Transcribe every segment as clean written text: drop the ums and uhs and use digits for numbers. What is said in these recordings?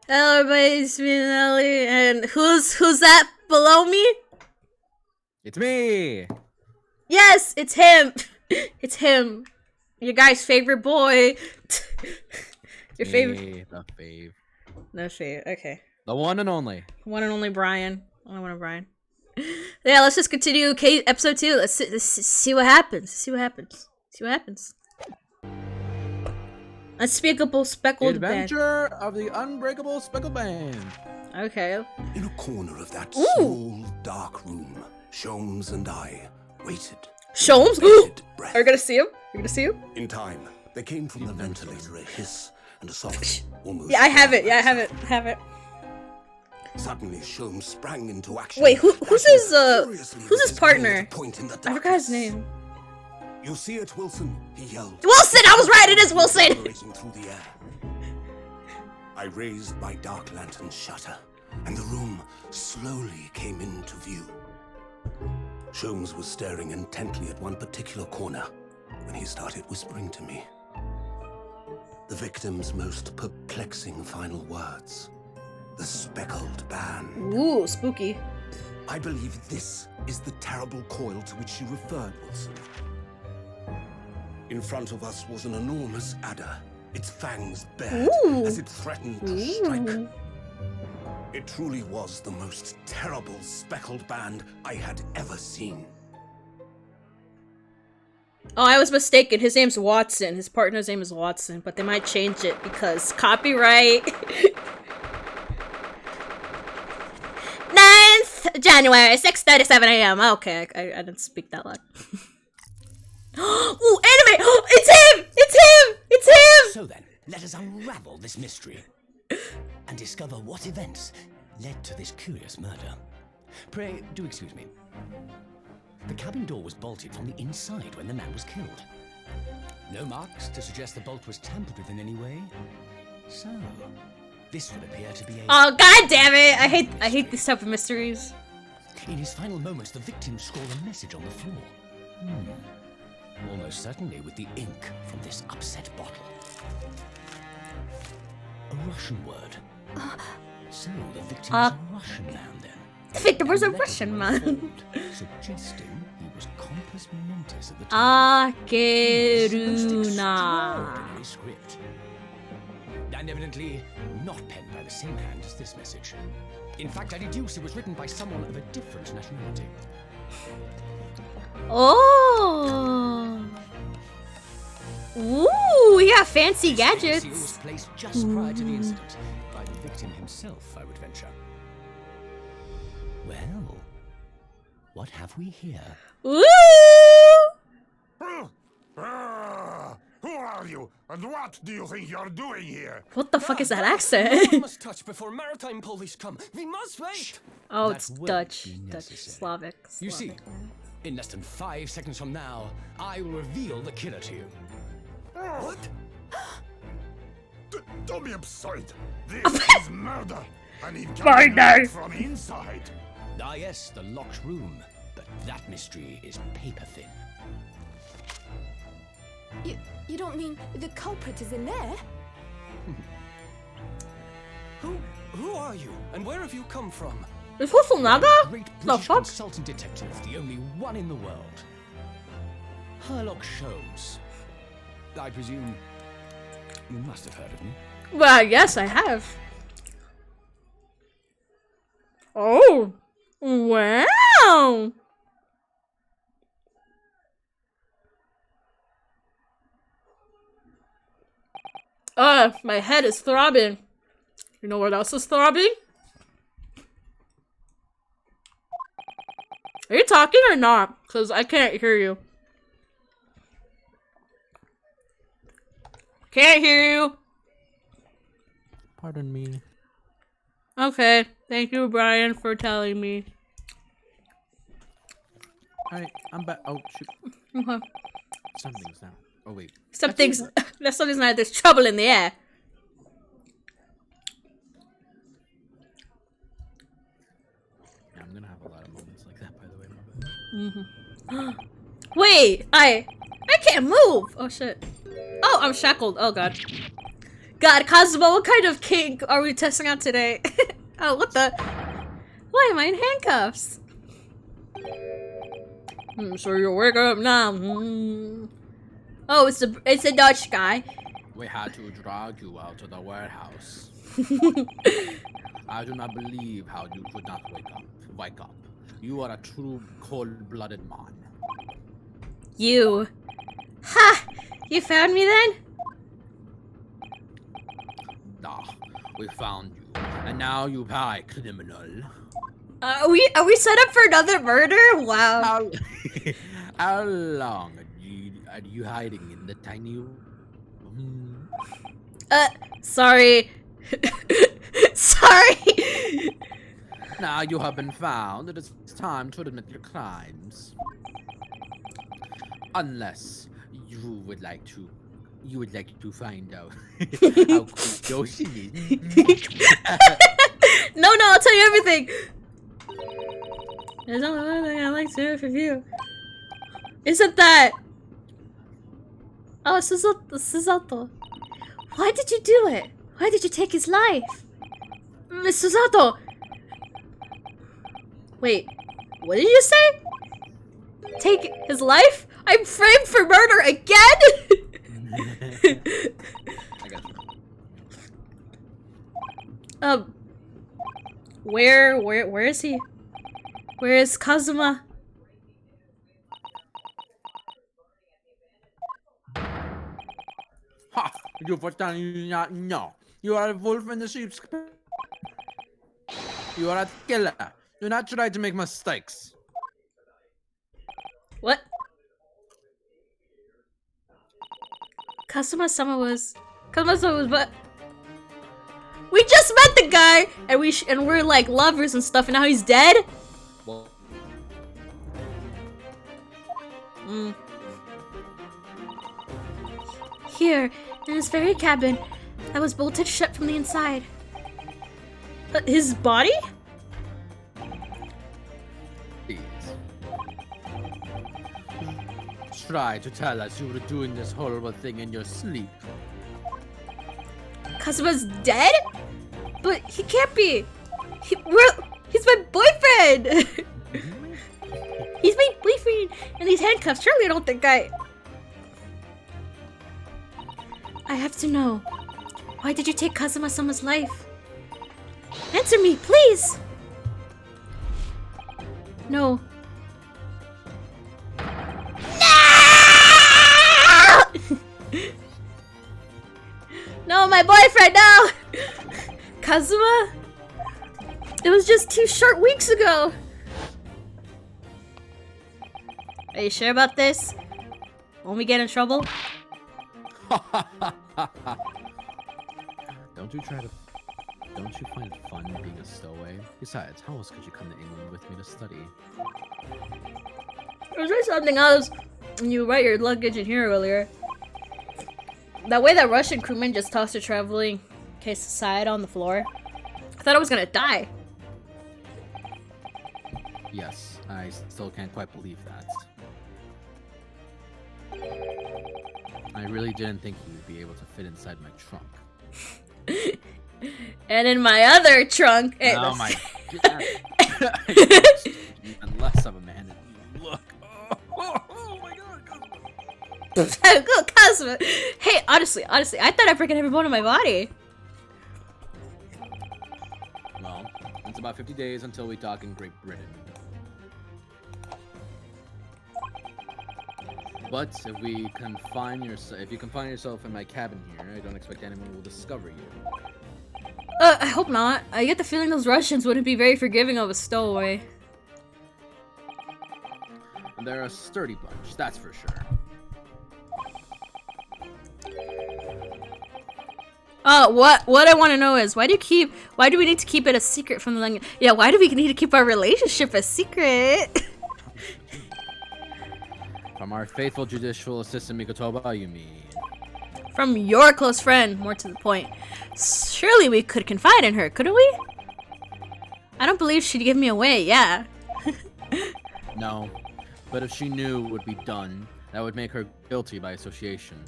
Hello, everybody. It's me, Nelly, and who's that below me? It's me. Yes, it's him. It's him. Your guy's favorite boy. Your favorite. The fave. No fave. Okay. The one and only. One and only Bryan. Only one of Bryan. Yeah, let's just continue episode 2. Let's see what happens. See what happens. See what happens. Unspeakable Speckled Band. Adventure of the Unbreakable Speckled Band. Okay. In a corner of that small, dark room, Sholmes and I waited. Sholmes? Bated breath. Are you gonna see him? You're gonna see him? In time, there came from the ventilator a hiss and a soft, almost. Yeah, I have it. Yeah, I have it. Have it. Suddenly, Sholmes sprang into action. Wait, who's his partner? I forgot his name. You see it, Wilson? He yelled. Wilson! I was right, it is Wilson! Racing through the air. I raised my dark lantern shutter, and the room slowly came into view. Sholmes was staring intently at one particular corner when he started whispering to me. The victim's most perplexing final words. The speckled band. Ooh, spooky. I believe this is the terrible coil to which you referred, Wilson. In front of us was an enormous adder, its fangs bared as it threatened to strike. It truly was the most terrible speckled band I had ever seen. Oh, I was mistaken. His name's Watson. His partner's name is Watson, but they might change it because copyright. 9th January, 6:37 a.m. Okay, I didn't speak that loud. Ooh, anime! It's him! It's him! It's him! So then, let us unravel this mystery and discover what events led to this curious murder. Pray, do excuse me. The cabin door was bolted from the inside when the man was killed. No marks to suggest the bolt was tampered with in any way. So, this would appear to be a... Oh, god damn it! I hate this type of mysteries. In his final moments, the victim scrawled a message on the floor. Almost certainly with the ink from this upset bottle. A Russian word. So the victim was a Russian man then. The victim was a Russian man. Suggesting he was compos mentis at the time. Akeruna. Extraordinary script. And evidently not penned by the same hand as this message. In fact, I deduce it was written by someone of a different nationality. Oh. Ooh, yeah, fancy gadgets. It was placed just prior to the incident by the victim himself, I would venture. Well, what have we here? Ooh. Who are you, and what do you think you're doing here? What the fuck is that We accent? must touch before maritime police come. We must wait. Oh, That it's won't Dutch. be Dutch. necessary. Slavic. You see, in less than 5 seconds from now, I will reveal the killer to you. What? Don't be absurd. This is murder, and it can be locked from inside. Ah yes, the locked room. But that mystery is paper thin. You don't mean the culprit is in there? Who are you, and where have you come from? Is Naga? Great The British fuck? consultant detective, the only one in the world. Sherlock Sholmes. I presume you must have heard of me. Well, yes, I have. Oh. Wow. My head is throbbing. You know what else is throbbing? Are you talking or not? Because I can't hear you. Can't hear you. Pardon me. Okay. Thank you, Bryan, for telling me. Alright, I'm back. Oh, shoot. Okay. Something's now. Oh, wait. Something's not. There's trouble in the air. Yeah, I'm gonna have a lot of moments like that, by the way. Wait, I can't move. Oh shit. Oh, I'm shackled. Oh god. God, Kazuma, what kind of kink are we testing out today? Oh, what the? Why am I in handcuffs? So you're waking up now. Oh, it's a Dutch guy. We had to drag you out of the warehouse. I do not believe how you could not wake up. Wake up. You are a true cold-blooded man. You. Ha! You found me then? Ah, we found you. And now you pay, criminal. Are we set up for another murder? Wow. How, how long are you hiding in the tiny room? Sorry. Sorry. Now you have been found. It is time to admit your crimes. Unless you would like to find out how cool Yoshi is. No, I'll tell you everything. There's only one thing I like to do for you. Isn't that? Oh, Susato. Why did you do it? Why did you take his life? Miss Susato! Wait, what did you say? Take his life? I'm framed for murder again? I got you. Where is he? Where is Kazuma? Ha! You pretend you do not know. You are a wolf in the sheep's. You are a killer. Do not try to make mistakes. What? Kazuma-sama was what? We just met the guy, and we're like lovers and stuff, and now he's dead. Well, Here, in this very cabin, that was bolted shut from the inside. His body? please. Try to tell us you were doing this horrible thing in your sleep. Kazuma's dead? But he can't be. He's my boyfriend. He's my boyfriend. And these handcuffs. Surely I don't think I have to know. Why did you take Kazuma-sama's life? Answer me, please. No. No, my boyfriend, no! Kazuma? It was just 2 short weeks ago. Are you sure about this? Won't we get in trouble? Don't you find it fun being a stowaway? Besides, how else could you come to England with me to study? Was there something else when you write your luggage in here earlier? That way that Russian crewman just tossed a traveling case aside on the floor. I thought I was gonna die. Yes, I still can't quite believe that. I really didn't think you would be able to fit inside my trunk. And in my other trunk, Oh my god! Even less of a man than you look. Oh my god! Go, Kazuma. Hey, honestly, I thought I'd break every bone in my body. Well, it's about 50 days until we dock in Great Britain. But if you confine yourself in my cabin here, I don't expect anyone will discover you. I hope not. I get the feeling those Russians wouldn't be very forgiving of a stowaway. They're a sturdy bunch, that's for sure. What I want to know is why do we need to keep it a secret from the language? Yeah, why do we need to keep our relationship a secret? From our faithful judicial assistant Mikotoba, you mean? From your close friend, more to the point. Surely we could confide in her, couldn't we? I don't believe she'd give me away, yeah. No, but if she knew what would be done, that would make her guilty by association.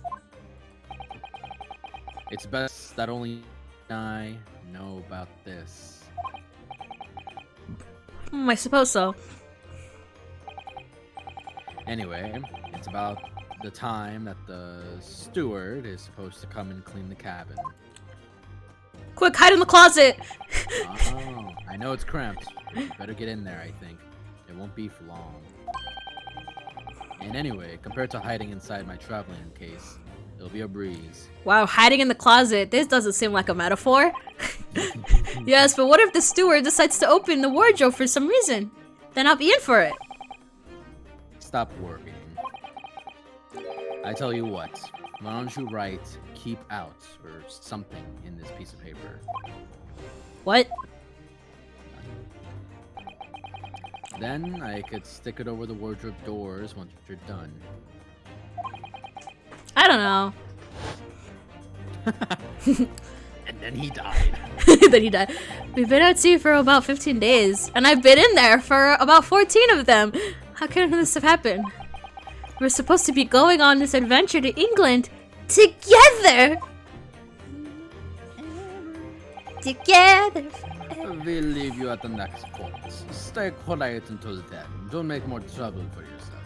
It's best that only I know about this. I suppose so. Anyway, it's about the time that the steward is supposed to come and clean the cabin. Quick, hide in the closet! Oh, I know it's cramped. You better get in there, I think. It won't be for long. And anyway, compared to hiding inside my traveling case, it'll be a breeze. Wow, hiding in the closet. This doesn't seem like a metaphor. Yes, but what if the steward decides to open the wardrobe for some reason? Then I'll be in for it. Stop worrying. I tell you what, why don't you write "keep out" or something in this piece of paper? What? Then I could stick it over the wardrobe doors once you're done. I don't know. And then he died. Then he died. We've been at sea for about 15 days, and I've been in there for about 14 of them. How can this have happened? We're supposed to be going on this adventure to England together. Together. We'll leave you at the next port. Stay quiet until then. Don't make more trouble for yourself.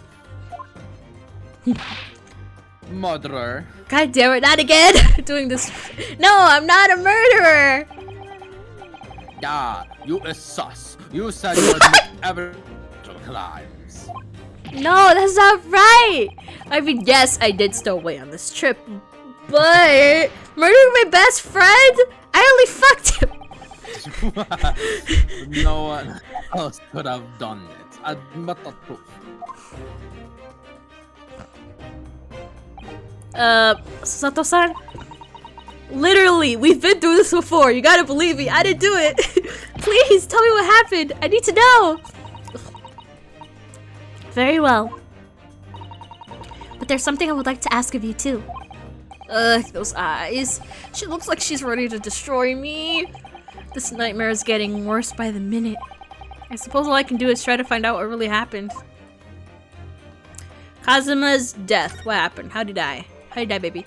Murderer. God damn it, not again! Doing this. No, I'm not a murderer! Yeah, you is sus. You said you would make every crimes. No, that's not right! I mean, yes, I did stow away on this trip, but murdering my best friend? I only fucked him! No one else could have done it. Admit the truth. Sato-san? Literally, we've been through this before. You gotta believe me. I didn't do it. Please, tell me what happened. I need to know. Very well. But there's something I would like to ask of you, too. Ugh, those eyes. She looks like she's ready to destroy me. This nightmare is getting worse by the minute. I suppose all I can do is try to find out what really happened. Kazuma's death. What happened? How'd he die? How'd he die, baby?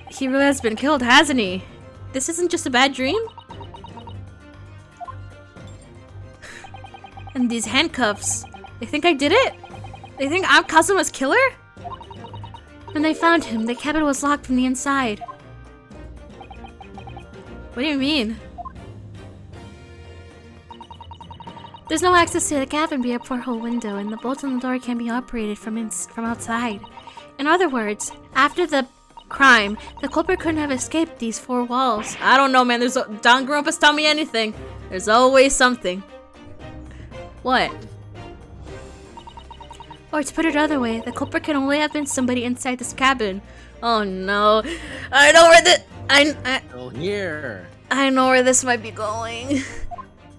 He really has been killed, hasn't he? This isn't just a bad dream? And these handcuffs. They think I did it? They think I'm Kazuma's killer? When they found him, the cabin was locked from the inside. What do you mean? There's no access to the cabin via a porthole window, and the bolt on the door can be operated from outside. In other words, after the crime, the culprit couldn't have escaped these four walls. I don't know, man. Don Grumpus tell me anything. There's always something. What? Or to put it another way, the culprit can only have been somebody inside this cabin. Oh no. I know where Still here. I know where this might be going.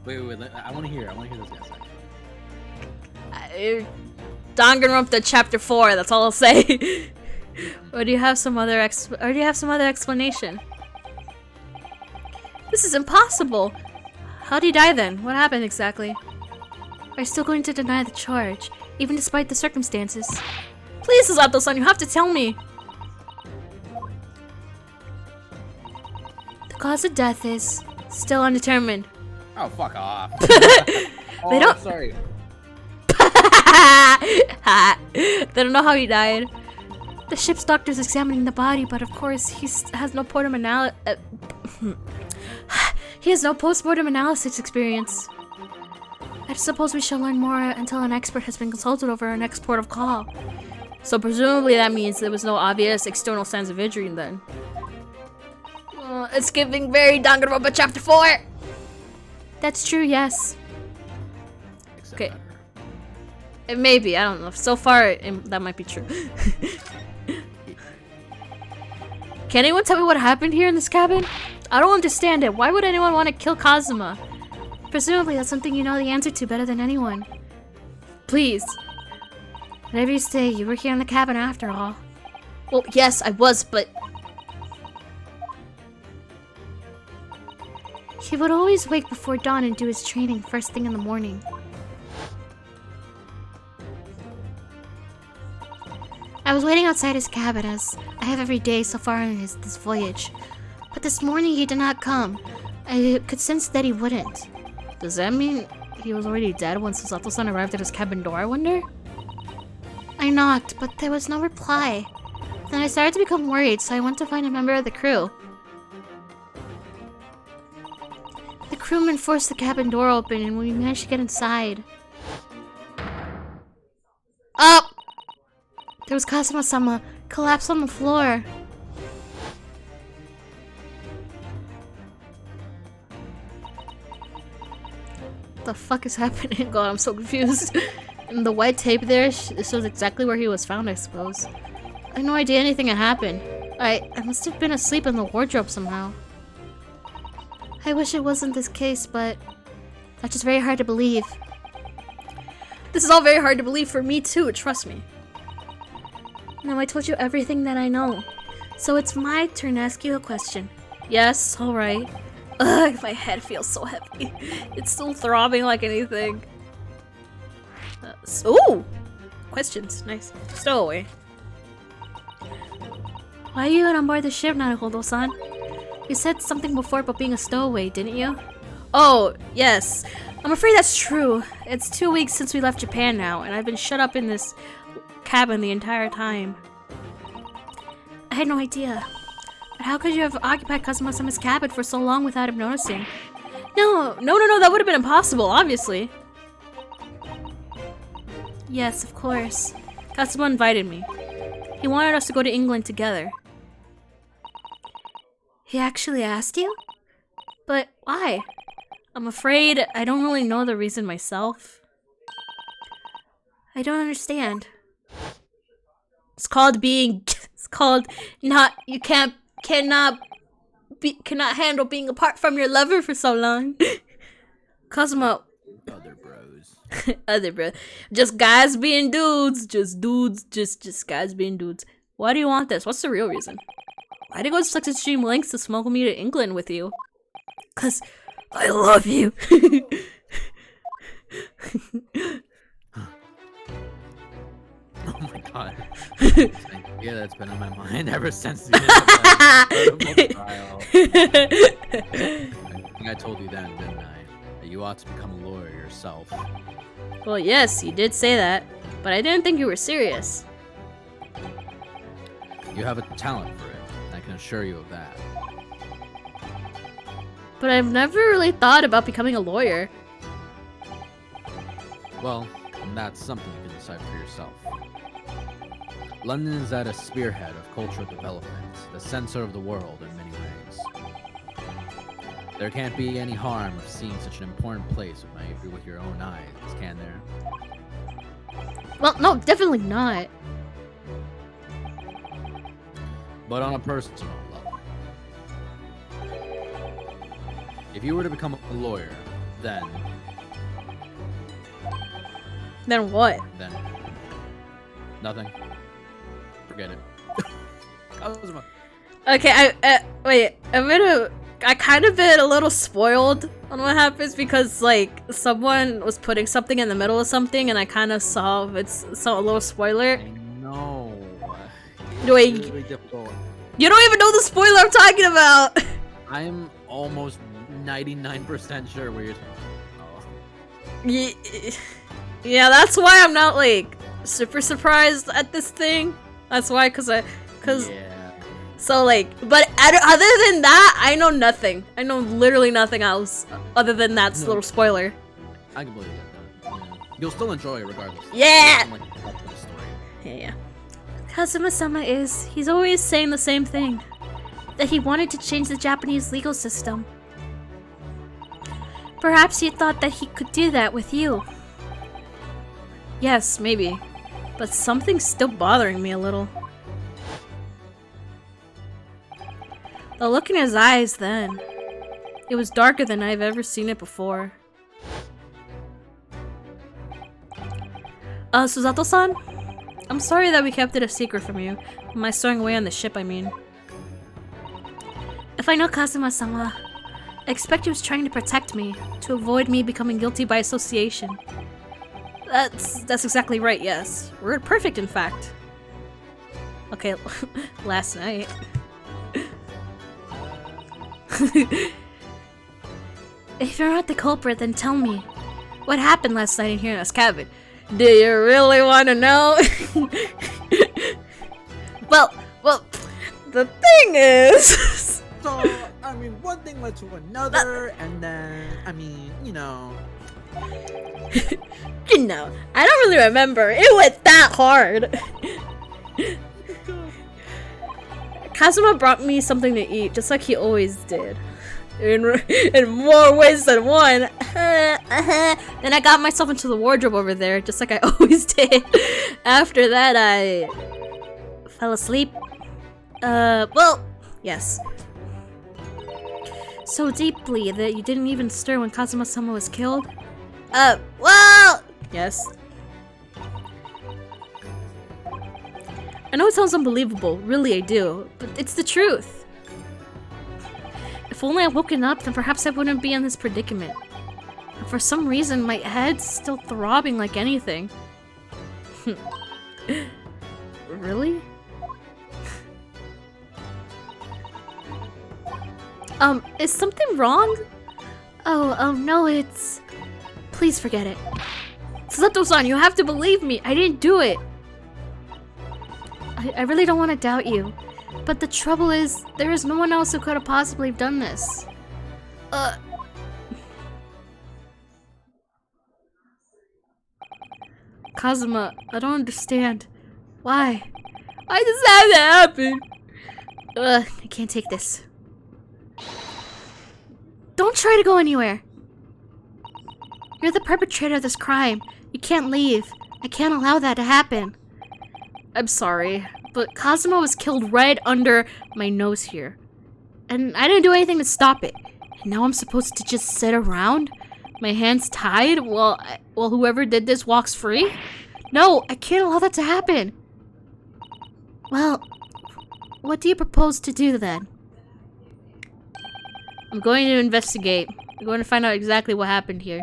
Wait, I want to hear this guy. Danganronpa chapter 4, that's all I'll say. Or do you have some other explanation? This is impossible. How'd he die then? What happened exactly? Are you still going to deny the charge, even despite the circumstances? Please, Sato-san, you have to tell me. The cause of death is still undetermined. Oh, fuck off. They don't. Sorry. They don't know how he died. The ship's doctor's examining the body, but of course he has no he has no post-mortem analysis experience. I suppose we shall learn more until an expert has been consulted over our next port of call. So presumably that means there was no obvious external signs of injury then. It's giving very Danganronpa chapter 4! That's true, yes. Okay. It may be, I don't know. So far, that might be true. Can anyone tell me what happened here in this cabin? I don't understand it. Why would anyone want to kill Kazuma? Presumably that's something you know the answer to better than anyone. Please. Whatever you say, you were here in the cabin after all. Well, yes, I was, but... He would always wake before dawn and do his training first thing in the morning. I was waiting outside his cabin as I have every day so far on this voyage. But this morning he did not come. I could sense that he wouldn't. Does that mean he was already dead when Susato-san arrived at his cabin door, I wonder? I knocked, but there was no reply. Then I started to become worried, so I went to find a member of the crew. The crewman forced the cabin door open and we managed to get inside. Up! There was Kazuma-sama collapsed on the floor. What the fuck is happening? God, I'm so confused. And the white tape there shows exactly where he was found, I suppose. I had no idea anything had happened. I must have been asleep in the wardrobe somehow. I wish it wasn't this case, but that's just very hard to believe. This is all very hard to believe for me too, trust me. Now I told you everything that I know. So it's my turn to ask you a question. Yes, alright. Ugh, my head feels so heavy. It's still throbbing like anything. Ooh! Questions, nice. Stowaway. Why are you on board the ship, Naruhodo-san? You said something before about being a stowaway, didn't you? Oh, yes. I'm afraid that's true. It's 2 weeks since we left Japan now, and I've been shut up in this cabin the entire time. I had no idea. But how could you have occupied Kazuma-sama's cabin for so long without him noticing? No, that would have been impossible, obviously. Yes, of course. Kazuma invited me. He wanted us to go to England together. He actually asked you? But why? I'm afraid I don't really know the reason myself. I don't understand. It's called being... It's called not... You cannot handle being apart from your lover for so long. Kazuma... Other bros. Other bros. Just guys being dudes. Just dudes. Just guys being dudes. Why do you want this? What's the real reason? Why'd you go to such extreme lengths to smuggle me to England with you? 'Cause I love you. Oh my god. Yeah, that's been on my mind ever since the end of the trial. I think I told you then, didn't I? That you ought to become a lawyer yourself. Well, yes, you did say that, but I didn't think you were serious. You have a talent for it, I can assure you of that. But I've never really thought about becoming a lawyer. Well, that's something you can decide for yourself. London is at a spearhead of cultural development, the center of the world in many ways. There can't be any harm of seeing such an important place with your own eyes, can there? Well, no, definitely not. But on a personal level, if you were to become a lawyer, then what? Then nothing. Forget it. Okay, wait, I kind of been a little spoiled on what happens because, like, someone was putting something in the middle of something and I kind of saw it's a little spoiler. I know. Wait, It's really difficult. you don't even know the spoiler I'm talking about! I'm almost 99% sure where you're Yeah, that's why I'm not, like, super surprised at this thing. That's why, yeah. So, like, but other than that, I know nothing. I know literally nothing else other than that little spoiler. I can believe that. Yeah. You'll still enjoy it regardless. Yeah! Like, that's the story. Yeah. Kazuma-sama he's always saying the same thing. That he wanted to change the Japanese legal system. Perhaps he thought that he could do that with you. Yes, maybe. But something's still bothering me a little. The look in his eyes then. It was darker than I've ever seen it before. Susato-san? I'm sorry that we kept it a secret from you. My stowing away on the ship, I mean. If I know Kazuma-sama, I expect he was trying to protect me, to avoid me becoming guilty by association. That's exactly right, yes. We're perfect, in fact. Okay, last night. If you're not the culprit, then tell me. What happened last night in here in this cabin? Do you really want to know? Well, the thing is... So, I mean, one thing led to another, and then, I mean, you know... You know, I don't really remember. It went that hard. Kazuma brought me something to eat, just like he always did. In more ways than one. Then I got myself into the wardrobe over there, just like I always did. After that, I fell asleep. Well, yes. So deeply that you didn't even stir when Kazuma-sama was killed? Well, yes. I know it sounds unbelievable, really I do, but it's the truth. If only I'd woken up, then perhaps I wouldn't be in this predicament. And for some reason, my head's still throbbing like anything. Really? Is something wrong? Oh no, it's... Please forget it. Susato-san, you have to believe me. I didn't do it. I really don't want to doubt you. But the trouble is, there is no one else who could have possibly done this. Kazuma, I don't understand. Why? Why does that have to happen? I can't take this. Don't try to go anywhere. You're the perpetrator of this crime. You can't leave. I can't allow that to happen. I'm sorry, but Kazuma was killed right under my nose here. And I didn't do anything to stop it. And now I'm supposed to just sit around? My hands tied while whoever did this walks free? No, I can't allow that to happen. Well, what do you propose to do then? I'm going to investigate. I'm going to find out exactly what happened here.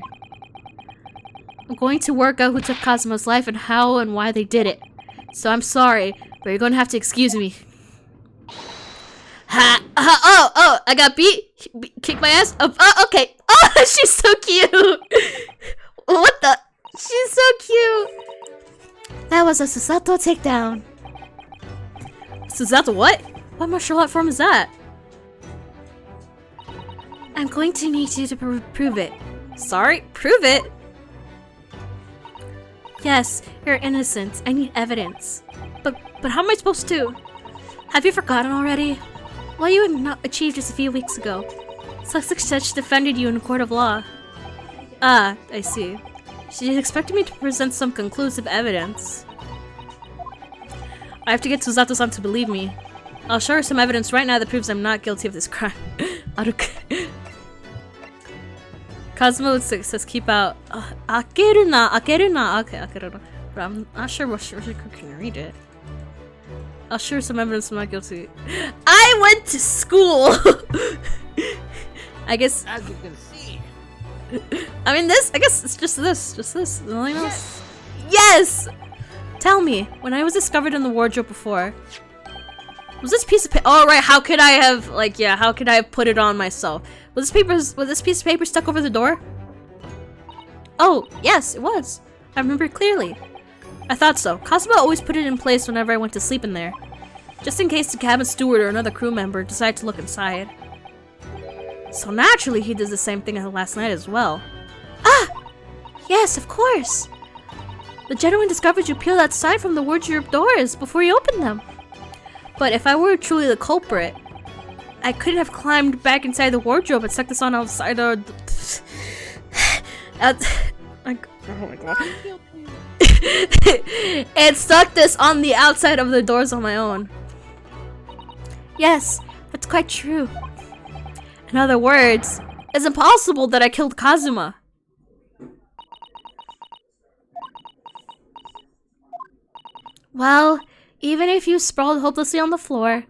I'm going to work out who took Kazuma's life and how and why they did it. So I'm sorry, but you're going to have to excuse me. Oh, I got beat? Kicked my ass? Okay. Oh, she's so cute. What the? She's so cute. That was a Susato takedown. Susato what? What martial art form is that? I'm going to need you to prove it. Sorry? Prove it? Yes, you're innocent. I need evidence. But how am I supposed to? Have you forgotten already? What you had not achieved just a few weeks ago. Such defended you in a court of law. Ah, I see. She expected me to present some conclusive evidence. I have to get Susato-san to believe me. I'll show her some evidence right now that proves I'm not guilty of this crime. Kazuma says keep out. Akeru na. Okay, akeru. But I'm not sure what she can read it. I'll show her some evidence I'm not guilty. I went to school! I guess... As you can see. I mean this, I guess it's just this. Nothing else. Yes! Tell me, when I was discovered in the wardrobe before, was this piece of paper? Oh right, how could I have how could I have put it on myself? Was this piece of paper stuck over the door? Oh, yes, it was. I remember clearly. I thought so. Kazuma always put it in place whenever I went to sleep in there. Just in case the cabin steward or another crew member decided to look inside. So naturally he did the same thing last night as well. Ah! Yes, of course! The gentleman discovered you peeled outside from the wardrobe doors before you opened them. But if I were truly the culprit, I couldn't have climbed back inside the wardrobe and stuck this on outside the... oh my god. And stuck this on the outside of the doors on my own. Yes, that's quite true. In other words, it's impossible that I killed Kazuma. Well, even if you sprawled hopelessly on the floor,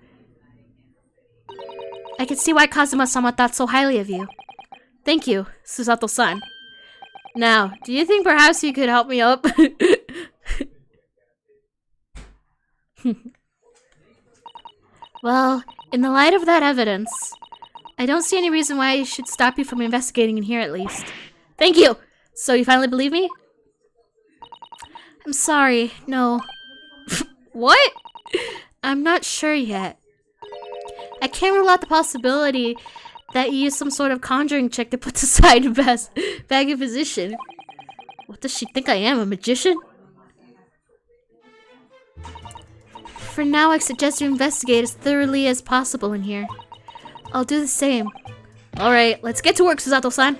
I can see why Kazuma-sama thought so highly of you. Thank you, Susato-san. Now, do you think perhaps you could help me up? Well, in the light of that evidence, I don't see any reason why I should stop you from investigating in here at least. Thank you! So you finally believe me? I'm sorry, no. What? I'm not sure yet. I can't rule out the possibility that you used some sort of conjuring trick to put aside your best bag of position. What does she think I am, a magician? For now, I suggest you investigate as thoroughly as possible in here. I'll do the same. Alright, let's get to work, Susato-san.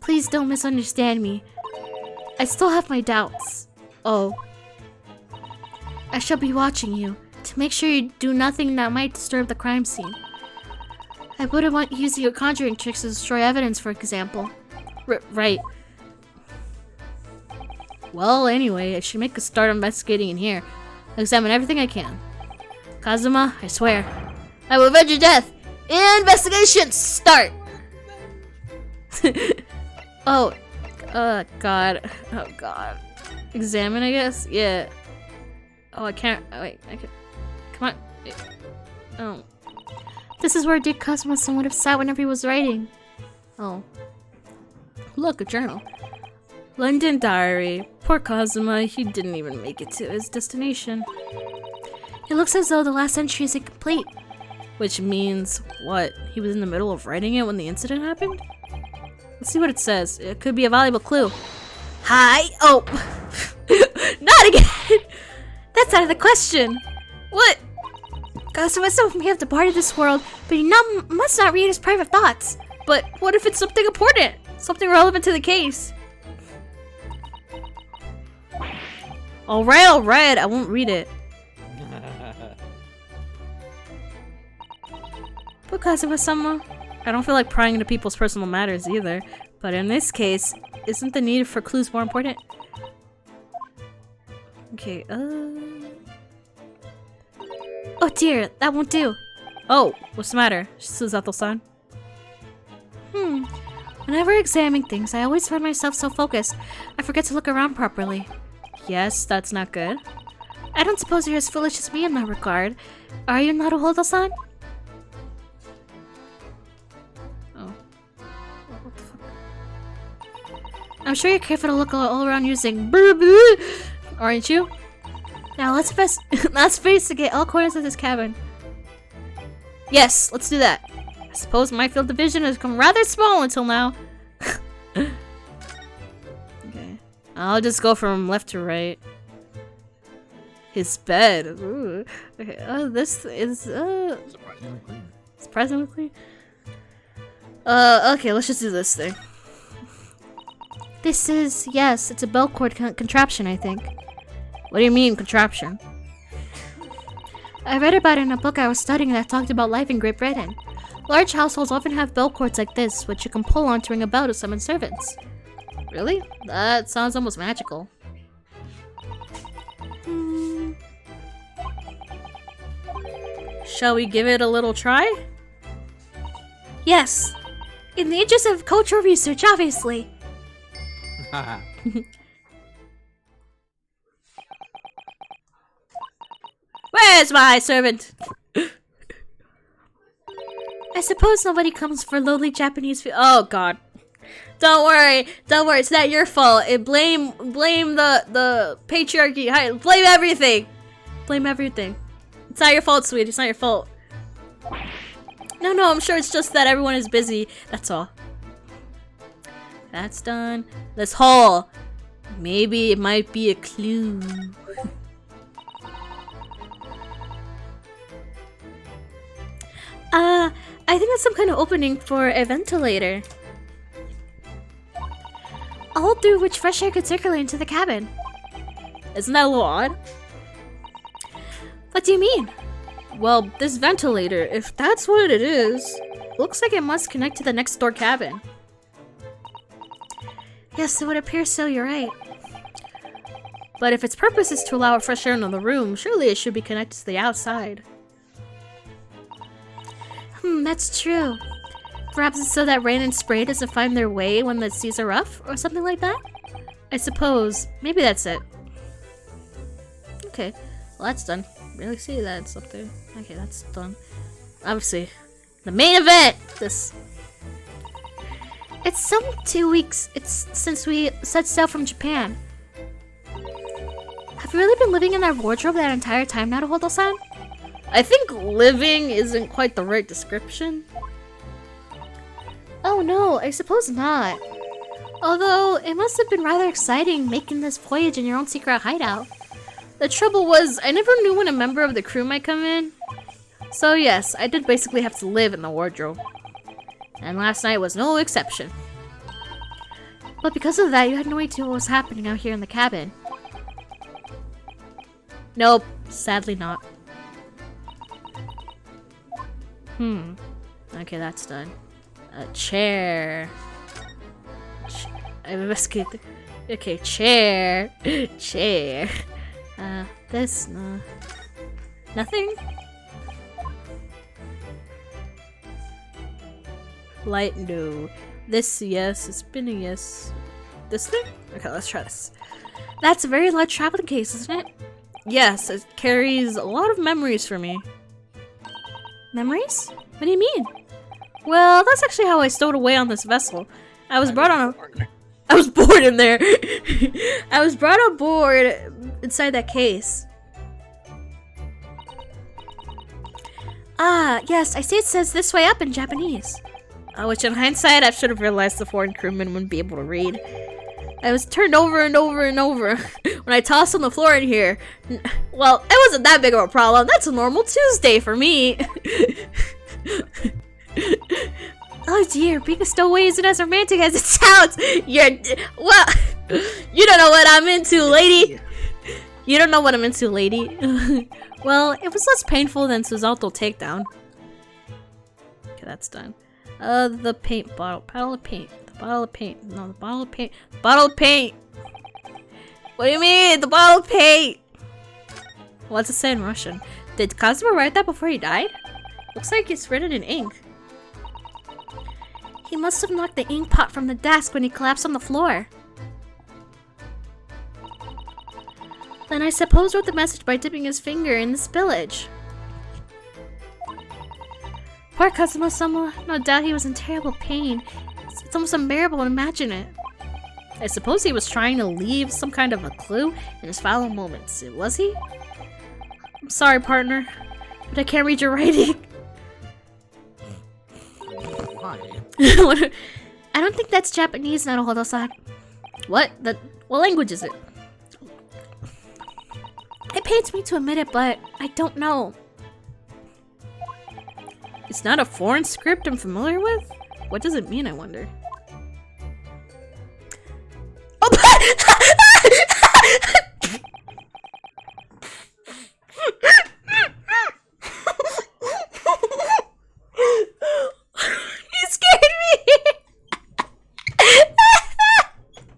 Please don't misunderstand me. I still have my doubts. Oh. I shall be watching you to make sure you do nothing that might disturb the crime scene. I wouldn't want you using your conjuring tricks to destroy evidence, for example. Right. Well, anyway, I should make a start investigating in here. I'll examine everything I can. Kazuma, I swear, I will avenge your death! Investigation start! Oh, God. Oh, God. Examine, I guess? Yeah. Oh, I can't. Oh, wait, I can. Come on. Oh. This is where Dick Kazuma-san would have sat whenever he was writing. Oh. Look, a journal. London Diary. Poor Kazuma, he didn't even make it to his destination. It looks as though the last entry is incomplete. Which means, what? He was in the middle of writing it when the incident happened? Let's see what it says. It could be a valuable clue. Hi! Oh! Not again! That's out of the question! What? Kazuma-san may have departed this world, but you must not read his private thoughts. But what if it's something important? Something relevant to the case? Alright, I won't read it. But Kazuma-sama, I don't feel like prying into people's personal matters either. But in this case, isn't the need for clues more important? Okay, Oh dear, that won't do. Oh, what's the matter, Susato-san? Whenever examining things, I always find myself so focused, I forget to look around properly. Yes, that's not good. I don't suppose you're as foolish as me in that regard. Are you, Naruhodo-san? Oh. What the fuck? I'm sure you're careful to look all around using aren't you? Now let's investigate all corners of this cabin. Yes, let's do that. I suppose my field of vision has become rather small until now. Okay. I'll just go from left to right. His bed. Ooh. Okay. Oh, this is Surprisingly clean. surprisingly clean. Okay, let's just do this thing. This is, yes, it's a bell cord contraption, I think. What do you mean, contraption? I read about it in a book I was studying that talked about life in Great Britain. Large households often have bell cords like this, which you can pull on to ring a bell to summon servants. Really? That sounds almost magical. Shall we give it a little try? Yes! In the interest of cultural research, obviously! Where's my servant? I suppose nobody comes for lowly Japanese food. Oh god. Don't worry, it's not your fault. Blame the patriarchy. Hi, blame everything. Blame everything. It's not your fault, sweetie. It's not your fault. No, I'm sure it's just that everyone is busy. That's all. That's done. This hole. Maybe it might be a clue. I think that's some kind of opening for a ventilator. A hole through which fresh air could circulate into the cabin. Isn't that a little odd? What do you mean? Well, this ventilator, if that's what it is, looks like it must connect to the next door cabin. Yes, it would appear so, you're right. But if its purpose is to allow fresh air into the room, surely it should be connected to the outside. That's true. Perhaps it's so that rain and spray doesn't find their way when the seas are rough, or something like that? I suppose. Maybe that's it. Okay, well that's done. really see that it's up there. Okay, that's done. Obviously, the main event. This. It's some 2 weeks. It's since we set sail from Japan. Have you really been living in that wardrobe that entire time, Naruhodo-san? I think living isn't quite the right description. Oh no, I suppose not. Although, it must have been rather exciting making this voyage in your own secret hideout. The trouble was, I never knew when a member of the crew might come in. So yes, I did basically have to live in the wardrobe. And last night was no exception. But because of that, you had no idea what was happening out here in the cabin. Nope, sadly not. Okay, that's done. A chair. I investigated. Okay, chair. Chair. This, no. Nothing? Light, no. This, yes. It's been a yes. This thing? Okay, let's try this. That's a very large traveling case, isn't it? Yes, it carries a lot of memories for me. Memories? What do you mean? Well, that's actually how I stowed away on this vessel. I was brought on a... I was bored in there. I was brought on board inside that case. Ah, yes, I see it says this way up in Japanese. Which in hindsight, I should have realized the foreign crewmen wouldn't be able to read. I was turned over and over and over when I tossed on the floor in here. Well, it wasn't that big of a problem. That's a normal Tuesday for me. Oh dear, being a stowaway isn't as romantic as it sounds. Well, you don't know what I'm into, lady. You don't know what I'm into, lady. Well, it was less painful than Suzato takedown. Okay, that's done. The paint bottle. Bottle of paint. The bottle of paint. No, the bottle of paint. Bottle of paint! What do you mean? The bottle of paint! What's it say in Russian? Did Kazuma write that before he died? Looks like it's written in ink. He must have knocked the ink pot from the desk when he collapsed on the floor. Then I suppose wrote the message by dipping his finger in the spillage. Poor Kazuma-sama, no doubt he was in terrible pain. It's almost unbearable to imagine it. I suppose he was trying to leave some kind of a clue in his final moments. Was he? I'm sorry, partner, but I can't read your writing. Why? I don't think that's Japanese, Naruhodo-san. What? What language is it? It pains me to admit it, but I don't know. It's not a foreign script I'm familiar with? What does it mean, I wonder? Oh, you scared me!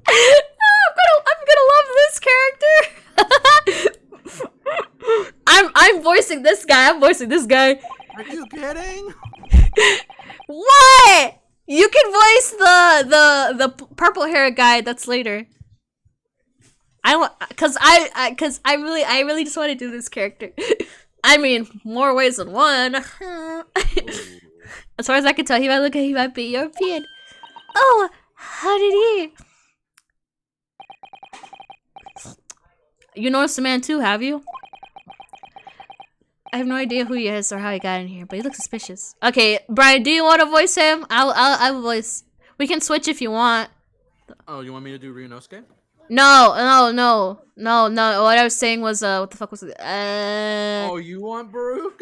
I'm gonna love this character! I'm voicing this guy, Are you kidding? What? You can voice the purple hair guy that's later. Cause I really just want to do this character. I mean, more ways than one. As far as I can tell, he might be European. Oh, how did he? You noticed the man too, have you? I have no idea who he is or how he got in here, but he looks suspicious. Okay, Bryan, do you want to voice him? I will voice. We can switch if you want. Oh, you want me to do Ryunosuke? No. What I was saying was, what the fuck was it? Oh, you want Baruch?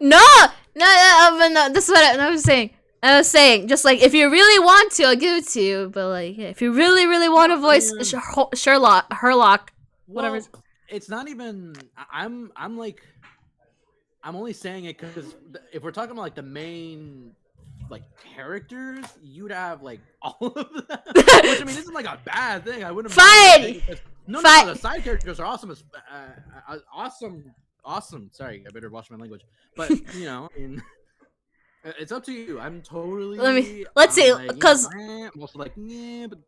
No. This is what I was saying. I was saying, just like, if you really want to, I'll give it to you. But like, yeah, if you really want to voice Herlock, whatever. Well, it's not even. I'm only saying it because if we're talking about like the main like characters, you'd have like all of them. Which I mean, isn't like a bad thing. I wouldn't. Fine. No, the side characters are awesome. Awesome. Sorry, I better watch my language. But you know, it's up to you. I'm totally. Let's see, like, because I'm also like, yeah, but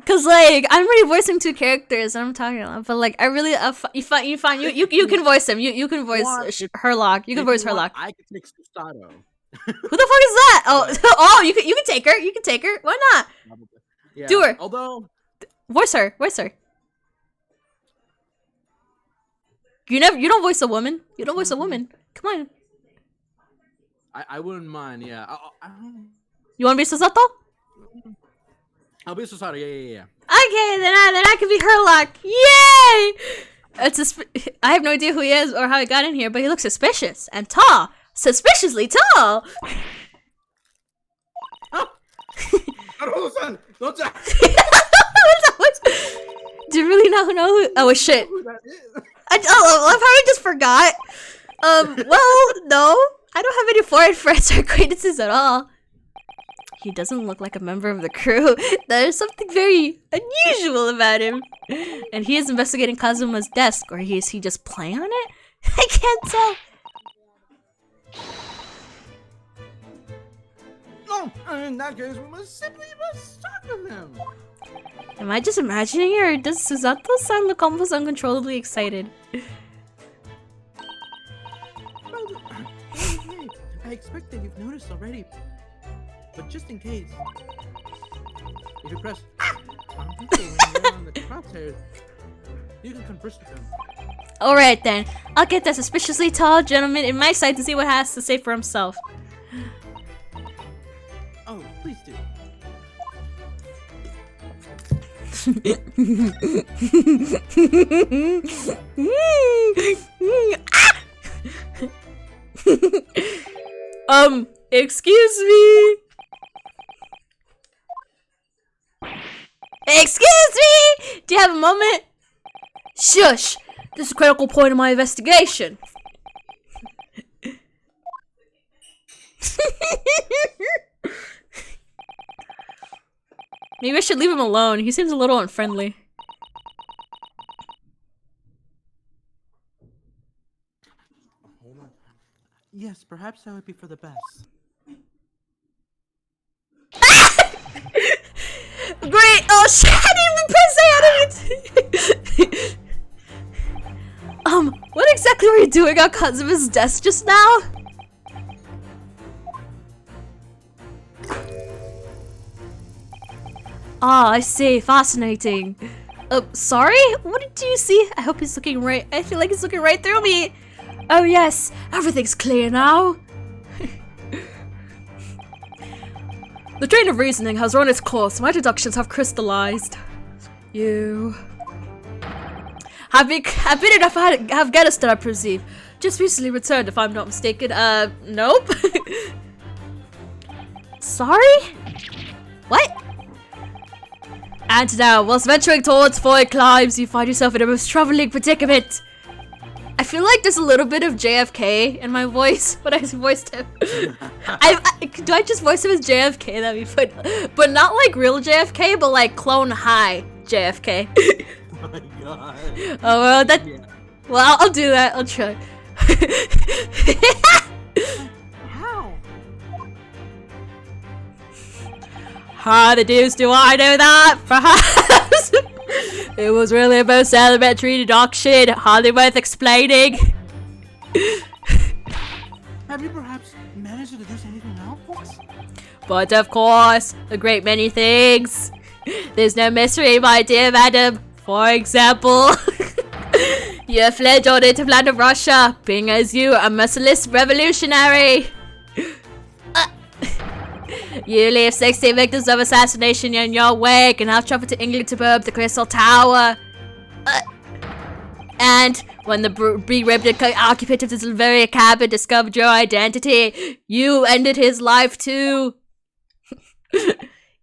Cause like I'm already voicing 2 characters and I'm talking a lot, but like I really you can voice him. You can voice Herlock. You can voice Herlock. I can take Susato. Who the fuck is that? Oh, oh, you can take her. You can take her. Why not? Yeah, Do her. Although Voice her. Voice her. You don't voice a woman. You don't voice a woman. Come on. I wouldn't mind. Yeah. You want to be Susato? I'll be Susato. Yeah. Okay, then I can be Herlock. Yay! I have no idea who he is or how he got in here, but he looks suspicious and tall. Suspiciously tall. Don't Do you really know who? Oh shit! I probably just forgot. Well, no, I don't have any foreign friends or acquaintances at all. He doesn't look like a member of the crew. There's something very unusual about him. And he is investigating Kazuma's desk, or is he just playing on it? I can't tell. No, in that case, we must simply talk with him. Am I just imagining it, or does Susato-san look almost uncontrollably excited? I expect that you've noticed already, but just in case, if you press on the crosshairs, you can converse with him. Alright then, I'll get that suspiciously tall gentleman in my sight to see what he has to say for himself. Oh, please do. Excuse me? Excuse me? Do you have a moment? Shush! This is a critical point in my investigation. Maybe I should leave him alone. He seems a little unfriendly. Hold on. Yes, perhaps that would be for the best. Great! Oh shit! I didn't even press it! What exactly were you doing on Kazuma's desk just now? Ah, I see. Fascinating. Sorry? What did you see? I hope he's looking right. I feel like he's looking right through me. Oh yes, everything's clear now. The train of reasoning has run its course. My deductions have crystallized. You have been enough. Have guessed that I perceive. Just recently returned, if I'm not mistaken. Nope. Sorry? What? And now, whilst venturing towards void climbs, you find yourself in a most troubling predicament. I feel like there's a little bit of JFK in my voice when I voiced him. Do I just voice him as JFK? That'd be fun. But not like real JFK, but like clone high JFK. Oh my god. Oh well, Yeah. Well, I'll do that. I'll try. How? How the deuce do I know that? Perhaps it was really a most elementary deduction, hardly worth explaining. Have you perhaps managed to deduce anything else? But of course, a great many things. There's no mystery, my dear madam. For example, you fled on into land of Russia, being as you a merciless revolutionary. You leave 16 victims of assassination in your wake and have traveled to England to burn up the Crystal Tower. And when the bereaved occupant of this very cabin discovered your identity, you ended his life too.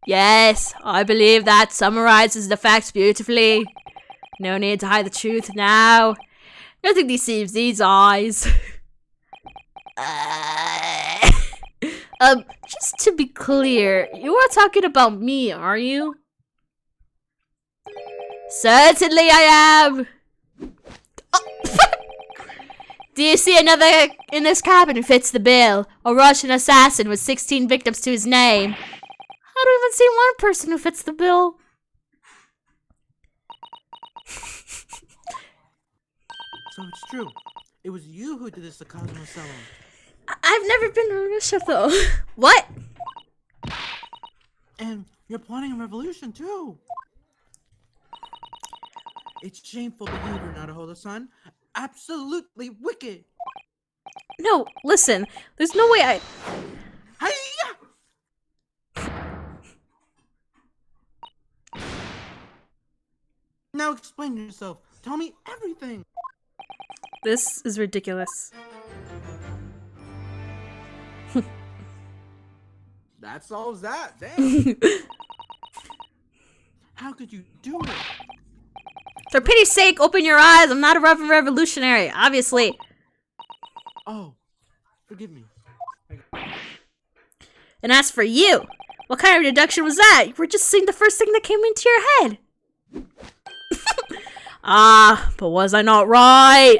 Yes, I believe that summarizes the facts beautifully. No need to hide the truth now. Nothing deceives these eyes. Just to be clear, you are talking about me, are you? Certainly I am! Oh. Do you see another in this cabin who fits the bill? A Russian assassin with 16 victims to his name. How do haven't seen one person who fits the bill. So it's true. It was you who did this to Cosmo Salon. I've never been to Russia, though. What? And you're planning a revolution, too. It's shameful behavior, Narahodo-san. Absolutely wicked. No, listen. There's no way I... Hiya! Now explain yourself. Tell me everything. This is ridiculous. That solves that. Damn. How could you do it? For pity's sake, open your eyes. I'm not a revolutionary, obviously. Oh, forgive me. And as for you, what kind of deduction was that? You were just saying the first thing that came into your head. Ah, but was I not right?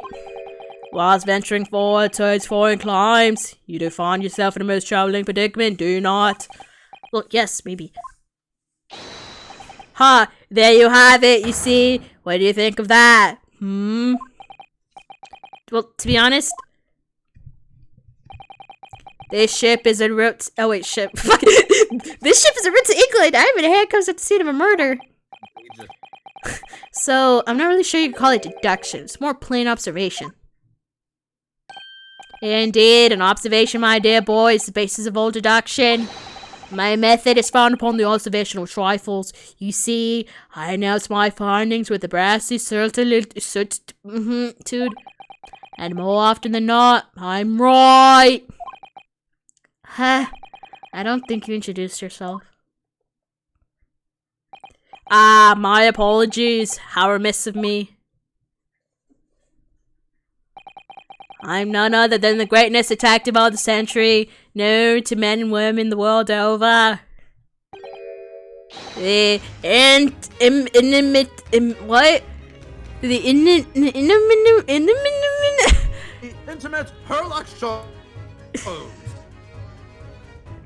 Whilst venturing forward towards foreign climes, you do find yourself in a most troubling predicament, do you not? Look, yes, maybe. Ha! There you have it, you see? What do you think of that? Well, to be honest, this ship is en route. Oh wait, ship. This ship is en route to England. I'm in handcuffs at the scene of a murder. So I'm not really sure you can call it deduction. It's more plain observation. Indeed, an observation, my dear boy, is the basis of all deduction. My method is founded upon the observational trifles. You see, I announce my findings with a brassy certitude, and more often than not, I'm right. Huh? I don't think you introduced yourself. Ah, my apologies. How remiss of me. I'm none other than the greatest detective of the century, known to men and women the world over. The what? The intimate Herlock show.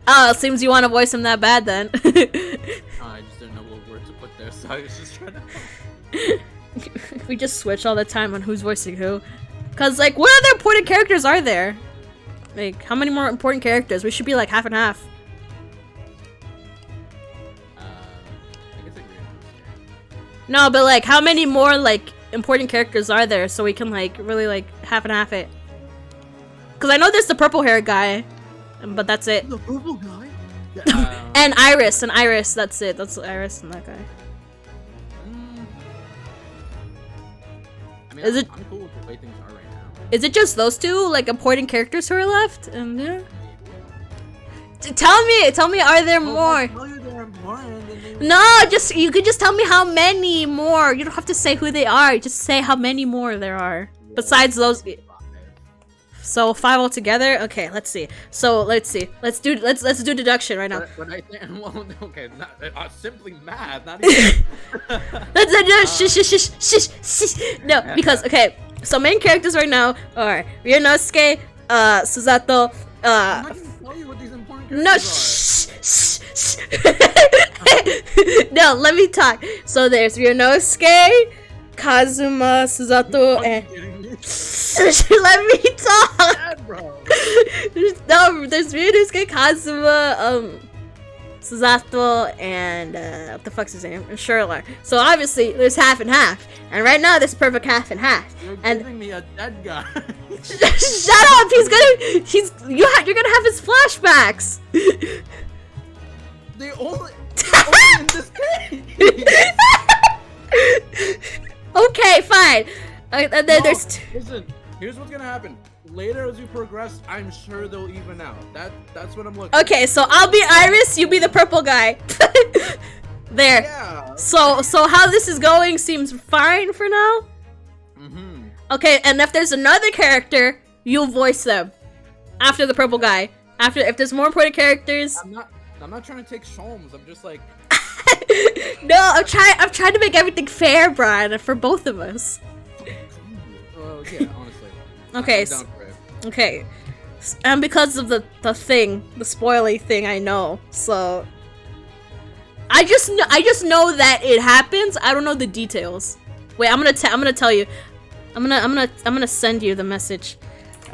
Oh, it seems you want to voice him that bad then. I just didn't know what word to put there, so I was just trying to... We just switch all the time on who's voicing who. Cause like, what other important characters are there? Like, how many more important characters? We should be like half and half. I guess I agree. No, but like, how many more like important characters are there so we can like really like half and half it? Cause I know there's the purple hair guy, but that's it. The purple guy? And Iris, that's it. That's Iris and that guy. I mean, Is it? I'm cool with the way things are right now. Is it just those two like important characters who are left? And yeah. Tell me, are there more? No, just you could just tell me how many more. You don't have to say who they are. Just say how many more there are besides those. So 5 altogether. Okay, let's see. So let's see. Let's do deduction right now. But I think, well, okay, not simply math. Not even. No, because okay. So main characters right now are Ryunosuke, Susato. I'm not gonna tell you what these important characters No, let me talk. So there's Ryunosuke, Kazuma, Susato, and let me talk. There's Ryunosuke, Kazuma, Susato, and what the fuck's his name? Sherlock. So obviously there's half and half, and right now there's perfect half and half. You're and giving me a dead guy. Shut up! You're gonna have his flashbacks. They only in this case. Okay, fine. And then there's. Listen, here's what's gonna happen. Later as you progress, I'm sure they'll even out. That's what I'm looking. Okay, so I'll be Iris, you be the purple guy. There. Yeah. So how this is going seems fine for now. Okay, and if there's another character, you'll voice them after the purple guy. If there's more important characters. I'm not trying to take Sholmes. I'm just like. No, I'm trying to make everything fair, Bryan, for both of us. Well, yeah, honestly. Okay. I'm down for it. Okay. And because of the spoily thing, I know. So I just know that it happens. I don't know the details. Wait, I'm gonna tell you. I'm gonna send you the message.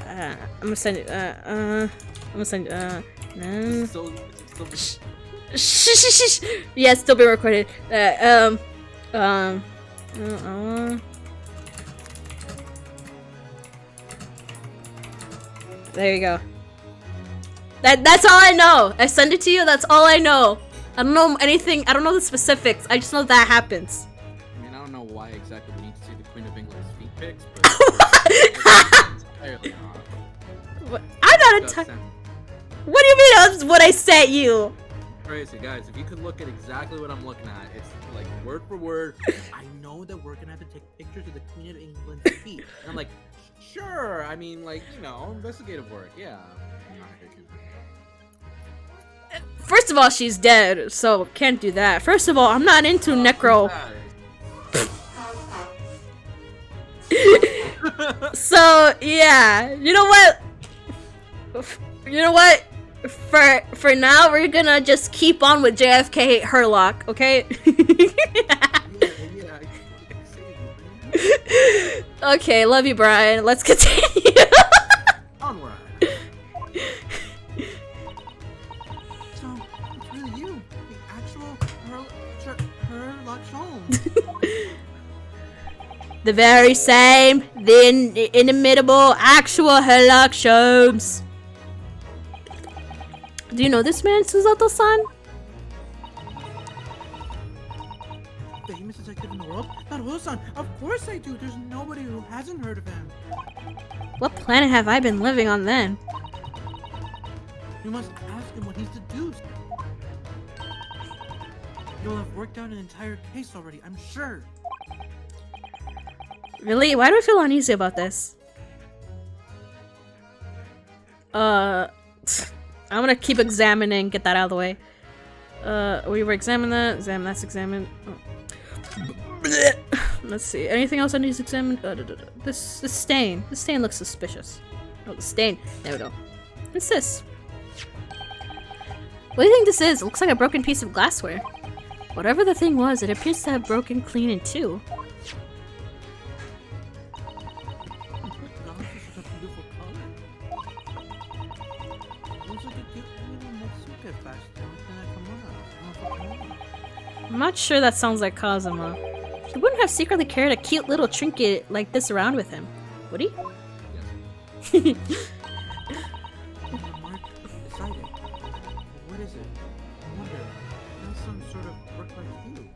I'm gonna send it. Yeah, it's still being recorded. There you go. That's all I know. I send it to you. That's all I know. I don't know anything. I don't know the specifics. I just know that happens. I mean, I don't know why exactly we need to see the Queen of England's feet pics, but it's entirely off. I'm not entirely. What do you mean? That's what I sent you. Crazy, guys. If you could look at exactly what I'm looking at, it's like word for word. I know that we're gonna have to take pictures of the Queen of England's feet. And I'm like, sure. I mean, like, you know, investigative work. Yeah. First of all, she's dead, so can't do that. First of all, I'm not into necro. So yeah, you know what? For now, we're gonna just keep on with JFK Herlock, okay? Okay, love you, Brian. Let's continue. Onward. So it's really you, the actual Sherlock Holmes. The very same, the inimitable, actual Sherlock Holmes. Do you know this man, Suzato-san? Famous detective in the world? Naruto-san, of course I do. There's nobody who hasn't heard of him. What planet have I been living on then? You must ask him what he's deduced. You'll have worked out an entire case already, I'm sure. Really? Why do I feel uneasy about this? I'm gonna keep examining, get that out of the way. We were examining that. That's examined. Oh. Let's see. Anything else I need to examine? This stain. This stain looks suspicious. Oh, the stain. There we go. What's this? What do you think this is? It looks like a broken piece of glassware. Whatever the thing was, it appears to have broken clean in two. I'm not sure that sounds like Kazuma. He wouldn't have secretly carried a cute little trinket like this around with him, would he? Yes. What is it? I wonder. That's some sort of brick-like hue.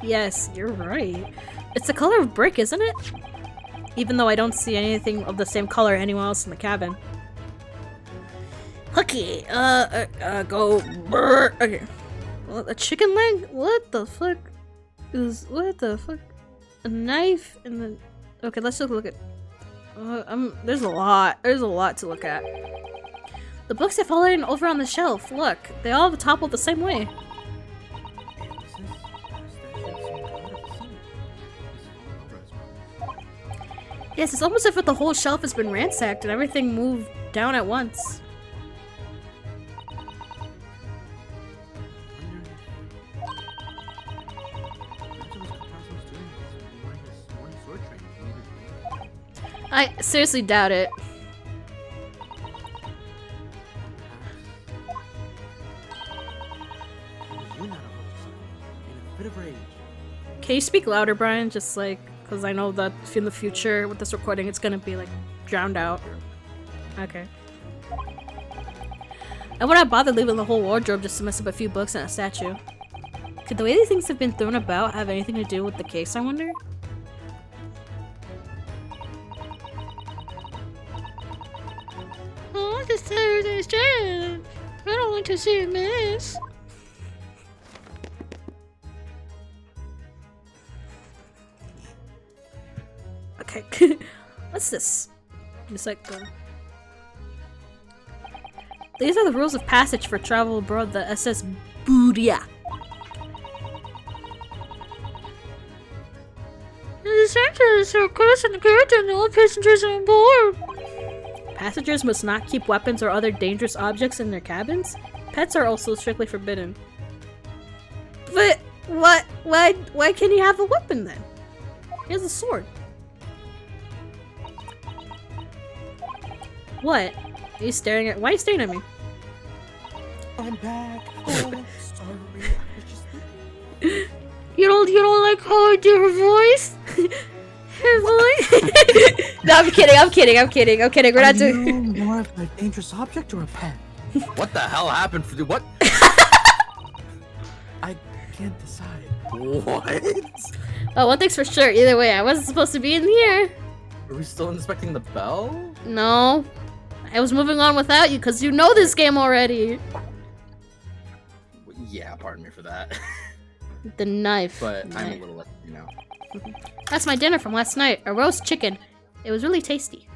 Yes, you're right. It's the color of brick, isn't it? Even though I don't see anything of the same color anywhere else in the cabin. Okay, go. Brr. Okay. Well, a chicken leg? What the fuck? What the fuck? A knife and then. Okay, let's just look at. There's a lot. There's a lot to look at. The books have fallen over on the shelf. Look, they all toppled the same way. Yes, it's almost as if the whole shelf has been ransacked and everything moved down at once. I seriously doubt it. Can you speak louder, Brian? Just like, because I know that in the future with this recording, it's gonna be like drowned out. Okay. I would not bother leaving the whole wardrobe just to mess up a few books and a statue. Could the way these things have been thrown about have anything to do with the case, I wonder? Oh, this is Jen. I don't want to see a mess. Okay, what's this? It's like the... These are the rules of passage for travel aboard the SS Buria. The center is so close in the character and all passengers are on board. Passengers must not keep weapons or other dangerous objects in their cabins. Pets are also strictly forbidden. But what? Why can't he have a weapon then? He has a sword. What? Are you staring at? Why are you staring at me? I'm back. Oh, sorry. I was just... You don't like how I do her voice? Her voice? No, I'm kidding. We're not doing. Are you more of a dangerous object or a pet? What the hell happened for the what? I can't decide. What? Well, one thing's for sure. Either way, I wasn't supposed to be in here. Are we still inspecting the bell? No, I was moving on without you because you know this game already. Yeah, pardon me for that. The knife. But I'm a little less, That's my dinner from last night. A roast chicken. It was really tasty.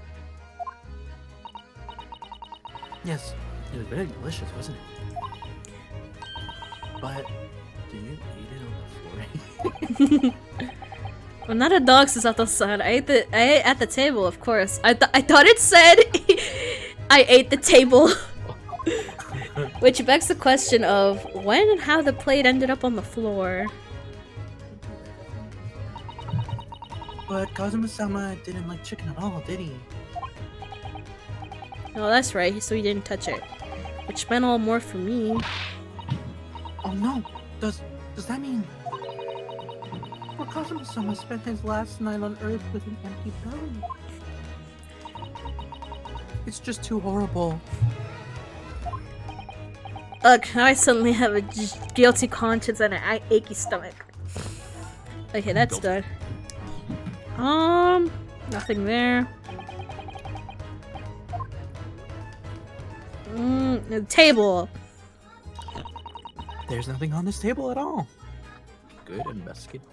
Yes, it was very delicious, wasn't it? But did you eat it on the floor? Well, not a dog says out the sun. I ate at the table, of course. I thought it said I ate the table. Which begs the question of when and how the plate ended up on the floor. But Kazuma-sama didn't like chicken at all, did he? Oh, that's right. So he didn't touch it. Which meant all more for me. Oh no! Does that mean... Well, Kazuma-sama spent his last night on Earth with an empty belly. It's just too horrible. Look, now I suddenly have a guilty conscience and an achy stomach. Okay, that's done. Nothing there. The table. There's nothing on this table at all. Good investigative.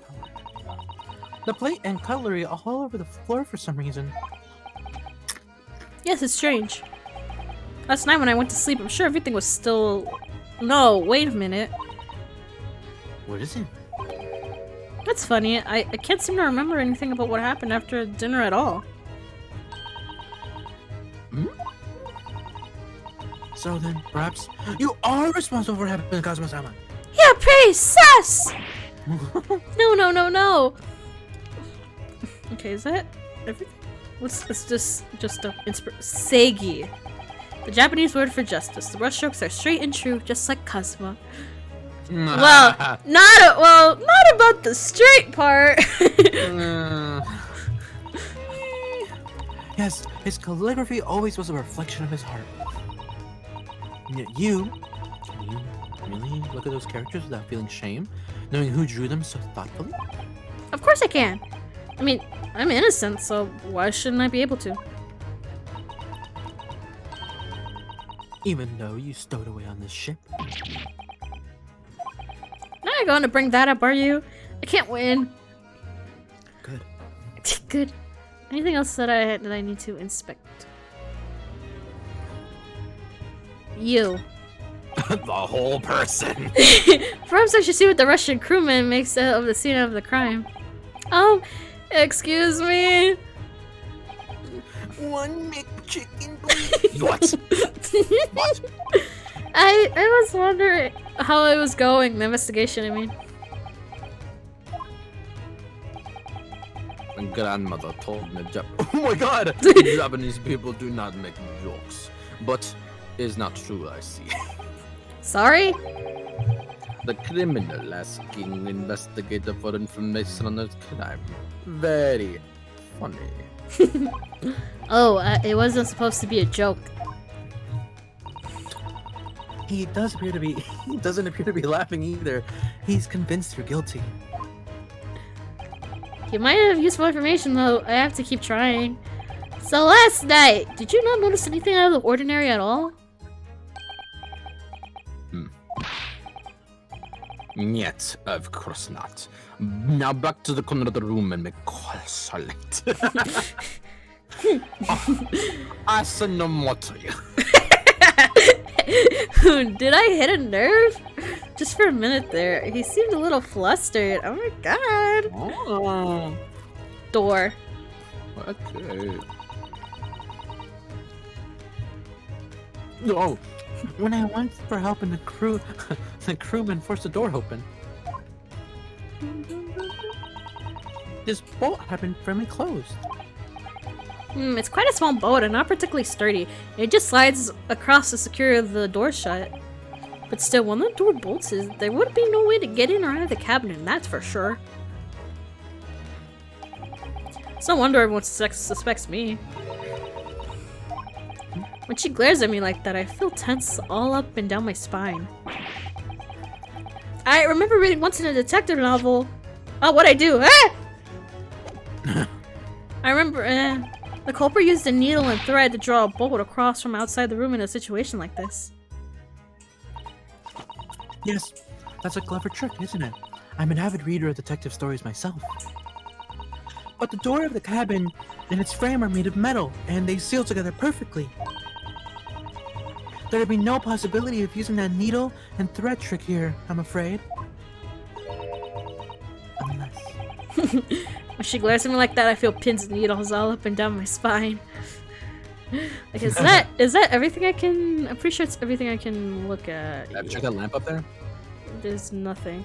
The plate and cutlery are all over the floor for some reason. Yes, it's strange. Last night when I went to sleep, I'm sure everything was still... No, wait a minute. What is it? That's funny. I can't seem to remember anything about what happened after dinner at all. Hmm? So then, perhaps you are responsible for what happened to Kazuma-sama. Yeah, pretty sus! No. Okay, is that everything? Let's just Seigi. The Japanese word for justice. The brushstrokes are straight and true, just like Kazuma. Well, not about the straight part. Yes, his calligraphy always was a reflection of his heart. And yet can you really look at those characters without feeling shame, knowing who drew them so thoughtfully? Of course I can. I mean, I'm innocent, so why shouldn't I be able to? Even though you stowed away on this ship? Now you're going to bring that up, are you? I can't win. Good. Good. Anything else that I need to inspect? You. The whole person. Perhaps I should see what the Russian crewman makes of the scene of the crime. Oh, excuse me. One McChicken, please. What? What? I was wondering how it was going, the investigation, I mean. My grandmother told me oh my god! Japanese people do not make jokes. But it's not true, I see. Sorry? The criminal asking investigator for information on the crime. Very funny. Oh, it wasn't supposed to be a joke. He doesn't appear to be laughing either. He's convinced you're guilty. You might have useful information, though. I have to keep trying. So last night, did you not notice anything out of the ordinary at all? Yet, of course not. Now back to the corner of the room and make call select. Asanomoto. Did I hit a nerve? Just for a minute there. He seemed a little flustered. Oh my god. Oh. Door. Okay. No. When I went for help in the crewman forced the door open. This bolt had been firmly closed. It's quite a small boat and not particularly sturdy. It just slides across to secure the door shut. But still, when the door bolts, there would be no way to get in or out of the cabin, and that's for sure. It's no wonder everyone suspects me. When she glares at me like that, I feel tense all up and down my spine. I remember reading once in a detective novel. Oh, what'd I do? Ah! I remember, the culprit used a needle and thread to draw a bolt across from outside the room in a situation like this. Yes, that's a clever trick, isn't it? I'm an avid reader of detective stories myself. But the door of the cabin and its frame are made of metal, and they seal together perfectly. There would be no possibility of using that needle and thread trick here, I'm afraid. Unless... When she glares at me like that, I feel pins and needles all up and down my spine. Like, is that everything I can... I'm pretty sure it's everything I can look at. Have you checked that lamp up there? There's nothing.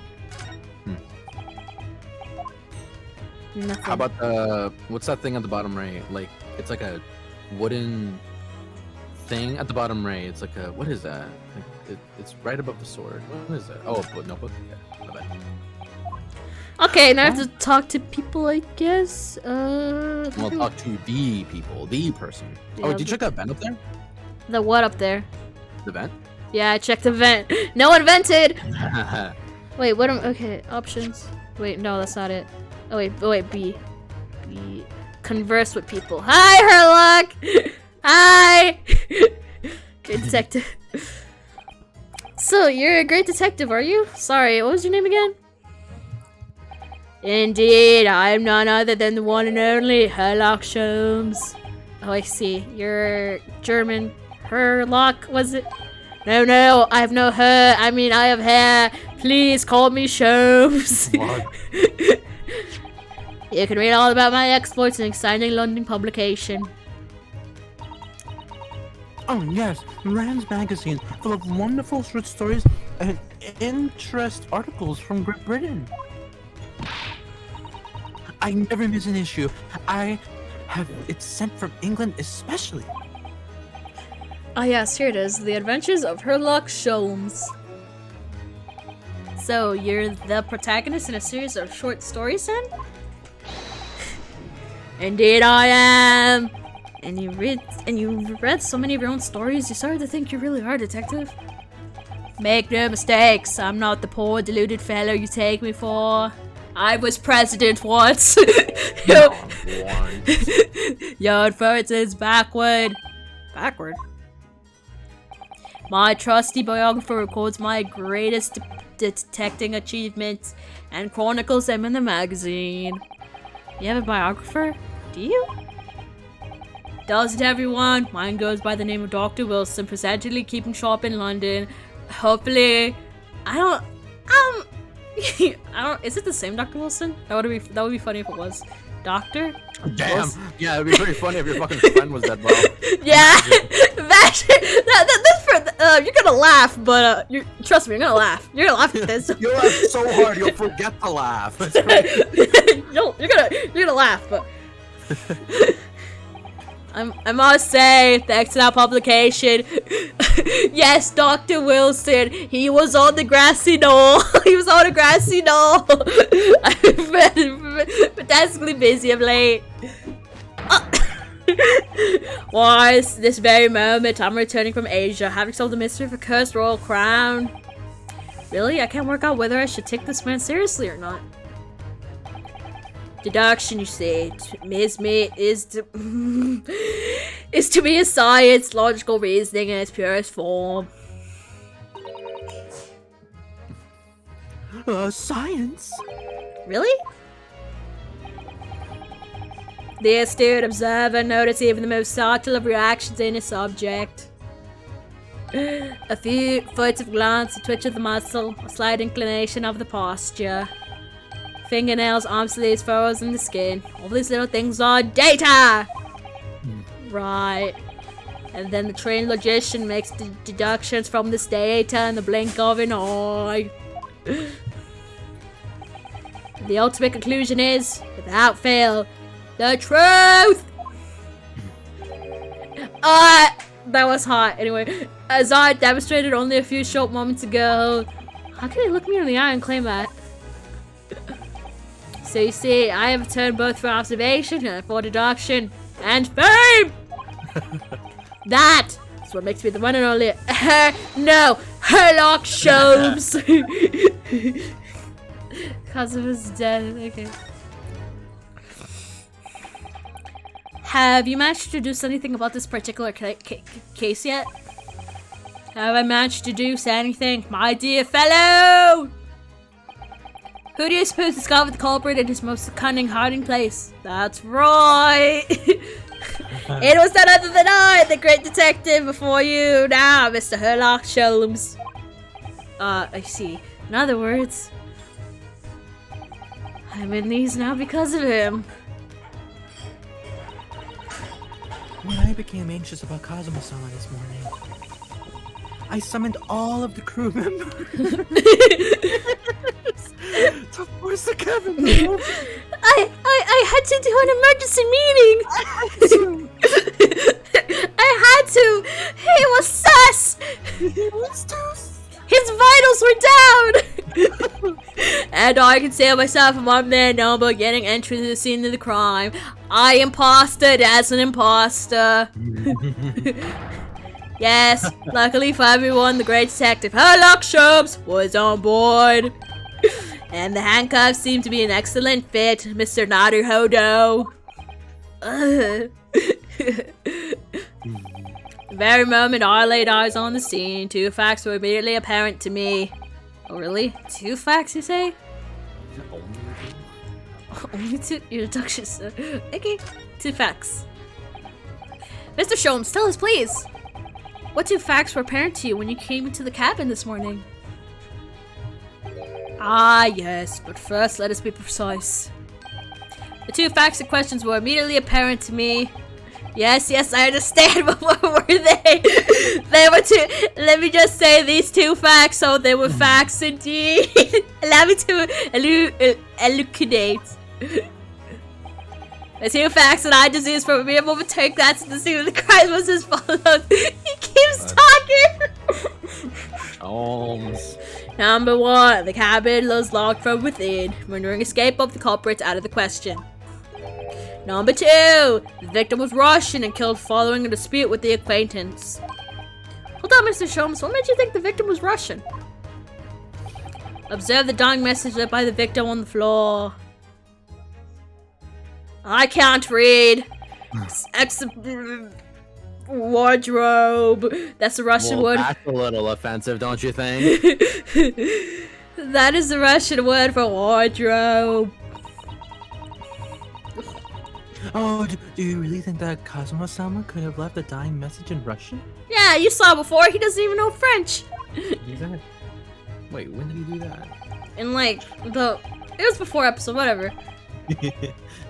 Nothing. How about the... What's that thing at the bottom right? Like, it's like a wooden thing at the bottom right. It's like a... What is that? Like, it's right above the sword. What is that? Oh, a notebook? Yeah, my bad. Okay, now I have to talk to people, I guess. Well, talk to the people, the person. Yeah, Oh, did you check that vent up there? The what up there? The vent? Yeah, I checked the vent. No one vented! Wait, what am... Okay, options. Wait, no, that's not it. Oh, wait, B. B. Converse with people. Hi, Herlock! Hi! Great detective. So, you're a great detective, are you? Sorry, what was your name again? Indeed, I am none other than the one and only Herlock Sholmes. Oh, I see. You're German. Herlock, was it? No, I have no hair. I mean, I have hair. Please call me Sholmes. You can read all about my exploits in an exciting London publication. Oh yes, Rand's magazine, full of wonderful short stories and interest articles from Great Britain. I never miss an issue. I have it sent from England especially. Ah yes, here it is. The Adventures of Herlock Sholmes. So, you're the protagonist in a series of short stories then? Indeed I am! And you read so many of your own stories, you started to think you really are a detective? Make no mistakes, I'm not the poor deluded fellow you take me for. I was president once. Your inference is backward. Backward? My trusty biographer records my greatest detecting achievements and chronicles them in the magazine. You have a biographer? Do you? Doesn't everyone? Mine goes by the name of Dr. Wilson, presently keeping shop in London. Hopefully, is it the same Dr. Wilson? That would be funny if it was. Doctor? Damn. Wilson? Yeah, it'd be pretty funny if your fucking friend was dead, bro. Yeah, you're gonna laugh, but trust me, you're gonna laugh. You're gonna laugh at this. You'll laugh so hard you'll forget to laugh. You're gonna laugh, but I must say, thanks to that publication, yes, Dr. Wilson, he was on the grassy knoll. He was on a grassy knoll. I've been fantastically busy of late. Why, this very moment, I'm returning from Asia, having solved the mystery of a cursed royal crown. Really? I can't work out whether I should take this man seriously or not. Deduction, you say, is to me a science, logical reasoning in its purest form. Science? Really? The astute observer noticed even the most subtle of reactions in a subject. A few furtive glance, a twitch of the muscle, a slight inclination of the posture. Fingernails, arm sleeves, furrows in the skin. All these little things are data! Right. And then the trained logician makes deductions from this data in the blink of an eye. The ultimate conclusion is, without fail, the truth! That was hot. Anyway, as I demonstrated only a few short moments ago, how can he look me in the eye and claim that? So you see, I have returned both for observation and for deduction and fame! That is what makes me the one and only Herlock Sholmes! Cousin is dead. Okay. Have you managed to deduce anything about this particular case yet? Have I managed to deduce anything, my dear fellow? Who do you suppose discovered the culprit in his most cunning hiding place? That's right! It was none other than I, the great detective before you now, Mr. Herlock Sholmes. I see. In other words, I'm in these now because of him. When I became anxious about Kazuma-sama this morning, I summoned all of the crew members to force the cabin door. I had to do an emergency meeting. I had to. He was sus. He was too. His vitals were down. And I consider myself a one-man number getting entry to the scene of the crime. I impostered as an imposter. Yes, luckily for everyone, the great detective Herlock Sholmes was on board. And the handcuffs seem to be an excellent fit, Mr. Naruhodo. The very moment I laid eyes on the scene, two facts were immediately apparent to me. Oh, really? Two facts, you say? Only two? Your deduction, sir. Okay, two facts. Mr. Sholmes, tell us, please. What two facts were apparent to you when you came into the cabin this morning? Ah, yes, but first let us be precise. The two facts and questions were immediately apparent to me. Yes, I understand, but what were they? They were two. Let me just say these two facts, so they were facts indeed. Allow me to elucidate. The two facts that I deduced from being able to take that to the scene of the crime was as follows. He keeps talking! Number one, the cabin was locked from within, rendering escape of the culprits out of the question. Number two, the victim was Russian and killed following a dispute with the acquaintance. Hold on, Mr. Sholmes, what made you think the victim was Russian? Observe the dying message left by the victim on the floor. I can't read. Wardrobe. That's the Russian word. That's a little offensive, don't you think? That is the Russian word for wardrobe. Oh, do you really think that Kazuma-sama could have left a dying message in Russian? Yeah, you saw before. He doesn't even know French. Wait, when did he do that? In like it was before episode, whatever.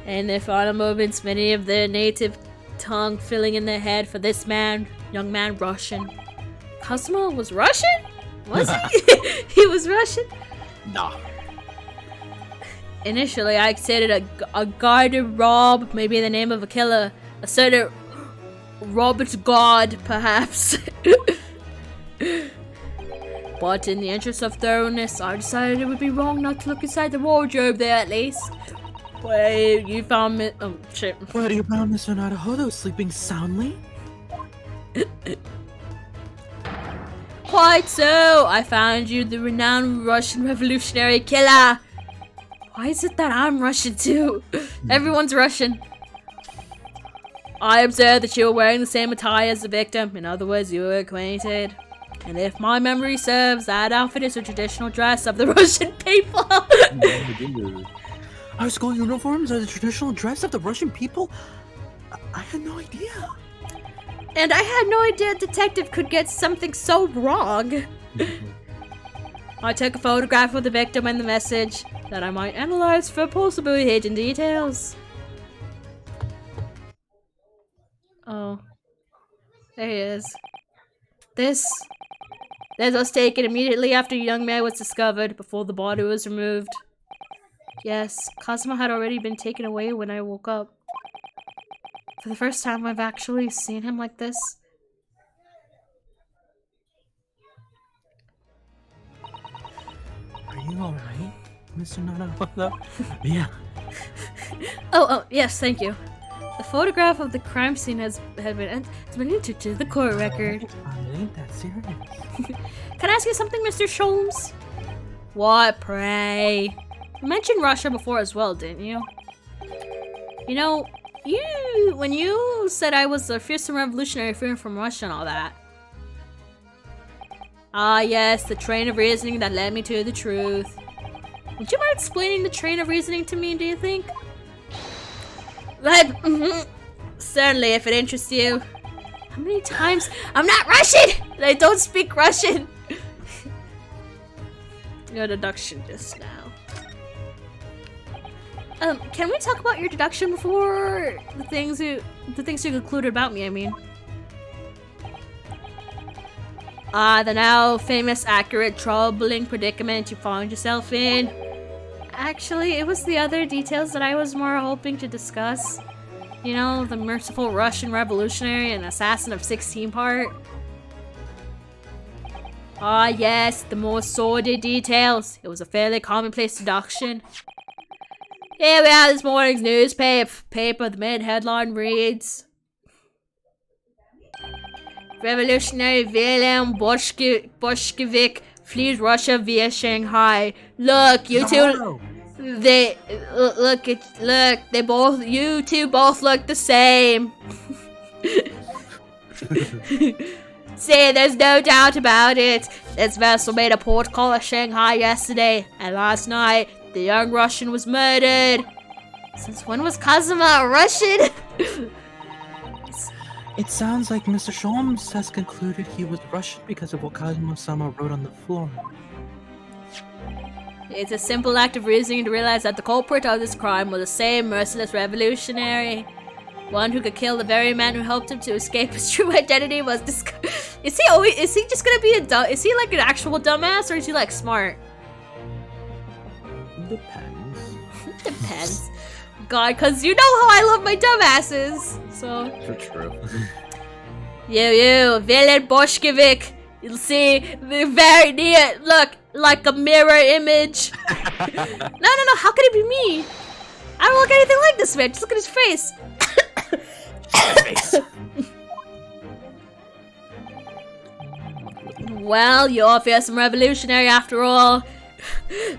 And their final moments, many of their native tongue filling in their head for this man, young man, Russian. Kazuma was Russian? Was he? He was Russian? Nah. Initially, I considered a guy to rob, maybe the name of a killer. A certain Robert God, perhaps. But in the interest of thoroughness, I decided it would be wrong not to look inside the wardrobe there at least. Wait, you found me? Oh shit! What, you found Mr. Naruhodo sleeping soundly? Quite so. I found you, the renowned Russian revolutionary killer. Why is it that I'm Russian too? Everyone's Russian. I observed that you were wearing the same attire as the victim. In other words, you were acquainted. And if my memory serves, that outfit is a traditional dress of the Russian people. Our school uniforms are the traditional dress of the Russian people? I had no idea. And I had no idea a detective could get something so wrong. I took a photograph of the victim and the message that I might analyze for possibly hidden details. Oh. There he is. This was taken immediately after a young man was discovered, before the body was removed. Yes, Cosmo had already been taken away when I woke up. For the first time, I've actually seen him like this. Are you alright, Mr. Nanahola? Yeah. Oh, yes, thank you. The photograph of the crime scene has been entered to the court record. It ain't that serious. Can I ask you something, Mr. Sholmes? What, pray? You mentioned Russia before as well, didn't you? You know, when you said I was a fearsome revolutionary freedom from Russia and all that. Ah, yes, the train of reasoning that led me to the truth. Would you mind explaining the train of reasoning to me, do you think? Certainly, if it interests you. How many times? I'm not Russian! I don't speak Russian! Your deduction just now. Can we talk about your deduction before the things you concluded about me, I mean? The now famous, accurate, troubling predicament you found yourself in. Actually, it was the other details that I was more hoping to discuss. You know, the merciful Russian revolutionary and assassin of 16 part. Ah, yes, the more sordid details. It was a fairly commonplace deduction. Here we have this morning's newspaper. The main headline reads: Revolutionary Wilhelm Bolshevik flees Russia via Shanghai. Look, you two. You two both look the same. See, there's no doubt about it. This vessel made a port call at Shanghai yesterday, and last night, the young Russian was murdered. Since when was Kazuma a Russian? It sounds like Mr. Sholmes has concluded he was Russian because of what Kazuma-sama wrote on the floor. It's a simple act of reasoning to realize that the culprit of this crime was the same merciless revolutionary. One who could kill the very man who helped him to escape his true identity was discovered. Is he just gonna be is he like an actual dumbass, or is he like smart? Depends. Depends. God, cause you know how I love my dumbasses. So. True. You, Villain Bolshevik. You'll see the very near, look, like a mirror image. No, how could it be me? I don't look anything like this man. Just look at his face. Well, you're a fearsome revolutionary after all.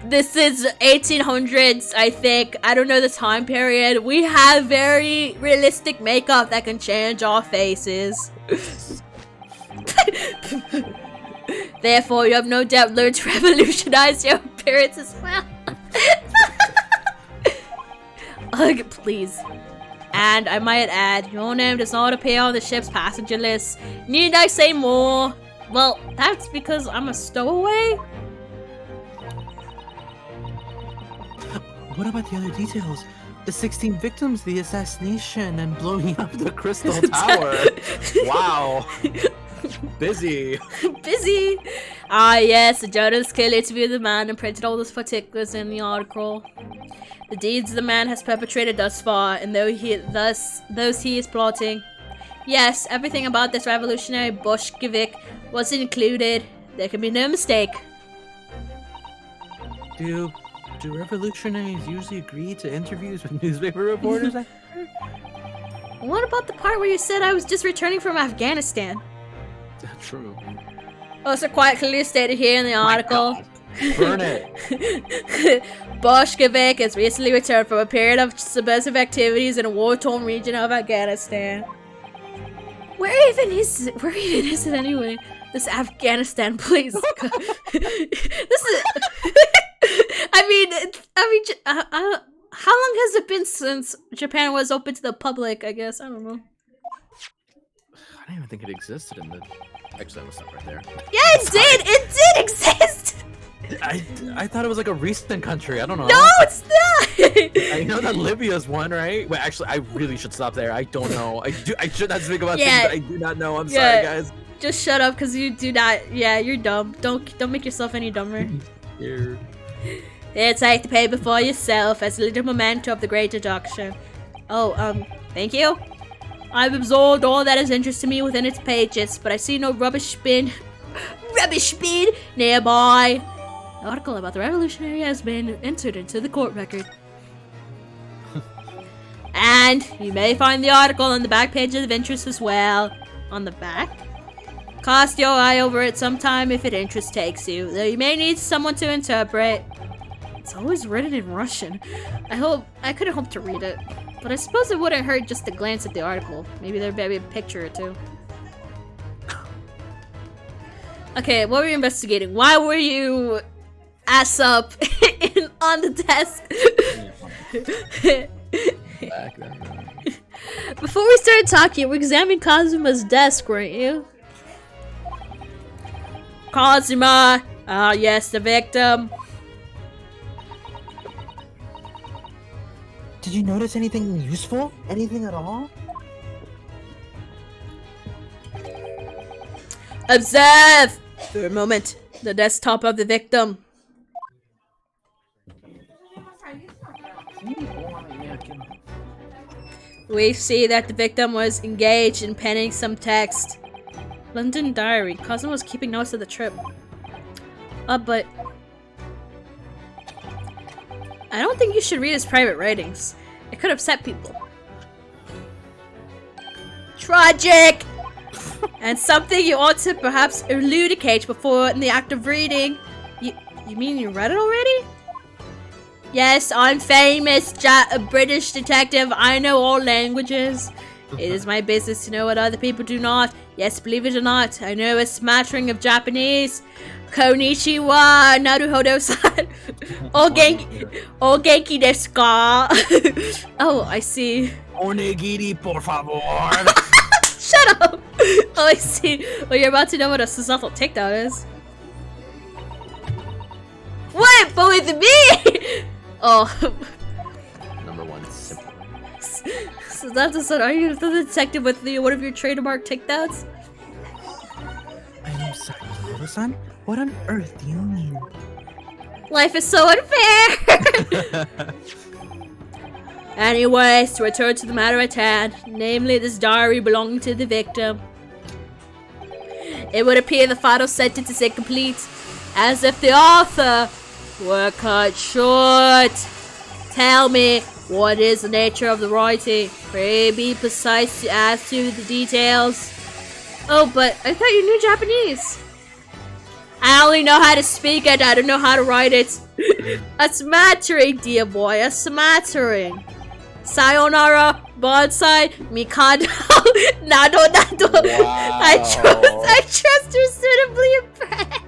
This is 1800s, I think. I don't know the time period. We have very realistic makeup that can change our faces. Therefore, you have no doubt learned to revolutionize your appearance as well. Ugh, please. And I might add, your name does not appear on the ship's passenger list. Need I say more? Well, that's because I'm a stowaway. What about the other details? The 16 victims, the assassination, and blowing up the Crystal Tower. Wow. Busy. Busy. Ah, yes, the journalist clearly interviewed the man and printed all those particulars in the article. The deeds the man has perpetrated thus far, and those he is plotting. Yes, everything about this revolutionary Bolshevik was included. There can be no mistake. Do revolutionaries usually agree to interviews with newspaper reporters? What about the part where you said I was just returning from Afghanistan? True. Also quite clearly stated here in the article. Burn it. Bolshevik has recently returned from a period of subversive activities in a war-torn region of Afghanistan. Where even is it anyway? This Afghanistan, please. This is. How long has it been since Japan was open to the public? I guess I don't know. I don't even think it existed in the. Actually, I'm gonna stop right there. Yeah, it did. It did exist. I thought it was like a recent country. I don't know. No, it's not. I know that Libya's one, right? Wait, actually, I really should stop there. I don't know. I should not speak about things that I do not know. I'm sorry, guys. Just shut up, cause you do not. Yeah, you're dumb. Don't make yourself any dumber. Here. Here, take the paper for yourself as a little memento of the great deduction. Oh, thank you. I've absorbed all that is interesting me within its pages, but I see no rubbish bin nearby. The article about the revolutionary has been entered into the court record. And you may find the article on the back page of interest as well. On the back? Cast your eye over it sometime if it interest takes you, though you may need someone to interpret. It's always written in Russian. I could hope to read it. But I suppose it wouldn't hurt just to glance at the article. Maybe there'd be a picture or two. Okay, what were you investigating? Why were you ass up on the desk? Before we started talking, you were examining Kazuma's desk, weren't you? Kazuma! Ah, yes, the victim. Did you notice anything useful? Anything at all? Observe! For a moment, the desktop of the victim. We see that the victim was engaged in penning some text. London Diary. Cosmo was keeping notes of the trip. But I don't think you should read his private writings. It could upset people. Tragic! And something you ought to perhaps elucidate before in the act of reading. You mean you read it already? Yes, I'm famous, a British detective. I know all languages. It is my business to know what other people do not. Yes, believe it or not, I know a smattering of Japanese. Konnichiwa, naruhodo-san. Genki desu ka? Oh, I see. Onigiri, por favor. Shut up! Oh, I see. Well, you're about to know what a societal takedown is. What? But with me? Oh. Number one, simple. So that's a son. Are you the detective with one of your trademark takedowns? I'm sorry, Little-san. What on earth do you mean? Life is so unfair! Anyways, to return to the matter at hand, namely this diary belonging to the victim. It would appear the final sentence is incomplete, as if the author were cut short. Tell me, what is the nature of the writing? Pray be precise as to the details. Oh, but I thought you knew Japanese. I only know how to speak it, I don't know how to write it. A smattering, dear boy, a smattering. Sayonara, bonsai, mikado, nado. Wow. I trust you're suitably impressed.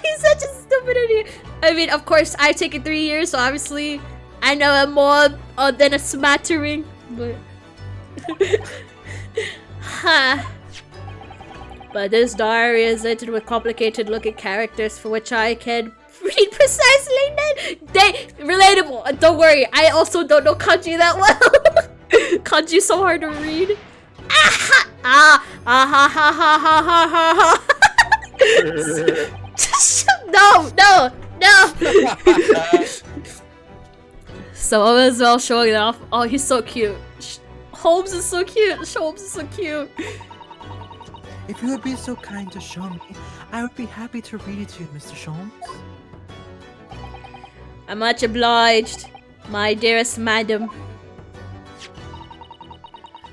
He's such a stupid idiot. I mean, of course, I've taken 3 years, so obviously I know it more than a smattering, but... Huh. But this diary is littered with complicated-looking characters for which I can read precisely. Relatable. Don't worry, I also don't know kanji that well. Kanji's so hard to read. No. So I was all showing it off. Oh, he's so cute. Holmes is so cute. Holmes is so cute. If you would be so kind to show me, I would be happy to read it to you, Mr. Sholmes. I'm much obliged, my dearest madam.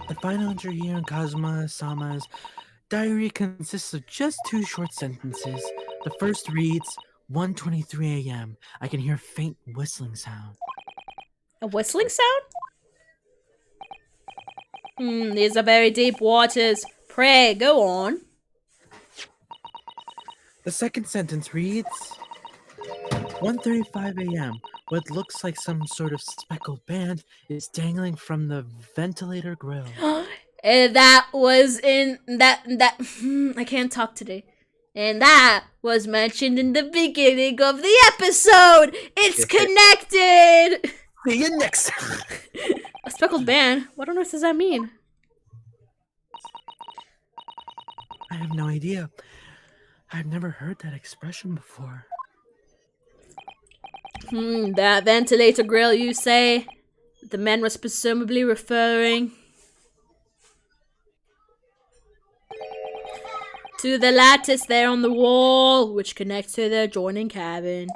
The final entry here in Kazuma-sama's diary consists of just 2 short sentences. The first reads, 1:23 a.m. I can hear a faint whistling sound. A whistling sound? These are very deep waters. Pray, go on. The second sentence reads, 1:35 a.m. What looks like some sort of speckled band is dangling from the ventilator grill. And that was in that I can't talk today. And that was mentioned in the beginning of the episode. It's connected. See you next. A speckled band? What on earth does that mean? I have no idea. I've never heard that expression before. That ventilator grill, you say? The man was presumably referring to the lattice there on the wall, which connects to the adjoining cabin.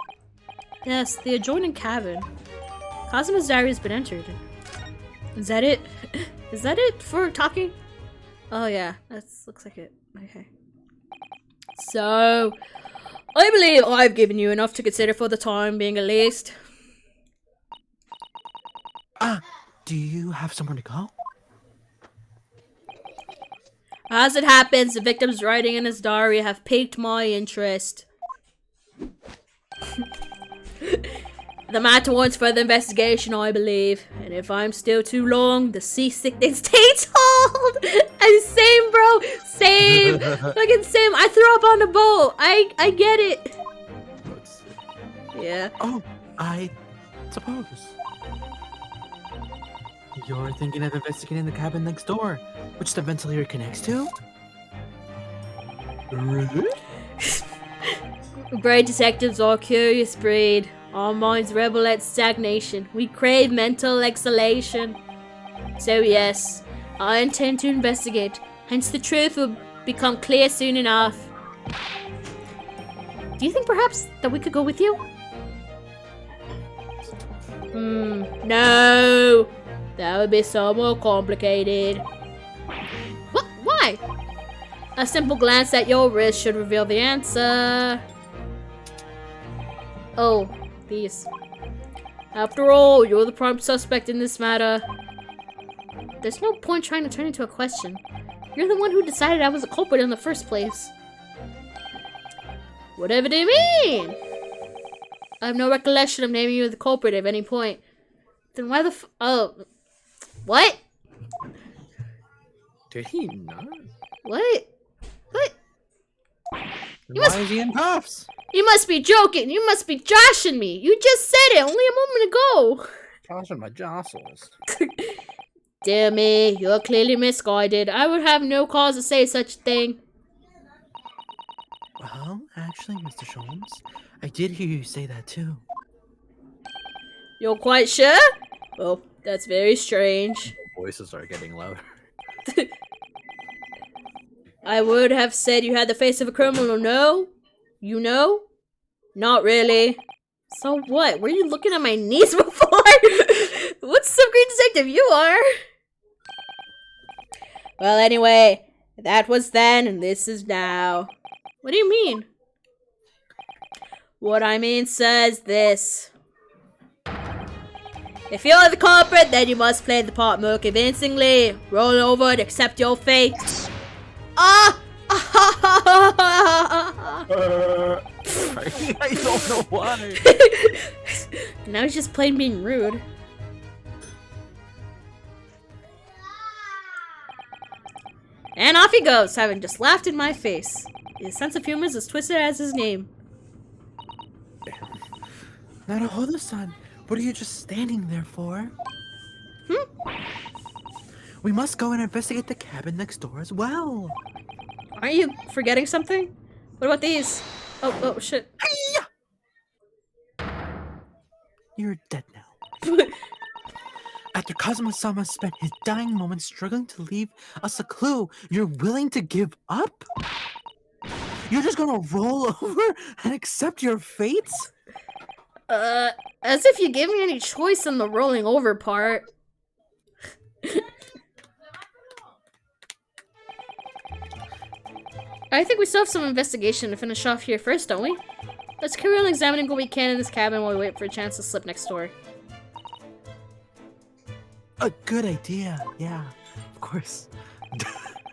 Yes, the adjoining cabin. Cosmo's diary has been entered. Is that it? Is that it for talking? Oh yeah, that looks like it. Okay. So, I believe I've given you enough to consider for the time being at least. Do you have somewhere to go? As it happens, the victim's writing in his diary have piqued my interest. The matter wants further investigation, I believe. And if I'm still too long, the seasickness takes hold! And same, bro! Same! Fucking same! I threw up on the boat! I get it! Yeah. Oh, I suppose. You're thinking of investigating the cabin next door, which the ventilator connects to? Really? Great detectives are a curious breed. Our minds rebel at stagnation. We crave mental exhalation. So yes, I intend to investigate. Hence the truth will become clear soon enough. Do you think perhaps that we could go with you? No. That would be so more complicated. What? Why? A simple glance at your wrist should reveal the answer. Oh, these. After all, you're the prime suspect in this matter. There's no point trying to turn it into a question. You're the one who decided I was a culprit in the first place. Whatever do you mean? I have no recollection of naming you the culprit at any point. Then why the oh. What? Did he not? What? What? Why is he in cuffs? You must be joking. You must be joshing me. You just said it only a moment ago. Joshing my jostles. Dear me, you're clearly misguided. I would have no cause to say such a thing. Well, actually, Mr. Sholmes, I did hear you say that too. You're quite sure? Well, that's very strange. Voices are getting louder. I would have said you had the face of a criminal, no? You know? Not really. So what? Were you looking at my knees before? What's some great detective you are? Well, anyway, that was then and this is now. What do you mean? What I mean says this. If you're the culprit, then you must play the part more convincingly. Roll over and accept your fate. Ah! I don't know why. Now he's just plain being rude. And off he goes, having just laughed in my face. His sense of humor is as twisted as his name. Naruhodo-san, what are you just standing there for? We must go and investigate the cabin next door as well. Aren't you forgetting something? What about these? Oh shit. You're dead now. After Kazuma-sama spent his dying moments struggling to leave us a clue, you're willing to give up? You're just gonna roll over and accept your fate? As if you gave me any choice in the rolling over part. I think we still have some investigation to finish off here first, don't we? Let's carry on examining what we can in this cabin while we wait for a chance to slip next door. A good idea, yeah, of course.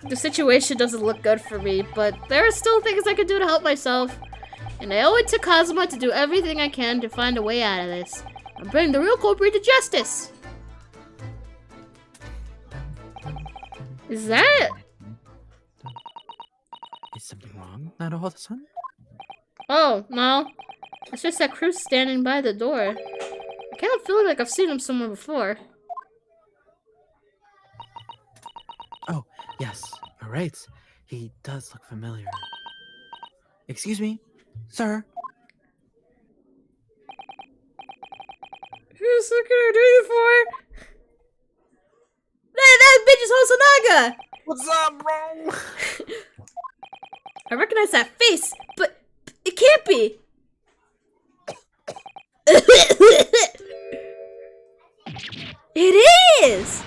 The situation doesn't look good for me, but there are still things I can do to help myself. And I owe it to Kazuma to do everything I can to find a way out of this. And bring the real culprit to justice. Is that? Is something wrong, Naruhodo-san? Oh, no. It's just that Cruz standing by the door. I kind of feel like I've seen him somewhere before. Oh, yes, you're right. He does look familiar. Excuse me, sir. Who's gonna do it for? That bitch is Hosonaga! What's up, bro? I recognize that face, but it can't be. It is!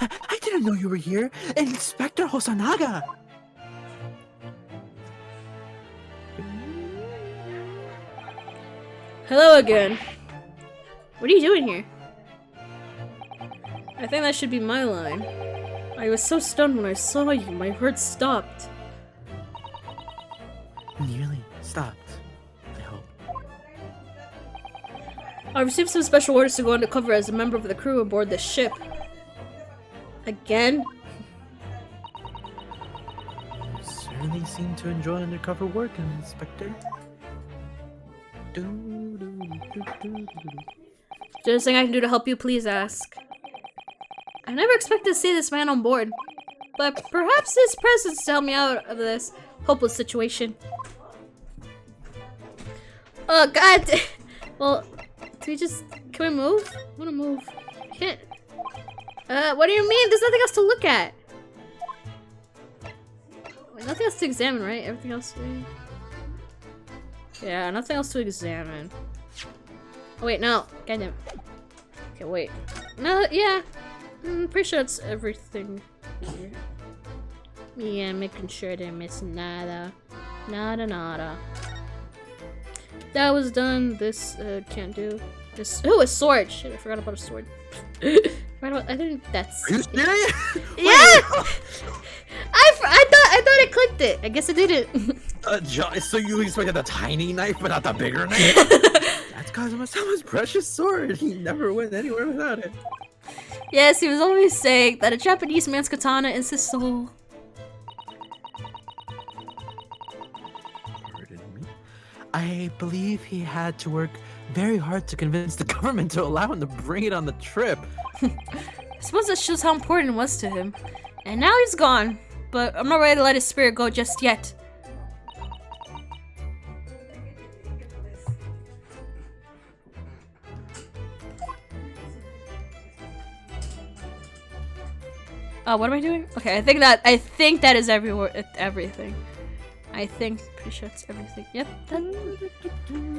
I didn't know you were here. Inspector Hosonaga. Hello again. What are you doing here? I think that should be my line. I was so stunned when I saw you, my heart stopped. Nearly stopped. I hope. I received some special orders to go undercover as a member of the crew aboard the ship. Again? You certainly seem to enjoy undercover work, Inspector. Is there anything I can do to help you? Please ask. I never expected to see this man on board, but perhaps his presence to help me out of this hopeless situation. Oh God! Well, can we move? I wanna move. Can't. What do you mean? There's nothing else to look at. Wait, nothing else to examine, right? Everything else. Yeah, nothing else to examine. Oh wait, no. Goddamn. Okay, wait. No, yeah. I'm pretty sure that's everything here. Yeah, making sure I didn't miss nada. Nada. That was done. This, can't do. This. Oh, a sword! Shit, I forgot about a sword. I think that's. Are you serious? Yeah! I thought I clicked it. I guess I didn't. So you expected the tiny knife, but not the bigger knife? That's Kazuma-sama's precious sword. He never went anywhere without it. Yes, he was always saying that a Japanese man's katana is his soul. Pardon me? I believe he had to work very hard to convince the government to allow him to bring it on the trip. I suppose that shows how important it was to him. And now he's gone, but I'm not ready to let his spirit go just yet. What am I doing? Okay, I think that is everything. Pretty sure it's everything. Yep.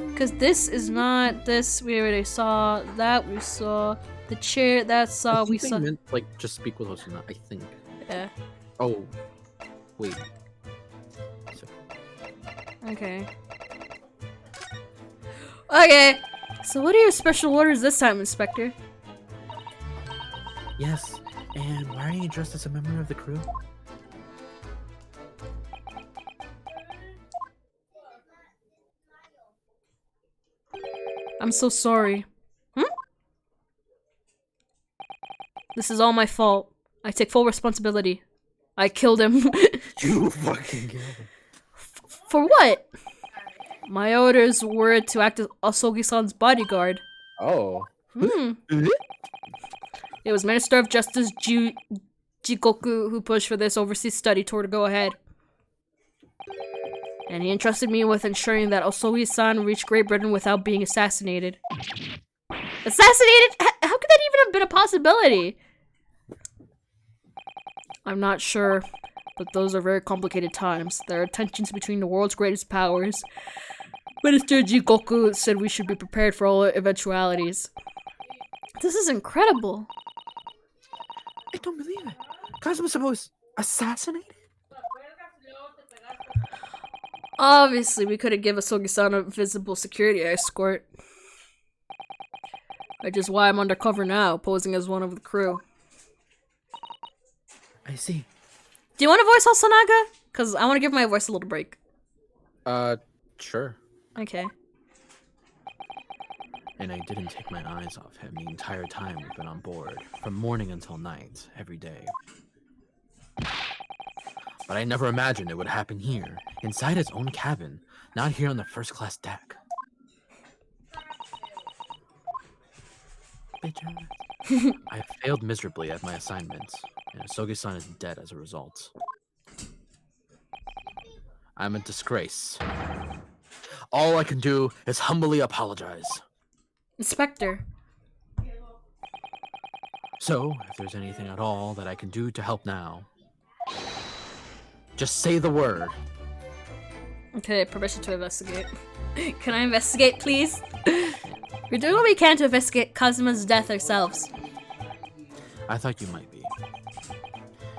Because this is not this. We already saw that. We saw the chair. That saw. We saw. Meant, like, just speak with Hosonaga, I think. Yeah. Oh, wait. Okay. Okay. So what are your special orders this time, Inspector? Yes, and why are you dressed as a member of the crew? I'm so sorry. This is all my fault. I take full responsibility. I killed him. You fucking killed him. For what? My orders were to act as Asogi-san's bodyguard. Oh. It was Minister of Justice Jikoku who pushed for this overseas study tour to go ahead. And he entrusted me with ensuring that Asogi-san reached Great Britain without being assassinated. Assassinated? How could that even have been a possibility? I'm not sure, but those are very complicated times. There are tensions between the world's greatest powers. Minister Jikoku said we should be prepared for all eventualities. This is incredible. I don't believe it. Kazuma-sama was assassinated? Obviously, we couldn't give Asogi-san a visible security escort. Which is why I'm undercover now, posing as one of the crew. I see. Do you want to voice Hosonaga? Because I want to give my voice a little break. Sure. Okay. And I didn't take my eyes off him the entire time we've been on board, from morning until night, every day. But I never imagined it would happen here, inside his own cabin, not here on the first-class deck. I failed miserably at my assignments, and Asogi-san is dead as a result. I'm a disgrace. All I can do is humbly apologize. Inspector, So, if there's anything at all that I can do to help now, just say the word. Okay, permission to investigate. Can I investigate, please? We're doing what we can to investigate Kazuma's death ourselves. I thought you might be.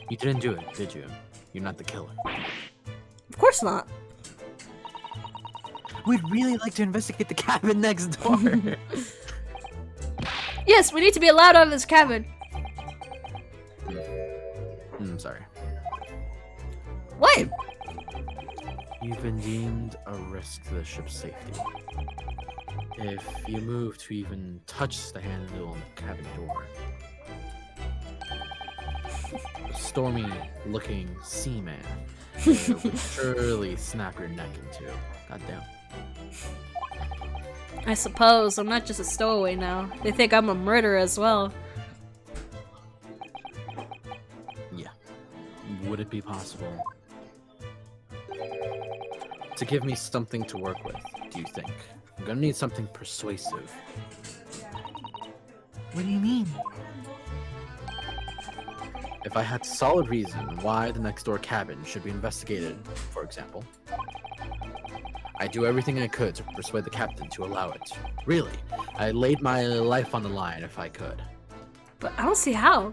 You didn't do it, did you? You're not the killer. Of course not. We'd really like to investigate the cabin next door. Yes, we need to be allowed out of this cabin. Sorry. What? You've been deemed a risk to the ship's safety. If you move to even touch the handle on the cabin door, a stormy-looking seaman would surely snap your neck in two. Goddamn. I suppose. I'm not just a stowaway now. They think I'm a murderer as well. Yeah. Would it be possible to give me something to work with, do you think? I'm gonna need something persuasive. What do you mean? If I had solid reason why the next door cabin should be investigated, for example, I'd do everything I could to persuade the captain to allow it. Really, I laid my life on the line if I could. But I don't see how.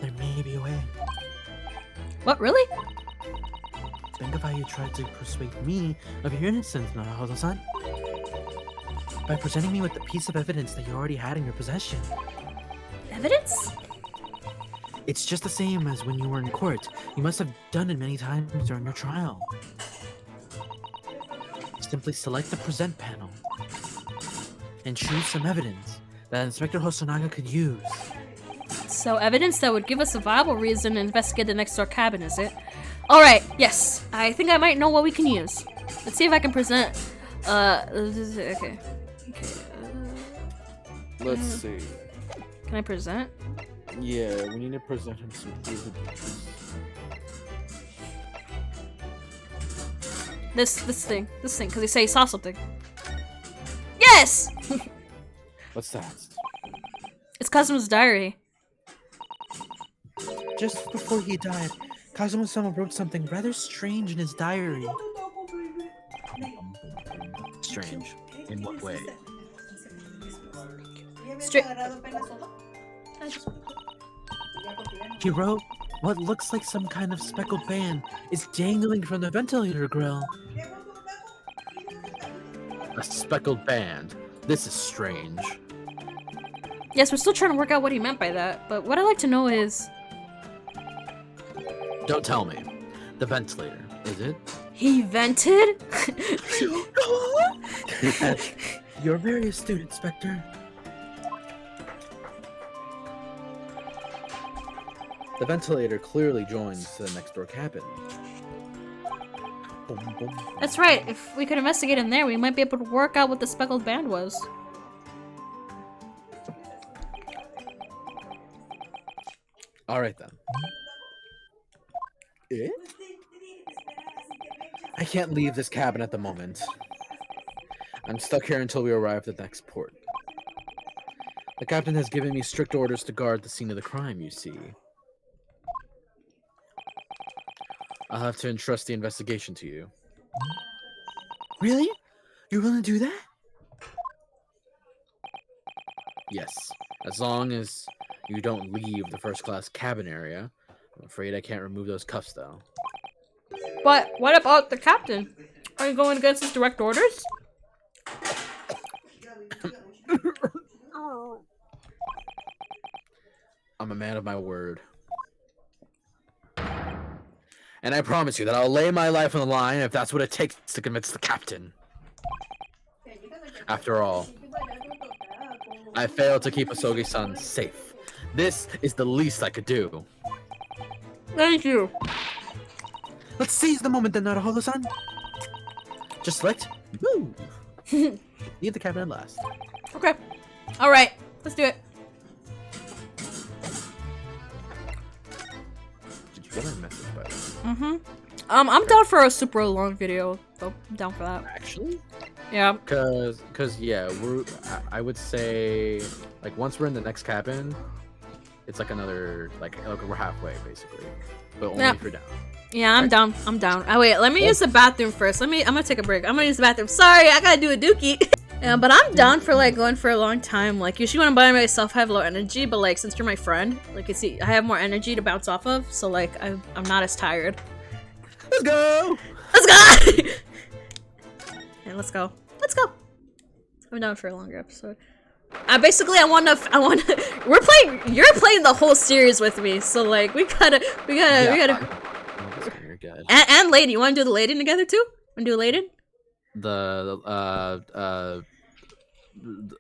There may be a way. What, really? Think of how you tried to persuade me of your innocence, Naruto-san. By presenting me with a piece of evidence that you already had in your possession. Evidence? It's just the same as when you were in court. You must have done it many times during your trial. Simply select the present panel and choose some evidence that Inspector Hosonaga could use. So evidence that would give us a viable reason to investigate the next door cabin, is it? Alright, yes. I think I might know what we can use. Let's see if I can present... okay. Let's see. Can I present? Yeah, we need to present him some evidence. This thing, because he said he saw something. Yes! What's that? It's Kazuma's diary. Just before he died, Kazuma-sama wrote something rather strange in his diary. Strange? In what way? He wrote, what looks like some kind of speckled band is dangling from the ventilator grill. A speckled band? This is strange. Yes, we're still trying to work out what he meant by that, but what I'd like to know is... Don't tell me. The ventilator, is it? He vented? You're very astute, Inspector. The ventilator clearly joins the next door cabin. Boom, boom. That's right. If we could investigate in there, we might be able to work out what the speckled band was. Alright then. I can't leave this cabin at the moment. I'm stuck here until we arrive at the next port. The captain has given me strict orders to guard the scene of the crime, you see. I'll have to entrust the investigation to you. Really? You're willing to do that? Yes. As long as you don't leave the first-class cabin area. I'm afraid I can't remove those cuffs, though. But what about the captain? Are you going against his direct orders? I'm a man of my word. And I promise you that I'll lay my life on the line if that's what it takes to convince the captain. After all, I failed to keep Asogi-san safe. This is the least I could do. Thank you. Let's seize the moment then, Naruto-san. Just select move. Leave the cabin at last. Okay. Alright. Let's do it. Did you get our message, by the way? I'm down for a super long video, though. I'm down for that. Actually? Yeah. Cause yeah, I would say like once we're in the next cabin, it's like another like we're halfway basically, but only Yeah. if you're down. Yeah, I'm down. I'm down. Oh wait, let me use the bathroom first. I'm gonna take a break. I'm gonna use the bathroom. Sorry, I gotta do a dookie. Yeah, but I'm down for like going for a long time. Like usually when I'm by myself, I have low energy, but like since you're my friend, like you see, I have more energy to bounce off of. So like I'm not as tired. Let's go. Let's go. And let's go. Let's go. I'm down for a longer episode. Basically, I wanna. You're playing the whole series with me, so like we gotta. You're good. And Lady, you wanna do the Lady together too? Wanna do Lady?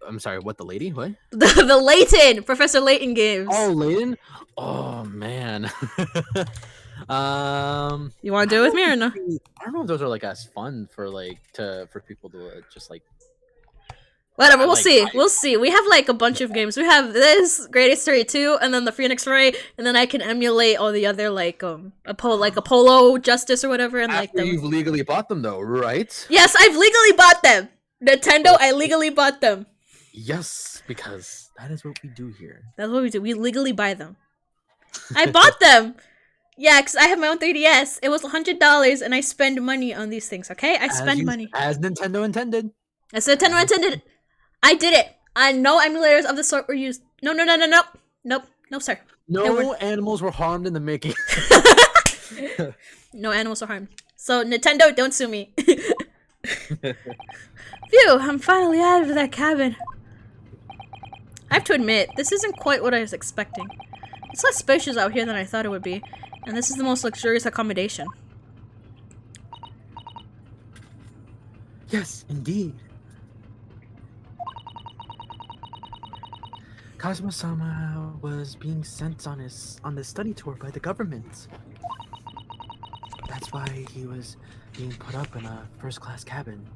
I'm sorry, what, the lady? What? The Layton! Professor Layton games. Oh, Layton? Oh man. You wanna do it with me or no? I don't know if those are like as fun for like for people to just like Whatever, we'll see. We'll see. We have like a bunch of games. We have this, Great History 2, and then the Phoenix Ray, and then I can emulate all the other like Apollo Justice or whatever, and like you've legally bought them though, right? Yes, I've legally bought them. Nintendo, I legally bought them. Yes, because that is what we do here. That's what we do. We legally buy them. I bought them. Yeah, because I have my own 3DS. It was $100, and I spend money on these things. Okay, I spend money as Nintendo intended. As Nintendo intended. I did it. No emulators of the sort were used. No, sir. No animals were harmed in the making. No animals were harmed. So Nintendo, don't sue me. Phew, I'm finally out of that cabin. I have to admit, this isn't quite what I was expecting. It's less spacious out here than I thought it would be, and this is the most luxurious accommodation. Yes, indeed. Kazuma-sama was being sent on the study tour by the government. That's why he was being put up in a first-class cabin.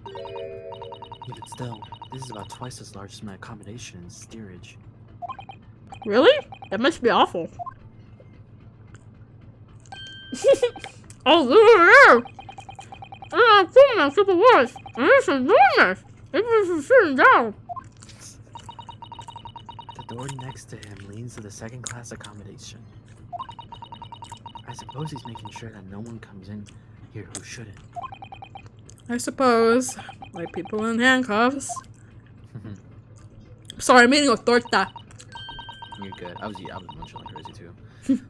Even still, this is about twice as large as my accommodation in steerage. Really? That must be awful. Oh, look at I'm feeling that super worse. And it's enormous. Even sitting down. The door next to him leads to the second-class accommodation. I suppose he's making sure that no one comes in here who shouldn't. I suppose. Like people in handcuffs. Sorry, I'm eating a torta. You're good. I was munching like crazy too.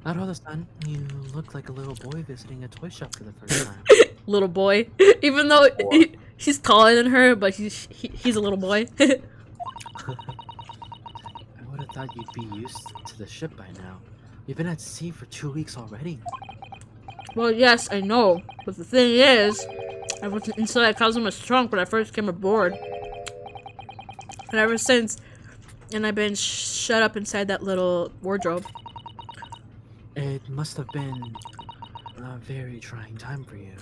Not all of a sudden, you look like a little boy visiting a toy shop for the first time. Little boy. Even though he's taller than her, but he's a little boy. I would have thought you'd be used to the ship by now. You've been at sea for 2 weeks already. Well, yes, I know. But the thing is, I was inside Kazuma's trunk when I first came aboard. And ever since, and I've been shut up inside that little wardrobe. It must have been a very trying time for you.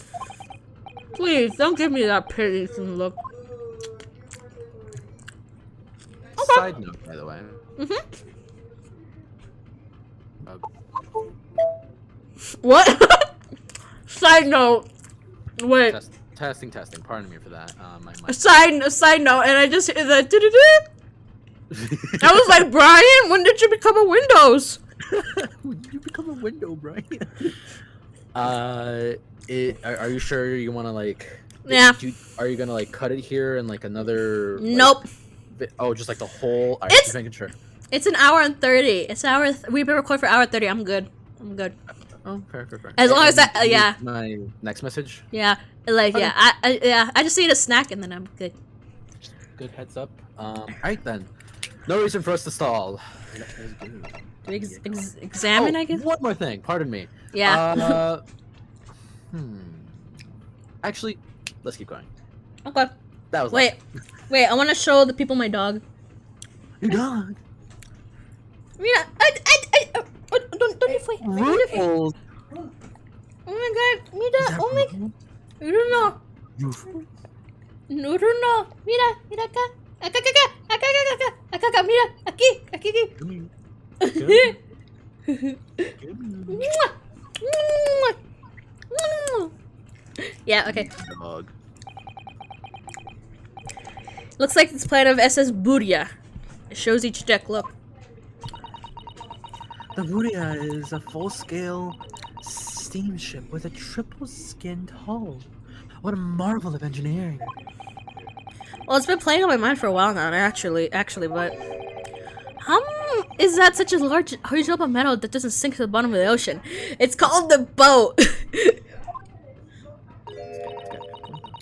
Please, don't give me that pitying look. Okay. Side note, by the way. What? Side note. Wait. Testing. Pardon me for that. A side note, and I just hear that. I was like, Brian, when did you become a Windows? When did you become a window, Brian? Are you sure you want to like? Yeah. Are you gonna like cut it here and like another? Nope. Oh, just like the whole. Alright, just making sure. It's an hour and 30. It's an hour. We've been recording for hour 30. I'm good. Oh, fair. As long as that, yeah. My next message. Yeah, like okay. I just need a snack and then I'm good. Good heads up. Alright then. No reason for us to stall. Examine, I guess. One more thing. Pardon me. Yeah. Actually, let's keep going. Okay. That was. Wait. I want to show the people my dog. Your dog. Mira, ¿dónde fue? Ruffles. Oh my god, mira, oh my god. No. Mira acá. Acá, mira, aquí. Yeah, okay. Dog. Looks like it's planet of SS Buria. It shows each deck. Look. The Buria is a full-scale steamship with a triple-skinned hull. What a marvel of engineering! Well, it's been playing on my mind for a while now, actually, but how is that such a huge lump of metal that doesn't sink to the bottom of the ocean? It's called the boat.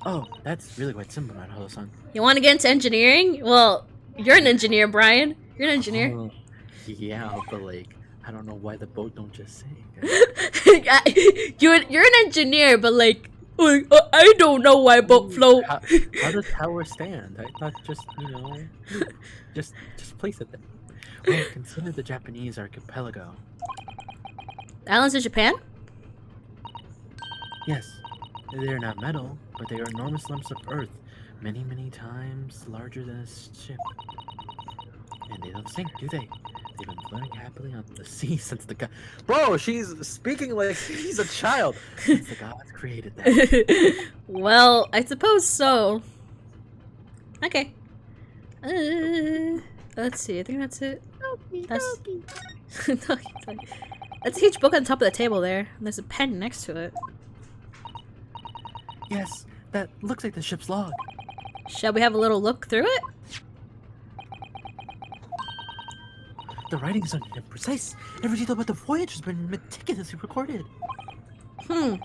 Oh, that's really quite simple, Matt-san. You want to get into engineering? Well, you're an engineer, Brian. You're an engineer. Oh, yeah, but like, I don't know why the boat don't just sink. You're an engineer, but like, I don't know why boat float. How does tower stand? I thought just, just place it there. Well, consider the Japanese archipelago. Islands of Japan? Yes, they're not metal, but they are enormous lumps of earth, many, many times larger than a ship. And they don't sink, do they? They've been floating happily on the sea since the god. Bro, she's speaking like she's a child. Since the gods created them. Well, I suppose so. Okay. Let's see. I think that's it. That's that's a huge book on top of the table there. And there's a pen next to it. Yes, that looks like the ship's log. Shall we have a little look through it? The writing is imprecise. Every detail about the voyage has been meticulously recorded. I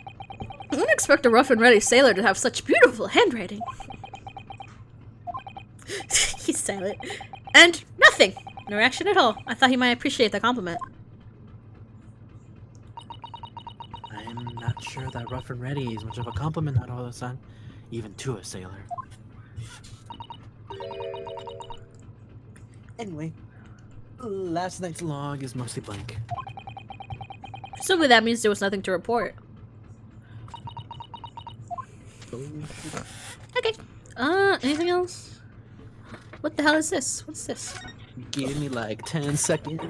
wouldn't expect a rough and ready sailor to have such beautiful handwriting. He's silent. And nothing! No reaction at all. I thought he might appreciate the compliment. I'm not sure that rough and ready is much of a compliment at all, son. Even to a sailor. Anyway, last night's log is mostly blank. Presumably that means there was nothing to report. Okay. Anything else? What the hell is this? What's this? Give me like 10 seconds.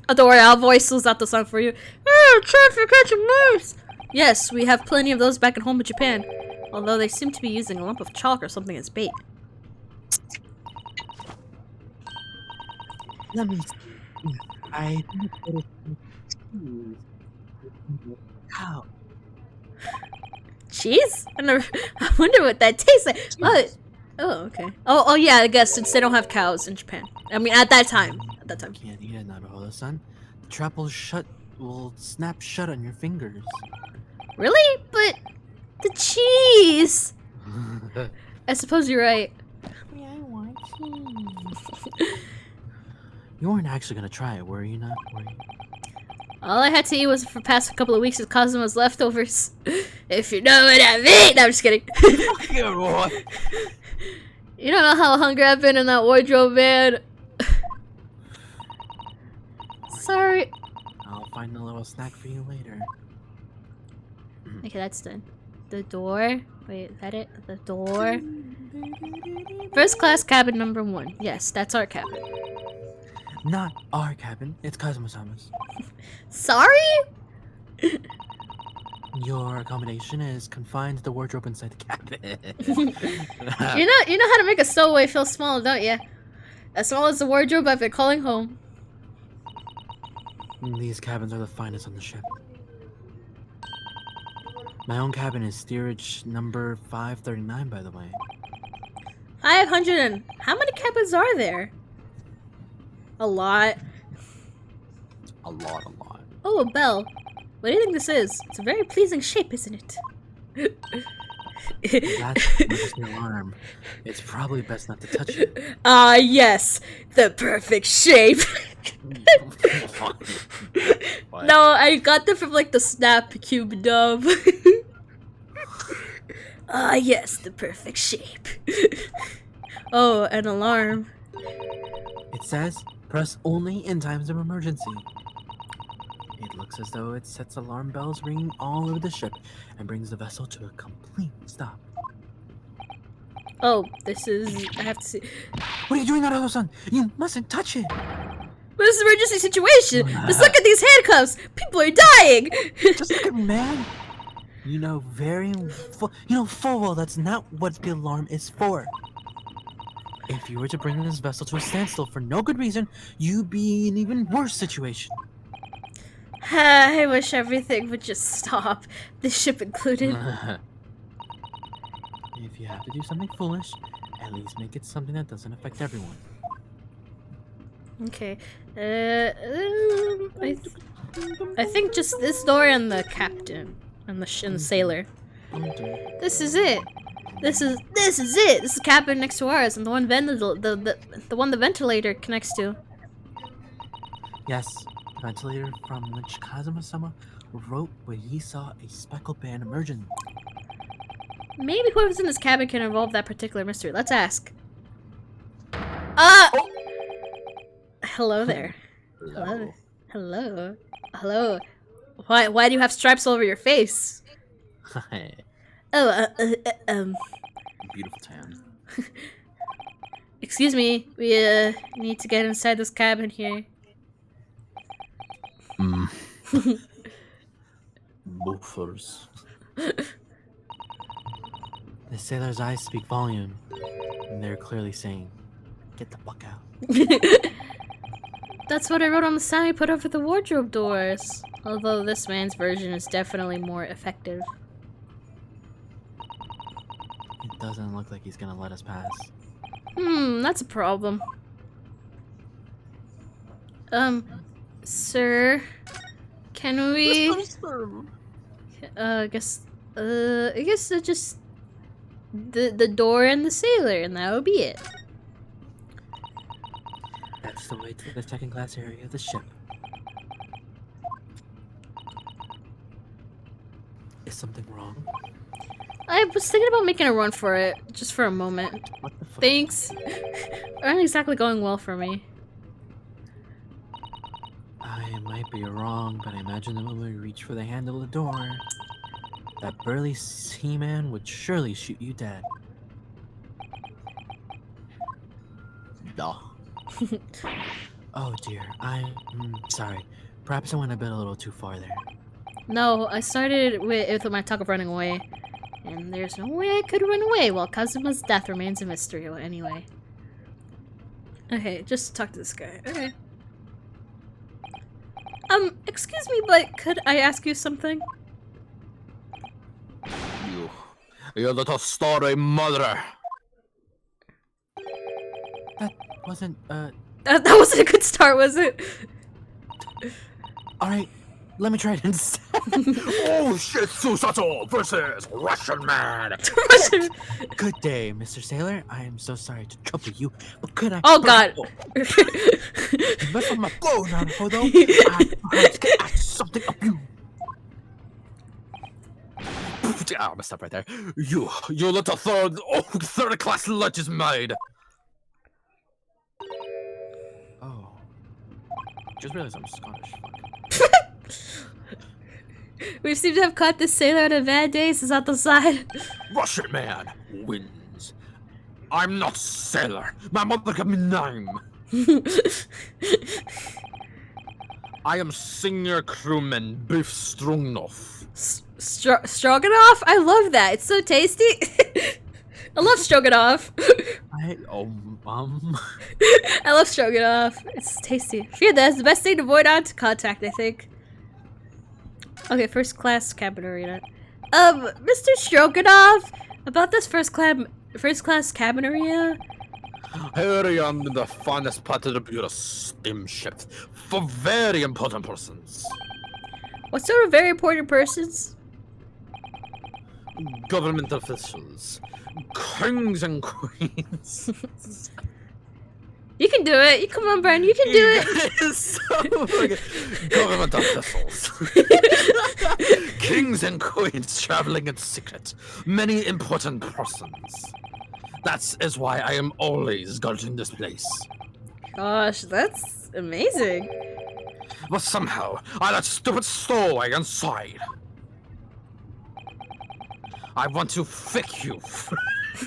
Oh, don't worry, I'll voice out the song for you. Oh, try for catching mice! Yes, we have plenty of those back at home in Japan. Although they seem to be using a lump of chalk or something as bait. Let me see. I think that it's how? Cheese? I wonder what that tastes like. What? Oh, okay. Oh, yeah, I guess since they don't have cows in Japan. I mean, at that time. Can't eat it, Naruhodo-san. The trap will snap shut on your fingers. Really? But the cheese! I suppose you're right. I want cheese. You weren't actually gonna try it, were you not? All I had to eat was for the past couple of weeks of Cosmo's leftovers. If you know what I mean! No, I'm just kidding. You don't know how hungry I've been in that wardrobe, man. Sorry. I'll find a little snack for you later. Okay, that's done. The door. Wait, is that it? The door. First class cabin number 1. Yes, that's our cabin. Not our cabin. It's Kazuma-sama's. Sorry? Your accommodation is confined to the wardrobe inside the cabin. You know how to make a stowaway feel small, don't you? As small as the wardrobe I've been calling home. These cabins are the finest on the ship. My own cabin is steerage number 539, by the way. 500 and... How many cabins are there? A lot. A lot. Oh, a bell. What do you think this is? It's a very pleasing shape, isn't it? That's just an alarm. It's probably best not to touch it. Ah, yes. The perfect shape. No, I got them from like the Snap Cube dub. Ah, yes, the perfect shape. Oh, an alarm. It says, press only in times of emergency. It looks as though it sets alarm bells ringing all over the ship and brings the vessel to a complete stop. Oh, this is... I have to see... What are you doing, Naruto-san? You mustn't touch it! But this is an emergency situation! Just look at these handcuffs! People are dying! Just look at me, man! You know full well that's not what the alarm is for. If you were to bring this vessel to a standstill for no good reason, you'd be in an even worse situation. I wish everything would just stop. The ship included. If you have to do something foolish, at least make it something that doesn't affect everyone. Okay. I think just this door and the captain and the sailor. This is it. This is it. This is the cabin next to ours, and the one the one the ventilator connects to. Yes, the ventilator from which Kazuma-sama wrote when he saw a speckled band emerging. Maybe whoever's in this cabin can involve that particular mystery. Let's ask. Hello there. Hello. Hello. Hello. Why do you have stripes all over your face? Oh, Beautiful tan. excuse me. We need to get inside this cabin here. Buffers. The sailor's eyes speak volume, and they're clearly saying, "Get the fuck out." That's what I wrote on the sign I put over the wardrobe doors. Although this man's version is definitely more effective. It doesn't look like he's gonna let us pass. That's a problem. Sir, can we? I guess just the door and the sailor, and that would be it. That's the way to the second class area of the ship. Is something wrong? I was thinking about making a run for it, just for a moment. What the fuck? Thanks. Aren't exactly going well for me. I might be wrong, but I imagine that when we reach for the handle of the door, that burly seaman would surely shoot you dead. Duh. Oh dear, I'm sorry. Perhaps I went a little too far there. No, I started with my talk of running away. And there's no way I could run away while Kazuma's death remains a mystery anyway. Okay, just talk to this guy. Okay. Excuse me, but could I ask you something? You little story mother. That wasn't, That wasn't a good start, was it? Alright, let me try it instead. Oh shit, Susato versus Russian man. Russian. Good day, Mr. Sailor. I am so sorry to trouble you, but could I... Oh god. Mess with my go, Naruto, though. I perhaps can ask something of you. I messed up right there. You little third class lunches maid. Oh. Just realized I'm Scottish. We seem to have caught this sailor on a bad day since out the side. Russian man wins. I'm not sailor. My mother gave me name. I am senior crewman Beef Stroganoff. Stroganoff? I love that. It's so tasty. I love stroganoff. I love stroganoff. It's tasty. Fear that's the best thing to avoid eye contact, I think. Okay, first class cabin arena. Mr. Stroganoff, about this first class cabin arena. Here I am in the finest part of the beautiful steamship for very important persons. What sort of very important persons? Government officials, kings and queens. You can do it. You come on, Bryan. You can do it. Government officials, kings and queens traveling in secret, many important persons. That is why I am always guarding this place. Gosh, that's amazing. But somehow, I let stupid stowaway inside. I want to fick you.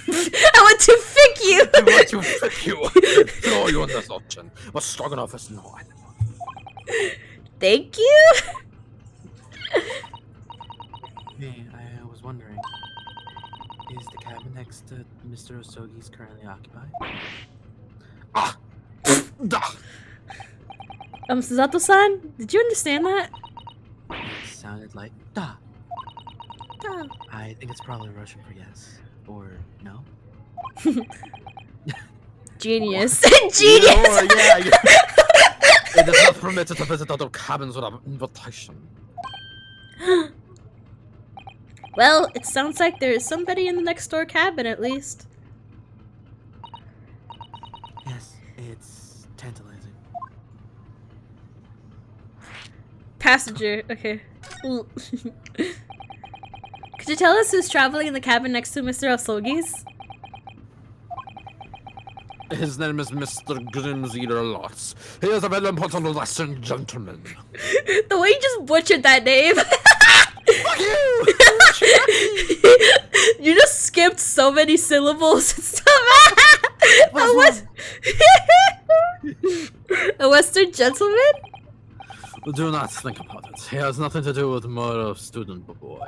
I want to fick you. I want to fick you and throw you in this ocean. But Stroganoff is no animal. Thank you. Hey, I was wondering. Is the cabin next to Mr. Osogi's currently occupied? Ah! Dah! Suzato-san, did you understand that? It sounded like da. Oh. I think it's probably Russian for yes. Or no? Genius. Genius! Yeah. It is not permitted to visit other cabins without invitation. Well, it sounds like there is somebody in the next door cabin at least. Yes, it's tantalizing. Passenger, okay. Could you tell us who's traveling in the cabin next to Mr. Osogi's? His name is Mr. Grimseater Lots. He is a very important Western gentleman. The way you just butchered that name. Fuck you! You just skipped so many syllables and stuff. A Western gentleman? Do not think about it. He has nothing to do with the murder of student boy.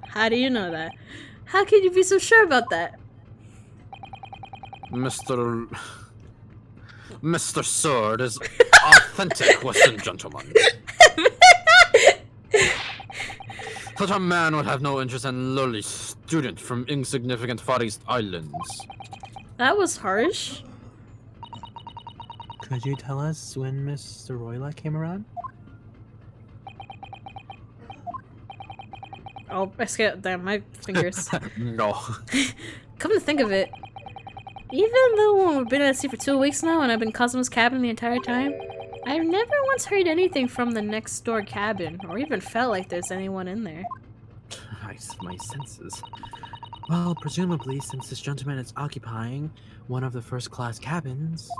How do you know that? How can you be so sure about that? Mr. Sword is authentic Western gentleman. Such a man would have no interest in lowly student from insignificant Far East Islands. That was harsh. Could you tell us when Mr. Royla came around? Oh, I skipped. Damn, my fingers. No. Come to think of it, even though we've been at sea for 2 weeks now and I've been Cosmo's cabin the entire time, I've never once heard anything from the next door cabin, or even felt like there's anyone in there. My senses. Well, presumably, since this gentleman is occupying one of the first-class cabins,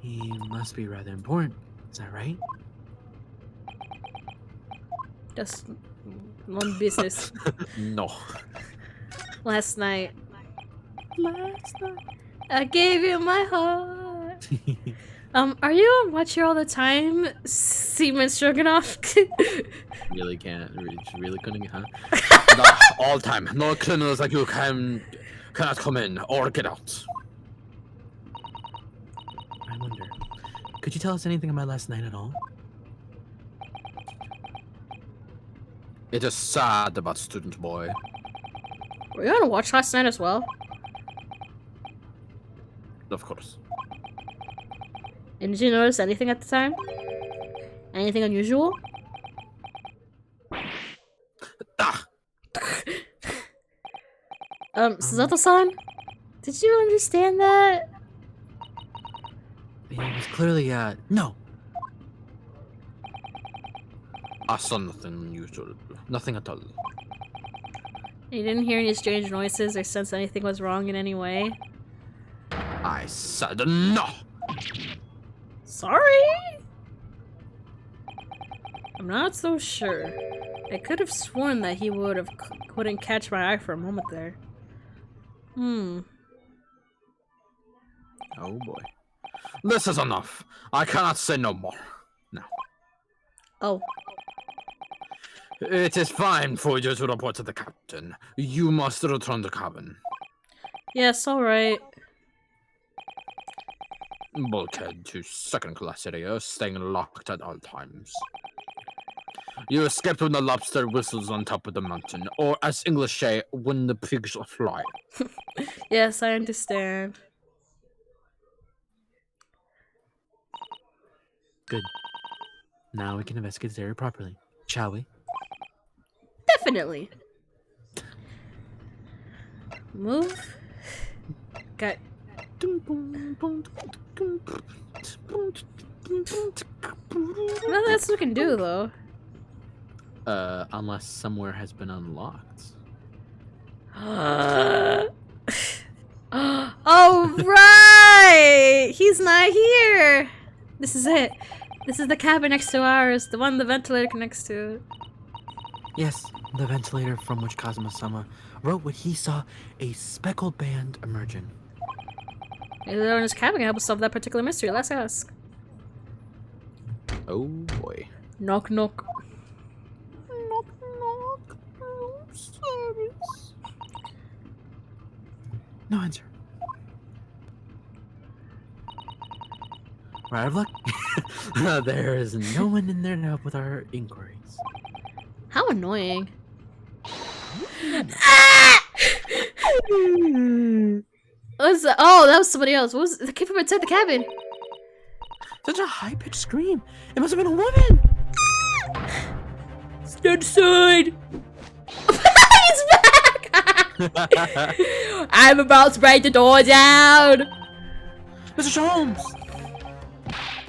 he must be rather important. Is that right? Just one business. No. Last night, I gave you my heart. Are you on watch here all the time, Seaman Stroganoff? Really can't. Really couldn't, huh? No, all time. No criminals like you cannot come in or get out. I wonder, could you tell us anything about last night at all? It is sad about student boy. Were you on a watch last night as well? Of course. And did you notice anything at the time? Anything unusual? Ah! Suzato-san? Did you understand that? It was clearly, no. I saw nothing unusual. Nothing at all. You didn't hear any strange noises or sense anything was wrong in any way? I said no! Sorry? I'm not so sure. I could have sworn that he wouldn't catch my eye for a moment there. Oh boy. This is enough. I cannot say no more. Now. Oh. It is fine for you to report to the captain. You must return to cabin. Yes, alright. Bulkhead to second class area, staying locked at all times. You escaped when the lobster whistles on top of the mountain, or as English say, when the pigs fly. Yes, I understand. Good. Now we can investigate this area properly, shall we? Definitely. Move. Got. Nothing else we can do though. Unless somewhere has been unlocked. Oh right! He's not here! This is it. This is the cabin next to ours, the one the ventilator connects to. Yes, the ventilator from which Kazuma-sama wrote what he saw a speckled band emerging. Maybe they're in his cabin can help us solve that particular mystery. Let's ask. Oh boy. Knock knock. Knock, knock. No answer. We're out of luck. There is no one in there to help with our inquiries. How annoying. Ah! Oh, that was somebody else. What was that came from inside the cabin? Such a high-pitched scream. It must have been a woman. Stand aside. He's back. I'm about to break the door down. Mr. Holmes.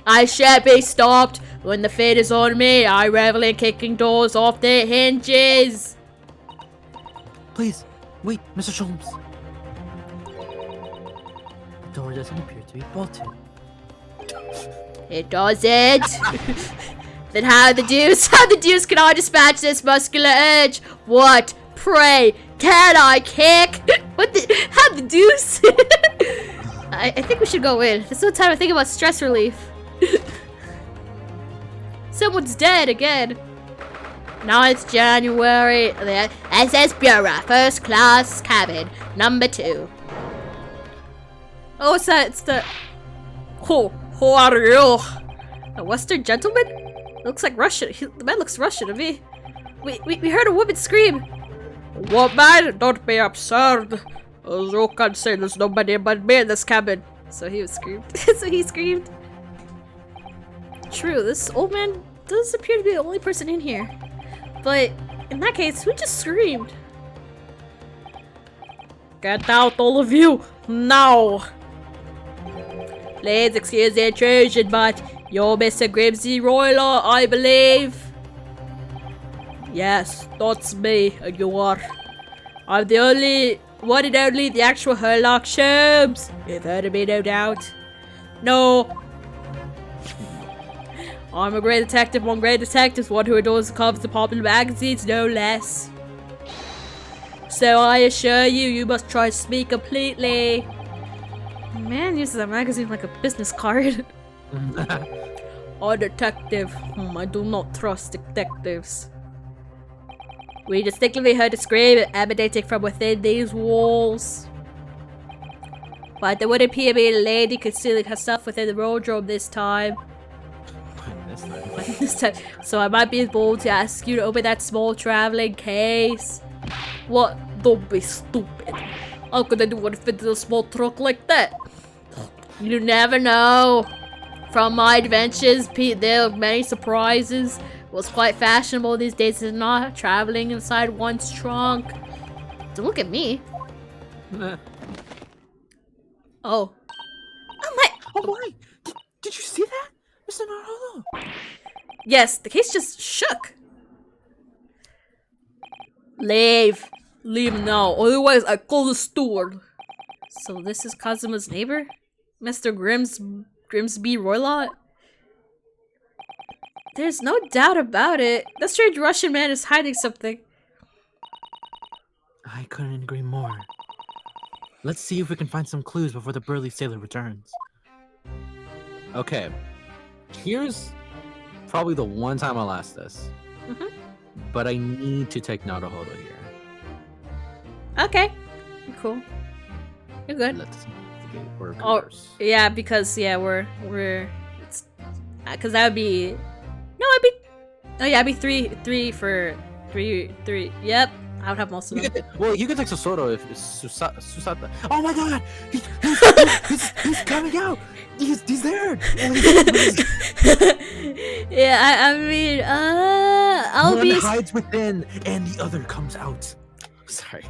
I shan't be stopped. When the fate is on me, I revel in kicking doors off their hinges. Please, wait, Mr. Holmes. The door doesn't appear to be bolted. It doesn't. Then how the deuce can I dispatch this muscular urge? What, pray, can I kick? How the deuce? I think we should go in. There's no time to think about stress relief. Someone's dead again. 9th January, the SS Bureau, first class cabin, number 2. Oh, what's that? It's the... Who are you? A Western gentleman? Looks like Russian. The man looks Russian to me. We heard a woman scream. Woman, don't be absurd. As you can see, there's nobody but me in this cabin. So he screamed. So he screamed. True, this old man does appear to be the only person in here. But in that case, who just screamed? Get out, all of you, now! Please excuse the intrusion, but you're Mr. Grimsby Royler, I believe. Yes, that's me, and you are. I'm the one and only, the actual Sherlock Holmes. You've heard of me, no doubt. No. I'm a great detective, one great detective, one who adores the covers of popular magazines, no less. So I assure you, you must trust me completely. Man uses that magazine like a business card. A detective. I do not trust detectives. We distinctly heard a scream emanating from within these walls. But there would appear to be a lady concealing herself within the wardrobe this time. So I might be bold to ask you to open that small traveling case. What? Don't be stupid. How could anyone fit in a small truck like that? You never know. From my adventures, there are many surprises. It was quite fashionable these days, is not traveling inside one's trunk. Don't look at me. Oh. Oh my! Oh my! Did you see that, Mr. Naruto? Yes, the case just shook. Leave. Leave now, otherwise I call the steward. So this is Kazuma's neighbor? Mr. Grimsby Roylott? There's no doubt about it. The strange Russian man is hiding something. I couldn't agree more. Let's see if we can find some clues before the burly sailor returns. Okay. Here's probably the one time I'll ask this. But I need to take Naruhodo here. Okay. Cool. You're good. Let's investigate or Oh, converse. yeah, because, yeah, we're, it's, because that would be, no, it'd be, oh yeah, it'd be three for, three, yep, I would have most of them. Well, you can take Sosoro if it's Susata. Oh my god! He's coming out! He's there! Yeah, I mean, I'll One be. hides within, and the other comes out. Sorry.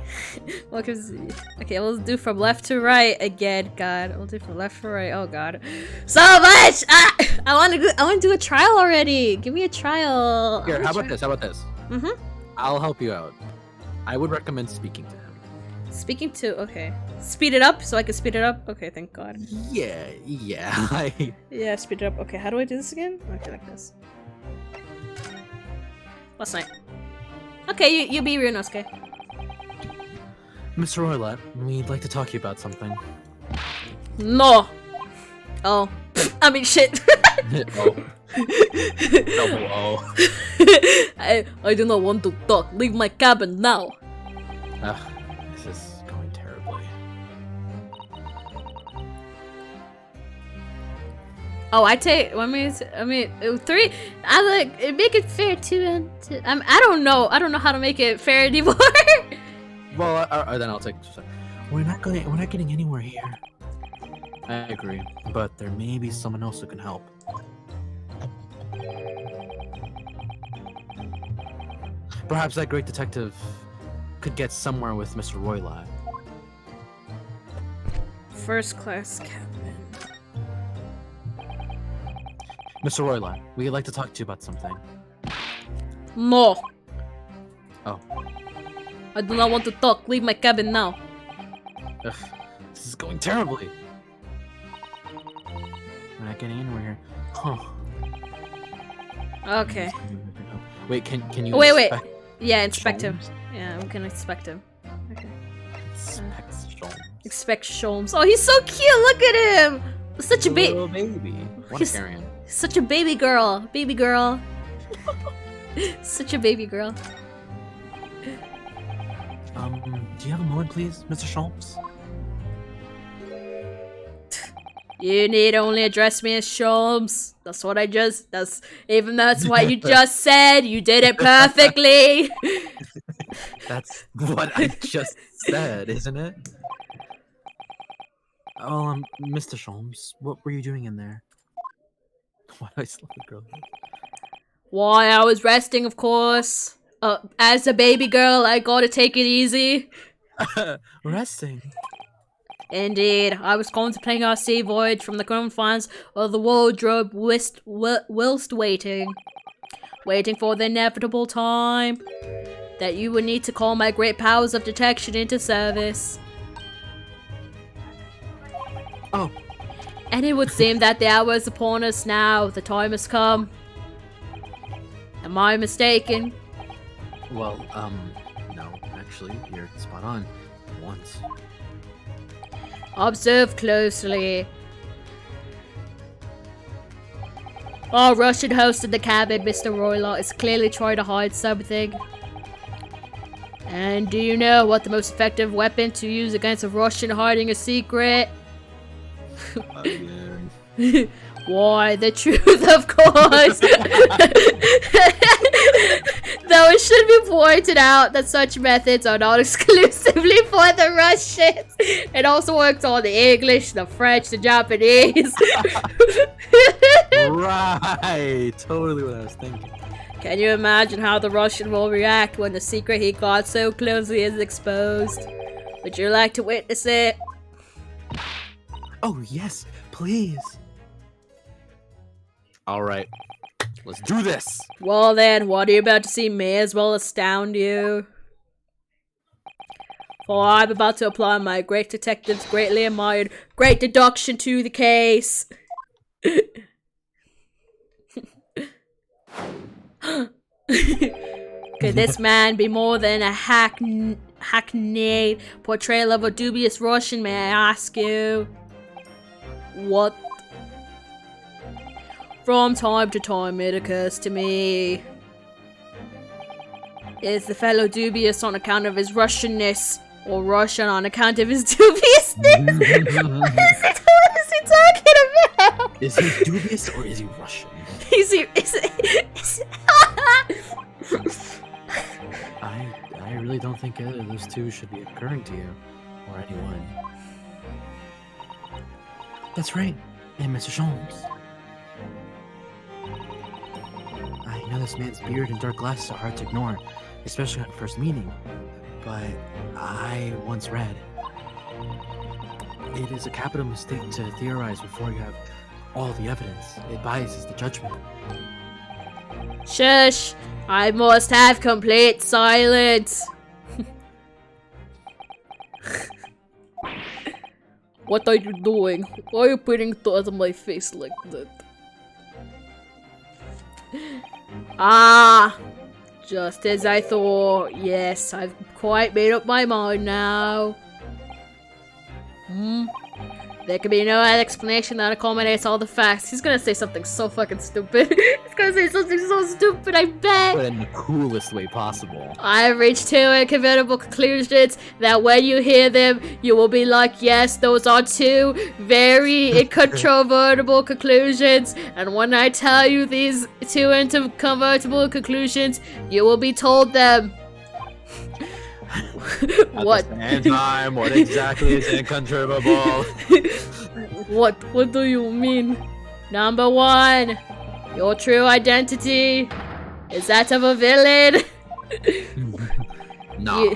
Well, okay, we'll do from left to right again. God, we'll do from left to right. Oh God, so much. I want to do a trial already. Give me a trial. Here, how about this? Mhm. I'll help you out. I would recommend speaking to him. Speaking to, okay. Speed it up so I can speed it up. Okay, thank God. Yeah. Yeah, speed it up. Okay, how do I do this again? Okay, like this. Last night. Okay, you be Ryunosuke. Mr. Roylott, we'd like to talk to you about something. No. Oh. I mean, shit. Oh. Double O. I do not want to talk. Leave my cabin now. This is going terribly. Oh, I take. I mean, 3. I like make it fair to. I don't know. I don't know how to make it fair anymore. Well, then I'll take. We're not getting anywhere here. I agree. But there may be someone else who can help. Perhaps that great detective could get somewhere with Mr. Roylott. First class cabin. Mr. Roylott, we'd like to talk to you about something. No. Oh. I do not want to talk. Leave my cabin now. Ugh, this is going terribly. We're not getting anywhere here. Huh. Okay. Wait, can you? Wait. Yeah, inspect him. Sholmes? Yeah, we can inspect him. Okay. Inspect Sholmes. Expect Sholmes. Oh, he's so cute. Look at him. Such a Little baby. What a He's- carrion. Such a baby girl. Baby girl. Such a baby girl. Do you have a moment, please, Mr. Sholmes? You need only address me as Sholmes. That's what that's what you just said. You did it perfectly. That's what I just said, isn't it? Oh, Mr. Sholmes, what were you doing in there? Why do I still have the girl? Why, I was resting, of course. As a baby girl, I gotta take it easy. Resting. Indeed, I was contemplating our sea voyage from the confines of the wardrobe whilst waiting. Waiting for the inevitable time that you would need to call my great powers of detection into service. Oh. And it would seem that the hour is upon us now. The time has come. Am I mistaken? Well, no, actually, you're spot on. Once. Observe closely. Our Russian host in the cabin, Mr. Roylott, is clearly trying to hide something. And do you know what the most effective weapon to use against a Russian hiding a secret? Why, the truth, of course! Though it should be pointed out that such methods are not exclusively for the Russians. It also works on the English, the French, the Japanese. Right! Totally what I was thinking. Can you imagine how the Russian will react when the secret he guards so closely is exposed? Would you like to witness it? Oh, yes, please. Alright. Let's do this! Well then, what are you about to see may as well astound you. For I'm about to apply my great detective's greatly admired great deduction to the case. Could this man be more than a hackneyed portrayal of a dubious Russian, may I ask you? What? From time to time it occurs to me. Is the fellow dubious on account of his Russianness, or Russian on account of his dubiousness? What is he talking about? Is he dubious or is he Russian? I really don't think either of those two should be occurring to you, or anyone. That's right, and Mr. Sholmes. I know this man's beard and dark glasses are hard to ignore, especially at first meeting, but I once read, it is a capital mistake to theorize before you have all the evidence. It biases the judgment. Shush! I must have complete silence. What are you doing? Why are you putting thoughts on my face like that? Ah! Just as I thought. Yes, I've quite made up my mind now. There can be no explanation that accommodates all the facts. He's gonna say something so fucking stupid. He's gonna say something so stupid, I bet. But in the coolest way possible. I've reached two incontrovertible conclusions that when you hear them, you will be like, yes, those are two very incontrovertible conclusions. And when I tell you these two incontrovertible conclusions, you will be told them. What? And time, what exactly is incontrovertible? What do you mean? Number one, your true identity is that of a villain. No.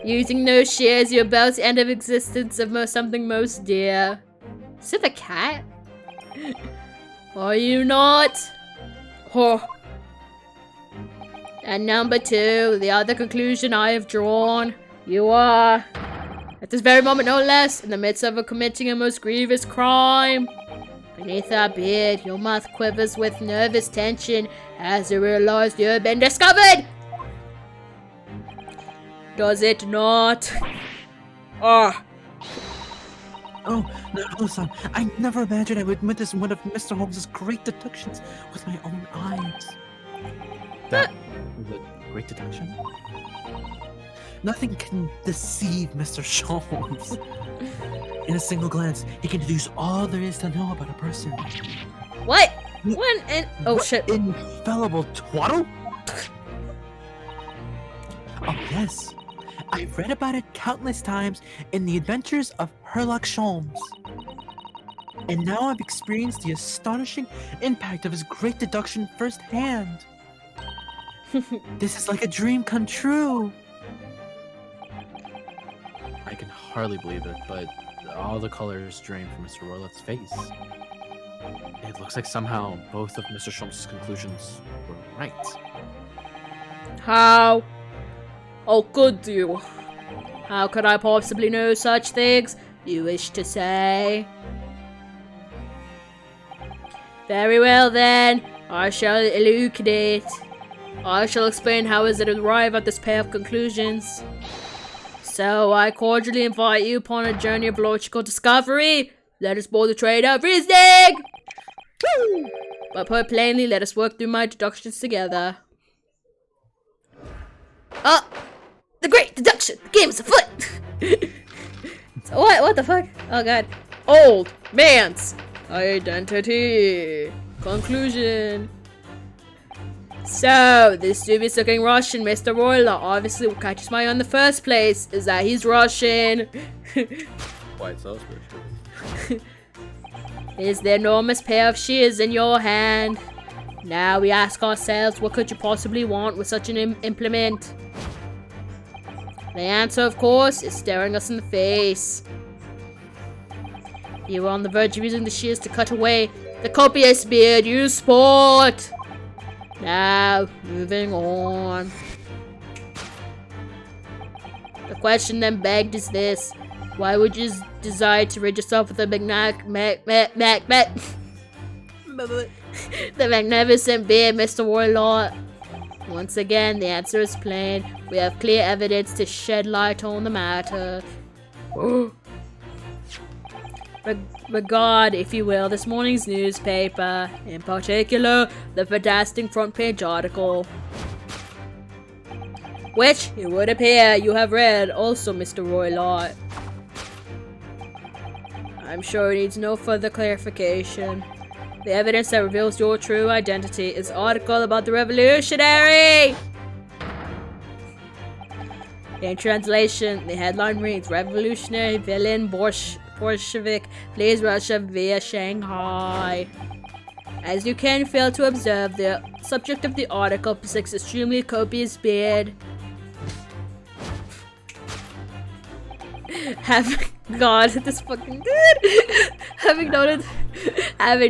Using no shares, you're about to end of existence of something most dear. Is it a cat? Are you not? Oh. And number two, the other conclusion I have drawn. You are, at this very moment no less, in the midst of committing a most grievous crime. Beneath that beard, your mouth quivers with nervous tension as you realize you have been discovered! Does it not? Ah. Oh, no, son. I never imagined I would witness one of Mr. Holmes's great deductions with my own eyes. That was a great deduction? Nothing can deceive Mr. Holmes. In a single glance, he can deduce all there is to know about a person. What? When and oh What shit. Infallible twaddle? Oh yes. I've read about it countless times in the adventures of Sherlock Holmes. And now I've experienced the astonishing impact of his great deduction firsthand. This is like a dream come true. I can hardly believe it, but all the colors drained from Mr. Roylott's face. It looks like somehow both of Mr. Sholmes' conclusions were right. How? Oh, could you? How could I possibly know such things? You wish to say? Very well then, I shall elucidate. I shall explain how is it arrive at this pair of conclusions. So I cordially invite you upon a journey of logical discovery. Let us board the train of reasoning! But put plainly, let us work through my deductions together. Oh! The great deduction! The game is afoot! So what the fuck? Oh god. Old man's identity. Conclusion. So, this dubious looking Russian, Mr. Roylott, obviously what catches my eye in the first place is that he's Russian. Quite suspicious. Is the enormous pair of shears in your hand? Now we ask ourselves, what could you possibly want with such an implement? The answer, of course, is staring us in the face. You were on the verge of using the shears to cut away the copious beard you sport. Now, moving on. The question then begged is this. Why would you desire to rid yourself of the the magnificent beard, Mr. Roylott? Once again, the answer is plain. We have clear evidence to shed light on the matter. Regard, if you will, this morning's newspaper, in particular, the fantastic front page article. Which, it would appear, you have read also, Mr. Roylott. I'm sure it needs no further clarification. The evidence that reveals your true identity is an article about the revolutionary! In translation, the headline reads, Revolutionary Villain Bolshevik flees Russia via Shanghai. As you can fail to observe, the subject of the article possesses extremely copious beard. God, this fucking dude. Having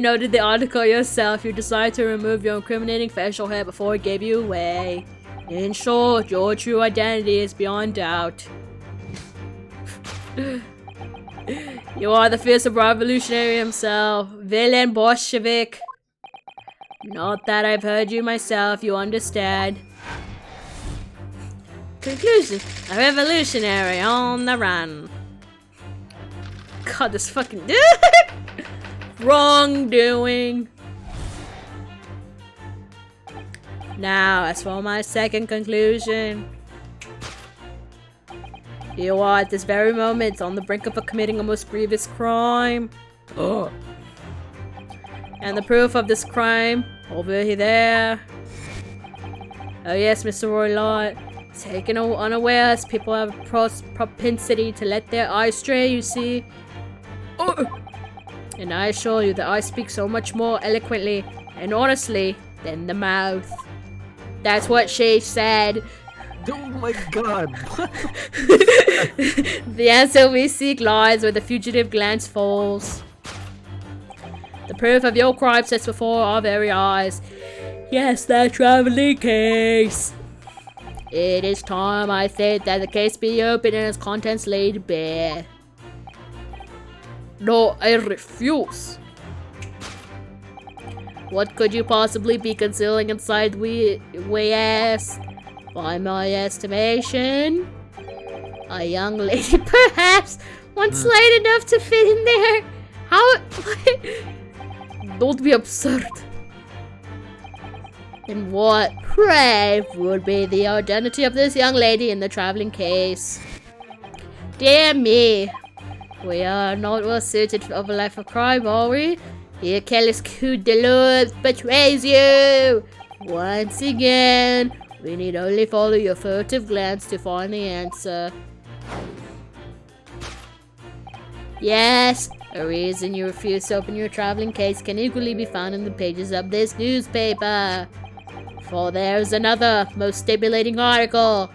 noted the article yourself, you decide to remove your incriminating facial hair before it gave you away. In short, your true identity is beyond doubt. You are the fearsome revolutionary himself, villain Bolshevik. Not that I've heard you myself, you understand. Conclusion: a revolutionary on the run. god, this fucking wrongdoing. Now, as for my second conclusion, you are at this very moment on the brink of committing a most grievous crime. Ugh. And the proof of this crime, over there. Oh yes, Mr. Roy Lott. Taken unawares, people have a propensity to let their eyes stray, you see. Oh. And I assure you that I speak so much more eloquently and honestly than the mouth. That's what she said. Oh my god. The answer we seek lies where the fugitive glance falls. The proof of your crime sits before our very eyes. Yes, that traveling case. It is time, I think, that the case be opened and its contents laid bare. No, I refuse. What could you possibly be concealing inside we ask? By my estimation, a young lady, perhaps, once light enough to fit in there. How? Don't be absurd. And what, pray, would be the identity of this young lady in the traveling case? Dear me, we are not well suited for a life of crime, are we? Here, careless coup de l'eau betrays you. Once again, we need only follow your furtive glance to find the answer. Yes, a reason you refuse to open your traveling case can equally be found in the pages of this newspaper. For there's another, most stimulating article.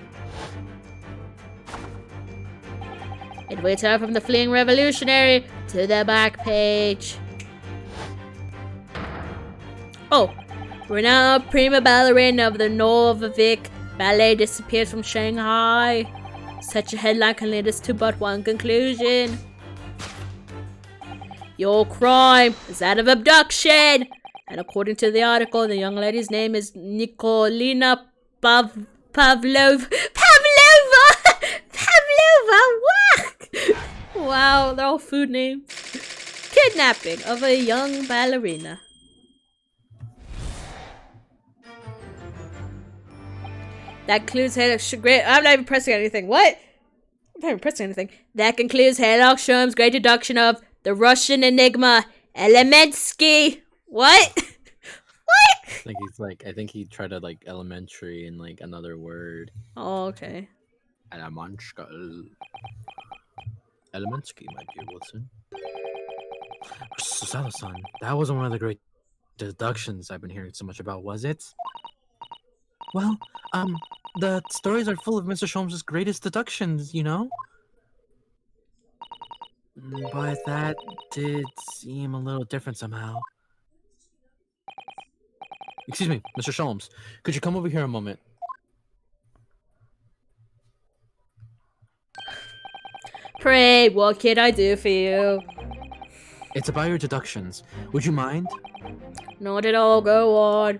It will turn from the fleeing revolutionary to the back page. Oh, renowned prima ballerina of the Novovic Ballet disappears from Shanghai. Such a headline can lead us to but one conclusion. Your crime is that of abduction. And according to the article, the young lady's name is Nikolina Pavlova. Wow, they're all food names. Kidnapping of a young ballerina. That concludes great. I'm not even pressing anything. What? I'm not even pressing anything. That concludes Hedlok Sherm's great deduction of the Russian enigma, Elemensky. What? What? I think he tried to like elementary in like another word. Oh, okay. Elemenska. Elemensky, my dear Wilson. Susano-san, that wasn't one of the great deductions I've been hearing so much about, was it? Well, the stories are full of Mr. Sholmes' greatest deductions, you know? But that did seem a little different somehow. Excuse me, Mr. Sholmes. Could you come over here a moment? Pray, what can I do for you? It's about your deductions. Would you mind? Not at all, go on.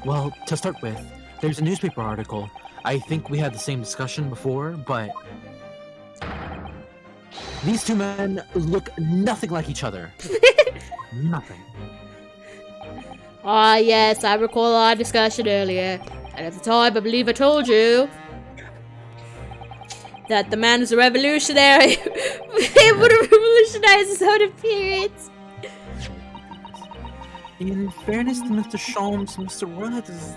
Well, to start with, there's a newspaper article. I think we had the same discussion before, but these two men look nothing like each other. Nothing. Ah, yes, I recall our discussion earlier. And at the time, I believe I told you that the man is a revolutionary. He would revolutionize his own appearance. In fairness to Mr. Sholmes, Mr. Rudd does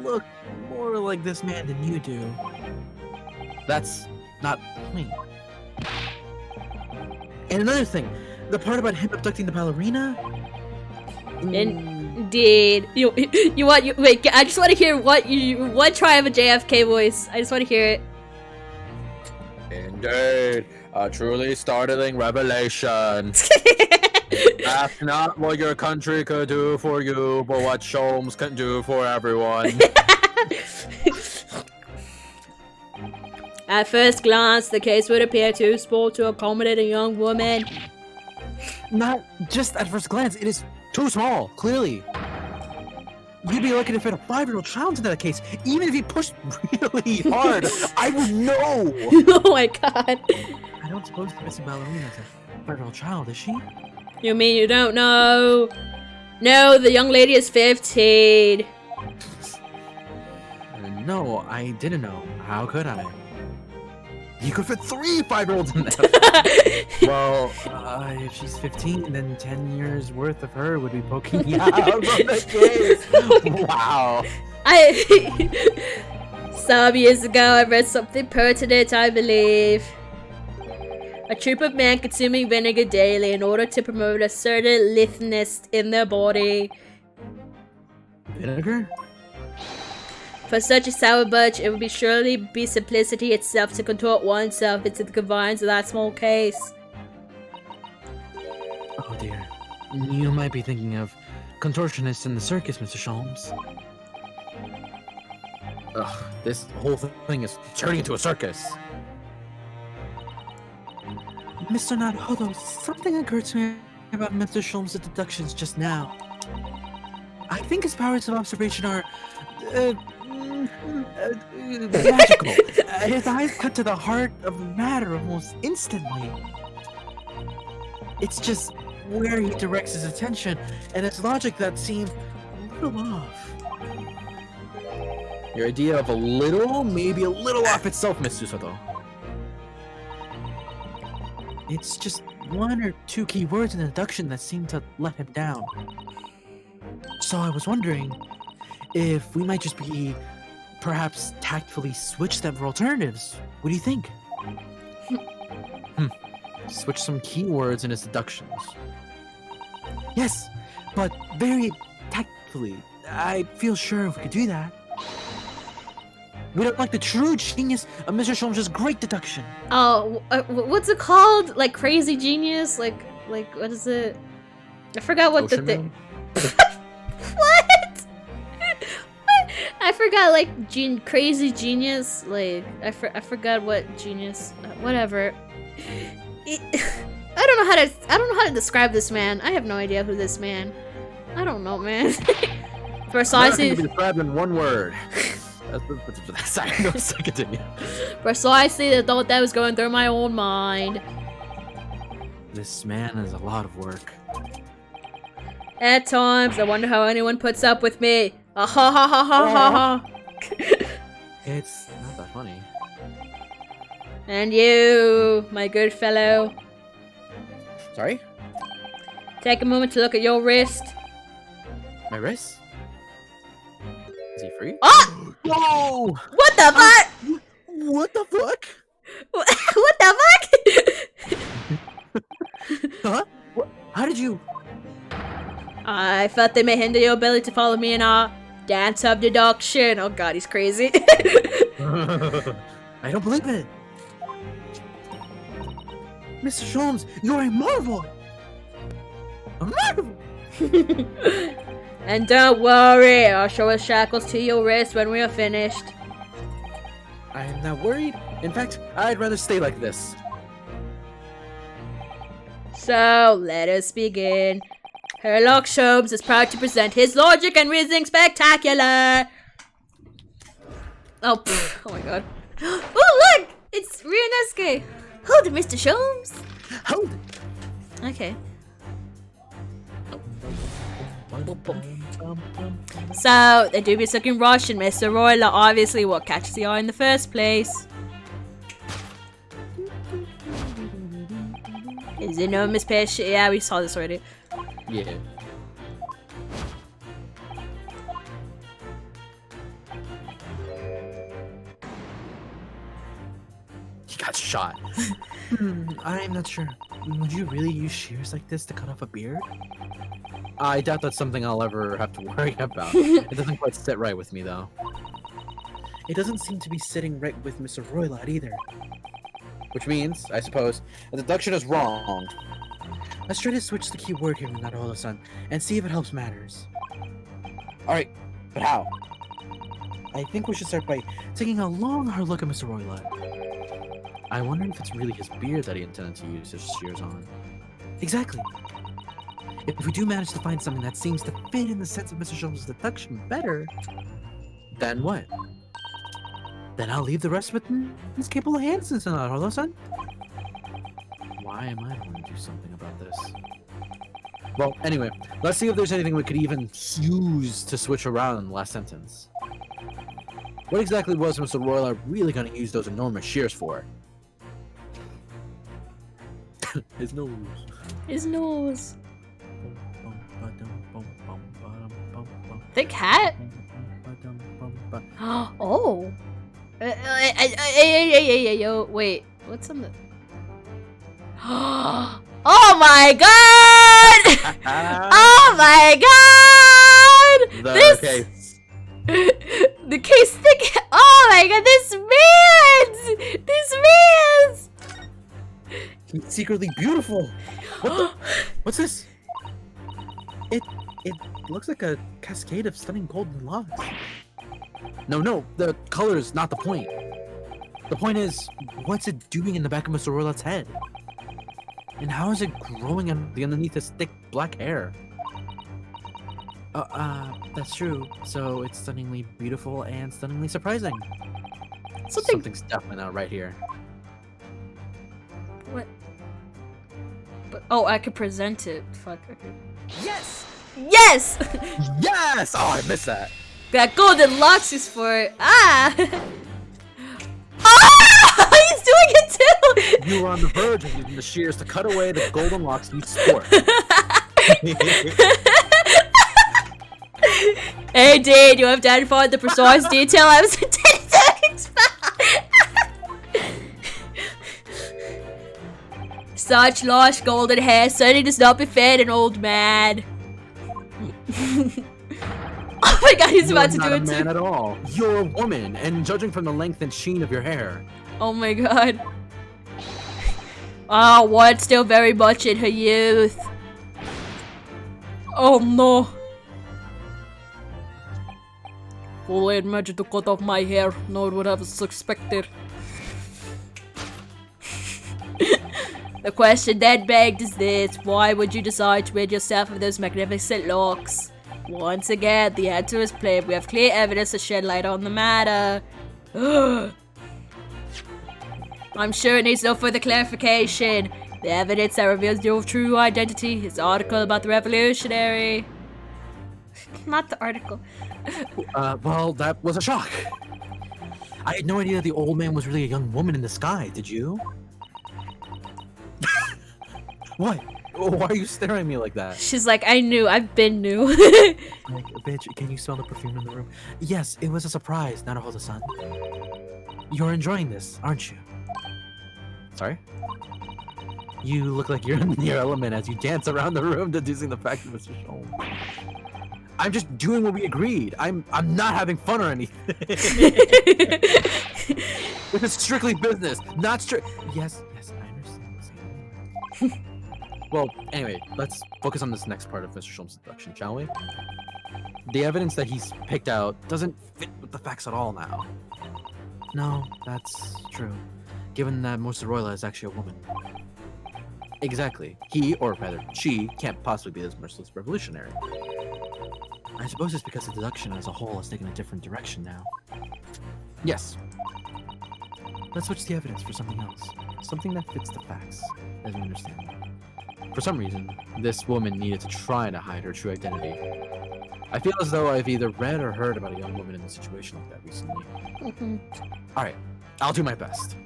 look more like this man than you do. That's not me. And another thing, the part about him abducting the ballerina? Indeed. Wait, I just want to hear what try of a JFK voice. I just want to hear it. Indeed, a truly startling revelation. That's not what your country could do for you, but what Sholmes can do for everyone. At first glance, the case would appear too small to accommodate a young woman. Not just at first glance, it is too small, clearly. You'd be lucky to fit a 5-year-old child into that case. Even if he pushed really hard, I would know. Oh my god. I don't suppose the missing ballerina is a federal child, is she? You mean you don't know? No, the young lady is 15. No, I didn't know. How could I? You could fit 3 5-year-olds in there. Well, if she's 15, then 10 years worth of her would be poking you out of the case. Wow. Some years ago, I read something pertinent, I believe. A troop of men consuming vinegar daily in order to promote a certain litheness in their body. Vinegar? For such a sour bunch, it would be surely be simplicity itself to contort oneself into the confines of that small case. Oh dear. You might be thinking of contortionists in the circus, Mr. Sholmes. Ugh, this whole thing is turning into a circus. Mr. Naruhodo, something occurred to me about Mr. Sholmes' deductions just now. I think his powers of observation are magical. His eyes cut to the heart of matter almost instantly. It's just where he directs his attention and his logic that seems a little off. Your idea of a little, maybe a little off itself, Mr. Soto. It's just 1 or 2 key words in the deduction that seem to let him down. So I was wondering if we might just be perhaps tactfully switch them for alternatives. What do you think? Switch some keywords in his deductions. Yes, but very tactfully. I feel sure if we could do that. We don't like the true genius of Mr. Sholmes' great deduction. Oh, what's it called? Like crazy genius? Like what is it? I forgot what Ocean the thing. Man? What? I forgot like crazy genius. Like I forgot what genius. Whatever. I don't know how to describe this man. I have no idea who this man. I don't know, man. Precisely. Nothing can be described in one word. Sorry, no, continue. Precisely the thought that was going through my own mind. This man is a lot of work. At times, I wonder how anyone puts up with me. Ah ha ha ha ha ha ha. It's not that funny. And you, my good fellow. Sorry? Take a moment to look at your wrist. My wrist? Is he free? Oh! Whoa! What the fuck? What the fuck? What the fuck? Huh? How did you? I felt they may hinder your ability to follow me in our dance of deduction. Oh god, he's crazy. I don't believe it. Mr. Sholmes, you're a marvel! A marvel! And don't worry, I'll show us shackles to your wrist when we are finished. I am not worried. In fact, I'd rather stay like this. So, let us begin. Sherlock Sholmes is proud to present his logic and reasoning spectacular. Oh, oh my god. Oh, look! It's Ryunosuke. Hold it, Mr. Sholmes. Hold it. Okay. So, the dubious looking Russian, Mr. Royler, obviously what catches the eye in the first place. His enormous patient. Yeah, we saw this already. Yeah. He got shot. I'm not sure. Would you really use shears like this to cut off a beard? I doubt that's something I'll ever have to worry about. It doesn't quite sit right with me, though. It doesn't seem to be sitting right with Mr. Roylott either. Which means, I suppose, the deduction is wrong. Let's try to switch the key word here, Naruhodo-san, and see if it helps matters. Alright, but how? I think we should start by taking a long, hard look at Mr. Roylott. I wonder if it's really his beard that he intended to use his shears on. Exactly. If we do manage to find something that seems to fit in the sense of Mr. Sholmes' deduction better, Then what? then I'll leave the rest with his capable hands, Naruhodo-san. why am I going to do something about this? Well, anyway, let's see if there's anything we could even use to switch around in the last sentence. What exactly was Mr. Royal really going to use those enormous shears for? His nose. His nose. Thick hat? Oh. Yo, wait. What's on the... Oh my god! Oh my god! The case. The case thick... Oh my god, this man's... He's secretly beautiful. What the... What's this? It looks like a cascade of stunning golden locks. No, the color is not the point. The point is, what's it doing in the back of Mr. Roylet's head? And how is it growing underneath his thick black hair? That's true. So it's stunningly beautiful and stunningly surprising. Something's definitely not right here. What? But, oh, I could present it. Fuck, okay. Yes! Yes! Yes! Oh, I missed that. That golden locks is for... Ah! Ah! He's doing it too! You were on the verge of using the shears to cut away the golden locks you sport. Hey, Dad, you have to find the precise detail I was intending to expect. Such lush golden hair certainly does not befit an old man. Oh my god, he's about to do it too. You're not a man at all. You're a woman, and judging from the length and sheen of your hair. Oh my god. Ah, one still very much in her youth. Oh no. Well, I imagine to cut off my hair. No one would have suspected. The question then begged is this: why would you decide to rid yourself of those magnificent locks? Once again, the answer is plain. We have clear evidence to shed light on the matter. I'm sure it needs no further clarification. The evidence that reveals your true identity, his article about the revolutionary. Not the article. Well, that was a shock. I had no idea that the old man was really a young woman in the sky, did you? What? Why are you staring at me like that? She's like, I knew. I've been new. Like, bitch, can you smell the perfume in the room? Yes, it was a surprise, not a hold of sun. You're enjoying this, aren't you? Sorry? You look like you're in your element as you dance around the room deducing the fact that Mr. Sholmes. I'm just doing what we agreed. I'm not having fun or anything. This is strictly business, not Yes, I understand. Well, anyway, let's focus on this next part of Mr. Sholmes' introduction, shall we? The evidence that he's picked out doesn't fit with the facts at all now. No, that's true. Given that Mr. Royla is actually a woman. Exactly. He, or rather she, can't possibly be this merciless revolutionary. I suppose it's because the deduction as a whole has taken a different direction now. Yes. Let's switch the evidence for something else. Something that fits the facts, as we understand them. For some reason, this woman needed to try to hide her true identity. I feel as though I've either read or heard about a young woman in a situation like that recently. Alright, I'll do my best.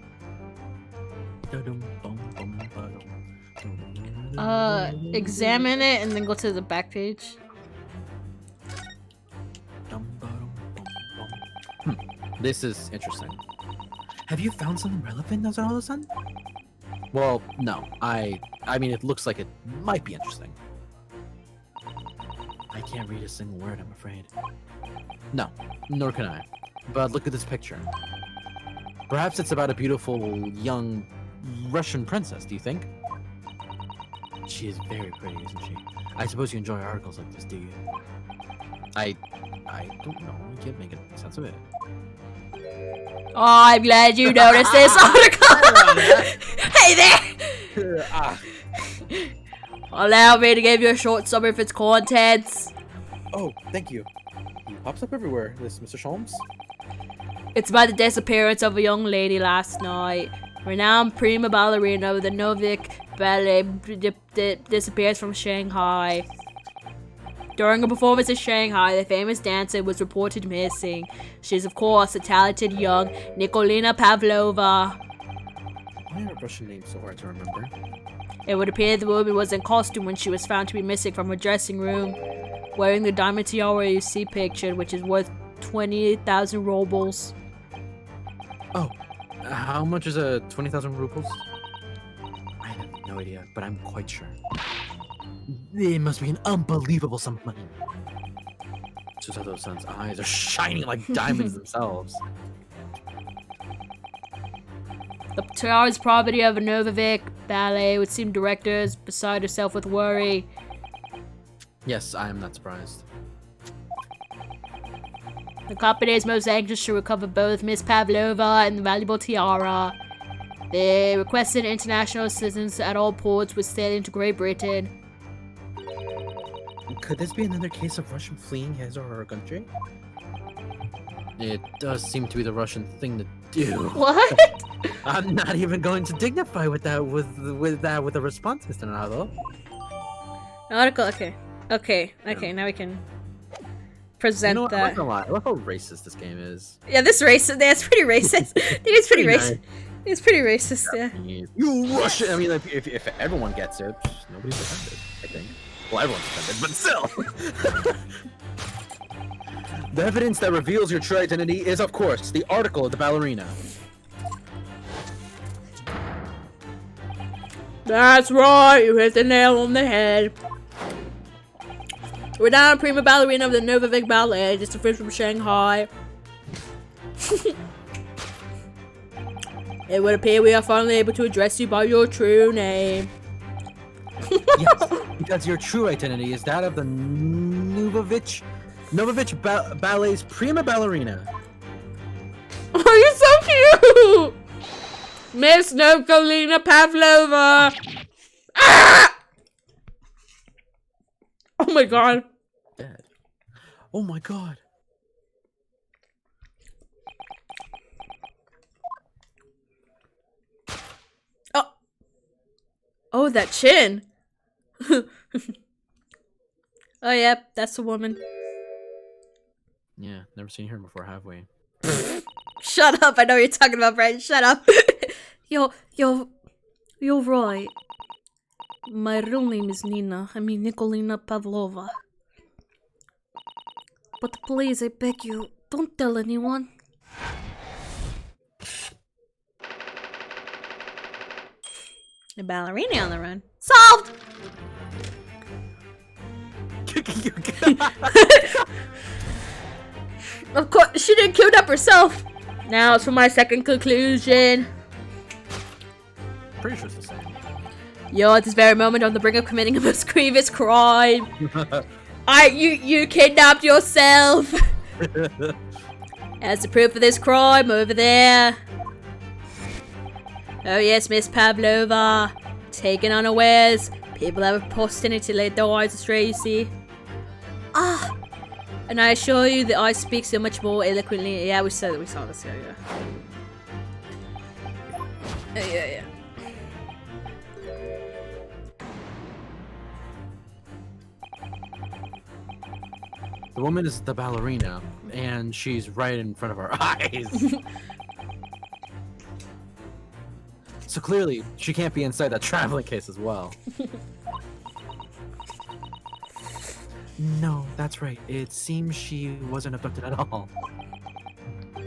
Examine it and then go to the back page. This is interesting. Have you found something relevant as all of a sudden? Well, no. I mean, it looks like it might be interesting. I can't read a single word, I'm afraid. No, nor can I. But look at this picture. Perhaps it's about a beautiful, young Russian princess, do you think? She is very pretty, isn't she? I suppose you enjoy articles like this, do you? I don't know. I can't make sense of it. Oh, I'm glad you noticed this article. Hey there! Allow me to give you a short summary of its contents. Oh, thank you. He pops up everywhere, this Mr. Sholmes. It's about the disappearance of a young lady last night. Renowned prima ballerina of the Novik Ballet disappears from Shanghai. During a performance in Shanghai, the famous dancer was reported missing. She is, of course, the talented young Nikolina Pavlova. Why are Russian names so hard to remember? It would appear the woman was in costume when she was found to be missing from her dressing room, wearing the diamond tiara you see pictured, which is worth 28,000 rubles. Oh, how much is a 20,000 rubles? I have no idea, but I'm quite sure. It must be an unbelievable sum of money. Susato's son's eyes are shining like diamonds themselves. The tiara is property of a Novovic Ballet, would seem director is beside herself with worry. Yes, I am not surprised. The company is most anxious to recover both Miss Pavlova and the valuable tiara. They requested international assistance at all ports with sailing to Great Britain. Could this be another case of Russian fleeing his or her country? It does seem to be the Russian thing to do. What? I'm not even going to dignify with that with a response, Mr. Naruto. Article. Okay. Now we can present You know what? I'm that. not gonna lie. I love how racist this game is. Yeah, this racist. That's pretty racist. I think it's pretty Pretty racist. It's pretty racist. Yeah. You Russian! I mean, like, if everyone gets it, nobody's offended. I think. Well, everyone's offended, but still. The evidence that reveals your true identity is, of course, the article of the ballerina. That's right. You hit the nail on the head. Renowned prima ballerina of the Novovic Ballet, disappeared from Shanghai. It would appear we are finally able to address you by your true name. Yes, because your true identity is that of the Novovich Ballet's prima ballerina. Oh, you're so cute! Miss Nikolina Pavlova! Ah! Oh my god. Dead. Oh my god. Oh. Oh, that chin. Oh, yeah, that's a woman. Yeah, never seen her before, have we? Shut up, I know what you're talking about, Bryan. Shut up. You're right. My real name is Nina. I mean Nikolina Pavlova. But please, I beg you, don't tell anyone. A ballerina on the run. Solved! Of course, she didn't kidnap herself. Now it's for my second conclusion. Pretty sure it's the same. You're at this very moment on the brink of committing a most grievous crime. You kidnapped yourself. As the proof of this crime, over there. Oh yes, Miss Pavlova. Taken unawares. People have a postinity to lead their eyes astray, you see. Ah! And I assure you that I speak so much more eloquently. Yeah, we saw this, yeah. Yeah. The woman is the ballerina, and she's right in front of our eyes. So clearly, she can't be inside that traveling case as well. No, that's right. It seems she wasn't abducted at all.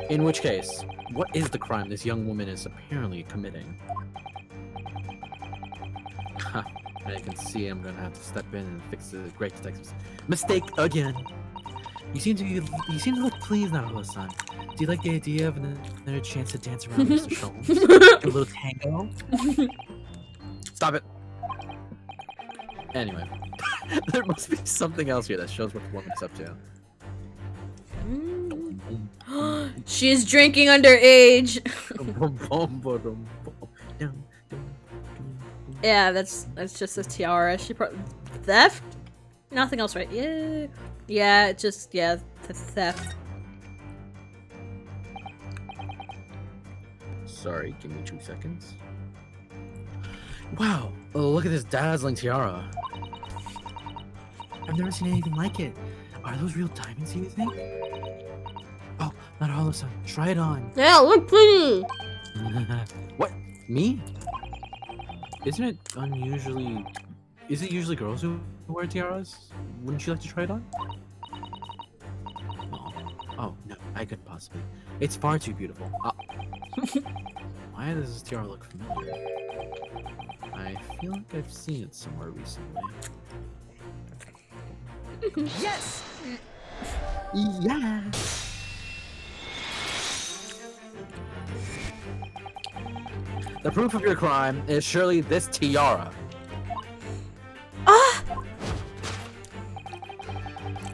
In which case, what is the crime this young woman is apparently committing? I can see I'm gonna have to step in and fix the great detective's mistake again. You seem to look pleased now, Holo-san. Do you like the idea of another chance to dance around Mr. Sholmes? A little tango? Stop it. Anyway, there must be something else here that shows what the woman's up to. She's drinking underage. Yeah, that's just a tiara. She theft? Nothing else, right? Yeah, the theft. Sorry, give me 2 seconds. Wow, look at this dazzling tiara. I've never seen anything like it. Are those real diamonds, do you think? Oh, not all of a sudden. Try it on. Yeah, look pretty. What? Me? Isn't it unusually... Is it usually girls who wear tiaras? Wouldn't you like to try it on? Oh, no, I couldn't possibly. It's far too beautiful. Why does this tiara look familiar? I feel like I've seen it somewhere recently. Yes! Yeah! The proof of your crime is surely this tiara.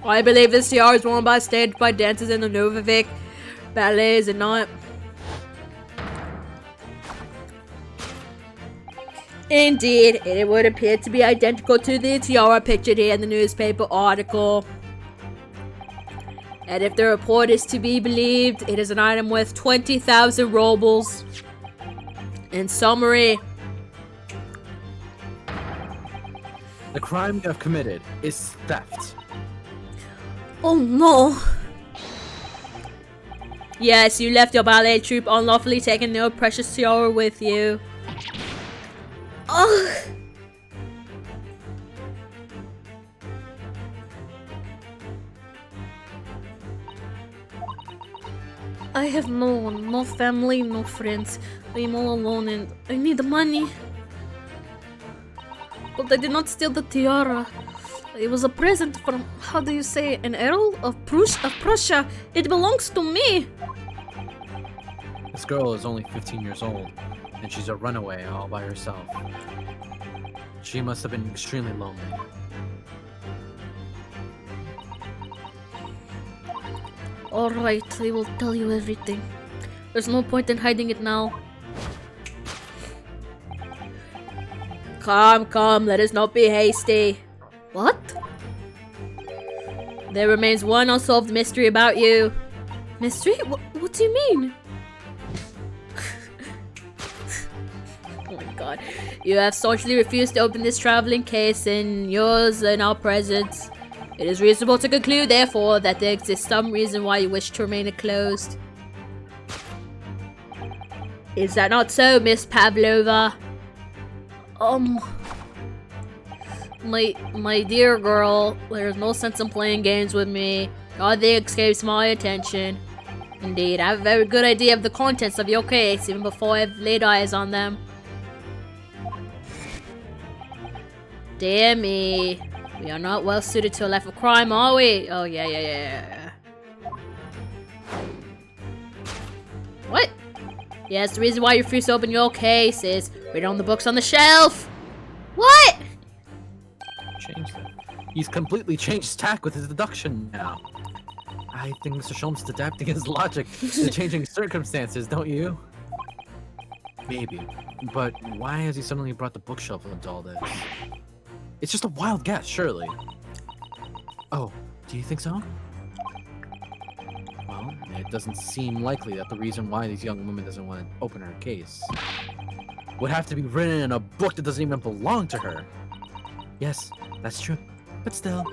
I believe this tiara is worn by staged by dancers in the Novavic ballet, is it not? Indeed, it would appear to be identical to the tiara pictured here in the newspaper article. And if the report is to be believed, it is an item worth 20,000 rubles. In summary, The crime you have committed is theft. oh no. Yes, you left your ballet troupe unlawfully, taking no precious tiara with you. Ugh. I have no one, no family, no friends. I am all alone and I need the money. But I did not steal the tiara. It was a present from, how do you say, an Earl of Prussia. It belongs to me. This girl is only 15 years old, and she's a runaway all by herself. She must have been extremely lonely. Alright, I will tell you everything. There's no point in hiding it now. Come, let us not be hasty. What? There remains one unsolved mystery about you. Mystery? What do you mean? Oh my god. You have staunchly refused to open this traveling case in yours and our presence. It is reasonable to conclude, therefore, that there exists some reason why you wish to remain it closed. Is that not so, Miss Pavlova? My dear girl, there's no sense in playing games with me. Nothing escapes my attention. Indeed, I have a very good idea of the contents of your case, even before I've laid eyes on them. Dear me. We are not well suited to a life of crime, are we? Oh, yeah. What? Yes, the reason why you refuse to open your case is read on the books on the shelf. What? Changed it. He's completely changed tack with his deduction now. I think Mr. Sholmes is adapting his logic to changing circumstances, don't you? Maybe. But why has he suddenly brought the bookshelf into all this? It's just a wild guess, surely. Oh, do you think so? Well, it doesn't seem likely that the reason why this young woman doesn't want to open her case would have to be written in a book that doesn't even belong to her. Yes, that's true. But still,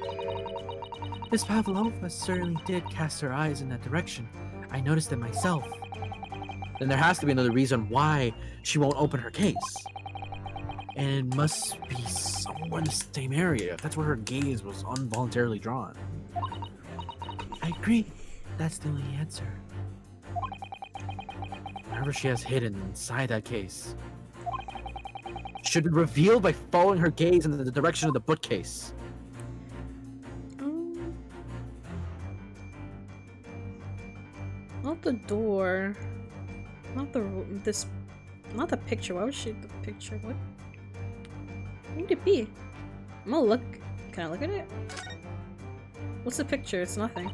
Miss Pavlova certainly did cast her eyes in that direction. I noticed it myself. Then there has to be another reason why she won't open her case. And it must be somewhere in the same area. That's where her gaze was involuntarily drawn. I agree. That's the only answer. Whatever she has hidden inside that case should be revealed by following her gaze in the direction of the bookcase. Not the door. Not the picture. Why would she the picture? What would it be? I'm gonna look. Can I look at it? What's the picture? It's nothing.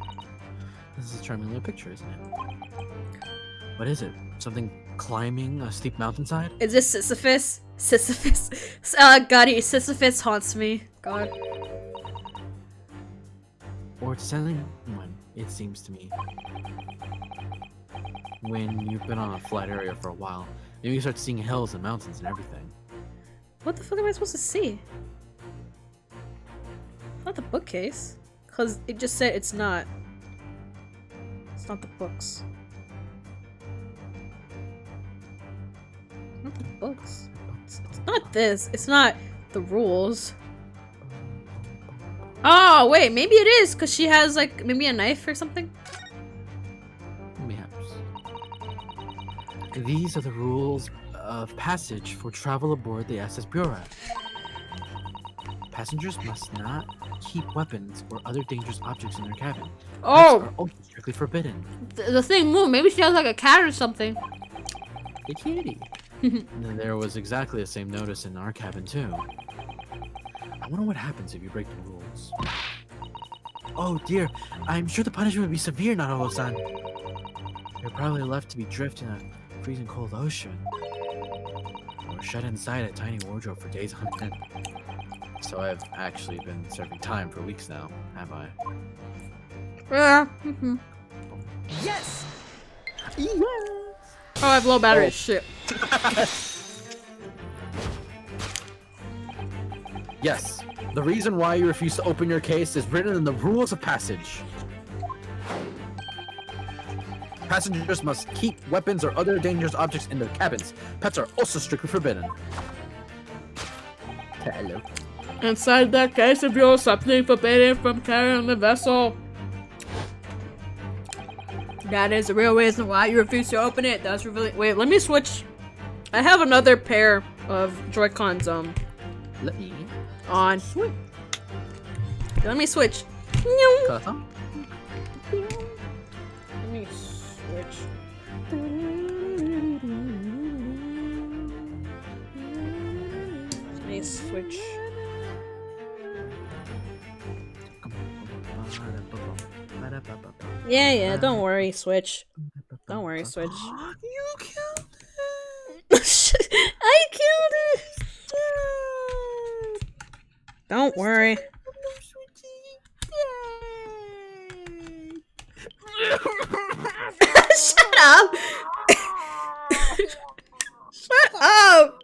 This is a charming little picture, isn't it? What is it? Something climbing a steep mountainside? Is this Sisyphus? Sisyphus. God, Sisyphus haunts me. God. Or it's anyone, it seems to me. when you've been on a flat area for a while. Maybe you start seeing hills and mountains and everything. What the fuck am I supposed to see? Not the bookcase. Because it just said it's not. It's not the books. Not the books. It's not this. It's not the rules. Oh, wait. Maybe it is. Because she has, like, maybe a knife or something? Perhaps. These are the rules of passage for travel aboard the SS Bureau. Passengers must not keep weapons or other dangerous objects in their cabin. Oh! Pets are also strictly forbidden. The thing moved. Maybe she has like a cat or something. The kitty. And then there was exactly the same notice in our cabin too. I wonder what happens if you break the rules. Oh dear, I'm sure the punishment would be severe, Naruto-san. You're probably left to be adrift in a freezing cold ocean. Or shut inside a tiny wardrobe for days on end. So I've actually been serving time for weeks now, have I? Yeah. Yes! Oh, I have low battery. Shit. Yes, the reason why you refuse to open your case is written in the rules of passage. Passengers must keep weapons or other dangerous objects in their cabins. Pets are also strictly forbidden. Hello. Inside that case of yours, something forbidden from carrying on the vessel. That is the real reason why you refuse to open it. That's really. Wait, let me switch. I have another pair of Joy-Cons Let me on. Let me switch. cut them. Let me switch. Let me switch. Yeah, don't worry, Switch. Don't worry, Switch. You killed I killed it! Don't worry. Shut up! Shut up!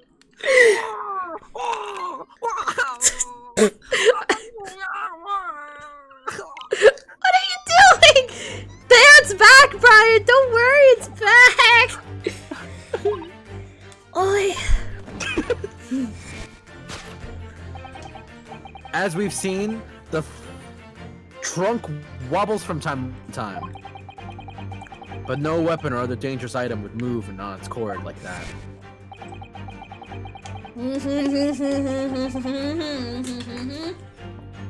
What are you doing? It's back, Bryan! Don't worry, it's back! Oi. As we've seen, the trunk wobbles from time to time. But no weapon or other dangerous item would move on its cord like that.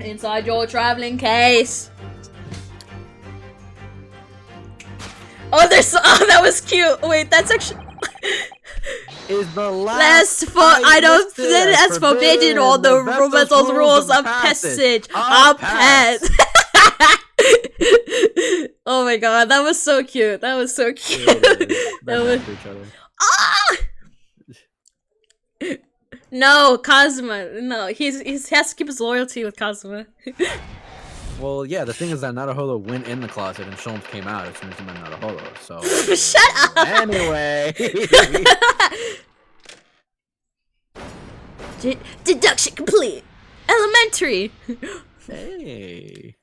Inside your traveling case. Oh, there's. Oh, that was cute. Wait, that's actually. Is the last I don't think that's forbidden all the vessel's rules of passage. Our pet. Oh my god, that was so cute. That was so cute. That was. Ah! No, Kazuma. No, he has to keep his loyalty with Kazuma. Well, yeah, the thing is that Naruhodo went in the closet and Sholmes came out as soon as he met Naruhodo, so... Shut up! Anyway! Deduction complete! Elementary! Hey!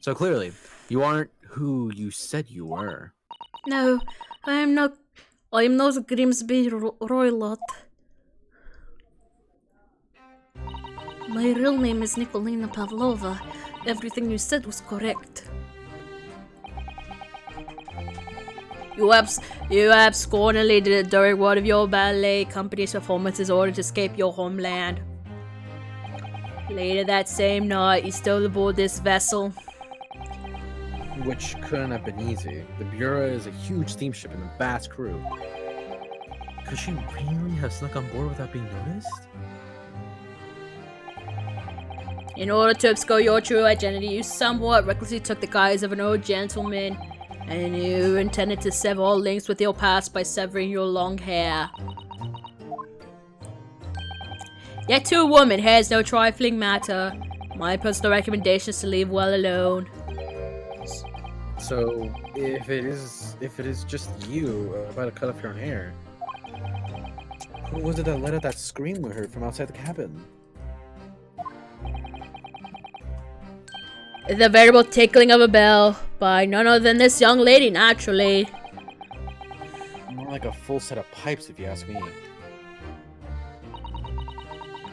So clearly, you aren't who you said you were. No, I am not Grimsby Roylott. My real name is Nikolina Pavlova. Everything you said was correct. You absconded during one of your ballet company's performances in order to escape your homeland. Later that same night, you stole aboard this vessel. Which couldn't have been easy. The Bureau is a huge steamship and a vast crew. Could she really have snuck on board without being noticed? In order to obscure your true identity, you somewhat recklessly took the guise of an old gentleman, and you intended to sever all links with your past by severing your long hair. Yet to a woman, hair is no trifling matter. My personal recommendation is to leave well alone. So, if it is just you about to cut off your own hair, who was it that let out that scream we heard from outside the cabin? The veritable tickling of a bell by none other than this young lady, naturally. More like a full set of pipes, if you ask me.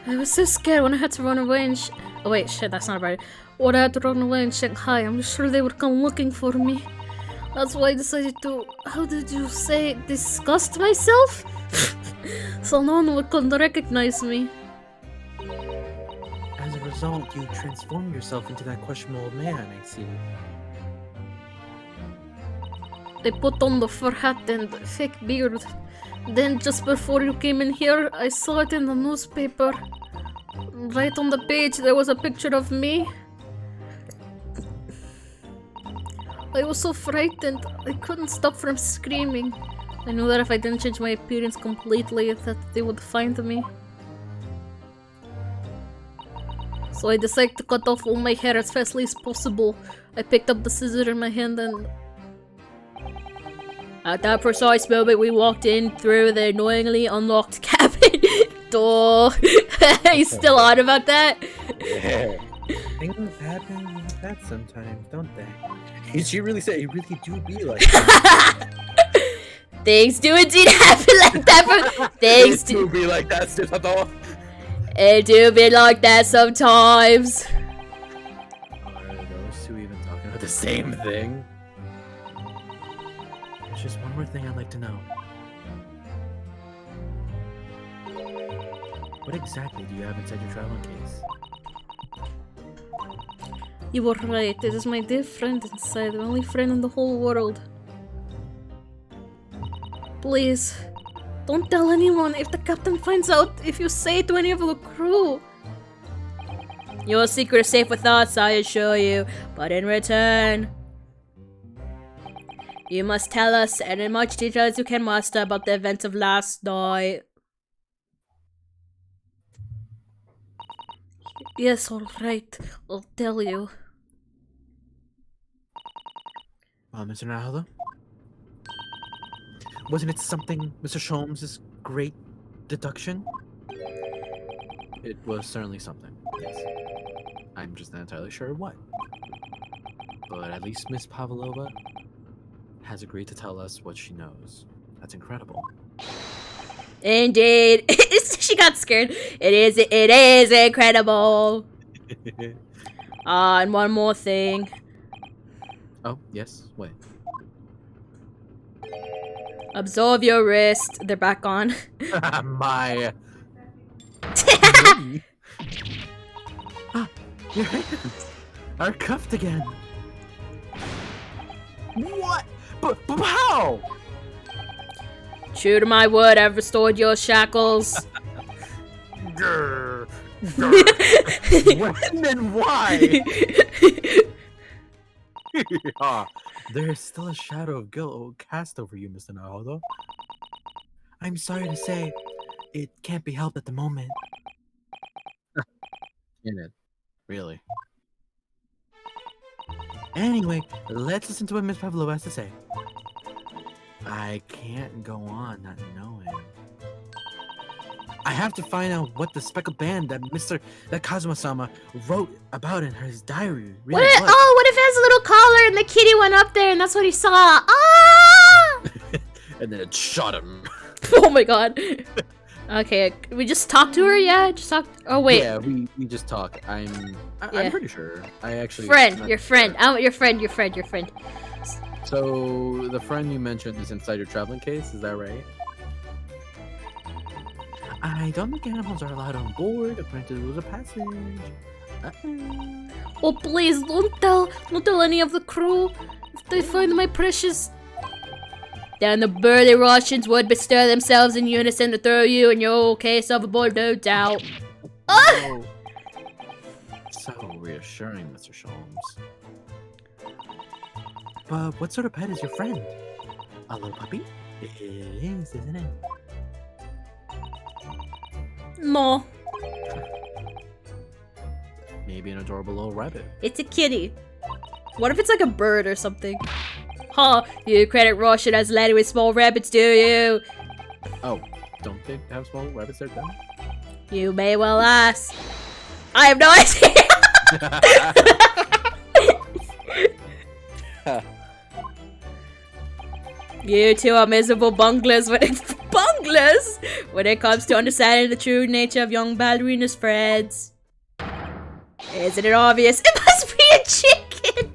I was so scared when I had to run away and oh wait, shit, that's not about it. When I had to run away in Shanghai, I'm sure they would come looking for me. That's why I decided to, how did you say, disgust myself? So no one would come to recognize me. As a result, you transformed yourself into that questionable old man, I see. I put on the fur hat and fake beard. Then just before you came in here, I saw it in the newspaper. Right on the page, there was a picture of me. I was so frightened, I couldn't stop from screaming. I knew that if I didn't change my appearance completely, that they would find me. So I decided to cut off all my hair as fastly as possible. I picked up the scissors in my hand and... At that precise moment, we walked in through the annoyingly unlocked cabin door. He's still on about that? Yeah. Things happen like that sometimes, don't they? Did she really say it really do be like that? Things do indeed happen like that, but things do be like that, Stipato. It do be like that sometimes. Are those two even talking about the same thing? There's just one more thing I'd like to know. What exactly do you have inside your traveling case? You were right, it is my dear friend inside, the only friend in the whole world. Please, don't tell anyone if the captain finds out, if you say it to any of the crew. Your secret is safe with us, I assure you, but in return, you must tell us, and in much detail as you can muster, about the events of last night. Yes, alright, I'll tell you. Mr. Nahalo? Wasn't it something Mr. Sholmes' great deduction? It was certainly something, yes. I'm just not entirely sure what. But at least Miss Pavlova has agreed to tell us what she knows. That's incredible. Indeed. She got scared. It is incredible. And one more thing. Oh, yes, wait. Absorb your wrist. They're back on. My... Your hands are cuffed again. What? But how? True to my word, I've restored your shackles. Grr. When and why? There's still a shadow of guilt cast over you, Mr. Naruto. I'm sorry to say, it can't be helped at the moment. In it. Really? Anyway, let's listen to what Miss Pavlova has to say. I can't go on not knowing. I have to find out what the speckled band that Kazuma-sama wrote about in his diary really was. Oh, what if it has a little collar and the kitty went up there and that's what he saw? Ah! And then it shot him. Oh my god. Okay, we just talk to her, yeah? Just talk. Oh wait. Yeah, we just talk. I'm pretty sure. I actually. Your friend. I want your friend. So the friend you mentioned is inside your traveling case. Is that right? I don't think animals are allowed on board according to the rules of passage. Oh please, don't tell any of the crew. If they find my precious... Then the burly Russians would bestir themselves in unison to throw you and your old case overboard, no doubt. Oh. So reassuring, Mr. Sholmes. But what sort of pet is your friend? A little puppy? It is, isn't it? No. maybe an adorable little rabbit. It's a kitty. What if it's like a bird or something? Huh, you credit Russian as a lady with small rabbits, do you? Oh, don't they have small rabbits there then? You may well ask. I have no idea. You two are miserable bunglers when it comes to understanding the true nature of young ballerinas' friends. Isn't it obvious? It must be a chicken!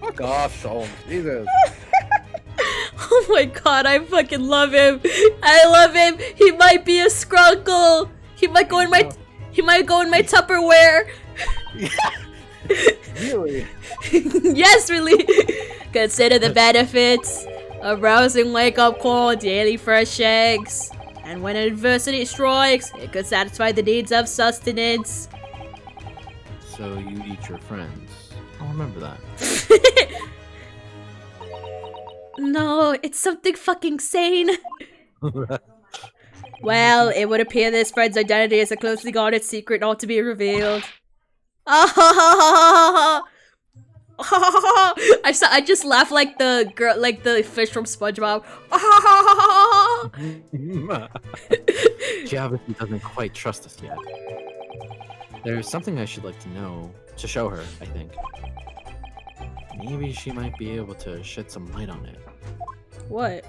Fuck off, Sean. Jesus. Oh my god, I fucking love him. I love him. He might be a skrunkle. He might go in my Tupperware. Really? Yes, really. Consider the benefits. A rousing wake-up call, daily fresh eggs. And when adversity strikes, it could satisfy the needs of sustenance. So you eat your friends. I'll remember that. No, it's something fucking sane. Well, it would appear this friend's identity is a closely guarded secret not to be revealed. I just laugh like the girl, like the fish from SpongeBob. She obviously doesn't quite trust us yet. There's something I should like to know, to show her, I think. Maybe she might be able to shed some light on it. What?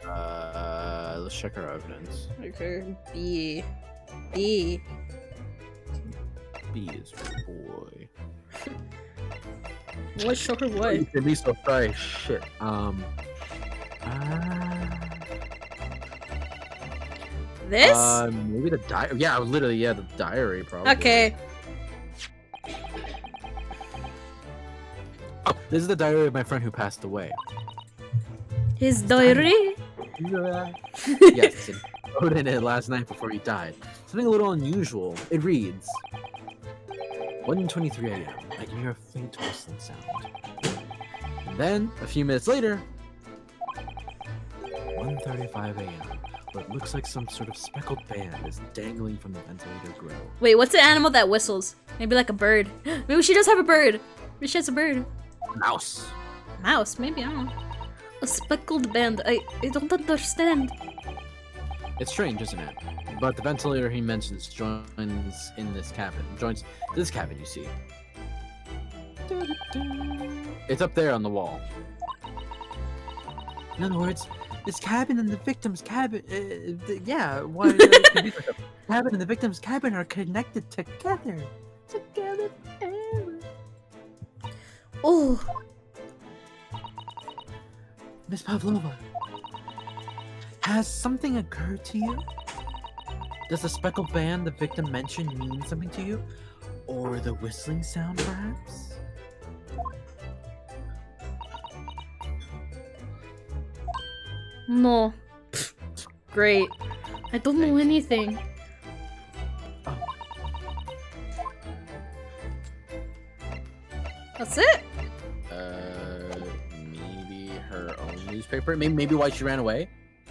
Let's check her evidence. Okay. B is for boy. What? Show her what? You can be so sorry. Shit. This? Maybe the diary. Yeah, literally, yeah, the diary probably. Okay. Oh, this is the diary of my friend who passed away. His diary? Yes, it wrote in it last night before he died. Something a little unusual. It reads, 1:23 a.m. I can hear a faint whistling sound. And then, a few minutes later, 1:35 a.m. What looks like some sort of speckled band is dangling from the ventilator grill. Wait, what's an animal that whistles? Maybe like a bird. Maybe she does have a bird. Maybe she has a bird. Mouse. Mouse, maybe, I don't know. A speckled band. I don't understand. It's strange, isn't it? But the ventilator he mentions joins this cabin, you see. It's up there on the wall. In other words, this cabin and the victim's cabin, the cabin and the victim's cabin are connected together. Together forever. Oh. Miss Pavlova, has something occurred to you? Does the speckled band the victim mentioned mean something to you? Or the whistling sound, perhaps? No. Great. I don't know anything. Oh. That's it? Maybe her own newspaper? Maybe why she ran away?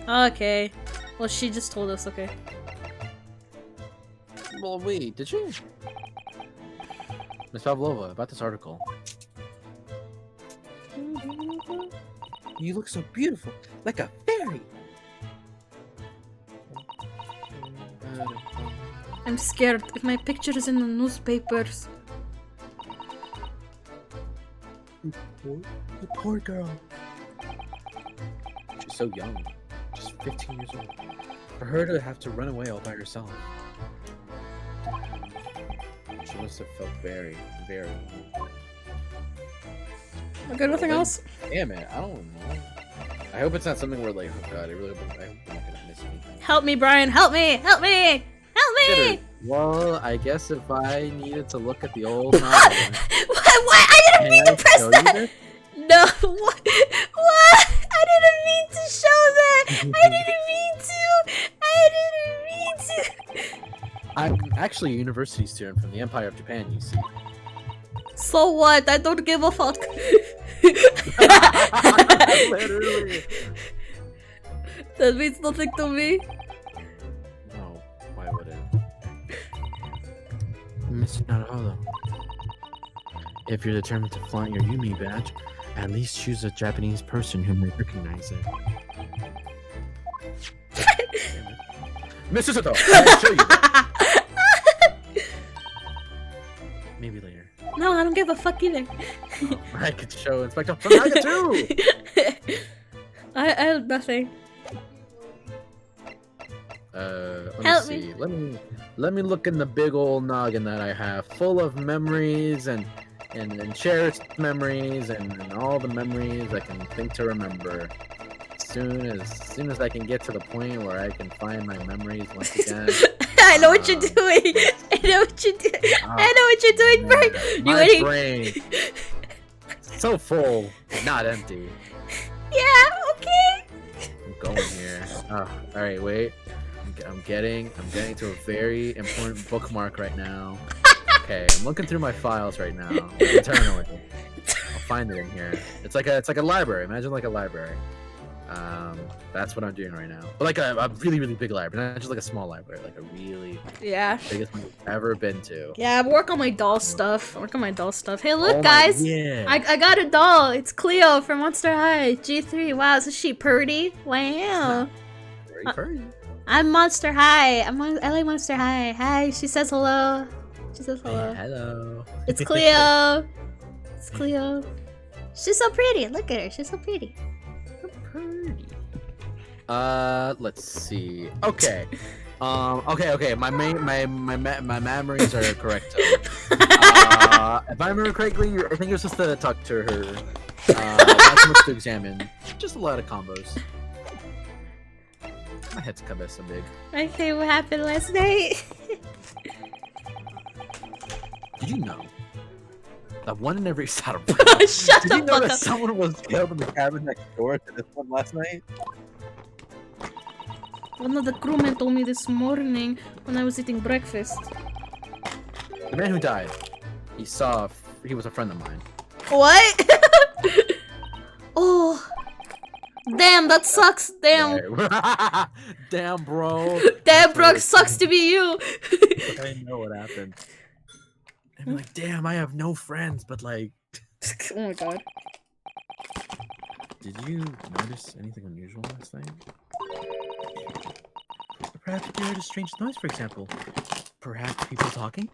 Okay. Well, she just told us, okay. Well, wait, did she? Miss Pavlova, about this article. You look so beautiful, like a fairy. I'm scared if my picture is in the newspapers. The poor girl. She's so young. Just 15 years old. For her to have to run away all by herself. She must have felt very, very alone. Okay, nothing else? Damn it, I don't know. I hope it's not something where like, oh god, I hope I'm not gonna miss anything. Help me, Bryan! Help me! Help me! Help me! Well, I guess if I needed to look at the old novel, What? I didn't mean to press that! No, what? What? I didn't mean to show that! I didn't mean to! I'm actually a university student from the Empire of Japan, you see. So what? I don't give a fuck. Literally. That means nothing to me. No, why would it? Mr. Naruhodo, If you're determined to flaunt your Yumi badge, at least choose a Japanese person who might recognize it. Mr. Soto, I'll show you that. Maybe later. No, I don't give a fuck either. I could show Inspector Funaga too. I have nothing. Let Help me me. see. Let me look in the big old noggin that I have, full of memories and cherished memories and all the memories I can think to remember. As soon as I can get to the point where I can find my memories once again. I know what you're doing. I know what you're doing. I know what you're doing, Bryan. You My waiting? brain so full, not empty. Yeah. Okay. I'm going here. Oh, all right, wait. I'm getting to a very important bookmark right now. Okay, I'm looking through my files right now. Internally, I'll find it in here. It's like a library. Imagine like a library. That's what I'm doing right now. But like a really really big library, not just like a small library. Like a really Yeah. biggest one I've ever been to. Yeah. I work on my doll stuff. Hey, look, Oh my- guys. yeah. I got a doll. It's Cleo from Monster High. G3. Wow, isn't she pretty? Wow. Very pretty. I'm Monster High. I like Monster High. Hi. She says hello. She says hello. Hello. It's Cleo. It's Cleo. She's so pretty. Look at her. She's so pretty. Pretty. Let's see. Okay. Okay. My memories are correct. If I remember correctly, I think you're supposed to talk to her. Not too much to examine. Just a lot of combos. My head's kind of so big. Okay, what happened last night? Did you know that one in every Shut Shut Did the you know fuck that up. someone was killed in the cabin next door to this one last night? One of the crewmen told me this morning when I was eating breakfast. The man who died, he was a friend of mine. What? Oh. Damn, that sucks. Damn. Damn, bro. Damn, bro, sucks to be you. I know what happened. I'm like, damn, I have no friends, but like, Oh my god. did you notice anything unusual last night? Perhaps you heard a strange noise, for example. Perhaps people talking?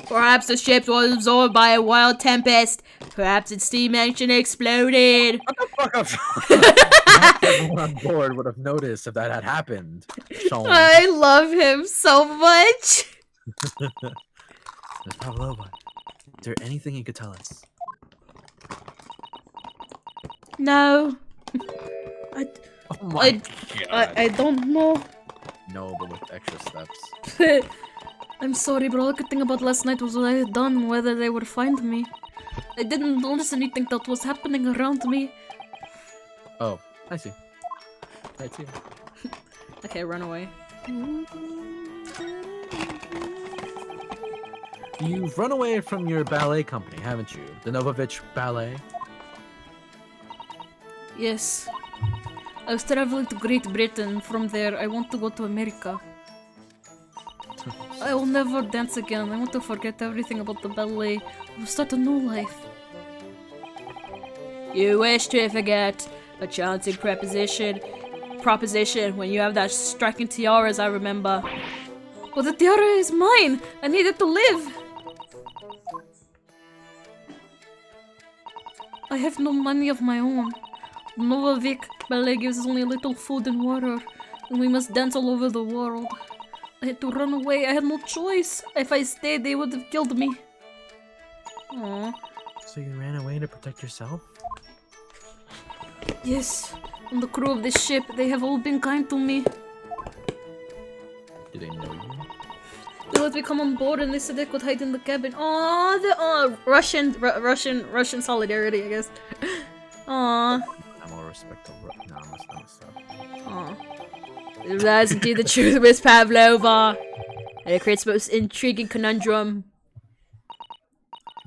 Perhaps the ship was absorbed by a wild tempest. Perhaps its steam engine exploded. What the fuck up? Everyone on board would have noticed if that had happened. Sean. I love him so much. Miss Pavlova, is there anything you could tell us? No. Oh my god. I don't know. No, but with extra steps. I'm sorry, bro. The good thing about last night was what I had done, whether they would find me. I didn't notice anything that was happening around me. Oh, I see. I see. Okay, run away. You've run away from your ballet company, haven't you? The Novovich Ballet? Yes. I was traveling to Great Britain. From there, I want to go to America. I will never dance again. I want to forget everything about the ballet. I will start a new life. You wish to forget a chanting proposition when you have that striking tiara, as I remember. Well, the tiara is mine. I need it to live. I have no money of my own. Novovik ballet gives us only a little food and water, and we must dance all over the world. I had to run away. I had no choice. If I stayed, they would have killed me. Aww. So you ran away to protect yourself? Yes. And the crew of this ship, they have all been kind to me. Do they know you? They let me come on board and they said they could hide in the cabin. Aww, the Russian solidarity, I guess. Aww. I'm all respectful. No, I'm not stop. Aww. That's indeed the truth, Miss Pavlova. And it creates the most intriguing conundrum.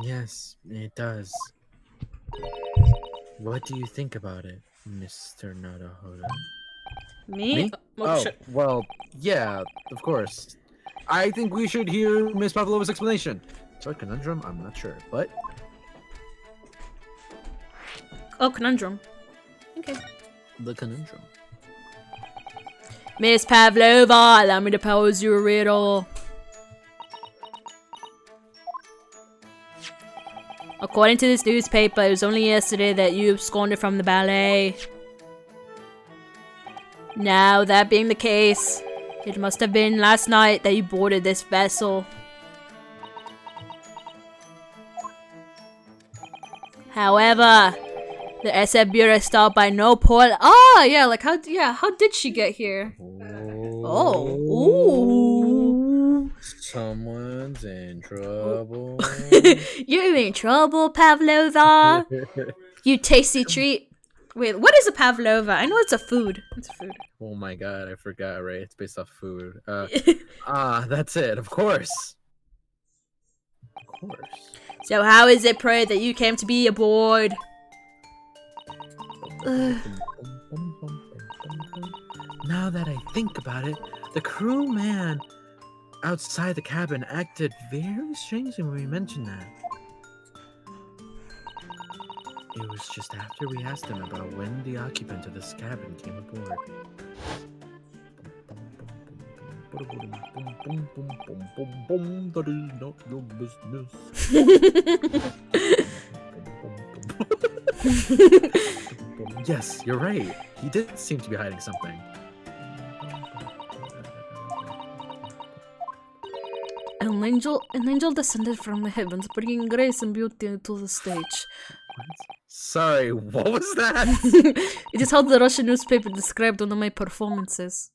Yes, it does. What do you think about it, Mr. Naruhodo? Me? Oh, well, yeah, of course. I think we should hear Miss Pavlova's explanation. So conundrum? I'm not sure, but Oh, conundrum. Okay. the conundrum. Miss Pavlova, allow me to pose you a riddle. According to this newspaper, it was only yesterday that you absconded from the ballet. Now, that being the case, it must have been last night that you boarded this vessel. However, the SF Bureau stopped by no port. Oh, yeah, like how did she get here? Oh, ooh. Someone's in trouble. You're in trouble, Pavlova. You tasty treat. Wait, what is a Pavlova? I know it's a food. It's a food. Oh my god, I forgot, right? It's based off food. That's it, of course. Of course. So how is it, pray, that you came to be aboard? Now that I think about it, the crewman outside the cabin acted very strangely when we mentioned that. It was just after we asked him about when the occupant of this cabin came aboard. That is not your business. Yes, you're right. He did seem to be hiding something. An angel descended from the heavens, bringing grace and beauty into the stage. Sorry, what was that? It is how the Russian newspaper described one of my performances.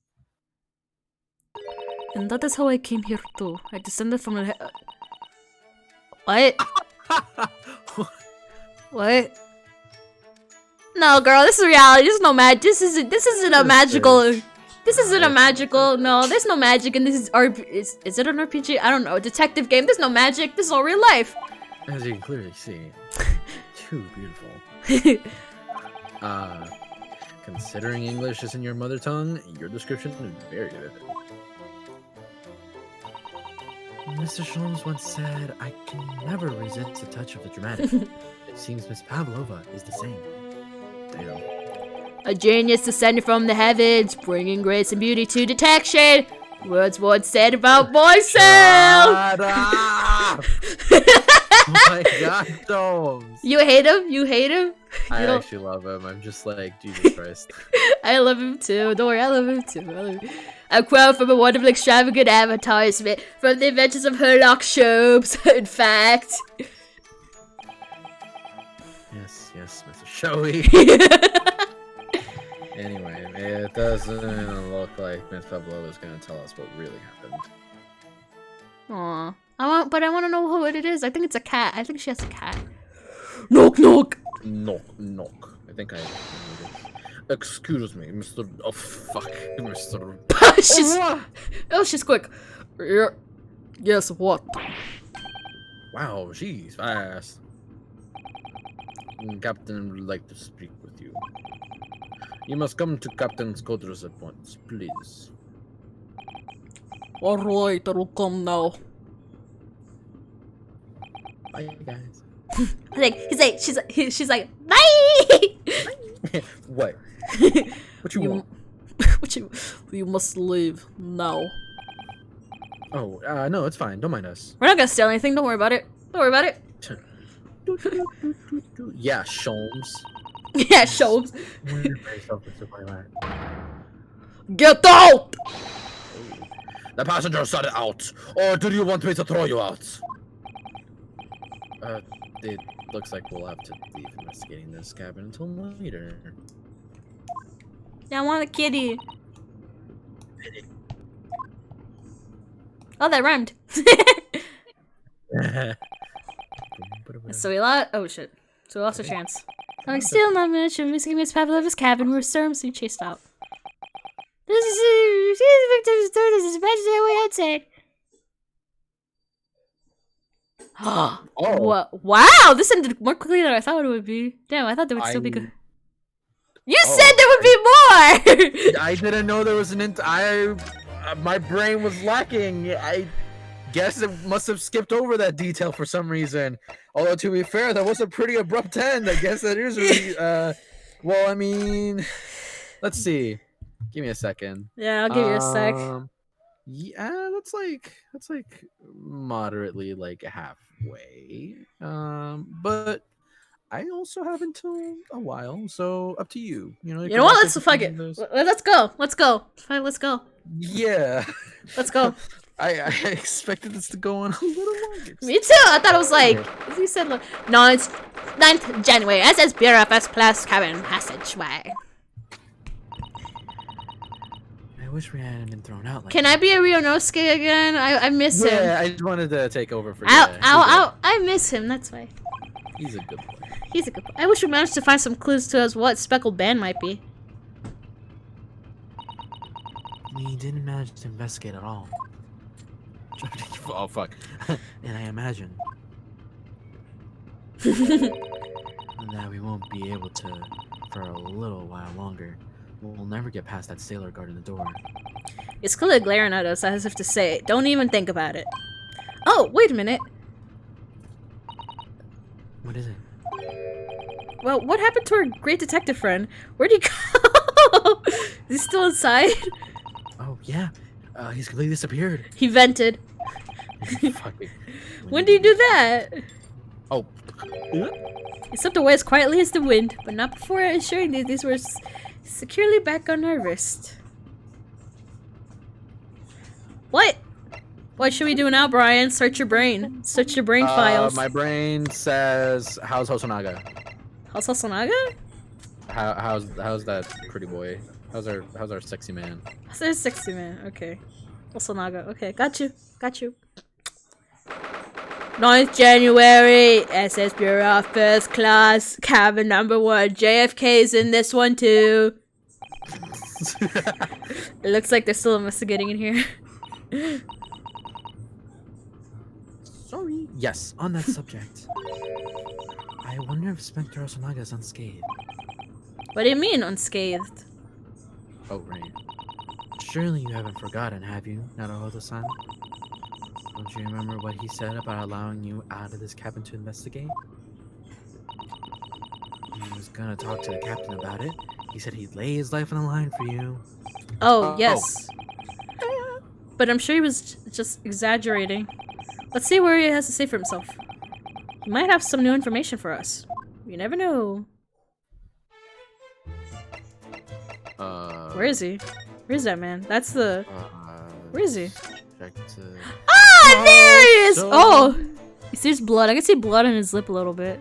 And that is how I came here too. I descended from the What? What? No, girl, this is reality. This is no magic. This isn't a magical. This isn't a magical. No, there's no magic, and this is is it an RPG? I don't know. Detective game. There's no magic. This is all real life. As you can clearly see, too beautiful. Considering English isn't your mother tongue, your description is very vivid. Mr. Sholmes once said, I can never resist the touch of the dramatic. It seems Miss Pavlova is the same. Damn. A genius descended from the heavens, bringing grace and beauty to detection. Words once said about myself. Shut up! Oh my god, Domes. You hate him? You hate him? I You don't- actually love him. I'm just like, Jesus Christ. I love him too. Don't worry, I love him too. A quote from a wonderful extravagant advertisement from the adventures of Herlock Sholmes, in fact. Yes, Mr. Showy. Anyway, it doesn't look like Miss Pavlova is going to tell us what really happened. Aw. I want to know what it is. I think it's a cat. I think she has a cat. Knock, knock. Knock. I think I... Excuse me, Mr. Oh, fuck. Mr. she's quick. Yes, what? Wow, she's fast. Captain would like to speak with you. You must come to Captain's quarters at once, please. Alright, I will come now. Bye, guys. She's like, bye! What? What you want? You must leave now. Oh, no, it's fine. Don't mind us. We're not gonna steal anything. Don't worry about it. Don't worry about it. Yeah, Sholmes. Yeah, Sholmes. Get out! The passenger said out. Or do you want me to throw you out? It looks like we'll have to leave investigating this cabin until later. Yeah, I want a kitty. Oh, that rhymed. So we lost. Oh shit. So we lost a chance. I'm still not mentioned. Miss Pavlova's cabin. We're seriously chased out. This is way outside. Oh. Wow, this ended more quickly than I thought it would be. Damn, I thought there would still be good. You said there would be more! I didn't know there was an my brain was lacking. Guess it must have skipped over that detail for some reason. Although to be fair, that was a pretty abrupt end. I guess that is really well, I mean, let's see. Give me a second. Yeah, I'll give you a sec. Yeah, that's like moderately like halfway. But I also have until a while, so up to you. You know. You know what? Let's fuck it. Let's go. Let's go. Fine, let's go. Yeah. Let's go. I expected this to go on a little longer. Me too. I thought it was like you said. Look, no, it's 9th January. SS Bureau First Class Cabin Passageway. I wish we hadn't been thrown out. Like Can I be a Rionosuke again? I miss him. Yeah, I just wanted to take over for you. I miss him. That's why. He's a good boy. He's a good boy. I wish we managed to find some clues to us what Speckled Band might be. We didn't manage to investigate at all. Oh fuck. And I imagine that we won't be able to for a little while longer. We'll never get past that sailor guarding the door. It's clearly glaring at us as if to say, don't even think about it. Oh, wait a minute. What is it? Well, what happened to our great detective friend? Where'd he go? Is he still inside? Oh yeah, he's completely disappeared. He vented. Fucking. When did he do that? Oh. He slipped away as quietly as the wind, but not before ensuring that these were securely back on our wrist. What? What should we do now, Brian? Search your brain. Search your brain files. My brain says, "How's Hosonaga? How's Hosonaga? How's that pretty boy? How's our sexy man? How's our sexy man? Okay. Hosonaga. Okay, got you. Got you. 9th January, SS Bureau First Class, cabin number 1. JFK's in this one too. It looks like they're still investigating in here. Sorry. Yes, on that subject. I wonder if Spectre Osonaga is unscathed. What do you mean unscathed? Oh right. Surely you haven't forgotten, have you, Naruhodo-san? Don't you remember what he said about allowing you out of this cabin to investigate? He was gonna talk to the captain about it. He said he'd lay his life on the line for you. Oh, yes. But I'm sure he was just exaggerating. Let's see what he has to say for himself. He might have some new information for us. You never know. Where is he? Where's that man? That's the... Where is he? Ah, there he is! Oh! He sees blood. I can see blood on his lip a little bit.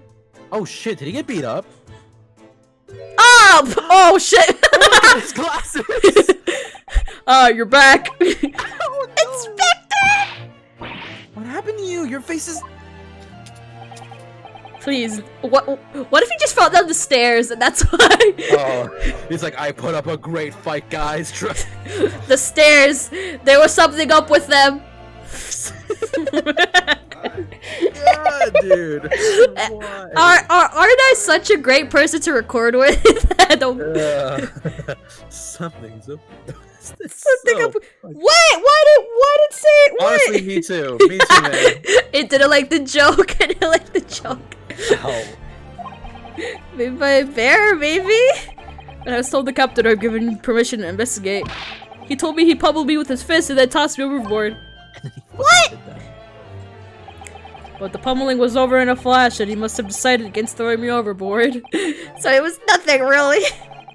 Oh shit, did he get beat up? Oh! Oh shit! His glasses! You're back! Oh, no. Inspector! What happened to you? Your face is... Please. What if he just fell down the stairs and that's why? Oh, he's like, I put up a great fight, guys. Trust. The stairs. There was something up with them. God, dude. Aren't I such a great person to record with? Something's up. Something up. Why did say it? What? Honestly, me too. Me too, man. It didn't like the joke. I didn't like the joke. Oh. Maybe by a bear, maybe? And I was told the captain I've given permission to investigate. He told me he pummeled me with his fist and then tossed me overboard. What? But the pummeling was over in a flash and he must have decided against throwing me overboard. So it was nothing, really.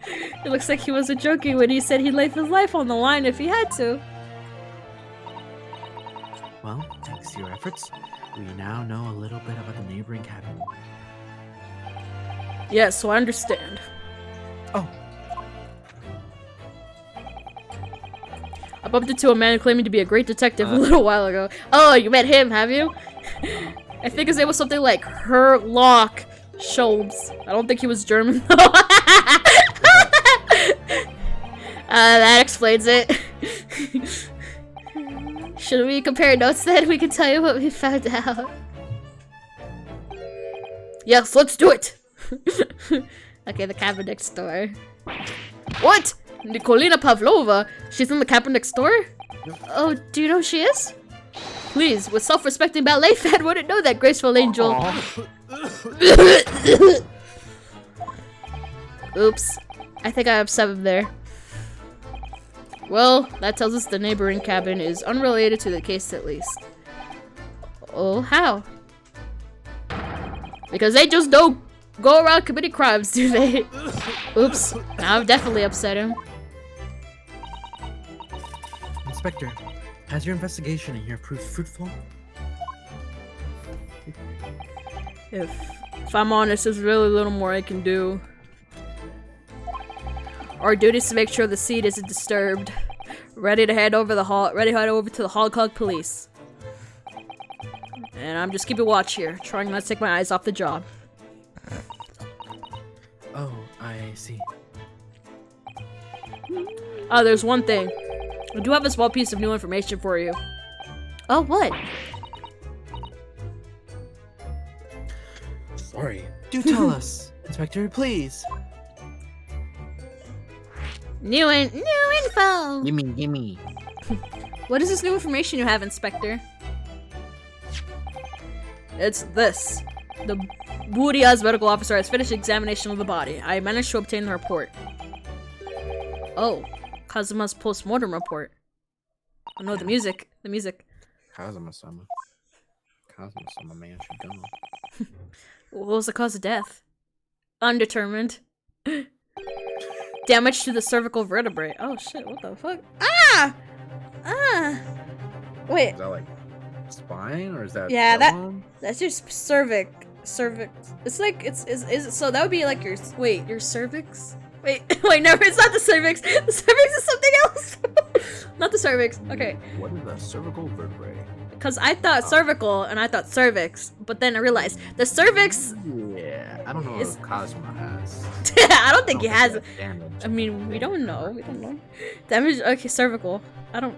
It looks like he wasn't joking when he said he'd lay his life on the line if he had to. Well, thanks to your efforts, we now know a little bit about the neighboring cabin. Yes, so I understand. Oh. I bumped into a man claiming to be a great detective a little while ago. Oh, you met him, have you? I think his name was something like Herlock Scholz. I don't think he was German, though. That explains it. Should we compare notes then? We can tell you what we found out. Yes, let's do it! Okay, the cabin next door. What? Nikolina Pavlova? She's in the cabin next door? Oh, do you know who she is? Please, with self-respecting ballet fan wouldn't know that, graceful angel. Oops. I think I upset him there. Well, that tells us the neighboring cabin is unrelated to the case at least. Oh, how? Because they just don't go around committing crimes, do they? Oops. Now I've definitely upset him. Inspector, has your investigation in here proved fruitful? If I'm honest, there's really little more I can do. Our duty is to make sure the scene isn't disturbed. Ready to head over to the Hong Kong police. And I'm just keeping watch here, trying not to take my eyes off the job. Oh, I see. Oh, there's one thing. I do have a small piece of new information for you. Oh, what? Sorry. Do tell us, Inspector, please. New info! Gimme. What is this new information you have, Inspector? It's this. The Budia's medical officer has finished examination of the body. I managed to obtain the report. Oh, Kazuma's post-mortem report. Oh no, the music. Kazuma-sama. Kazuma-sama, man, should go. What was the cause of death? Undetermined. Damage to the cervical vertebrae. Oh shit, what the fuck? Ah! Wait. Is that like spine or is that? Yeah, bone? that's just cervix. It's like is so that would be like your cervix. Wait, never. It's not the cervix. The cervix is something else. Not the cervix. Okay. What is the cervical vertebrae? Because I thought cervical and I thought cervix, but then I realized the cervix. Yeah, I don't know if Kazuma has. I don't think he has. Damage. I mean, we don't know. Damage. Okay, cervical. I don't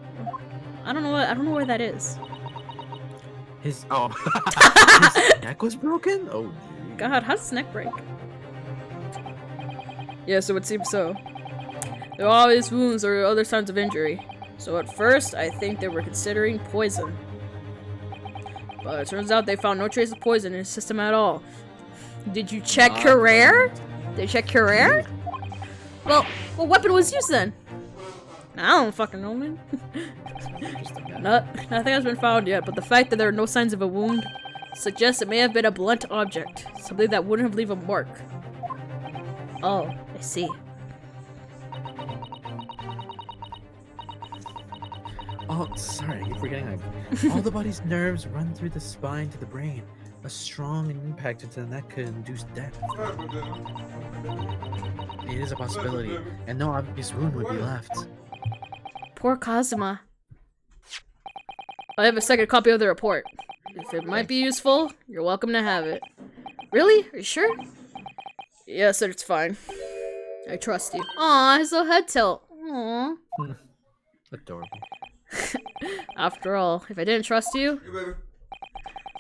know where that is. His neck was broken? Oh, geez. God, how does his neck break? Yeah, so it seems so. There are obvious wounds or other signs of injury. So at first, I think they were considering poison. But it turns out they found no trace of poison in his system at all. Did you check Career? Did you check Career? Well, what weapon was used then? I don't fucking know, man. Nothing has been found yet, but the fact that there are no signs of a wound suggests it may have been a blunt object. Something that wouldn't have left a mark. Oh, I see. Oh, sorry, I keep forgetting. All the body's nerves run through the spine to the brain. A strong impact into the neck could induce death. It is a possibility, and no obvious wound would be left. Poor Kazuma. I have a second copy of the report. If it might be useful, you're welcome to have it. Really? Are you sure? Yes, it's fine. I trust you. Aw, his little head tilt. Aw. Adorable. After all, if I didn't trust you,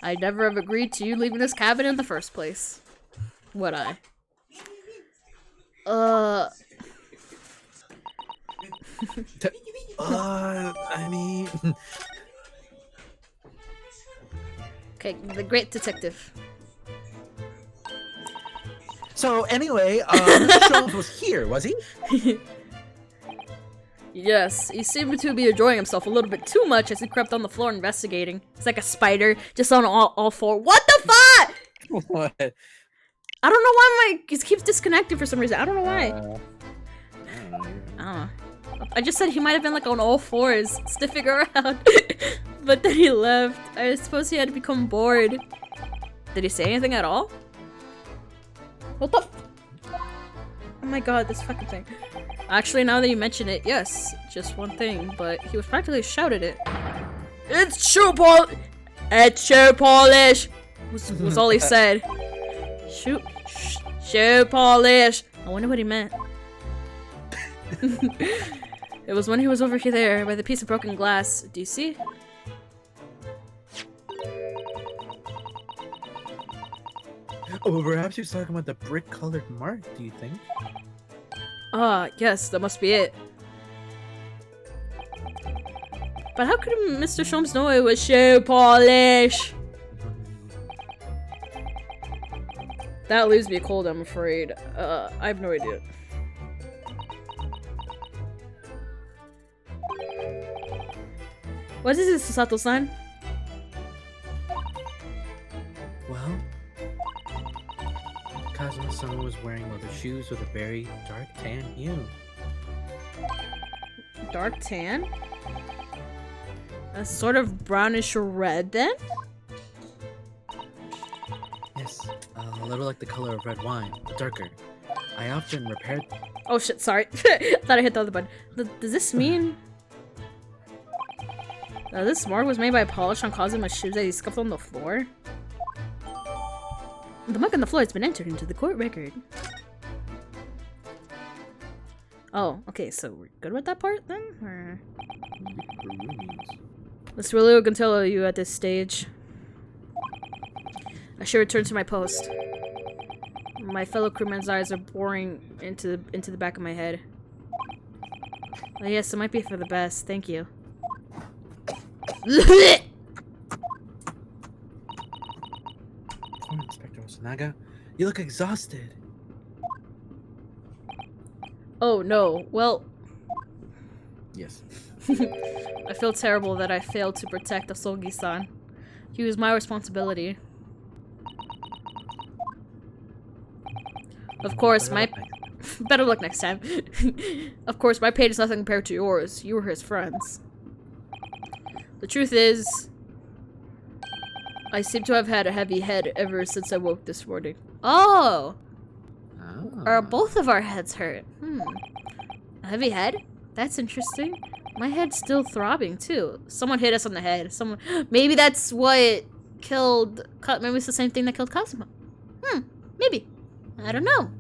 I'd never have agreed to you leaving this cabin in the first place. Would I? I mean... Okay, the great detective. So anyway, Mr. Jones was here, was he? Yes, he seemed to be enjoying himself a little bit too much as he crept on the floor investigating. He's like a spider, just on all four. What the fuck? What? I don't know why he keeps disconnecting for some reason. I don't know why. I don't know. I just said he might have been like on all fours, sniffing around. But then he left. I suppose he had become bored. Did he say anything at all? What the oh my god, this fucking thing. Actually, now that you mention it, yes, just one thing, but he was practically shouted it. It's shoe polish! It's shoe polish! Was all he said. Shoe polish! I wonder what he meant. It was when he was over there by the piece of broken glass. Do you see? Oh, perhaps he was talking about the brick-colored mark, do you think? Ah, yes, that must be it. But how could Mr. Sholmes know it was shoe polish? That leaves me cold, I'm afraid. I have no idea. What is this, Sato-san? Well, Kazuma-sama was wearing leather shoes with a very dark tan hue. Dark tan? A sort of brownish red, then? Yes, a little like the color of red wine, but darker. I often repaired. Oh shit, sorry. I thought I hit the other button. Does this mean... this mark was made by polish on Kazuma's shoes that he scuffed on the floor? The mark on the floor has been entered into the court record. Oh, okay, so we're good with that part then? Or... Let's really look and tell you at this stage. I should return to my post. My fellow crewmen's eyes are boring into the back of my head. Oh yes, it might be for the best. Thank you. Poor Inspector Osanaga, you look exhausted. Oh no, well... Yes. I feel terrible that I failed to protect Asogi-san. He was my responsibility. Of course, my... Better luck next time. Of course, my pain is nothing compared to yours. You were his friends. The truth is... I seem to have had a heavy head ever since I woke this morning. Oh! Are both of our heads hurt? A heavy head? That's interesting. My head's still throbbing, too. Someone hit us on the head. Someone... Maybe that's what killed... Maybe it's the same thing that killed Kazuma. Maybe. I don't know.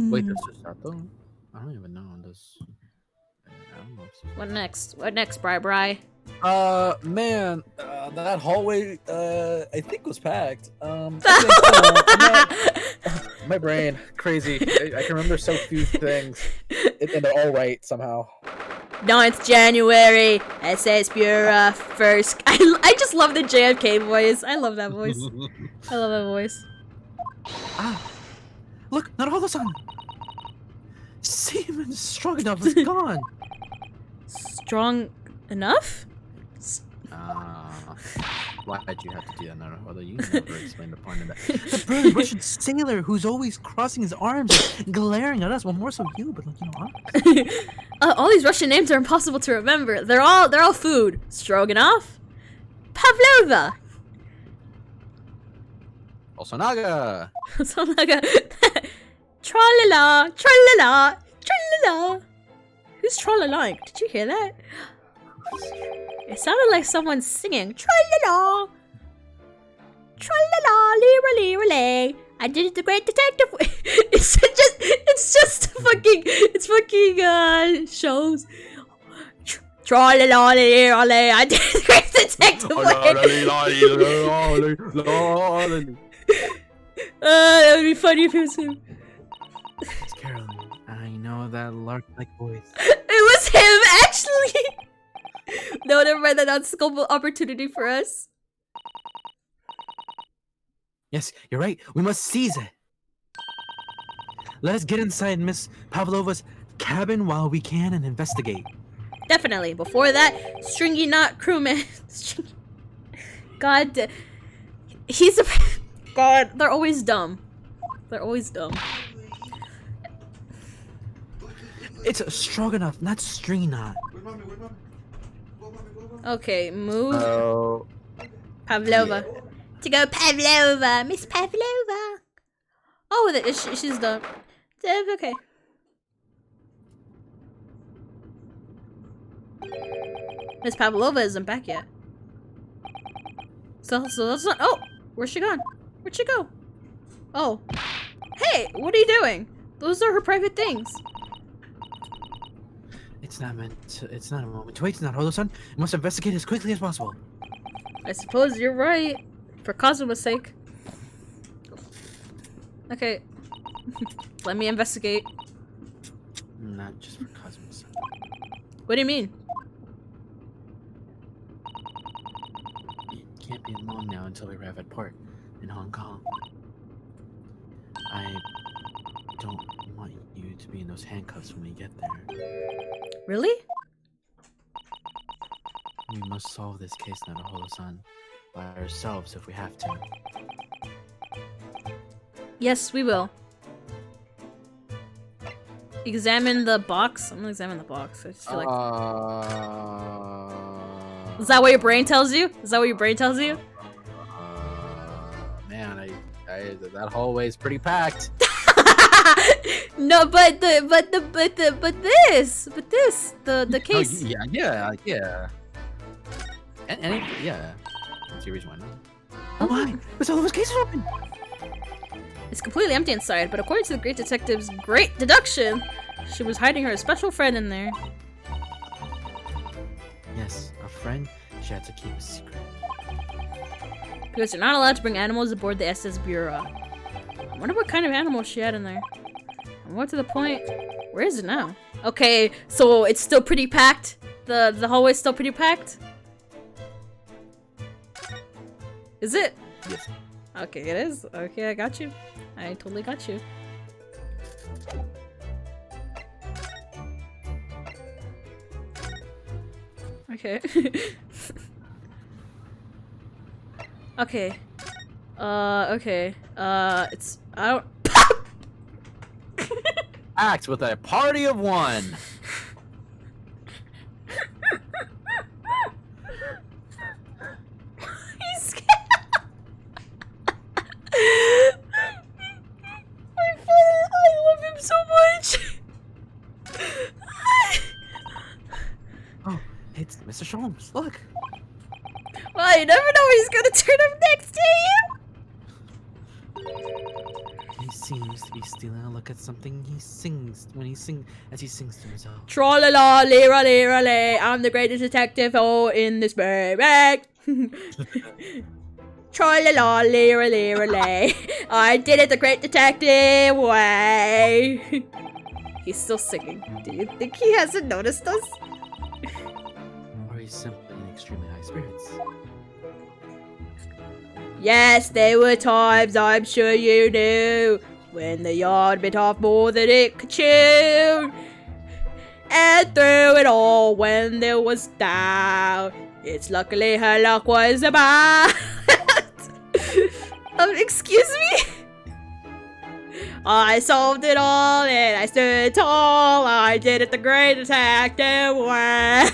Wait, that's just Sato? I don't even know. I don't know. What next? What next, Bri? Man, that hallway, I think was packed. My brain, crazy. I can remember so few things, and they're all right somehow. 9th January, SS Bureau, first. I just love the JFK voice. I love that voice. I love that voice. Look, Naruto-san! Seaman Stroganoff is gone! Strong enough? Why did you have to do that, Naruto? You never explained the point of that. The brilliant Russian sailor who's always crossing his arms and glaring at us. Well, more so you, but like, you know, us. All these Russian names are impossible to remember. They're all food. Stroganoff, Pavlova, Osanaga! Osanaga, tra-la-la, tra-la-la, tra-la-la. Who's tra-la-la? Did you hear that? It sounded like someone singing tra-la-la, tra-la-la, lee-ra-lee-ra-lee. I did it, the great detective. it's fucking shows. Tra-la-la, lee-ra-lee. I did it, the great detective. That would be funny if it was him. It's Carolyn. I know that lark-like voice. It was him, actually. No, never mind. That's a scope opportunity for us. Yes, you're right. We must seize it. Let us get inside Miss Pavlova's cabin while we can and investigate. Definitely. Before that, Stringy Knot crewman. God, he's a... God, they're always dumb. They're always dumb. It's Stroganoff, not Stringy Knot. Okay, move. Oh. Pavlova. To go Pavlova! Miss Pavlova! Oh, she's done. Okay. Miss Pavlova isn't back yet. So that's not- Oh! Where's she gone? Where'd she go? Oh. Hey! What are you doing? Those are her private things. It's not a moment to wait, Naruto-san. We must investigate as quickly as possible. I suppose you're right. For Kazuma's sake. Okay. Let me investigate. Not just for Kazuma's sake. What do you mean? can't be long now until we arrive at port in Hong Kong. I don't want you to be in those handcuffs when we get there. Really? We must solve this case now to Holo-san by ourselves if we have to. Yes, we will. Examine the box. I'm gonna examine the box. I just feel like. Is that what your brain tells you? Is that what your brain tells you? Man, that hallway is pretty packed. No, but this, the case. Oh, yeah. And yeah. That's your reason why. Oh my! There's all those cases open! It's completely empty inside, but according to the great detective's great deduction, she was hiding her special friend in there. Yes, a friend she had to keep a secret. Because you're not allowed to bring animals aboard the SS Bureau. I wonder what kind of animal she had in there. And more to the point, where is it now? Okay, so it's still pretty packed? The hallway's still pretty packed? Is it? Yes. Okay, it is. Okay, I got you. I totally got you. Okay. Okay. Okay. It's... I don't... Act with a party of one. He's scared. I love him so much. Oh, it's Mr. Sholmes. Look. Well, you never know he's gonna turn up next to you. He seems to be stealing a look at something he sings when he sings to himself. Tra-la-la, lira-lira-lay, I'm the greatest detective in this bag. Tra-la-la, lira-lira-lay, I did it the great detective way. He's still singing. Do you think he hasn't noticed us? Or he's simply in extremely high spirits. Yes, there were times, I'm sure you knew, when the yard bit off more than it could chew. And through it all, when there was doubt, it's luckily her luck was about. Excuse me? I solved it all and I stood tall. I did it the great detective way.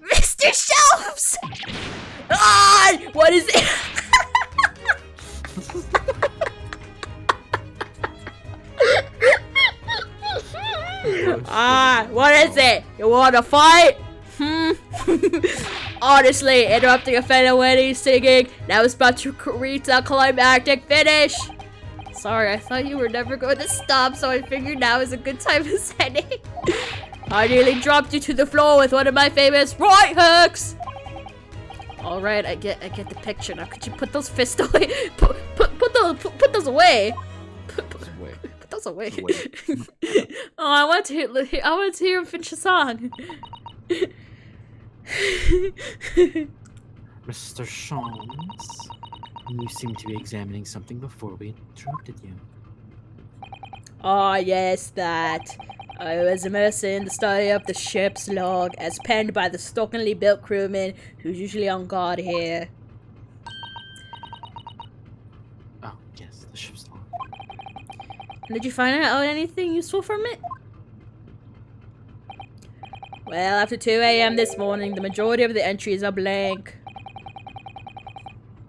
Mr. Shelves! Ah! What is it? What is it? You want to fight? Honestly, interrupting a fellow when he's singing, that was about to reach a climactic finish. Sorry, I thought you were never going to stop, so I figured now is a good time to set it. I nearly dropped you to the floor with one of my famous right hooks. All right, I get the picture. Now, could you put those fists away? Put those away. Put those away. Oh, I want to hear him finish a song. Mr. Sholmes, you seem to be examining something before we interrupted you. Ah, yes, that. I was immersed in the study of the ship's log as penned by the stockingly built crewman who's usually on guard here. Oh, yes, the ship's log. Did you find out anything useful from it? Well, after 2 a.m. this morning, the majority of the entries are blank.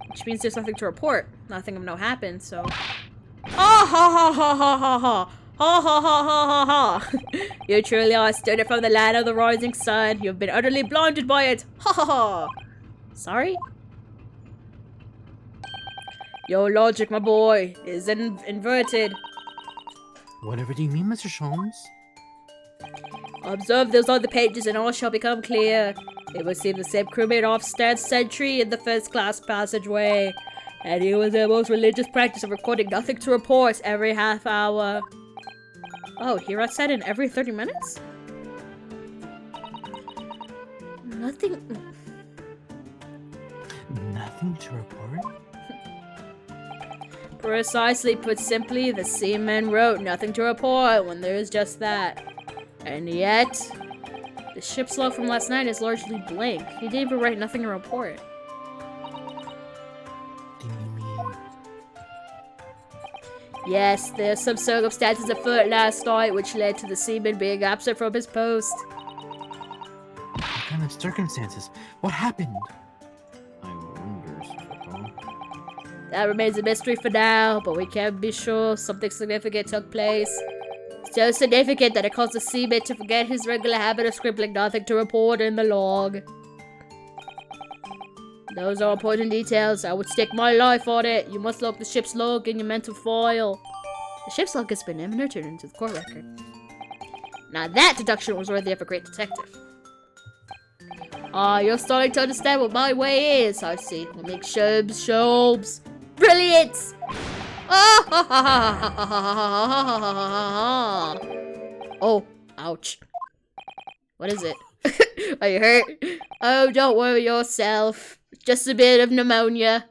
Which means there's nothing to report. Nothing of note happened, so... Oh, ha ha ha ha ha ha! Ha ha ha ha ha ha! You truly are a student from the land of the rising sun. You've been utterly blinded by it. Ha ha ha! Sorry? Your logic, my boy, is inverted. Whatever do you mean, Mr. Sholmes? Observe those other pages and all shall become clear. It will seem the same crewmate stands sentry in the first-class passageway, and it was their most religious practice of recording nothing to report every half hour. Oh, here I said in every 30 minutes? Nothing Nothing to report? Precisely, put simply, the seaman wrote nothing to report when there is just that. And yet, the ship's log from last night is largely blank. He didn't even write nothing to report. Do you mean... Yes, there's some circumstances afoot last night which led to the seaman being absent from his post. What kind of circumstances? What happened? I wonder, Sparkle. That remains a mystery for now, but we can be sure something significant took place. So significant that it caused the seaman to forget his regular habit of scribbling nothing to report in the log. Those are important details. I would stake my life on it. You must log the ship's log in your mental file. The ship's log has been entered into the court record. Now that deduction was worthy of a great detective. Ah, you're starting to understand what my way is. I see. We'll make shobs. Brilliant! Oh, ouch. What is it? Are you hurt? Oh, don't worry yourself. Just a bit of pneumonia.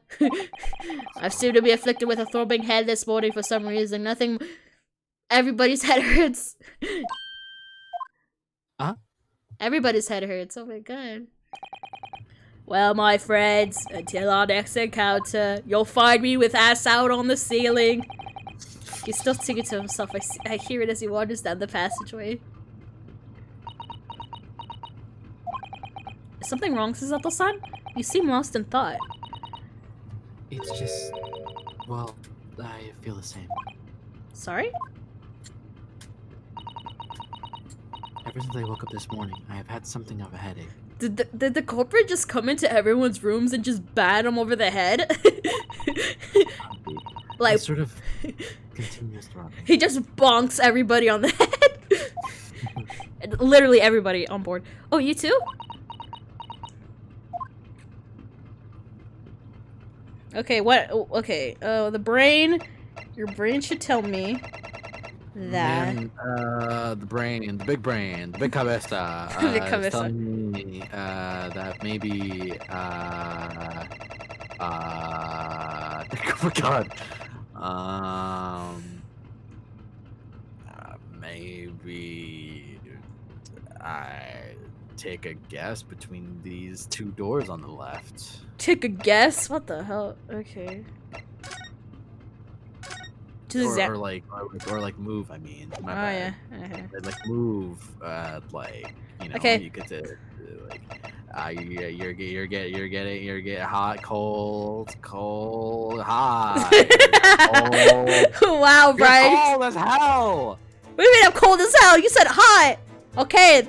I've seemed to be afflicted with a throbbing head this morning for some reason. Nothing. Everybody's head hurts. Huh? Everybody's head hurts. Oh my god. Well, my friends, until our next encounter, you'll find me with ass out on the ceiling. He's still singing to himself. I hear it as he wanders down the passageway. Is something wrong, Suzato-san? You seem lost in thought. It's just... Well, I feel the same. Sorry? Ever since I woke up this morning, I have had something of a headache. Did the culprit just come into everyone's rooms and just bat them over the head? Like, It's sort of continuous throbbing. he just bonks everybody on the head. And literally everybody on board. Oh, you too? Okay, what? Okay, the brain. Your brain should tell me that. Man, the brain, the big cabeza. The big is cabeza. telling me, that maybe, oh my god. Maybe I take a guess between these two doors on the left. Take a guess? What the hell? Okay. Or like move. I mean, my bad. Yeah. Uh-huh. Like move. Like you know, Okay. you get to like. You're getting hot, cold, hot. Cold. Wow, You're Bryan. cold as hell. What do you mean I'm cold as hell? You said hot. Okay.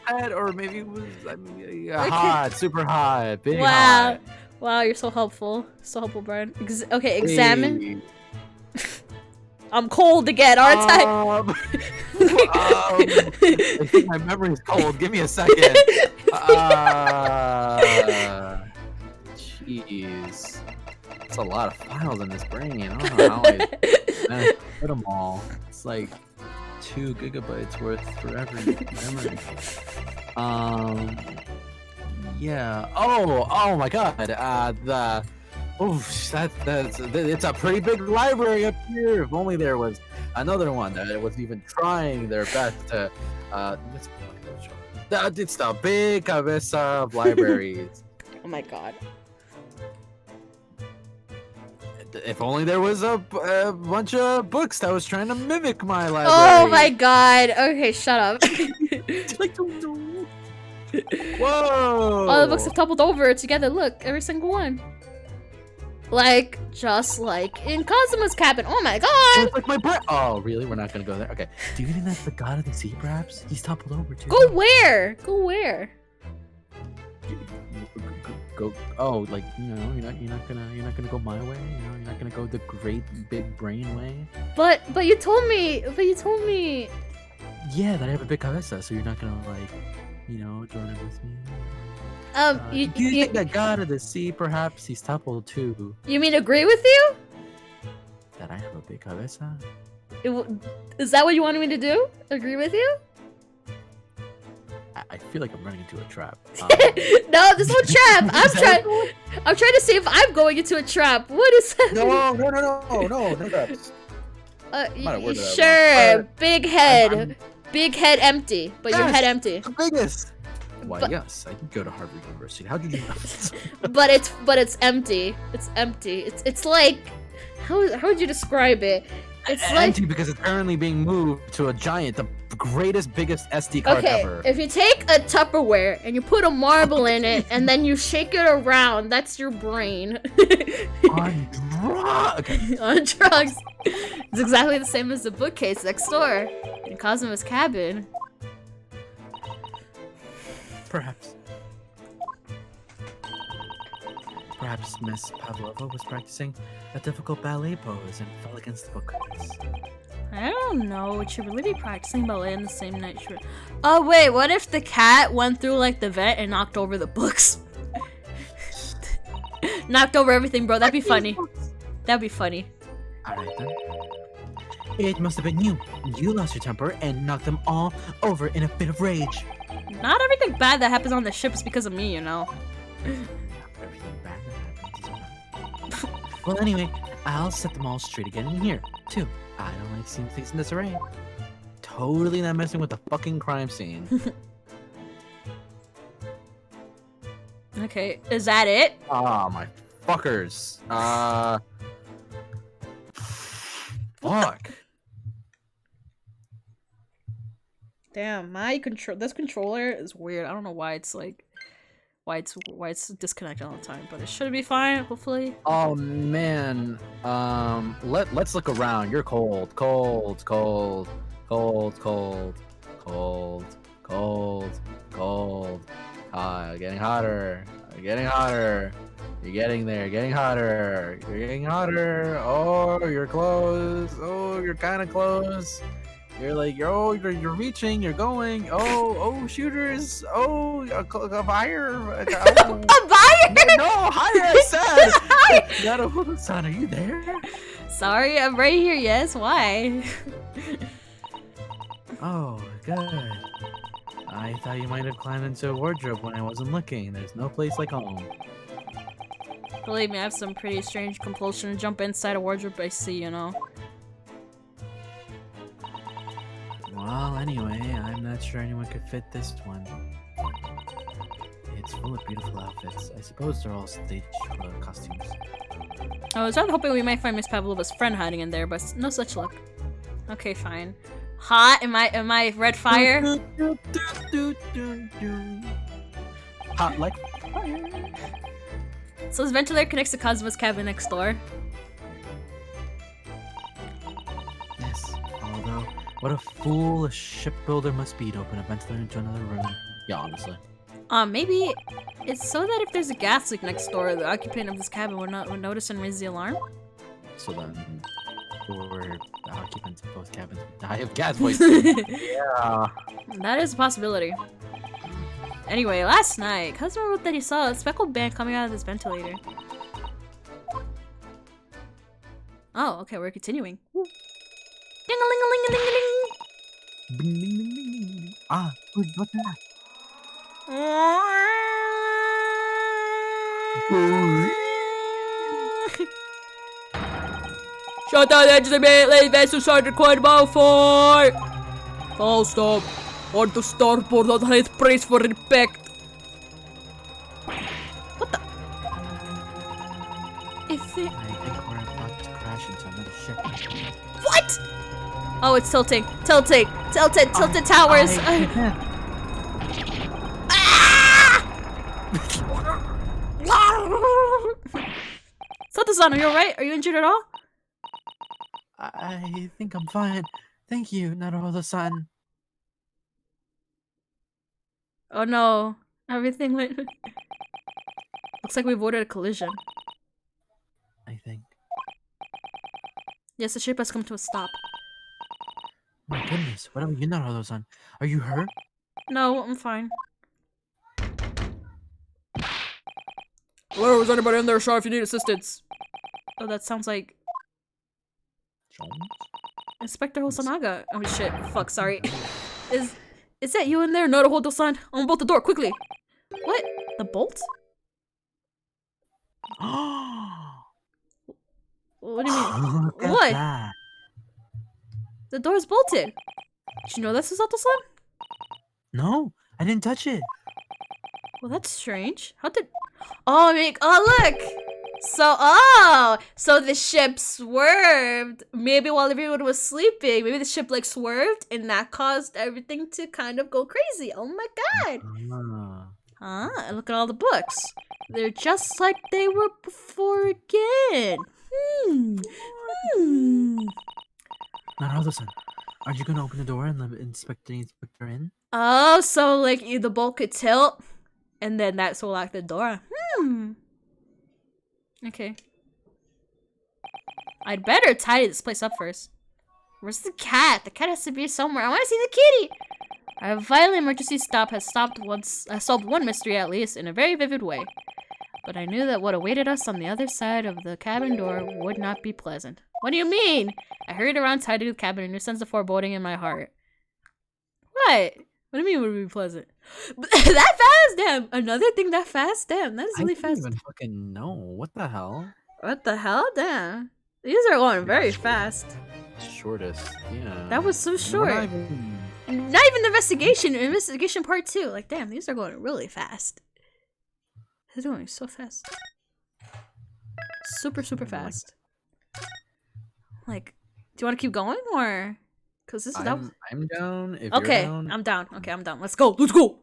I said, or maybe it was Okay. hot, super hot, big Wow. hot. Wow, you're so helpful. So helpful, Bryan. Okay, examine. Hey. I'm cold again, aren't I? I think my memory's cold. Give me a second. Jeez. That's a lot of files in this brain. I don't know how I put them all. It's like 2 gigabytes worth for every memory. Yeah. Oh my god. It's a pretty big library up here. If only there was another one that was even trying their best to. It's the big cabeza of libraries. Oh my god. If only there was a bunch of books that was trying to mimic my library. Oh my god. Okay, shut up. Whoa! All the books have toppled over together. Look, every single one. Like, just like in Kazuma's cabin. Oh my god! It's like my breath. Oh, really? We're not gonna go there. Okay. Do you think that's the god of the sea, perhaps? He's toppled over too. Go where? Go where? Go. Oh, like you're not gonna go my way. You know, you're not gonna go the great big brain way. But you told me. But you told me. Yeah, that I have a big cabeza, so you're not gonna like, join in with me. You Do you think the god of the sea, perhaps he's toppled too? You mean agree with you? That I have a big cabeza? Is that what you wanted me to do? Agree with you? I feel like I'm running into a trap. No, there's no trap. I'm trying to see if I'm going into a trap. What is that? No traps. Might have worded that Sure. wrong. Big head. Big head empty, but your head empty. The biggest. Why, But- yes, I did go to Harvard University. How did you know? But it's empty. It's empty. It's like how would you describe it? It's like empty because it's currently being moved to a giant, the greatest, biggest SD card okay, ever. if you take a Tupperware and you put a marble in it and then you shake it around, that's your brain. On drugs. Okay. On drugs. It's exactly the same as the bookcase next door in Cosmo's cabin. Perhaps. Perhaps Miss Pavlova was practicing a difficult ballet pose and fell against the bookcase. I don't know. Would she really be practicing ballet on the same night? Oh wait, what if the cat went through like the vent and knocked over the books? Knocked over everything, bro. That'd be funny. That'd be funny. Alright then. It must have been you. You lost your temper and knocked them all over in a fit of rage. Not everything bad that happens on the ship is because of me, you know. Everything bad that happens is alright. Well, anyway, I'll set them all straight again in here, too. I don't like seeing things in disarray. Totally not messing with the fucking crime scene. Okay, is that it? Ah, my fuckers. Fuck. Damn, this controller is weird. I don't know why it's like why it's disconnected all the time, but it should be fine, hopefully. Oh man. Let's look around. You're cold. Cold. Getting hotter. You're getting there. Getting hotter. You're getting hotter. Oh, you're close. Oh, you're kind of close. You're like, you're reaching. You're going. Oh, shooters. Oh, a fire. A fire? No, higher. I said. Naruto-san, are you there? Sorry, I'm right here. Yes, why? Oh, good. I thought you might have climbed into a wardrobe when I wasn't looking. There's no place like home. Believe me, I have some pretty strange compulsion to jump inside a wardrobe I see, you know. Well, anyway, I'm not sure anyone could fit this one. It's full of beautiful outfits. I suppose they're all stage costumes. I was rather hoping we might find Miss Pavlova's friend hiding in there, but no such luck. Okay, fine. Hot? Am I red fire? Hot like fire. So this ventilator connects to Cosmo's cabin next door. Yes, although, what a fool a shipbuilder must be to open a ventilator into another room. Yeah, honestly. Maybe it's so that if there's a gas leak next door, the occupant of this cabin would notice and raise the alarm. So then, or the occupants of both cabins would die of gas poisoning. Yeah. That is a possibility. Anyway, last night, Cosmo wrote that he saw a speckled band coming out of this ventilator. Oh, okay, we're continuing. Ding-a-ling-a-ling-a-ling-a-ling. Ah, what's that? Shut down engines immediately! Vessel started quite about for. Full stop. On to starboard on his brace for impact. What the? Is it? I think we're about to crash into another ship. What? Oh, it's tilting. Tilted towers. Sato-san, are you alright? Are you injured at all? I think I'm fine. Thank you, Naruto-san. Oh no. Everything went... Looks like we avoided a collision. I think. Yes, the ship has come to a stop. My goodness, what about you, Naruto-san? Are you hurt? No, I'm fine. Hello, is anybody in there? Sure, if you need assistance. Oh, that sounds like... Jones? Inspector Hosanaga. Oh shit, fuck, sorry. Is that you in there? No, to hold the sign. Unbolt the door, quickly. What? The bolt? What do you mean? Look at What? that. The door's bolted. Did you know this is Otto-san? No, I didn't touch it. Well, that's strange. How did... Oh, look! So the ship swerved. Maybe while everyone was sleeping, maybe the ship like swerved and that caused everything to kind of go crazy. Oh my god! Ah. Look at all the books. They're just like they were before again. Now, listen. Are you gonna open the door and let the inspector in? Oh, so like the bolt could tilt, and then that's will lock the door. Okay. I'd better tidy this place up first. Where's the cat? The cat has to be somewhere. I want to see the kitty. Our violent emergency stop has solved one mystery at least in a very vivid way. But I knew that what awaited us on the other side of the cabin door would not be pleasant. What do you mean? I hurried around tidying the cabin, a new sense of foreboding in my heart. What? What do you mean would be pleasant? That fast? Damn. Another thing that fast? Damn, that is really fast. I don't even fucking know. What the hell? What the hell? Damn. These are going very fast. Shortest. Yeah. That was so short. Not even Investigation. Investigation part 2. Like, damn, these are going really fast. They're going so fast. Super, super fast. Like, do you want to keep going or? Cause this is I'm down. If okay, you're down. I'm down. Okay, I'm down. Let's go. Let's go.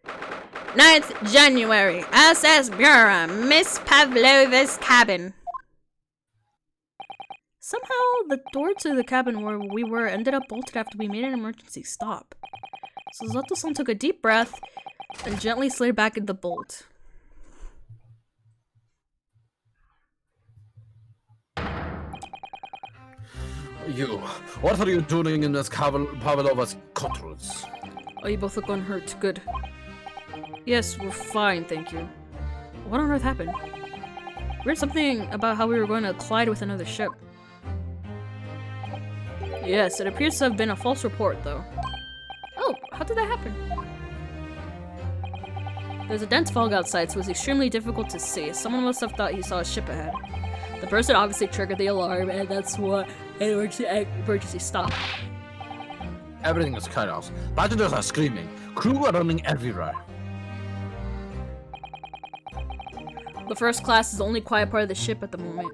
9th January. SS Bureau. Miss Pavlova's cabin. Somehow, the door to the cabin where we were ended up bolted after we made an emergency stop. So Zoto-san took a deep breath and gently slid back in the bolt. You, what are you doing in Miss Pavlova's quarters? Oh, you both look unhurt. Good. Yes, we're fine, thank you. What on earth happened? We heard something about how we were going to collide with another ship. Yes, it appears to have been a false report, though. Oh, how did that happen? There's a dense fog outside, so it's extremely difficult to see. Someone must have thought he saw a ship ahead. The person obviously triggered the alarm, and that's what an emergency stop. Everything is cut off. Passengers are screaming. Crew are running everywhere. The first class is the only quiet part of the ship at the moment.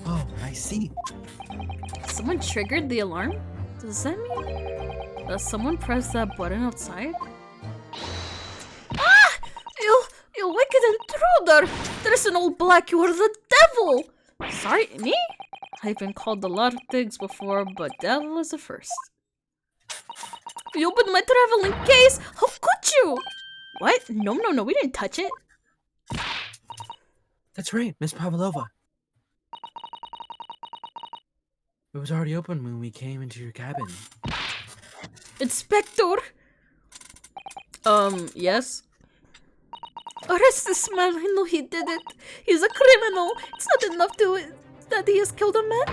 Oh, I see. Someone triggered the alarm? Does that mean... Does someone press that button outside? Ah! You wicked intruder! There's an old black, you are the devil! Sorry, me? I've been called a lot of things before, but devil is the first. You opened my traveling case! How could you? What? No, we didn't touch it. That's right, Miss Pavlova. It was already open when we came into your cabin. Inspector! Yes? Arrest this man, I know he did it. He's a criminal. It's not enough that he has killed a man.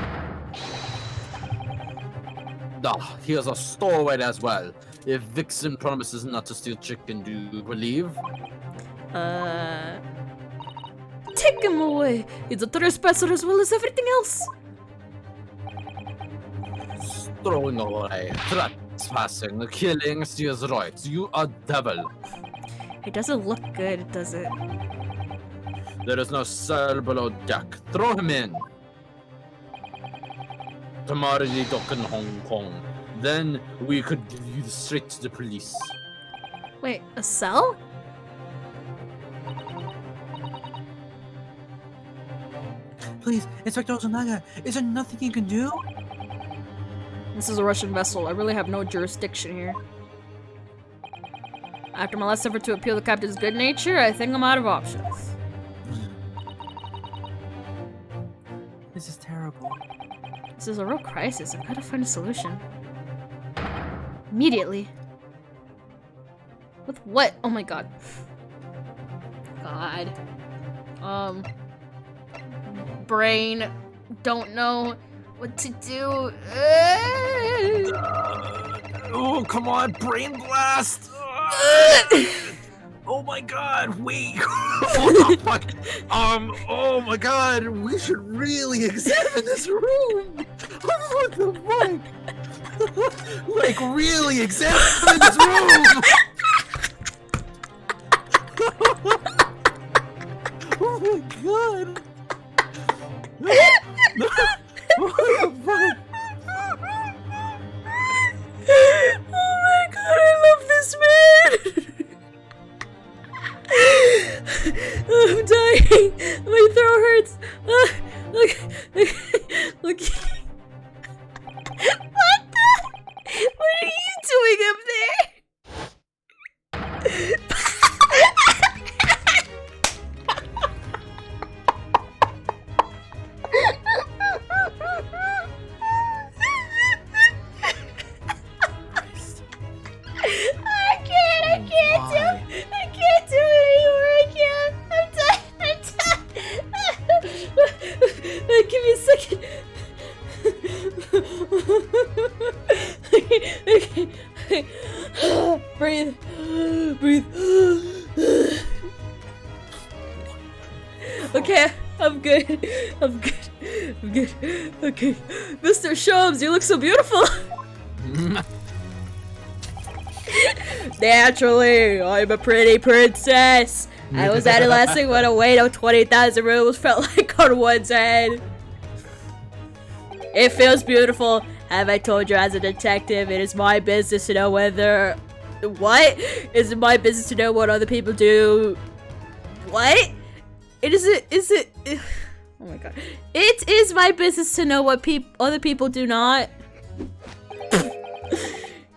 Ah, he is a stowaway as well. If Vixen promises not to steal chicken, do you believe? Take him away. He's a trespasser as well as everything else. Throwing away, trespassing, killing, he is right. You are devil. It doesn't look good, does it? There is no cell below deck. Throw him in. Tomorrow we dock in Hong Kong. Then we could give you straight to the police. Wait, a cell? Please, Inspector Ozunaga, is there nothing you can do? This is a Russian vessel. I really have no jurisdiction here. After my last effort to appeal the captain's good nature, I think I'm out of options. This is terrible. This is a real crisis. I've got to find a solution. Immediately. With what? Oh my god. God. Brain. Don't know. what to do. Oh, come on, brain blast! Oh my god, wait! What the fuck? Oh my god, we should really examine this room! What the fuck? Like, really examine this room! Oh my god! What the fuck? Oh my god, I love this man! I'm dying. My throat hurts. Look. What the? What are you doing up there? I can't do it anymore. I can't. I'm done. Give me a second. Okay. Breathe. Okay, I'm good. Okay. Mr. Shubs, you look so beautiful. Naturally, I'm a pretty princess. I was adolescent when a weight of 20,000 rubles felt like on one's head. It feels beautiful. Have I told you as a detective, it is my business to know whether... What? Is it my business to know what other people do? What? Is it... Oh my god. It is my business to know what other people do not.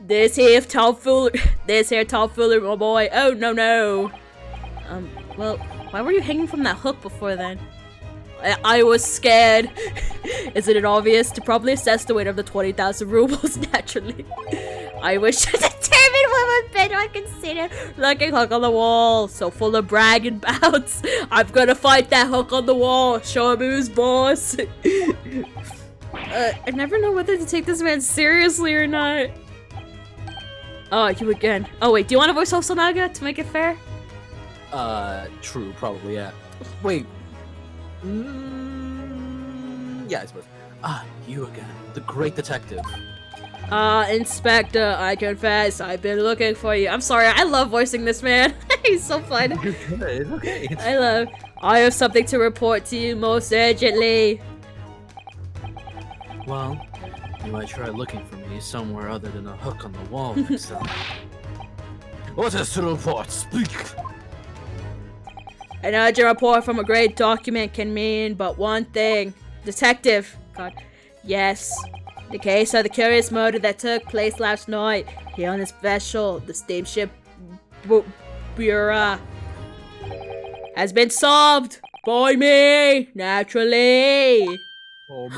This here tomfoolery, my boy. Oh, no. Well, why were you hanging from that hook before then? I was scared. Isn't it obvious to properly assess the weight of the 20,000 rubles naturally? I wish to determine what would better I consider looking hook on the wall. So full of brag and bounce. I'm gonna fight that hook on the wall. Show him who's boss. I never know whether to take this man seriously or not. Oh, you again. Oh wait, do you want to voice Hosonaga to make it fair? True, probably, yeah. Wait. Yeah, I suppose. You again. The great detective. Inspector, I confess, I've been looking for you. I'm sorry, I love voicing this man. He's so fun. You're good, okay. I have something to report to you most urgently. Well, you might try looking for me somewhere other than a hook on the wall next time. What is the report? Speak! An urgent report from a great document can mean but one thing. Detective. God. Yes. The case of the curious murder that took place last night here on this vessel, the steamship Bureau, has been solved by me, naturally. Oh,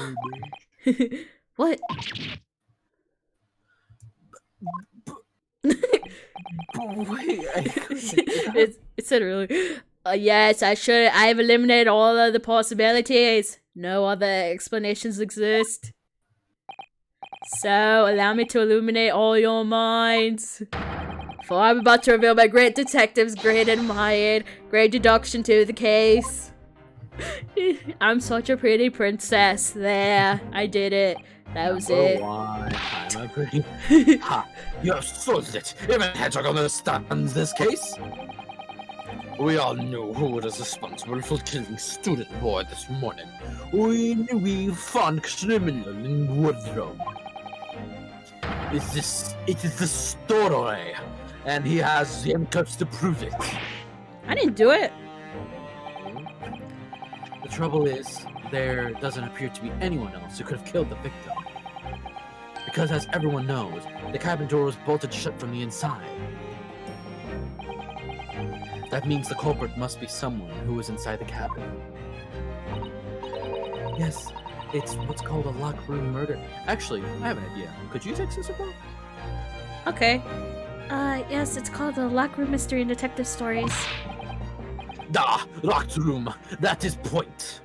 maybe. What? Wait, it said really. Yes, I have eliminated all of the possibilities. No other explanations exist. So, allow me to illuminate all your minds. For I'm about to reveal my great detective's great admired, great deduction to the case. I'm such a pretty princess. There, I did it. That was it. I'm a pretty... Ha! You have solved it! Even Hedgehog understands this case! We all knew who was responsible for killing student boy this morning. We knew we found criminal in wardrobe. It is the story, and he has the handcuffs to prove it. I didn't do it. The trouble is, there doesn't appear to be anyone else who could have killed the victim. Because as everyone knows, the cabin door was bolted shut from the inside. That means the culprit must be someone who was inside the cabin. Yes, it's what's called a locked room murder. Actually, I have an idea. Could you take this apart? Okay. Yes, it's called the Lock Room Mystery and Detective Stories. Locked room. That is point.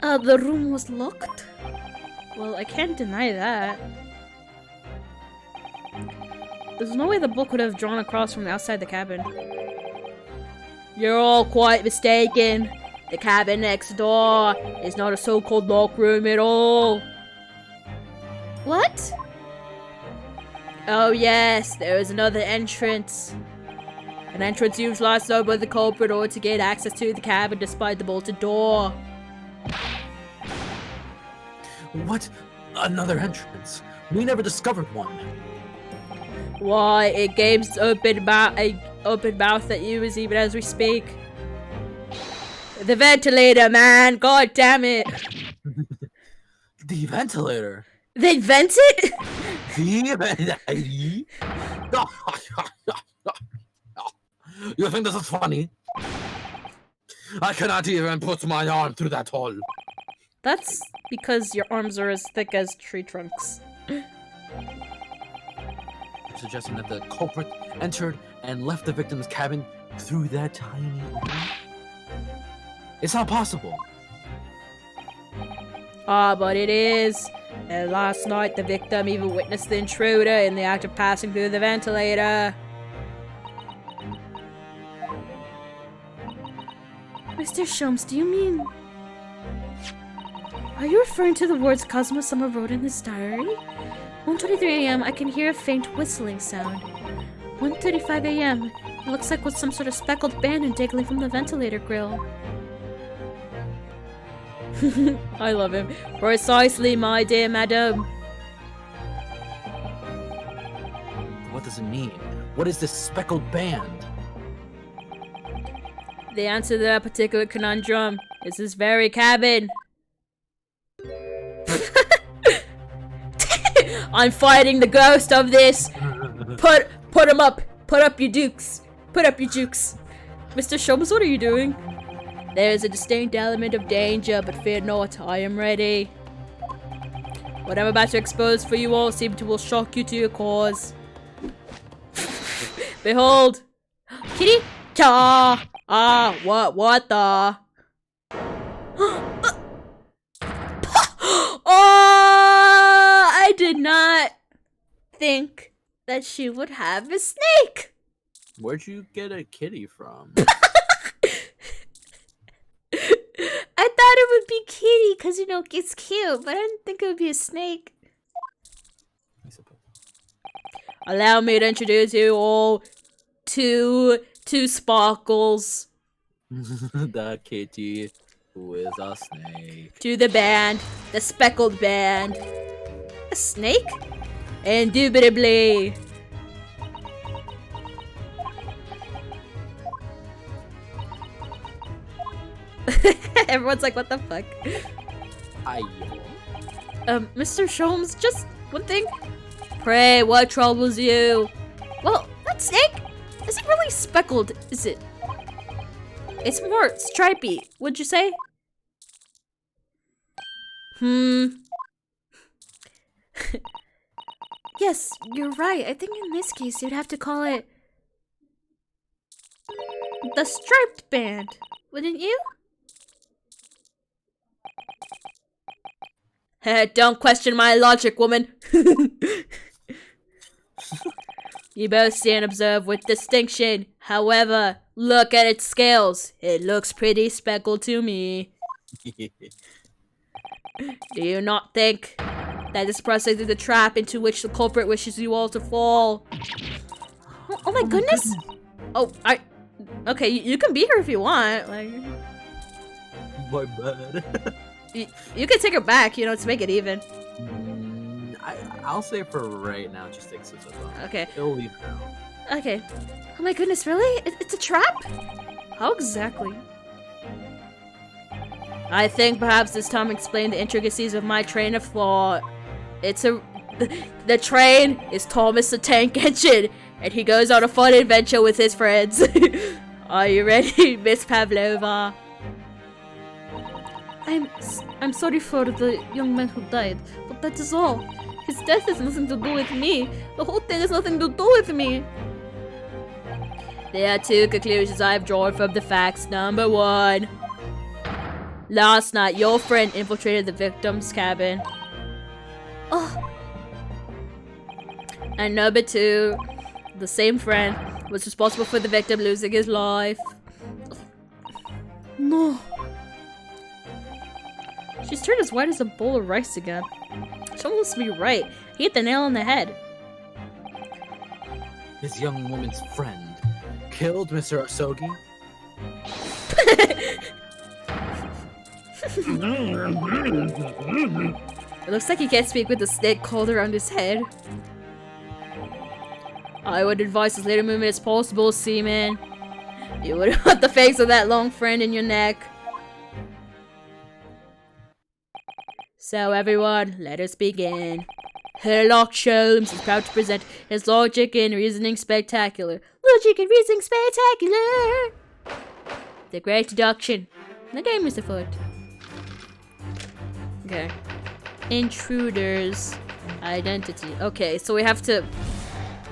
The room was locked? Well, I can't deny that. There's no way the book would have drawn across from outside the cabin. You're all quite mistaken. The cabin next door is not a so-called lock room at all. What? Oh yes, there is another entrance. An entrance used last night by the culprit in order to gain access to the cabin despite the bolted door. What? Another entrance? We never discovered one. Why, it games open mouth at you even as we speak. The ventilator, man! God damn it! The ventilator? They vent it? You think this is funny? I cannot even put my arm through that hole. That's because your arms are as thick as tree trunks. Suggesting that the culprit entered and left the victim's cabin through that tiny opening? It's not possible. Ah, but it is. And last night, the victim even witnessed the intruder in the act of passing through the ventilator. Mr. Sholmes, do you mean... Are you referring to the words Kazuma-sama wrote in his diary? 1:23 a.m. I can hear a faint whistling sound. 1:35 a.m. It looks like with some sort of speckled band dangling from the ventilator grill. I love him. Precisely, my dear madam. What does it mean? What is this speckled band? The answer to that particular conundrum is this very cabin. I'm fighting the ghost of this. Put him up. Put up your dukes. Put up your jukes. Mr. Sholmes, what are you doing? There is a distinct element of danger, but fear not, I am ready. What I'm about to expose for you all will shock you to your cause. Behold! Kitty? Ta! Ah, what the? Oh! I did not think that she would have a snake! Where'd you get a kitty from? I thought it would be kitty because, you know, it's cute, but I didn't think it would be a snake. I suppose. Allow me to introduce you all to Sparkles. The kitty who is a snake. To the band, the speckled band. A snake? Indubitably. Everyone's like, what the fuck? Mr. Sholmes, just one thing. Pray, what troubles you? Well, that snake isn't really speckled, is it? It's more stripy, would you say? Yes, you're right. I think in this case you'd have to call it the striped band, wouldn't you? Don't question my logic, woman. You both see and observe with distinction. However, look at its scales. It looks pretty speckled to me. Do you not think that this process is the trap into which the culprit wishes you all to fall? Oh my goodness! Oh, okay, you can be here if you want. Like, My bad. you can take her back, you know, to make it even. I'll say for right now, just take Suzuka. Okay. It'll leave now. Okay. Oh my goodness, really? It's a trap? How exactly? I think perhaps this time explain the intricacies of my train of thought. The train is Thomas the Tank Engine, and he goes on a fun adventure with his friends. Are you ready, Miss Pavlova? I'm sorry for the young man who died, but that is all. His death has nothing to do with me. The whole thing has nothing to do with me. There are two conclusions I have drawn from the facts. Number one, Last night, your friend infiltrated the victim's cabin. Oh, And number 2, the same friend, was responsible for the victim losing his life. no. She's turned as white as a bowl of rice again. Someone must be right. He hit the nail on the head. This young woman's friend killed Mr. Asogi? It looks like he can't speak with the snake coiled around his head. I would advise as little movement as possible, Seaman. You would put the face of that long friend in your neck. So everyone, let us begin. Sherlock Holmes is proud to present his logic and reasoning spectacular. Logic and reasoning spectacular! The great deduction. The day, Mr. Foot. Okay. Intruder's identity. Okay, so we have to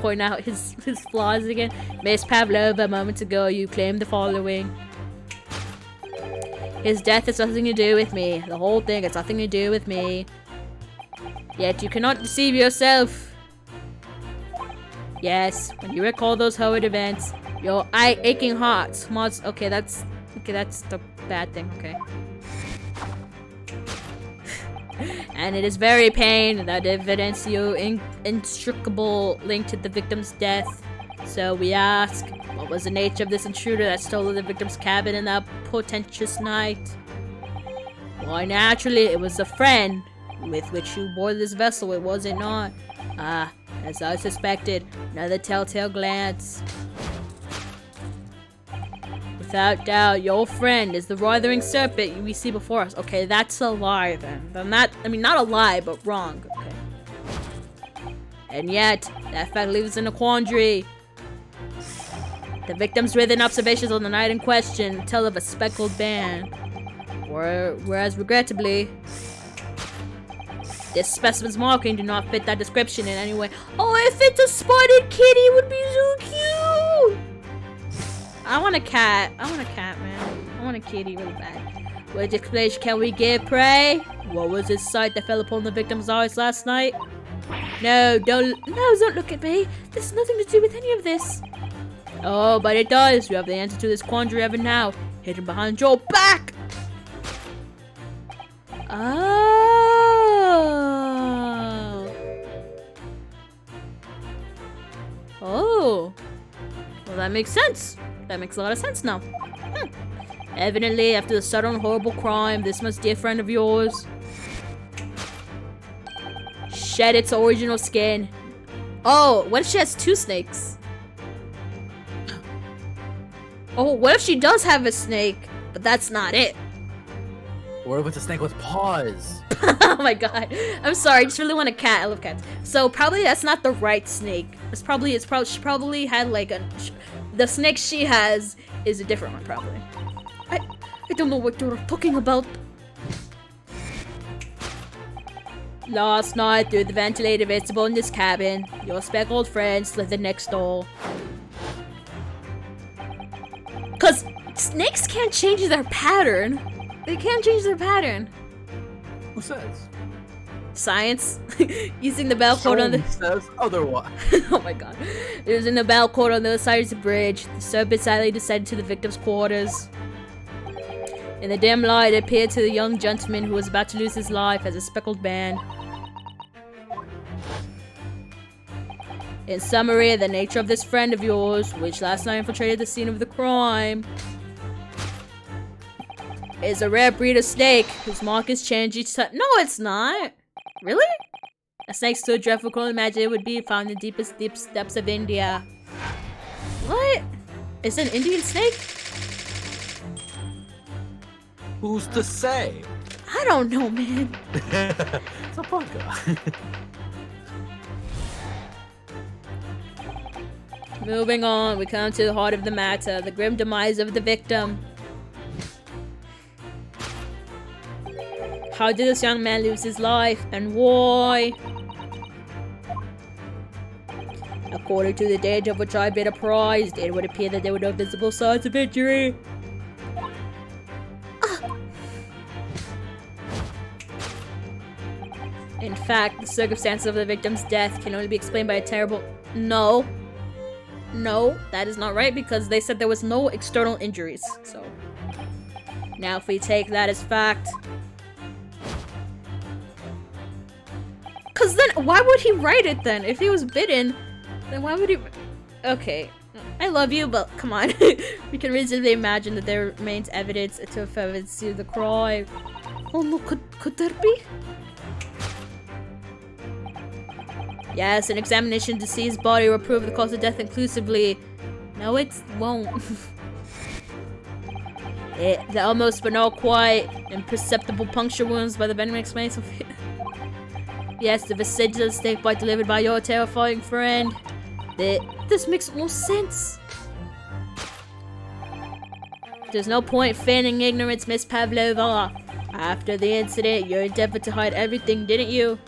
point out his flaws again. Miss Pavlova, moments ago you claimed the following. His death has nothing to do with me. The whole thing has nothing to do with me. Yet you cannot deceive yourself. Yes, when you recall those horrid events, your aching heart mods. Okay, that's the bad thing. Okay. And it is very pain that evidence you inextricable link to the victim's death. So we ask, what was the nature of this intruder that stole the victim's cabin in that portentous night? Why, naturally, it was a friend with which you boarded this vessel, was it not? Ah, as I suspected, another telltale glance. Without doubt, your friend is the writhing serpent we see before us. Okay, that's a lie then. Not a lie, but wrong. Okay. And yet, that fact leaves us in a quandary. The victim's written observations on the night in question tell of a speckled band. Whereas, regrettably, this specimen's marking do not fit that description in any way. Oh, if it's a spotted kitty, it would be so cute! I want a cat. I want a cat, man. I want a kitty really bad. Which explanation can we give, pray? What was this sight that fell upon the victim's eyes last night? No, don't look at me. This has nothing to do with any of this. Oh, but it does. You have the answer to this quandary ever now, hidden behind your back. Oh, well, that makes sense. That makes a lot of sense now. Evidently, after the sudden horrible crime, this must be a friend of yours. Shed its original skin. Oh, what if she has 2 snakes? Oh, what if she does have a snake, but that's not it? Or if it's a snake with paws? Oh my god. I'm sorry, I just really want a cat. I love cats. So probably that's not the right snake. She probably had like the snake she has is a different one probably. I don't know what you're talking about. Last night, through the ventilator visible in this cabin, your speckled friend slithered next door. Cause snakes can't change their pattern. They can't change their pattern. Who says? Science. Using the bell cord on the says otherwise. Oh my god. Using the bell cord on the other side of the bridge, the serpent silently descended to the victim's quarters. In the dim light, it appeared to the young gentleman who was about to lose his life as a speckled band. In summary, the nature of this friend of yours, which last night infiltrated the scene of the crime, is a rare breed of snake whose mark is changed each time. No, it's not. Really? A snake so dreadful, couldn't imagine it would be found in the deepest depths of India. What? Is it an Indian snake? Who's to say? I don't know, man. It's a bunga. Moving on, we come to the heart of the matter, the grim demise of the victim. How did this young man lose his life, and why? According to the data of which I've been apprised, it would appear that there were no visible signs of injury. In fact, the circumstances of the victim's death can only be explained by a terrible... No. No, that is not right because they said there was no external injuries. So, now if we take that as fact... Because then, why would he write it then? If he was bitten, then why would he... Okay, I love you, but come on. We can reasonably imagine that there remains evidence to evidence to the crime. Oh no, could there be? Yes, an examination of deceased body will prove the cause of death inclusively. No, it won't. The almost but not quite imperceptible puncture wounds by the venom explains of it. Yes, the vestiges of the snake bite delivered by your terrifying friend. This makes no sense. There's no point feigning ignorance, Miss Pavlova. After the incident, you endeavored to hide everything, didn't you?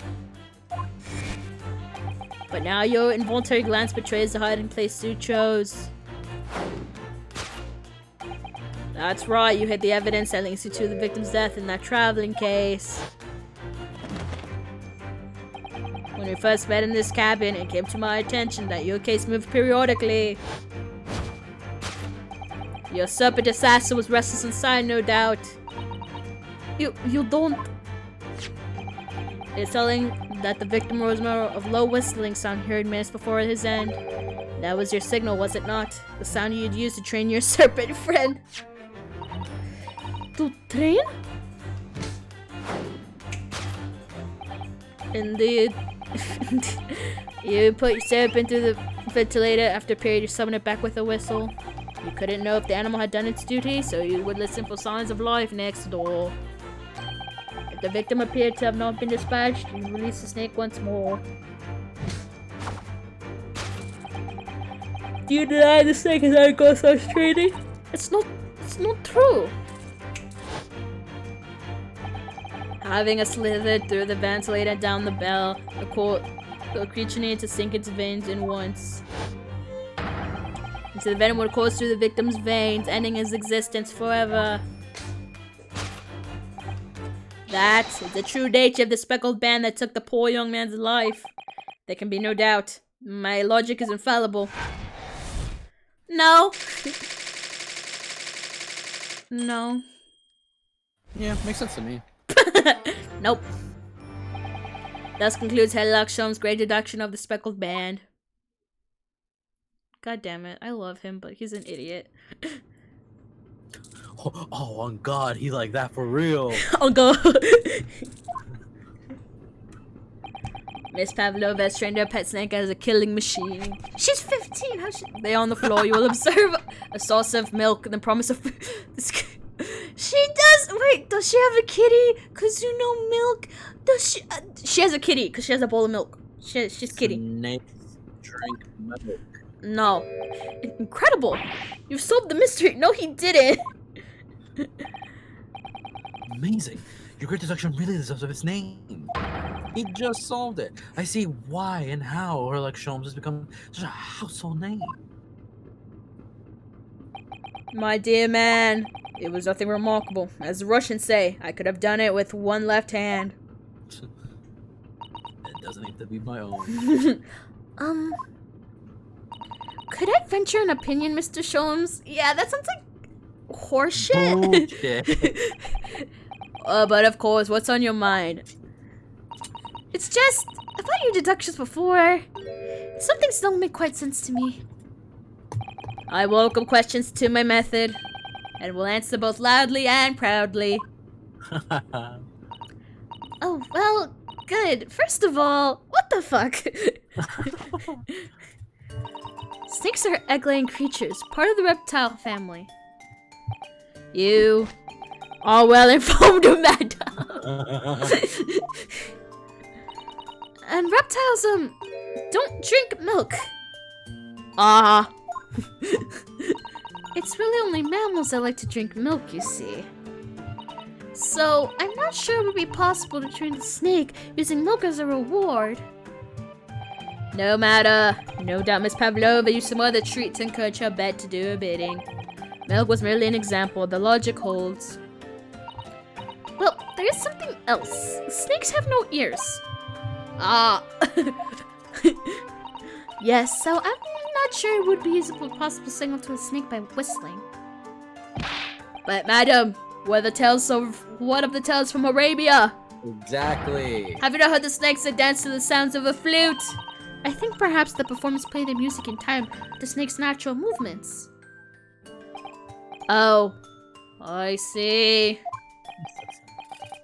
But now your involuntary glance betrays the hiding place you chose. That's right, you hid the evidence that links you to the victim's death in that traveling case. When we first met in this cabin, it came to my attention that your case moved periodically. Your serpent assassin was restless inside, no doubt. You don't... It's telling that the victim was more of low whistling sound heard minutes before his end. That was your signal, was it not? The sound you'd use to train your serpent friend. To train? Indeed. You put your serpent through the ventilator. After a period, you summon it back with a whistle. You couldn't know if the animal had done its duty, so you would listen for signs of life next door. If the victim appeared to have not been dispatched, you release the snake once more. Do you deny the snake has had ghost house training? It's not true. Having a slither through the ventilator and down the bell, the creature needed to sink its veins in once. And so the venom would course through the victim's veins, ending his existence forever. That is the true nature of the speckled band that took the poor young man's life. There can be no doubt. My logic is infallible. No. No. Yeah, makes sense to me. Nope. Thus concludes Hedlock Sholmes' great deduction of the speckled band. God damn it, I love him, but he's an idiot. Oh, on God, he like that for real. Oh God. Miss Pavlova has trained her pet snake as a killing machine. She's 15. How she? They on the floor. You will observe a saucer of milk and the promise of. She does. Wait, does she have a kitty? Cause you know milk. Does she? She has a kitty because she has a bowl of milk. She's kitty. Snakes drink milk. No. Incredible. You've solved the mystery. No, he didn't. Amazing. Your great deduction really deserves of its name. He just solved it. I see why and how Herlock Sholmes has become such a household name. My dear man, it was nothing remarkable. As the Russians say, I could have done it with one left hand. It doesn't have to be my own. Could I venture an opinion, Mr. Sholmes? Yeah, that sounds like horseshit. Bullshit. But of course, what's on your mind? It's just, I've had your deductions before. Some things don't make quite sense to me. I welcome questions to my method, and will answer both loudly and proudly. Oh, well, good. First of all, what the fuck? Snakes are egg-laying creatures, part of the reptile family. You are well informed, madam. And reptiles, don't drink milk. It's really only mammals that like to drink milk, you see. So, I'm not sure it would be possible to train a snake using milk as a reward. No matter. No doubt Miss Pavlova used some other treat to encourage her pet to do her bidding. Milk was merely an example. The logic holds. Well, there is something else. Snakes have no ears. Ah. Yes, so I'm not sure it would be a possible signal to a snake by whistling. But madam, what of the tales from Arabia? Exactly. Have you not heard the snakes that dance to the sounds of a flute? I think perhaps the performers play the music in time with the snake's natural movements. Oh, I see.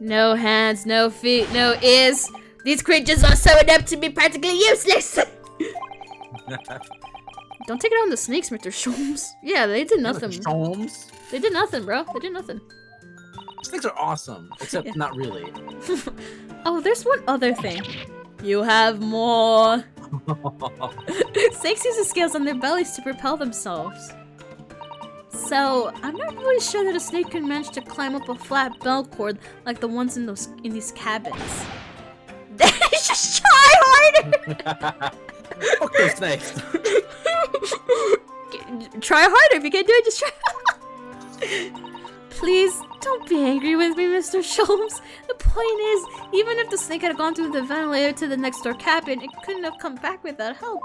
No hands, no feet, no ears. These creatures are so inept to be practically useless. Don't take it on the snakes, Mr. Sholmes. Yeah, they did nothing. Sholmes? They did nothing, bro. They did nothing. Snakes are awesome, except not really. Oh, there's one other thing. You have more. Snakes use the scales on their bellies to propel themselves. So, I'm not really sure that a snake can manage to climb up a flat bell cord like the ones in these cabins. Just try harder! Fuck those snakes. Try harder. If you can't do it, just try. Please, don't be angry with me, Mr. Sholmes. The point is, even if the snake had gone through the ventilator to the next door cabin, it couldn't have come back without help.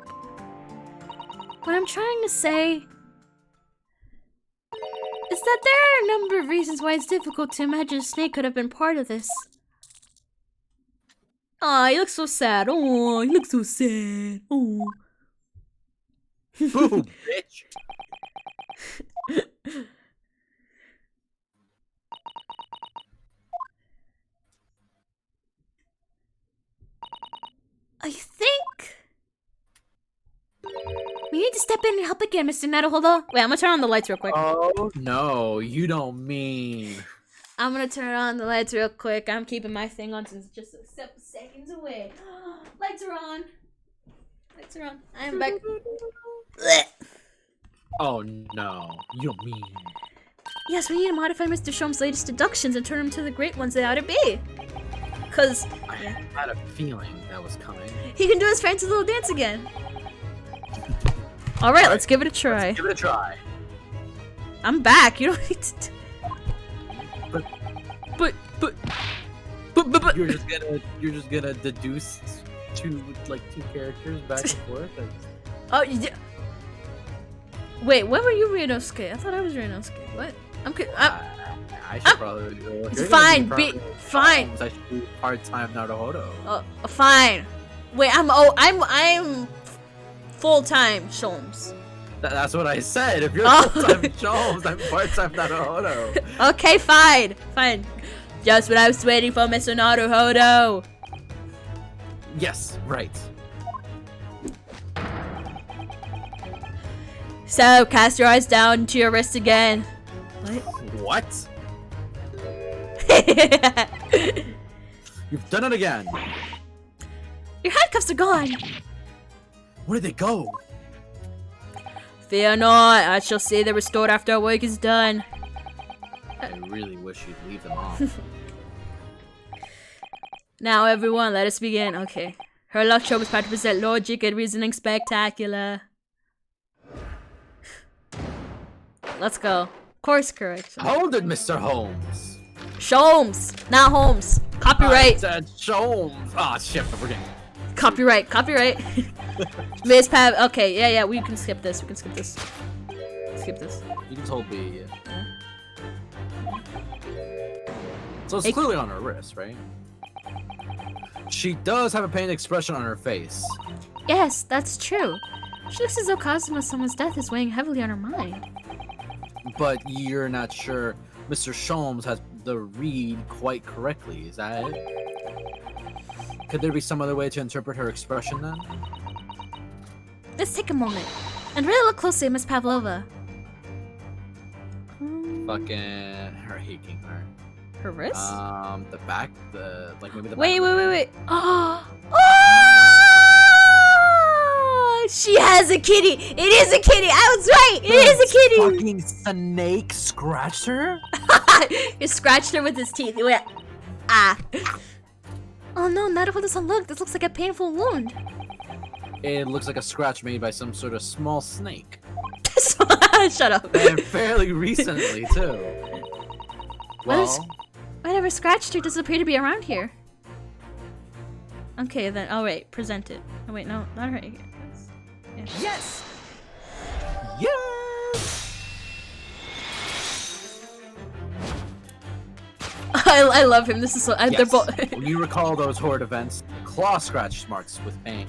What I'm trying to say is that there are a number of reasons why it's difficult to imagine a snake could have been part of this. Aw, he looks so sad. Oh, he looks so sad. Oh. Boo, bitch. I think we need to step in and help again, Mr. Naruhodo. Wait, I'm gonna turn on the lights real quick. Oh, no, you don't mean. I'm gonna turn on the lights real quick. I'm keeping my thing on since it's just a couple seconds away. Lights are on. Lights are on. I am back. Oh, no, you don't mean. Yes, we need to modify Mr. Sholmes' latest deductions and turn them to the great ones they ought to be. Cause I had a feeling that was coming. he can do his fancy little dance again. Alright, let's give it a try. Let's give it a try. I'm back. You don't need to. But. You're just gonna deduce two characters back and forth. Oh, yeah. Wait, when were you Ryunosuke? I thought I was Ryunosuke. What? I should probably. Fine, fine. I should do part-time Naruhodo. Fine. Wait, I'm full-time Sholmes. That's what I said. If you're full-time Sholmes, I'm part-time Naruhodo. Okay, fine. Just what I was waiting for, Mr. Naruhodo. Yes, right. So, cast your eyes down to your wrist again. What? You've done it again. Your handcuffs are gone. Where did they go? Fear not, I shall see they're restored after our work is done. I really wish you'd leave them off. Now, everyone, let us begin. Okay. Her last show was part to present logic and reasoning spectacular. Let's go. Course correction. Hold it, Mr. Holmes. Sholmes, not Holmes. Copyright. I said Sholmes. Ah, shit, we're getting. Copyright. Miss Pav. Okay, yeah, we can skip this. Skip this. You can hold B. Yeah. So it's clearly on her wrist, right? She does have a pained expression on her face. Yes, that's true. She looks as though Kazuma-sama's death is weighing heavily on her mind. But you're not sure Mr. Sholmes has the read quite correctly, is that it? Could there be some other way to interpret her expression then? Let's take a moment and really look closely at Miss Pavlova. Fucking her aching her. Her wrist? The back, maybe the Wait. Oh, she has a kitty. It is a kitty. I was right. It is a kitty. Fucking snake scratched her? He scratched her with his teeth. He went, ah. Oh no, Naruhodo doesn't look. This looks like a painful wound. It looks like a scratch made by some sort of small snake. Shut up. And fairly recently, too. Whatever scratched her doesn't appear to be around here. Okay, then. Oh, wait. Present it. Oh, wait. No, not her. Yeah. Yes! Yes! I love him. This is so. They're Yes. both. When you recall those horde events, claw scratch marks with pain.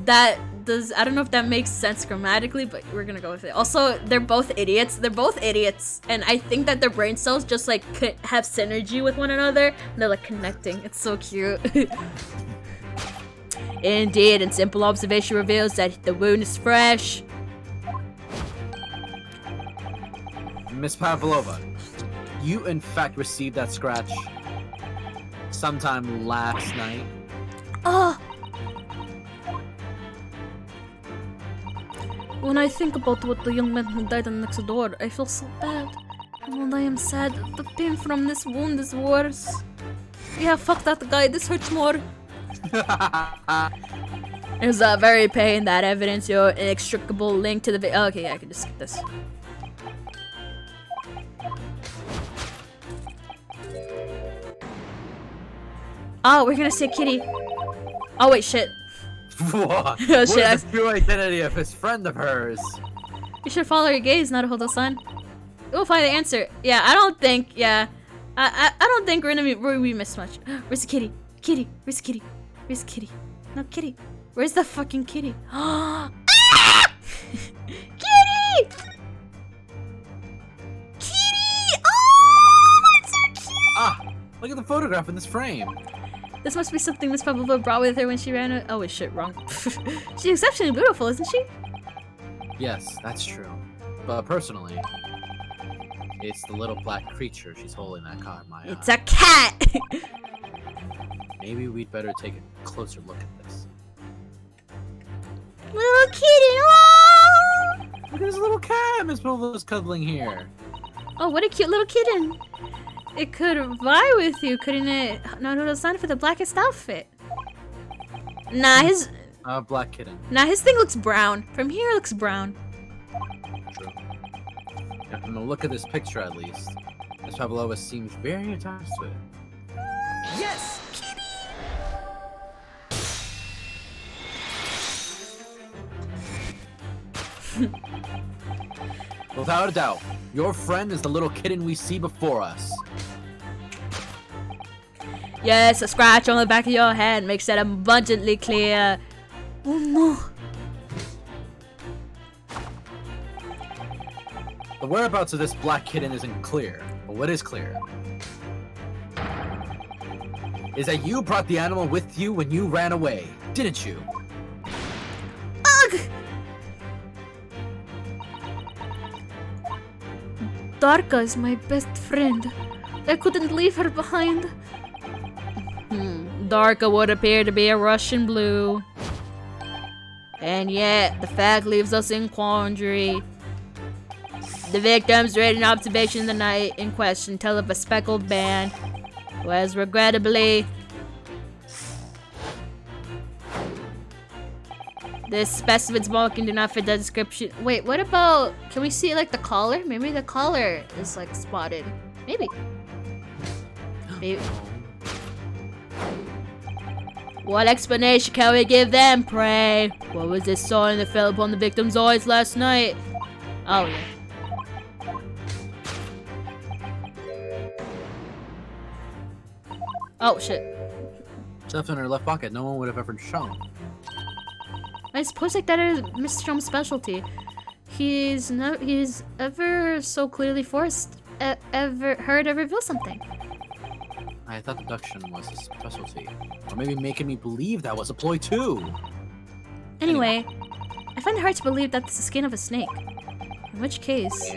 That does. I don't know if that makes sense grammatically, but we're gonna go with it. Also, they're both idiots. They're both idiots, and I think that their brain cells just like have synergy with one another. And they're like connecting. It's so cute. Indeed, and simple observation reveals that the wound is fresh. Miss Pavlova, you in fact received that scratch sometime last night. Ah! When I think about what the young man who died next door, I feel so bad. And I am sad. The pain from this wound is worse. Yeah, fuck that guy. This hurts more. There's a very pain that evidence your inextricable link to the okay, I can just skip this. Oh, we're gonna say Kitty. Oh wait, shit. What? Oh, What shit, is the true identity of his friend of hers? You should follow your gaze, Naruhodo-san. We'll find the answer. Yeah, I don't think. Yeah, I don't think we're gonna we miss much. Where's the kitty? Kitty. Where's the kitty? Where's the kitty? No kitty. Where's the fucking kitty? Ah! Kitty! Kitty! Oh, it's so cute! Ah, look at the photograph in this frame. This must be something Miss Pavlova brought with her when she ran. Oh wait, shit, wrong. She's exceptionally beautiful, isn't she? Yes, that's true. But personally, it's the little black creature she's holding that caught my eye. It's a cat. Maybe we'd better take a closer look at this. Little kitty. Oh! Look at this little cat Miss Pavlova's cuddling here. Oh, what a cute little kitten. It could vie with you, couldn't it? Naruhodo-san for the blackest outfit. Nah, his Black kitten. Nah, his thing looks brown. From here, it looks brown. True. Yeah, from the look of this picture, at least, Miss Pavlova seems very attached to it. Yes! Without a doubt, your friend is the little kitten we see before us. Yes, a scratch on the back of your head makes that abundantly clear. Oh no. The whereabouts of this black kitten isn't clear, but what is clear is that you brought the animal with you when you ran away, didn't you? Ugh! Darka is my best friend. I couldn't leave her behind. Darka would appear to be a Russian blue. And yet, the fact leaves us in quandary. The victims read an observation in the night in question tell of a speckled band who has regrettably... This specimen's marking do not fit the description. Wait, what about... Can we see like the collar? Maybe the collar is like spotted. Maybe. Maybe. What explanation can we give them, pray? What was this sign that fell upon the victim's eyes last night? Oh, yeah. Oh, shit. Stuff in her left pocket, no one would have ever shown. I suppose like that is Mr. Strom's specialty. He's ever so clearly forced her to reveal something. I thought deduction was his specialty. Or maybe making me believe that was a ploy too. Anyway, I find it hard to believe that it's the skin of a snake. In which case...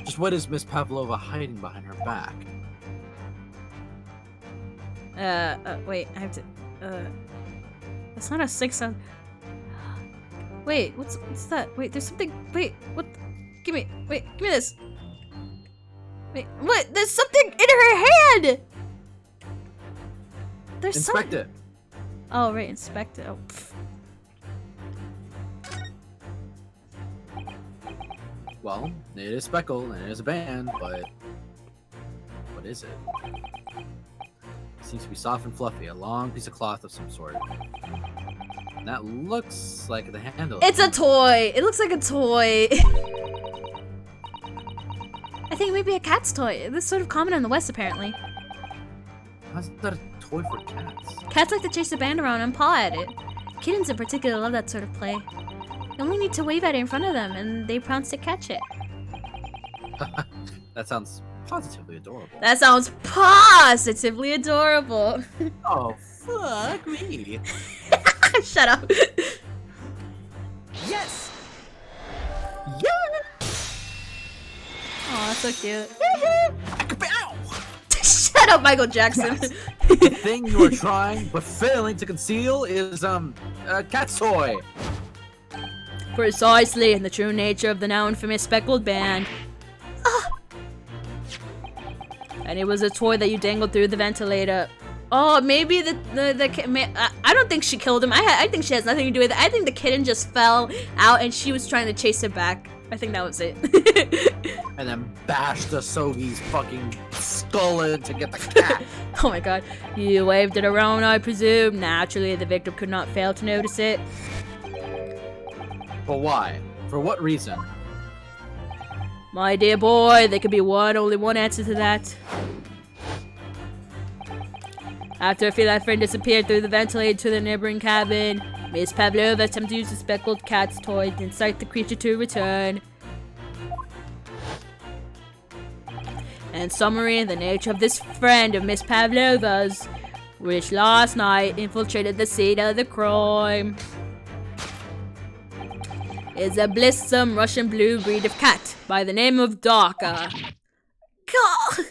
Just what is Miss Pavlova hiding behind her back? Wait, I have to... It's not a 6 on... Wait, what's that? Wait, there's something... Wait, what? Give me this. Wait, what? There's something in her hand! There's Inspect it. Oh, right, inspect it. Oh, pff. Well, it is speckled and it is a band, but what is it? seems to be soft and fluffy, a long piece of cloth of some sort. And that looks like the handle. It's a toy. It looks like a toy. I think maybe a cat's toy. This is sort of common in the West, apparently. How's that a toy for cats? Cats like to chase a band around and paw at it. Kittens in particular love that sort of play. You only need to wave at it in front of them, and they pounce to catch it. That sounds positively adorable. That sounds positively adorable. Oh, fuck me. Shut up. Yes! Aw, so cute. Ow! Shut up, Michael Jackson. The thing you are trying but failing to conceal is a cat's toy. Precisely, in the true nature of the now infamous speckled band. And it was a toy that you dangled through the ventilator. Oh, maybe I don't think she killed him. I think she has nothing to do with it. I think the kitten just fell out and she was trying to chase it back. I think that was it. And then bashed the Sogi's fucking skull in to get the cat. Oh my god. You waved it around, I presume. Naturally, the victim could not fail to notice it. But why? For what reason? My dear boy, there could be only one answer to that. After a feline friend disappeared through the ventilator to the neighboring cabin, Miss Pavlova attempted to use the speckled cat's toy to incite the creature to return. In summary, the nature of this friend of Miss Pavlova's, which last night infiltrated the scene of the crime, is a blithesome Russian blue breed of cat by the name of Darka. God!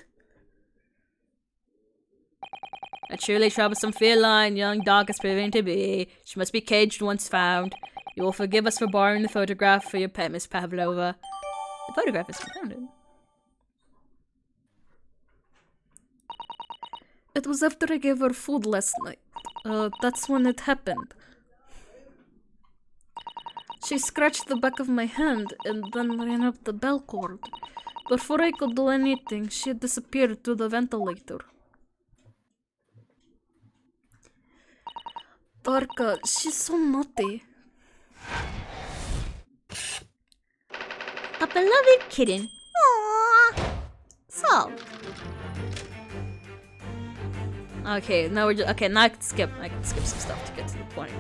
A truly troublesome feline young dog is proving to be. She must be caged once found. You will forgive us for borrowing the photograph for your pet, Miss Pavlova. The photograph is found. It was after I gave her food last night. That's when it happened. She scratched the back of my hand and then ran up the bell cord. Before I could do anything, she had disappeared through the ventilator. Darka, she's so naughty. A beloved kitten. Aww. So. Okay, now we're just now I can skip some stuff to get to the point.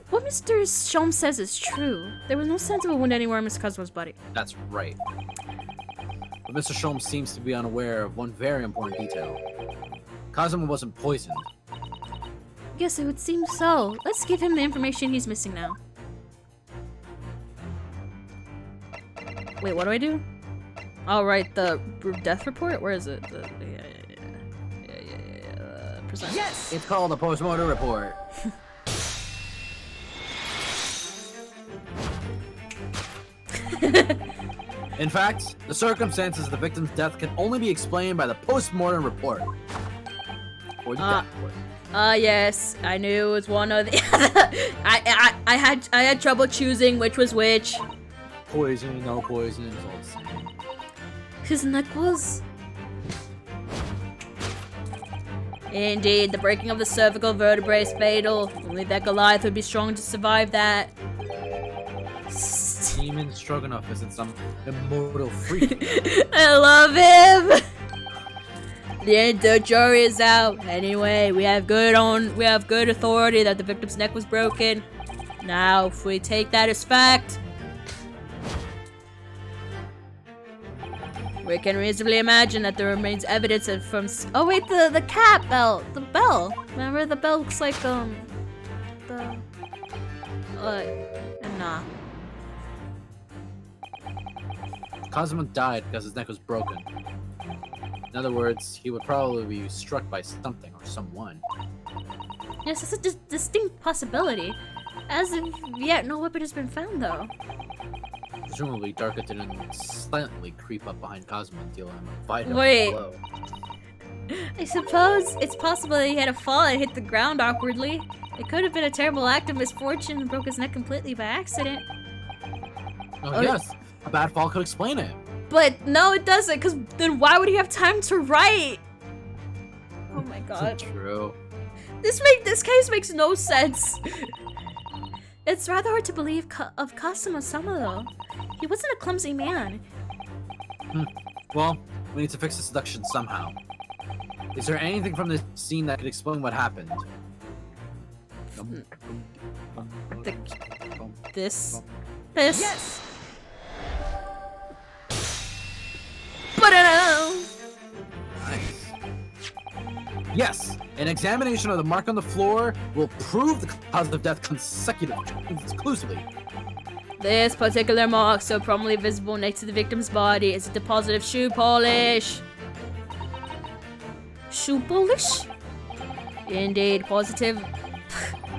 What Mr. Sholm says is true. There was no signs of a wound anywhere on Miss Kazuma's body. That's right. But Mr. Sholm seems to be unaware of one very important detail. Kazuma wasn't poisoned. Yes, it would seem so. Let's give him the information he's missing now. Wait, what do I do? Oh, right, the death report? Where is it? Present. Yes! It's called a post-mortem report. In fact, the circumstances of the victim's death can only be explained by the post-mortem report. Or the death report. Yes, I knew it was one or the other. I had trouble choosing which was which. Poison, no poison, it's all the same. His neck was... Indeed, the breaking of the cervical vertebrae is fatal. Only that Goliath would be strong to survive that. Demon Stroganoff isn't some immortal freak. I love him! The jury is out. Anyway, we have good authority that the victim's neck was broken. Now, if we take that as fact, we can reasonably imagine that there remains evidence from. Oh wait, the cat bell, the bell. Remember the bell looks like nah. Kazuma died because his neck was broken. In other words, he would probably be struck by something or someone. Yes, it's a distinct possibility. As of yet, no weapon has been found, though. Presumably, Darka didn't silently creep up behind Kazuma and deal him a vital blow. I suppose it's possible that he had a fall and hit the ground awkwardly. It could have been a terrible act of misfortune and broke his neck completely by accident. Oh, yes. A bad fall could explain it. But no, it doesn't, because then why would he have time to write? Oh my god. True. This case makes no sense. It's rather hard to believe of Kazuma-sama though. He wasn't a clumsy man. Well, we need to fix the seduction somehow. Is there anything from this scene that could explain what happened? This. Yes! Nice. Yes, an examination of the mark on the floor will prove the cause of death conclusively. This particular mark, so prominently visible next to the victim's body, is a deposit of shoe polish. Shoe polish? Indeed, positive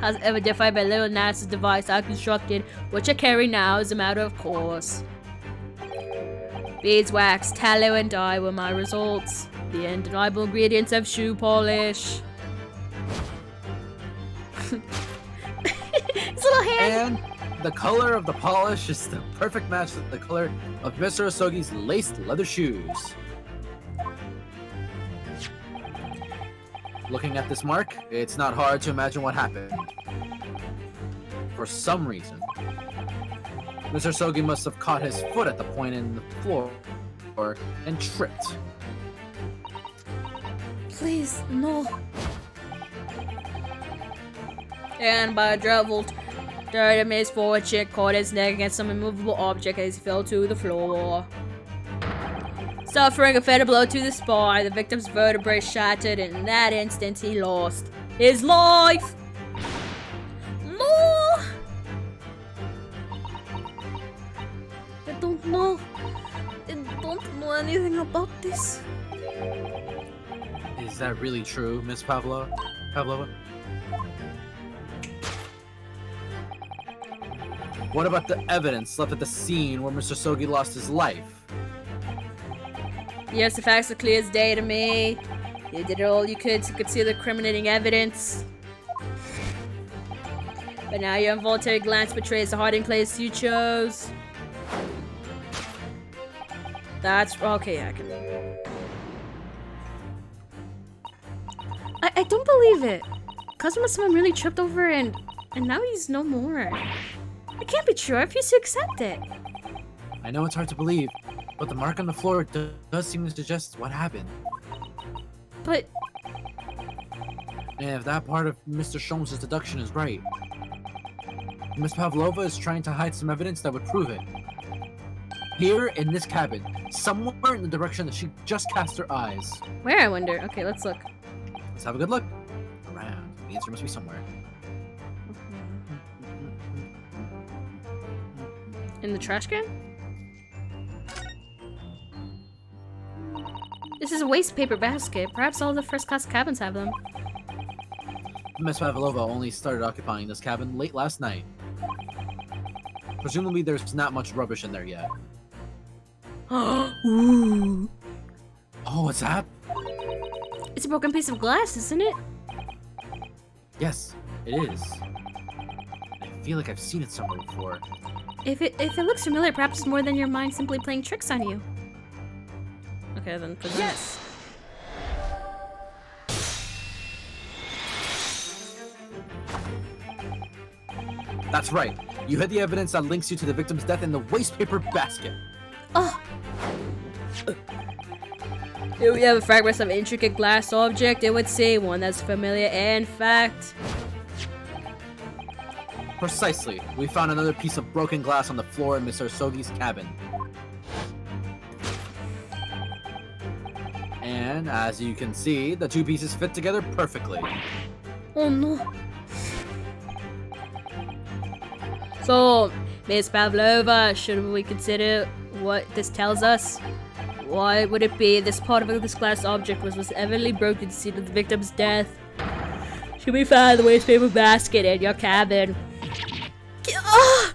has identified by little NASA's device I constructed, which I carry now as a matter of course. Beeswax, tallow, and dye were my results. The undeniable ingredients of shoe polish. His little hand. And the color of the polish is the perfect match to the color of Mr. Osogi's laced leather shoes. Looking at this mark, it's not hard to imagine what happened. For some reason, Mr. Sogi must have caught his foot at the point in the floor and tripped. Please, no. And by a dreadful turn of misfortune, caught his neck against some immovable object as he fell to the floor. Suffering a fatal blow to the spine, the victim's vertebrae shattered, and in that instant he lost his life. No! I don't know. I don't know anything about this. Is that really true, Miss Pavlova? What about the evidence left at the scene where Mr. Sogi lost his life? Yes, the facts are clear as day to me. You did all you could to conceal the incriminating evidence. But now your involuntary glance betrays the hiding place you chose. That's okay, I can. I don't believe it. Kazuma-sama really tripped over and now he's no more. It can't be true. I refuse to accept it. I know it's hard to believe, but the mark on the floor does seem to suggest what happened. But And if that part of Mr. Sholmes' deduction is right, Miss Pavlova is trying to hide some evidence that would prove it. Here in this cabin, somewhere in the direction that she just cast her eyes. Where, I wonder? Okay, let's look. Let's have a good look. Around. The answer must be somewhere. In the trash can? this is a waste paper basket. Perhaps all the first-class cabins have them. Miss Pavlova only started occupying this cabin late last night. Presumably there's not much rubbish in there yet. Ooh. Oh, what's that? It's a broken piece of glass, isn't it? Yes, it is. I feel like I've seen it somewhere before. If it looks familiar, perhaps it's more than your mind simply playing tricks on you. Okay, then present. Yes! That's right. You hid the evidence that links you to the victim's death in the waste paper basket. Oh, Here we have a fragment of an intricate glass object. It would say one that's familiar and fact. Precisely. We found another piece of broken glass on the floor in Mr. Sogi's cabin. And as you can see, the two pieces fit together perfectly. oh no. So, Miss Pavlova, should we consider what this tells us? Why would it be this part of this glass object was evidently broken to the scene of the victim's death? Should we find the waste paper basket in your cabin? Ah!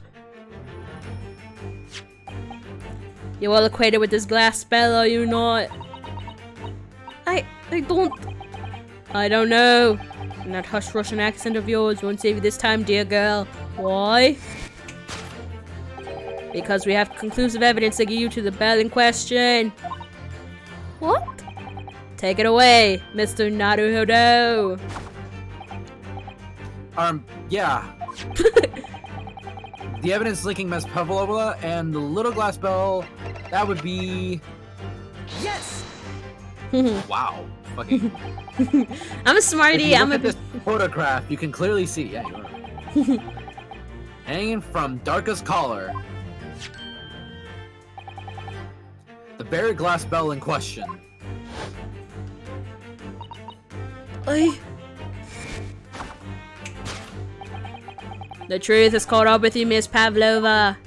You well acquainted with this glass spell, are you not? I don't. I don't know. And that hush Russian accent of yours won't save you this time, dear girl. Why? Because we have conclusive evidence linking you to the bell in question. What? Take it away, Mr. Naruhodo. Yeah. The evidence linking Miss Pavlova and the little glass bell, that would be... Yes! Wow. Fucking... I'm a smarty. I'm at this photograph, you can clearly see... Yeah, you are. Hanging from Darka's collar. The buried glass bell in question. The truth has caught up with you, Miss Pavlova.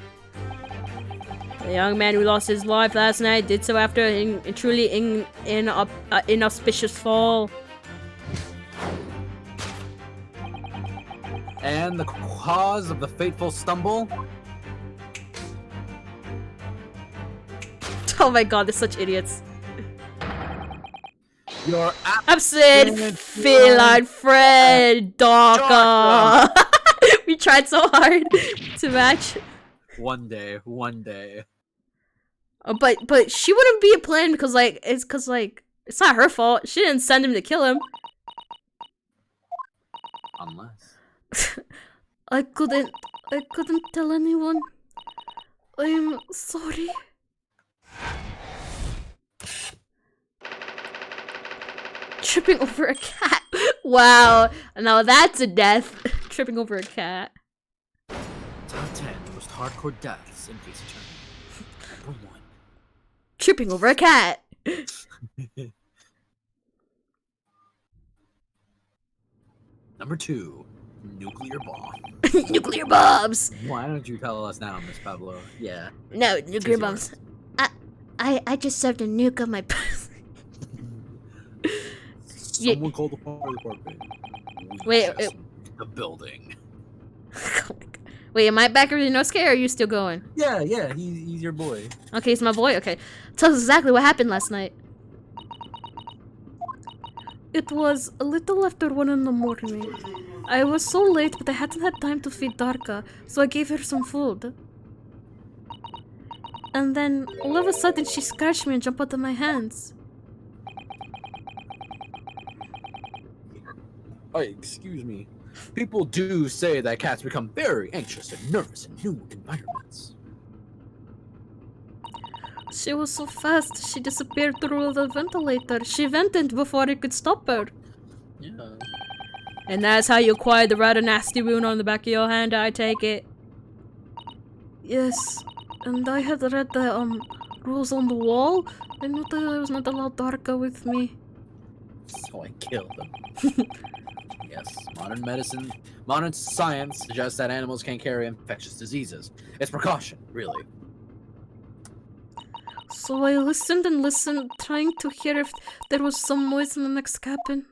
The young man who lost his life last night did so after a truly inauspicious fall. And the cause of the fateful stumble? Oh my god, they're such idiots. Your absent feline friend, Darka. We tried so hard to match. One day. But she wouldn't be a plan because it's not her fault. She didn't send him to kill him. Unless I couldn't tell anyone. I'm sorry. Tripping over a cat. Wow. Now that's a death. Tripping over a cat. Top 10 most hardcore deaths in Face Eternity. Number 1. Tripping over a cat. Number 2. Nuclear bomb. Nuclear bombs. Why don't you tell us now, Miss Pablo? Yeah. No, nuclear bombs. I just served a nuke on my pussy. Someone called the fire department. Wait, the building. Wait, am I back at Inosuke or are you still going? Yeah, he's your boy. Okay, he's my boy. Okay, tell us exactly what happened last night. It was a little after 1 in the morning. I was so late, but I hadn't had time to feed Darka, so I gave her some food. And then, all of a sudden, she scratched me and jumped out of my hands. Excuse me. People do say that cats become very anxious and nervous in new environments. She was so fast, she disappeared through the ventilator. She vented before I could stop her. Yeah. And that's how you acquired the rather nasty wound on the back of your hand, I take it. Yes, and I had read the rules on the wall. I knew that I was not allowed Darka with me. So I killed him. Yes, modern science suggests that animals can carry infectious diseases. It's precaution, really. So I listened and listened, trying to hear if there was some noise in the next cabin.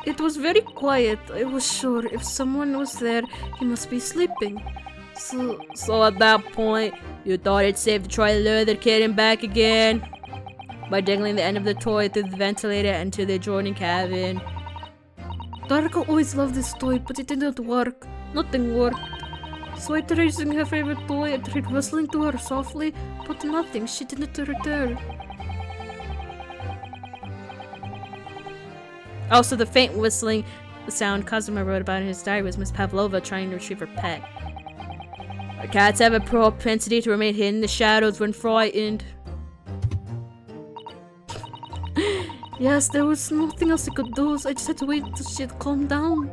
It was very quiet, I was sure. If someone was there, he must be sleeping. So at that point, you thought it's safe to try to lure the kid in back again? By dangling the end of the toy through the ventilator into the adjoining cabin. Darka always loved this toy, but it didn't work. Nothing worked. So I tried using her favorite toy, I tried whistling to her softly, but nothing, she didn't return. Also, the faint whistling sound Kazuma wrote about in his diary was Miss Pavlova trying to retrieve her pet. Cats have a propensity to remain hidden in the shadows when frightened. Yes, there was nothing else I could do, so I just had to wait till she had calmed down.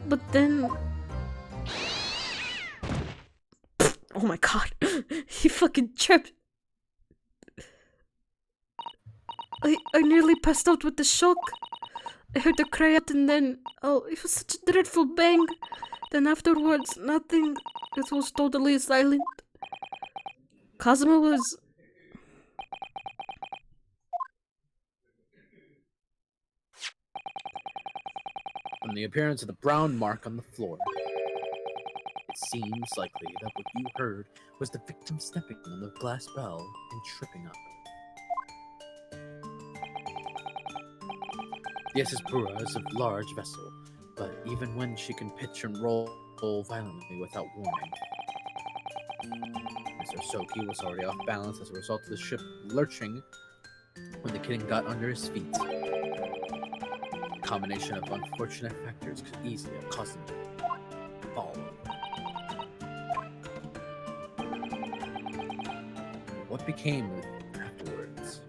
But then... Oh my god. He fucking tripped. I nearly passed out with the shock. I heard her cry out and then... Oh, it was such a dreadful bang. Then afterwards, nothing. It was totally silent. Kazuma was... From the appearance of the brown mark on the floor, it seems likely that what you heard was the victim stepping on the glass bell and tripping up. The Pura is a large vessel, but even when she can pitch and roll violently without warning. Mr. Soki was already off balance as a result of the ship lurching when the kitten got under his feet. A combination of unfortunate factors could easily have caused him to fall. What became of it afterwards?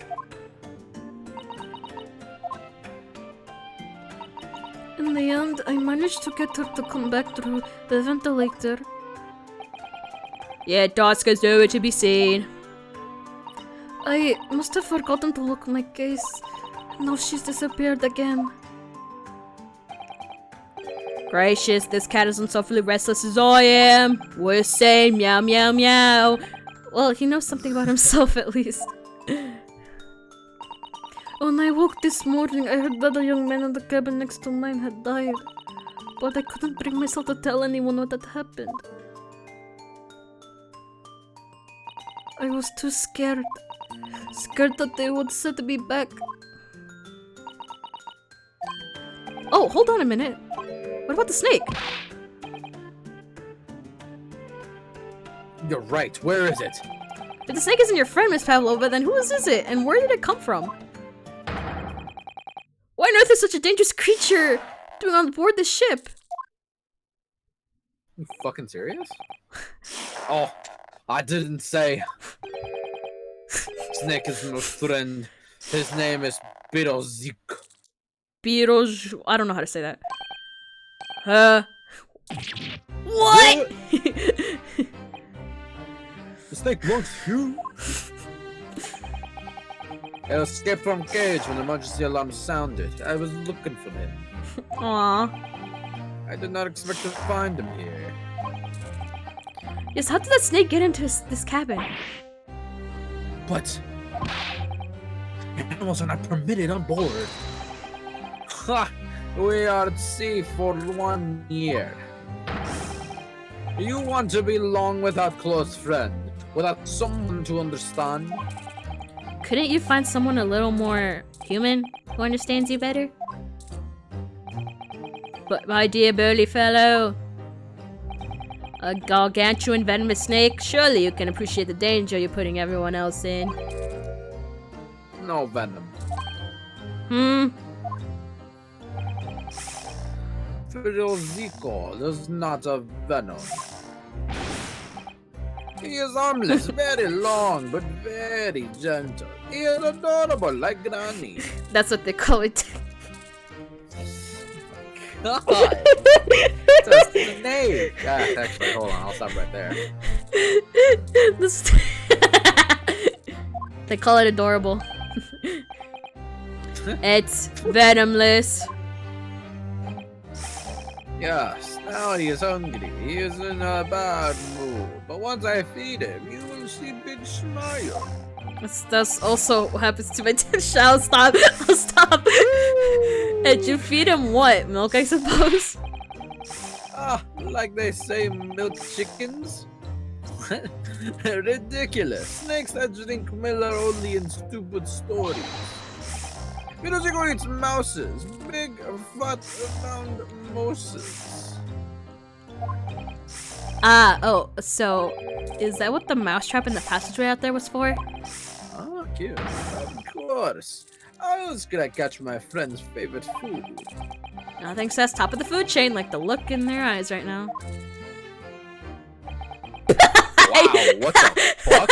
In the end, I managed to get her to come back through the ventilator. Yeah, Daska's nowhere to be seen. I must have forgotten to lock my case. Now she's disappeared again. Gracious, this cat is insufferably restless as I am. We're saying meow meow meow. Well, he knows something about himself at least. When I woke this morning, I heard that the young man in the cabin next to mine had died. But I couldn't bring myself to tell anyone what had happened. I was too scared. Scared that they would set me back. Oh, hold on a minute. What about the snake? You're right. Where is it? If the snake isn't your friend, Miss Pavlova, then whose is it? And where did it come from? Why on earth is such a dangerous creature doing on board the ship? You fucking serious? Oh, I didn't say. Snake is my friend. His name is Birozik. Biroj... I don't know how to say that. What? The snake wants you. I escaped from cage when the emergency alarm sounded. I was looking for him. Aww. I did not expect to find him here. Yes, how did that snake get into this cabin? But animals are not permitted on board. Ha! We are at sea for 1 year. You want to be long without close friend, without someone to understand? Couldn't you find someone a little more human who understands you better? But my dear burly fellow, a gargantuan venomous snake, surely you can appreciate the danger you're putting everyone else in. No venom. Firoziko is not a venom. He is harmless, very long, but very gentle. He is adorable, like Granny. That's what they call it. God! It's a snake! Actually, hold on, I'll stop right there. They call it adorable. It's venomless. Yes, now he is hungry. He is in a bad mood. But once I feed him, you will see big smile. That's also what happens to my dish. I'll stop. I'll stop. And you feed him what? Milk, I suppose? Ah, like they say, milk chickens? Ridiculous. Snakes that drink milk are only in stupid stories. Firoziko eats mouses. Big, fat, round mouses. Oh, so is that what the mousetrap in the passageway out there was for? Oh, cute. Of course. I was gonna catch my friend's favorite food. Nothing says top of the food chain like the look in their eyes right now. Wow, what the fuck?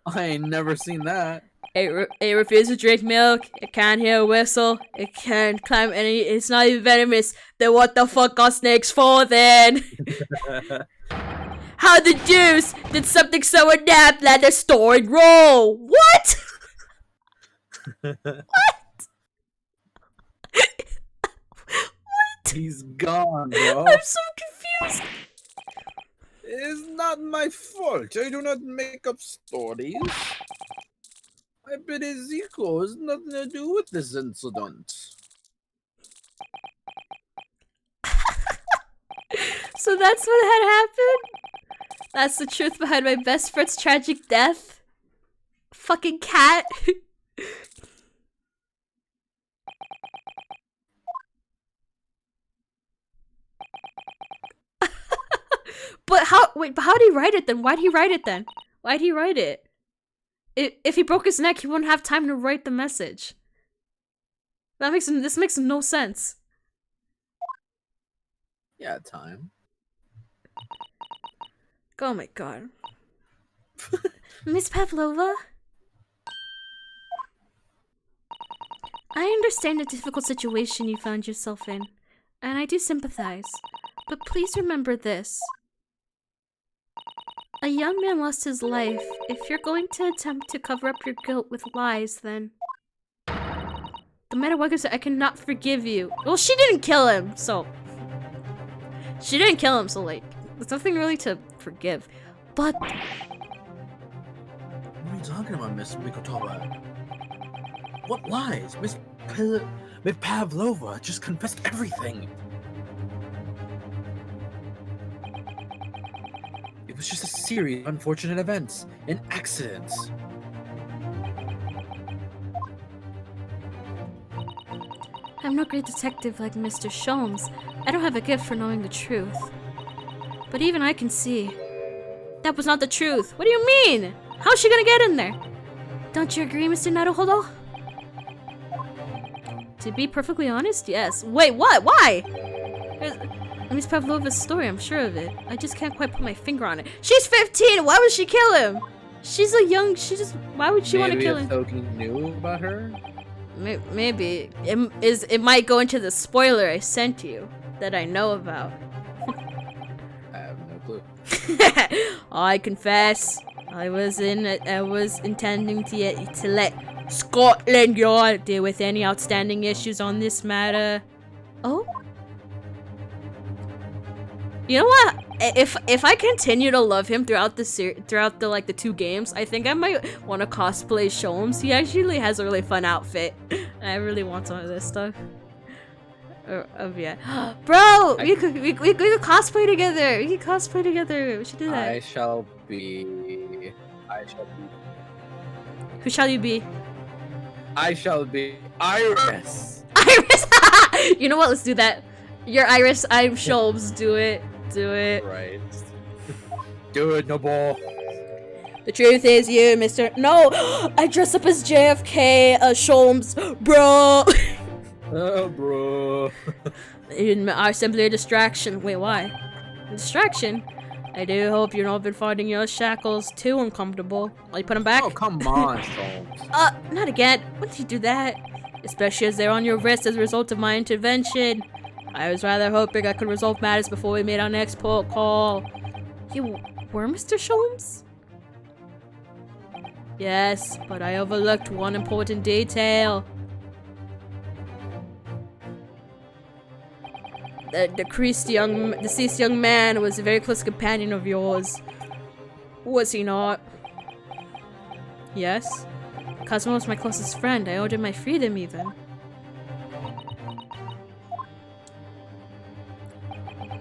I ain't never seen that. It refuses to drink milk. It can't hear a whistle. It can't climb any. It's not even venomous. Then what the fuck are snakes for then? How the deuce did something so inept let a story roll? What? What? He's gone, bro. I'm so confused. It's not my fault. I do not make up stories. I bet Ezekiel has nothing to do with this incident. So that's what had happened? That's the truth behind my best friend's tragic death? Fucking cat. But how? Wait, but how did he write it then? Why'd he write it then? Why'd he write it? If he broke his neck, he wouldn't have time to write the message. This makes no sense. Yeah, time. Oh my god. Miss Pavlova? I understand the difficult situation you found yourself in, and I do sympathize. But please remember this. A young man lost his life. If you're going to attempt to cover up your guilt with lies, then... no matter what I say, I cannot forgive you. Well, she didn't kill him, so... she didn't kill him, so like... there's nothing really to forgive. But... what are you talking about, Miss Mikotova? What lies? Miss Pavlova just confessed everything. It was just a series of unfortunate events and accidents. I'm no great detective like Mr. Sholmes. I don't have a gift for knowing the truth. But even I can see. that was not the truth. What do you mean? How's she gonna get in there? Don't you agree, Mr. Naruhodo? To be perfectly honest, yes. Wait, what? Why? Miss Pavlova's story, I'm sure of it. I just can't quite put my finger on it. She's 15! Why would she kill him? She's a young... why would she want to kill him? Maybe Toki knew about her? Maybe. It might go into the spoiler I sent you that I know about. I have no clue. I confess. I was intending to let Scotland Yard deal with any outstanding issues on this matter. Oh? You know what? If I continue to love him throughout the 2 games, I think I might want to cosplay Sholmes. He actually has a really fun outfit. I really want some of this stuff. Yeah. Bro, we could cosplay together. We could cosplay together. We should do that. I shall be. Who shall you be? I shall be Iris. Iris. You know what? Let's do that. You're Iris. I'm Sholmes. Do it. Do it. Right. Do it, Noble. The truth is, you, Mr. No, I dress up as JFK, Sholmes, bro. Oh, bro. You are simply a distraction. Wait, why? A distraction? I do hope you're not been finding your shackles too uncomfortable. Will you put them back? Oh, come on, Sholmes. Not again. When did you do that? Especially as they're on your wrist as a result of my intervention. I was rather hoping I could resolve matters before we made our next port call. You were Mr. Sholmes? Yes, but I overlooked one important detail. The deceased young man was a very close companion of yours. Was he not? Yes. Cosmo was my closest friend. I owed him my freedom, even.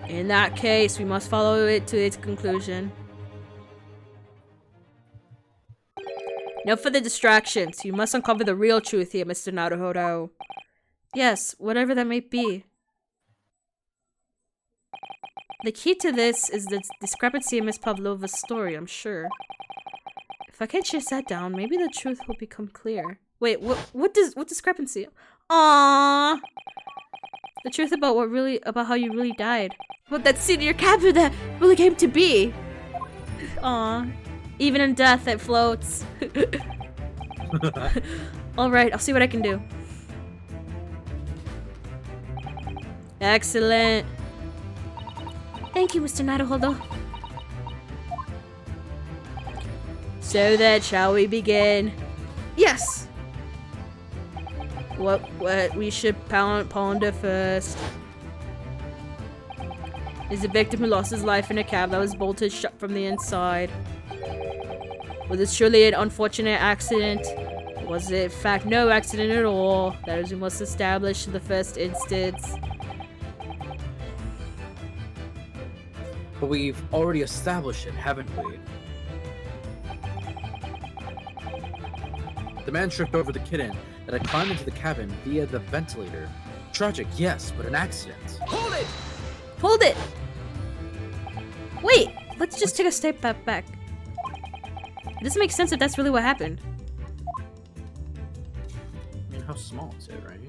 In that case, we must follow it to its conclusion. Now for the distractions. You must uncover the real truth here, Mr. Naruhodo. Yes, whatever that may be. The key to this is the discrepancy in Miss Pavlova's story, I'm sure. If I can chase that down, maybe the truth will become clear. Wait, what discrepancy? Aww. The truth about how you really died. But that scene in your cabin that really came to be. Aww. Even in death, it floats. Alright, I'll see what I can do. Excellent. Thank you, Mr. Naruhodo. So then, shall we begin? Yes! What we should ponder first is the victim who lost his life in a cab that was bolted shut from the inside. Was it surely an unfortunate accident? Or was it in fact no accident at all? That is, we must establish in the first instance. But we've already established it, haven't we? The man tripped over the kitten that had climbed into the cabin via the ventilator. Tragic, yes, but an accident. Hold it! Hold it! Wait! let's just take a step back. It doesn't make sense if that's really what happened. I mean, how small is it, right?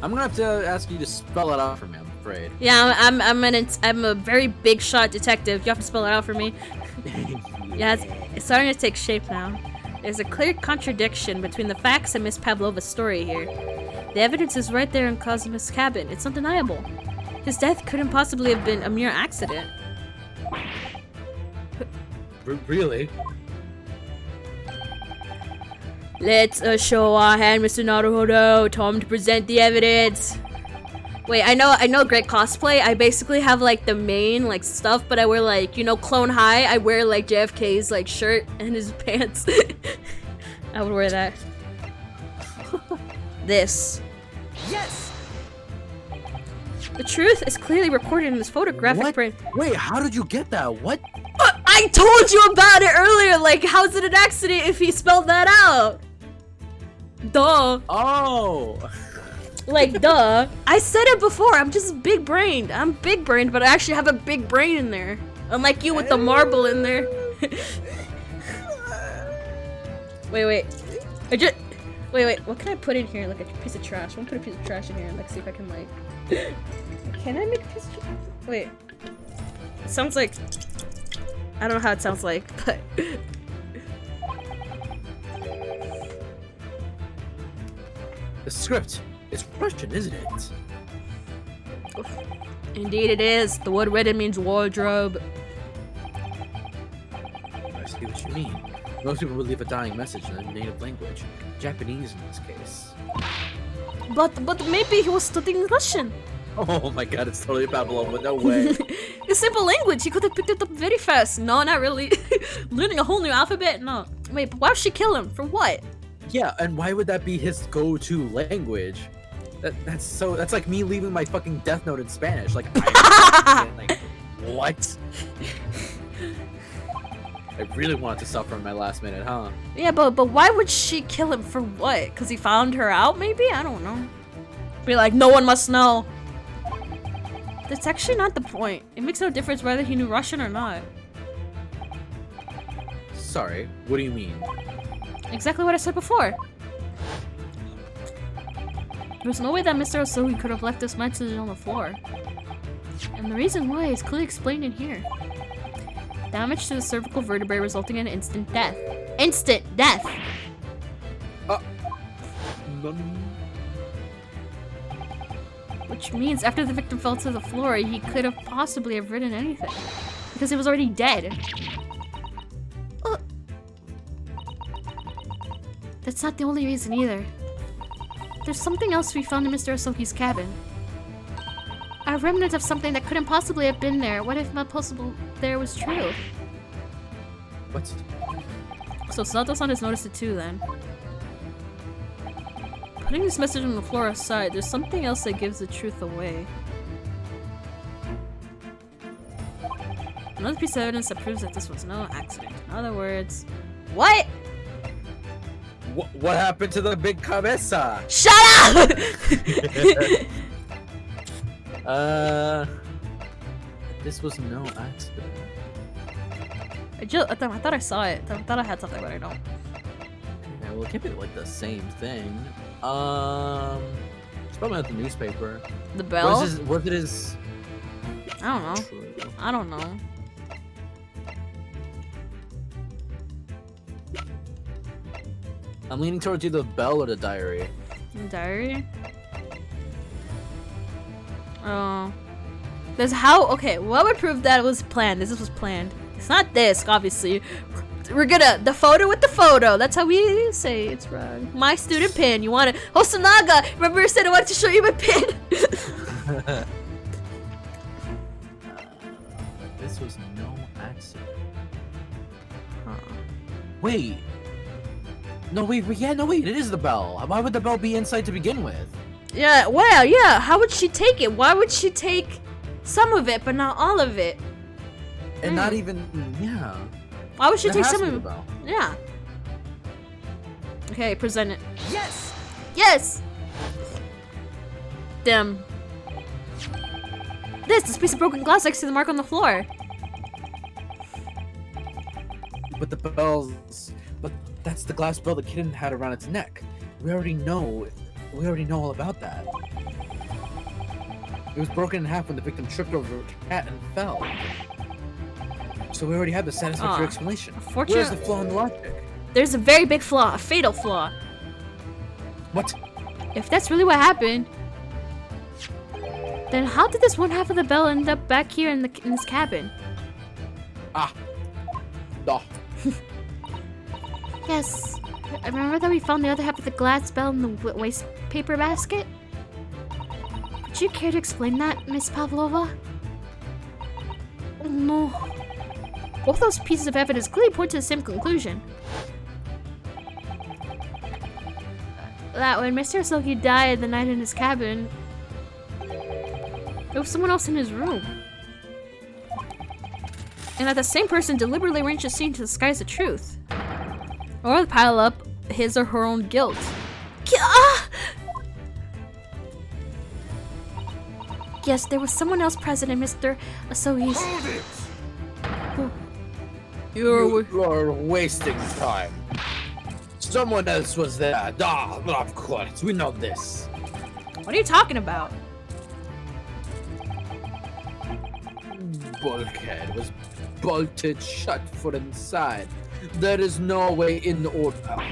I'm gonna have to ask you to spell it out for me. I'm afraid. Yeah, I'm a very big shot detective. You have to spell it out for me. Yeah, it's starting to take shape now. There's a clear contradiction between the facts and Miss Pavlova's story here. The evidence is right there in Cosmo's cabin. It's undeniable. His death couldn't possibly have been a mere accident. Really? Let's show our hand, Mr. Naruhodo. Time to present the evidence. Wait, I know great cosplay. I basically have like the main like stuff, but I wear like, you know, Clone High. I wear like JFK's like shirt and his pants. I would wear that. This. Yes! The truth is clearly recorded in this photographic print. Wait, how did you get that? What? I told you about it earlier. Like, how's it an accident if he spelled that out? Duh. Oh. Like, duh. I said it before. I'm just big-brained. I'm big-brained, but I actually have a big brain in there. Unlike you with the marble in there. Wait. Wait. What can I put in here? Like a piece of trash. I'm gonna put a piece of trash in here and like see if I can like. Can I make a piece of trash? Wait. It sounds like. I don't know how it sounds like, but. The script. It's Russian, isn't it? Indeed it is. The word written means wardrobe. I see what you mean. Most people would leave a dying message in their native language. Japanese in this case. But maybe he was studying Russian. Oh my god, it's totally Pavlova, no way. It's simple language. He could have picked it up very fast. No, not really. Learning a whole new alphabet? No. Wait, but why would she kill him? For what? Yeah, and why would that be his go-to language? That's like me leaving my fucking Death Note in Spanish. Like, like what? I really wanted to suffer in my last minute, huh? Yeah, but why would she kill him for what? Because he found her out, maybe? I don't know. Be like, no one must know. That's actually not the point. It makes no difference whether he knew Russian or not. Sorry, what do you mean? Exactly what I said before. There's no way that Mr. Osogi could have left this message on the floor. And the reason why is clearly explained in here. Damage to the cervical vertebrae resulting in instant death. Instant death! Which means after the victim fell to the floor, he could have possibly have written anything. Because he was already dead. That's not the only reason either. There's something else we found in Mr. Osoki's cabin. A remnant of something that couldn't possibly have been there. What if not possible there was true? What? So Sato-san has noticed it too then. Putting this message on the floor aside, there's something else that gives the truth away. Another piece of evidence that proves that this was no accident. In other words, what? What happened to the big cabeza? Shut up! This was no accident. I thought I saw it. I thought I had something, but I don't. Yeah, well, it can't be like the same thing. It's probably not the newspaper. The bell? Was it his? I don't know. I don't know. I'm leaning towards either the bell or the diary. The diary? Oh. There's how? Okay, what would prove that it was planned? This was planned. It's not this, obviously. We're gonna the photo with the photo. That's how we say it's wrong. My student pin. You want it? Hosonaga! Remember I said I wanted to show you my pin? This was no accident. Wait. No, wait, it is the bell. Why would the bell be inside to begin with? Yeah, well, yeah. How would she take it? Why would she take some of it, but not all of it? And not even, yeah. Why would she That take has some to of be it? the bell. Yeah. Okay, present it. Yes! Yes! Damn. this piece of broken glass next to the mark on the floor. But the bells. But that's the glass bell the kitten had around its neck. We already know all about that. It was broken in half when the victim tripped over a cat and fell. So we already have the satisfactory explanation. Where's the flaw in the logic? There's a very big flaw, a fatal flaw. What? If that's really what happened, then how did this one half of the bell end up back here in this cabin? Ah. Duh. Yes. I remember that we found the other half of the glass bell in the waste paper basket? Would you care to explain that, Miss Pavlova? Oh, no. Both those pieces of evidence clearly point to the same conclusion. That when Mr. Soki died the night in his cabin, there was someone else in his room. And that the same person deliberately arranged the scene to disguise the truth. Or pile up his or her own guilt. Yes, there was someone else present in Mr. Asogi's. Hold it! You are wasting time. Someone else was there. Of course, we know this. What are you talking about? Bulkhead was bolted shut from inside. There is no way in or out.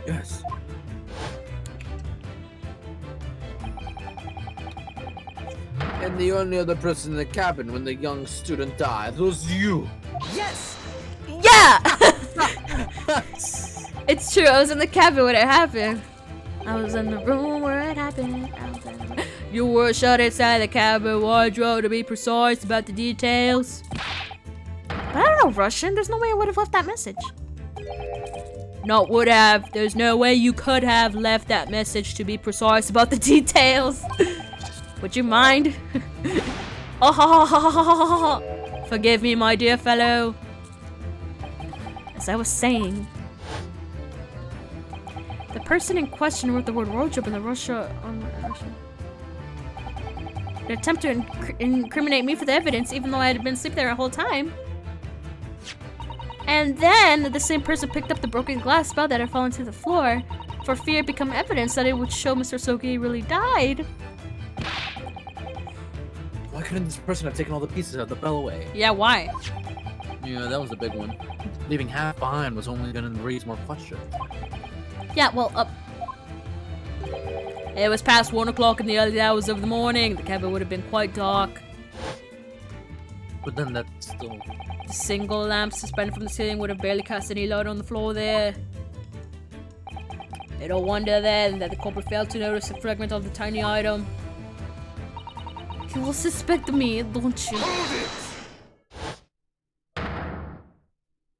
Yes. And the only other person in the cabin when the young student died was you. Yes! Yeah! It's true, I was in the cabin when it happened. I was in the room where it happened. You were shut inside the cabin wardrobe to be precise about the details. But I don't know Russian. There's no way I would have left that message. Not would have. There's no way you could have left that message to be precise about the details. Would you mind? Oh, forgive me, my dear fellow. As I was saying, the person in question wrote the word wardrobe in the Russia on an attempt to incriminate me for the evidence, even though I had been asleep there the whole time. And then the same person picked up the broken glass bell that had fallen to the floor for fear it become evidence that it would show Mr. Soki really died. Why couldn't this person have taken all the pieces of the bell away? Yeah, why? Yeah, that was the big one. Leaving half behind was only going to raise more questions. Yeah, well, It was past 1 o'clock in the early hours of the morning. The cabin would have been quite dark. But then that's still... The single lamp suspended from the ceiling would have barely cast any light on the floor there. Little wonder then that the culprit failed to notice a fragment of the tiny item. you will suspect me, don't you?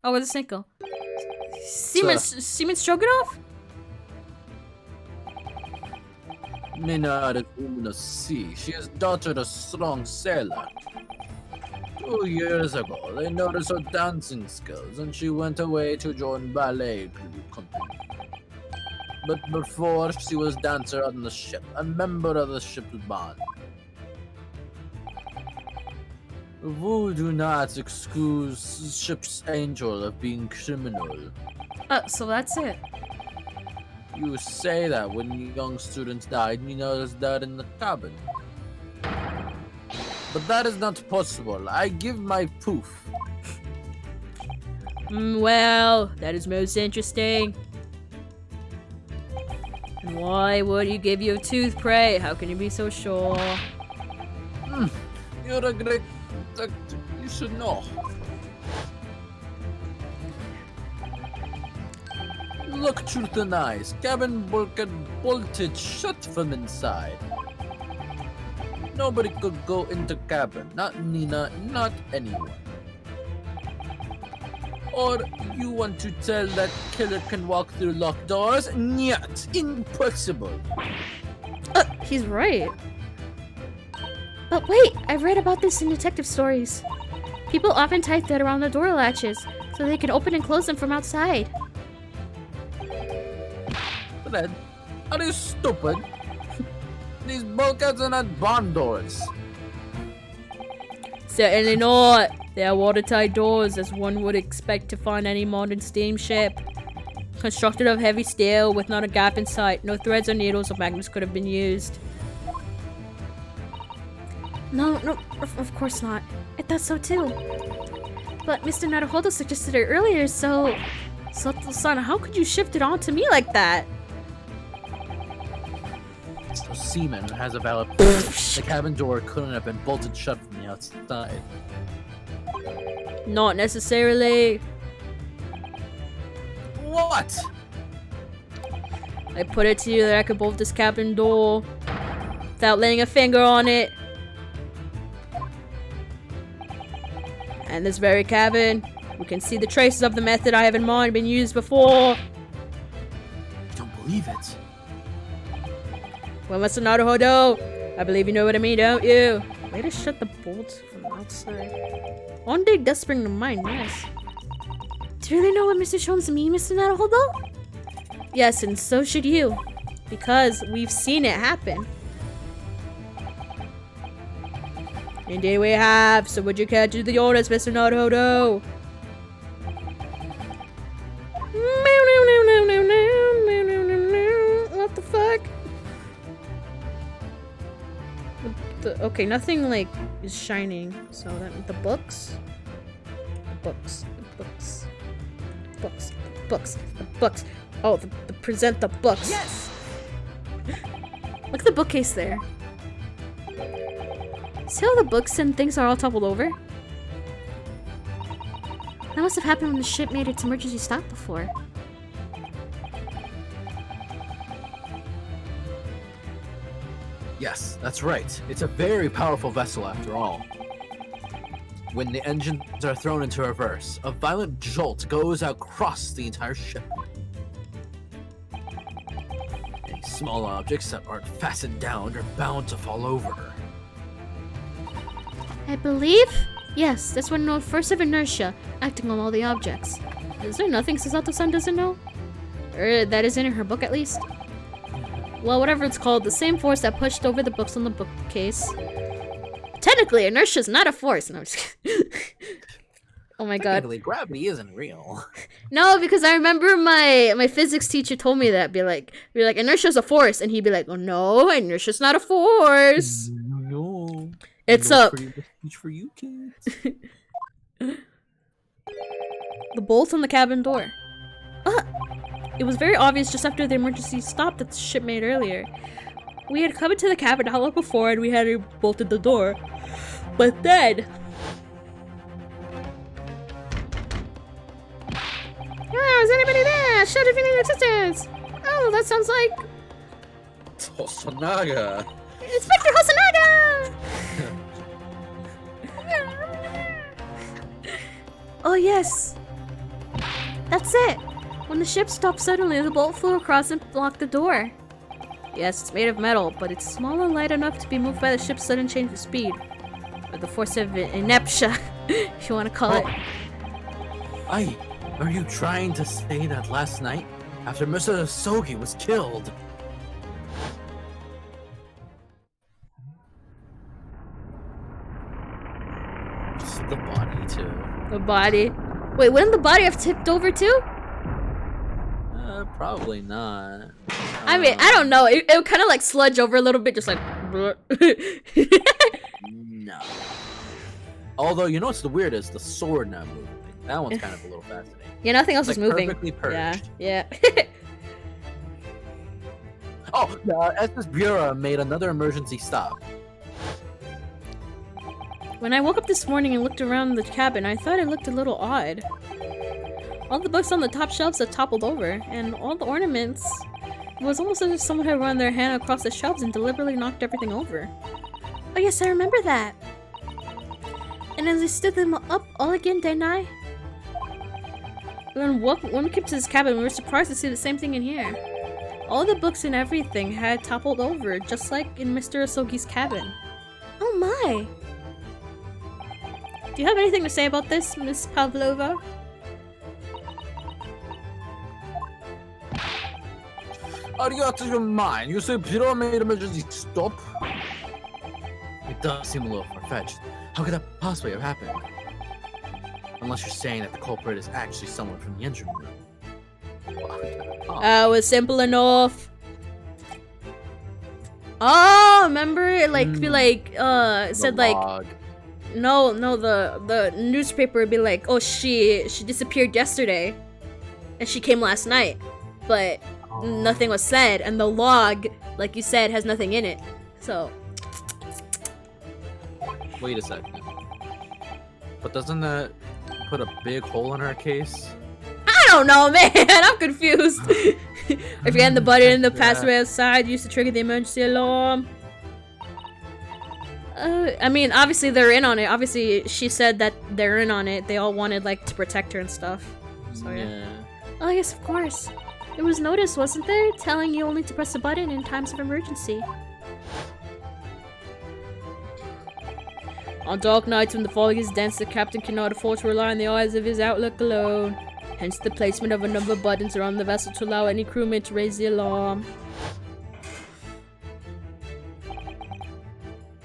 Oh, where's the snake go? Seaman Stroganoff? Nina is woman of sea. She is daughter of a strong sailor. 2 years ago, they noticed her dancing skills, and she went away to join ballet company. But before, she was dancer on the ship, a member of the ship's band. We do not excuse ship's angel of being criminal. So that's it. You say that when young students died, Nina was there in the cabin. But that is not possible. I give my proof. Well, that is most interesting. And why would he give you a tooth, pray? How can you be so sure? You're a great detective. You should know. Look truth in the eyes. Cabin bulkhead bolted shut from inside. Nobody could go into cabin. Not Nina, not anyone. Or you want to tell that killer can walk through locked doors? Not impossible. He's right. But wait, I've read about this in detective stories. People often tie thread around the door latches so they can open and close them from outside. Fred, are you stupid? These bulkheads are not barn doors. Certainly not. They are watertight doors, as one would expect to find any modern steamship. Constructed of heavy steel with not a gap in sight. No threads or needles or magnets could have been used. No, of course not. I thought so too. But Mr. Naruhodo suggested it earlier, so son, how could you shift it onto me like that? So seaman has a valid point. The cabin door couldn't have been bolted shut from the outside. Not necessarily. What? I put it to you that I could bolt this cabin door without laying a finger on it. And this very cabin, we can see the traces of the method I have in mind been used before. I don't believe it. Well, Mr. Naruhodo, I believe you know what I mean, don't you? Way to shut the bolts from outside. One day does spring to mind, yes. Do you really know what Mr. Jones means, Mr. Naruhodo? Yes, and so should you. Because we've seen it happen. Indeed we have, so would you care to do the orders, Mr. Naruhodo? What the fuck? Okay, nothing like is shining, so that the books? The books. Oh, present the books. Yes! Look at the bookcase there. See how the books and things are all toppled over? That must have happened when the ship made its emergency stop before. Yes, that's right. It's a very powerful vessel after all. When the engines are thrown into reverse, a violent jolt goes across the entire ship. Any small objects that aren't fastened down are bound to fall over. I believe? Yes, that's when no force of inertia acting on all the objects. Is there nothing Susato-san doesn't know? Or that isn't in her book at least? Well, whatever it's called, the same force that pushed over the books on the bookcase. Technically, inertia's not a force. No, I'm just kidding. Oh my god. Technically, gravity isn't real. No, because I remember my physics teacher told me that. Be like, inertia's a force. And he'd be like, oh no, inertia's not a force. No. It's a... Speech for you kids. The bolt on the cabin door. It was very obvious just after the emergency stop that the ship made earlier. We had come into the cabin how long before and we had bolted the door. But then... Oh, is anybody there? Shout if you need assistance. Oh, that sounds like... Hosonaga. Inspector Hosonaga! Oh, yes. That's it. When the ship stopped suddenly, the bolt flew across and blocked the door. Yes, it's made of metal, but it's small and light enough to be moved by the ship's sudden change of speed. Or the force of inertia, if you want to call it. Are you trying to say that last night, after Mr. Sogi was killed, just the body too? The body. Wait, wouldn't the body have tipped over too? Probably not. I mean, I don't know. It would kind of like sludge over a little bit, just like. No. Although, you know what's the weirdest? The sword not moving. That one's kind of a little fascinating. Yeah, nothing else It's is like moving. perfectly perched. Yeah. Oh, SS Bureau made another emergency stop. When I woke up this morning and looked around the cabin, I thought it looked a little odd. All the books on the top shelves had toppled over, and all the ornaments... It was almost as if someone had run their hand across the shelves and deliberately knocked everything over. Oh yes, I remember that. And as they stood them up all again, didn't I? When we came to this cabin, we were surprised to see the same thing in here. All the books and everything had toppled over, just like in Mr. Asogi's cabin. Oh my! Do you have anything to say about this, Miss Pavlova? Are you out of your mind? You say Bureau made emergency stop? It does seem a little far-fetched. How could that possibly have happened? Unless you're saying that the culprit is actually someone from the engine room. Oh, it's simple enough. Oh, remember it it said like log. no, the newspaper would be like, oh, she disappeared yesterday and she came last night, but nothing was said, and the log, like you said, has nothing in it. So Wait a second. But doesn't that put a big hole in our case? I don't know, man. I'm confused. If you had the button in the passway outside, used to trigger the emergency alarm. I mean, obviously they're in on it. Obviously, she said that they're in on it. They all wanted like to protect her and stuff. So yeah. Oh yes, of course. There was notice, wasn't there, telling you only to press the button in times of emergency. On dark nights when the fog is dense, the captain cannot afford to rely on the eyes of his outlook alone. Hence the placement of a number of buttons around the vessel to allow any crewmate to raise the alarm.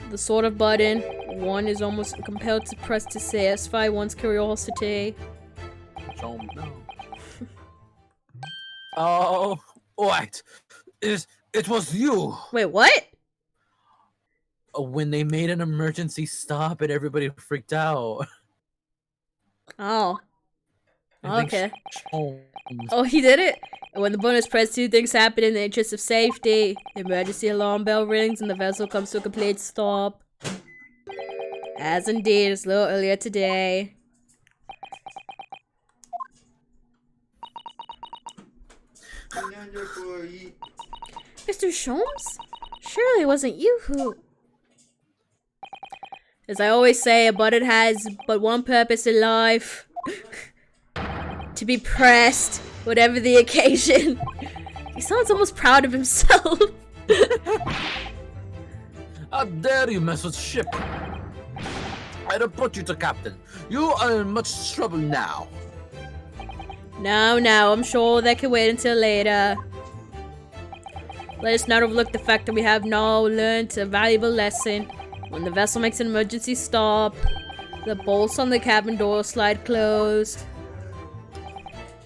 The sort of button one is almost compelled to press to satisfy one's curiosity. No. Oh, wait. It was you. Wait, what? When they made an emergency stop and everybody freaked out. Oh. Okay. Holmes. Oh, he did it? And when the button is pressed, two things happen in the interest of safety. The emergency alarm bell rings and the vessel comes to a complete stop. As indeed, as a little earlier today. Mr. Sholmes? Surely it wasn't you who... As I always say, a button has but one purpose in life. To be pressed, whatever the occasion. He sounds almost proud of himself. How dare you mess with ship? I report you to captain. You are in much trouble now. No, I'm sure that can wait until later. Let us not overlook the fact that we have now learned a valuable lesson. When the vessel makes an emergency stop, the bolts on the cabin door slide closed.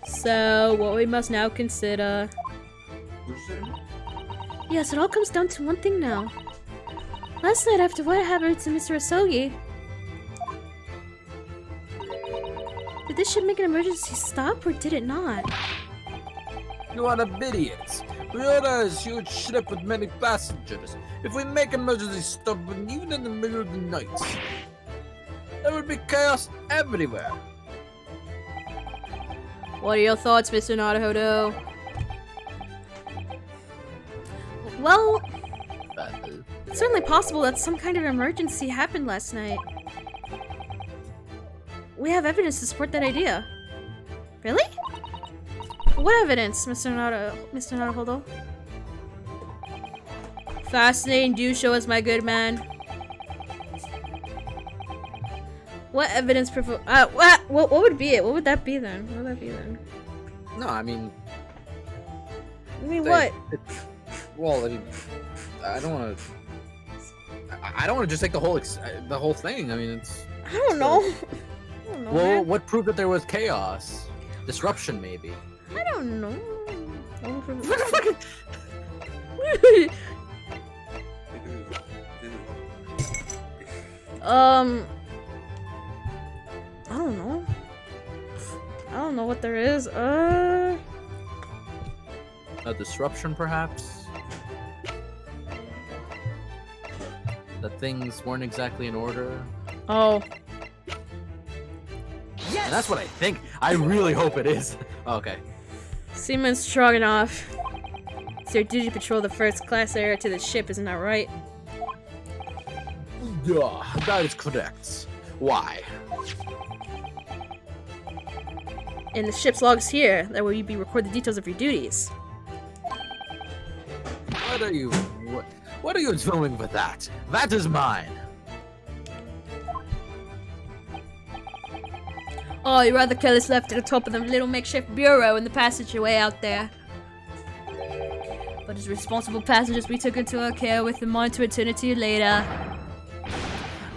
So, what we must now consider... Yes, it all comes down to one thing now. Last night after what happened to Mr. Asogi, did this ship make an emergency stop or did it not? You are an idiot. We are a huge ship with many passengers. If we make an emergency stop, even in the middle of the night, there would be chaos everywhere. What are your thoughts, Mr. Naruhodo? Well, it's certainly possible that some kind of emergency happened last night. We have evidence to support that idea. Really? What evidence, Mr. Naruhodo? Fascinating. Do show us, my good man. What evidence what would be it? What would that be then? What would that be then? No, I mean... what? Well, I mean... I don't want to... I don't want to just take the whole thing. I mean, it's... I don't know. Well, man. What proved that there was chaos? Disruption, maybe. I don't know. I don't know. I don't know what there is. A disruption, perhaps? That things weren't exactly in order? Oh. Yes! And that's what I think. I really hope it is. Okay. Seaman Stroganoff. It's your duty to patrol the first class area to the ship, isn't that right? Yeah, that is correct. Why? In the ship's logs here, that will be record the details of your duties. What are you doing with that? That is mine. Oh, you rather careless left at the top of the little makeshift bureau in the passageway out there. But as responsible passengers, we took into our care with in mind to return it to you later.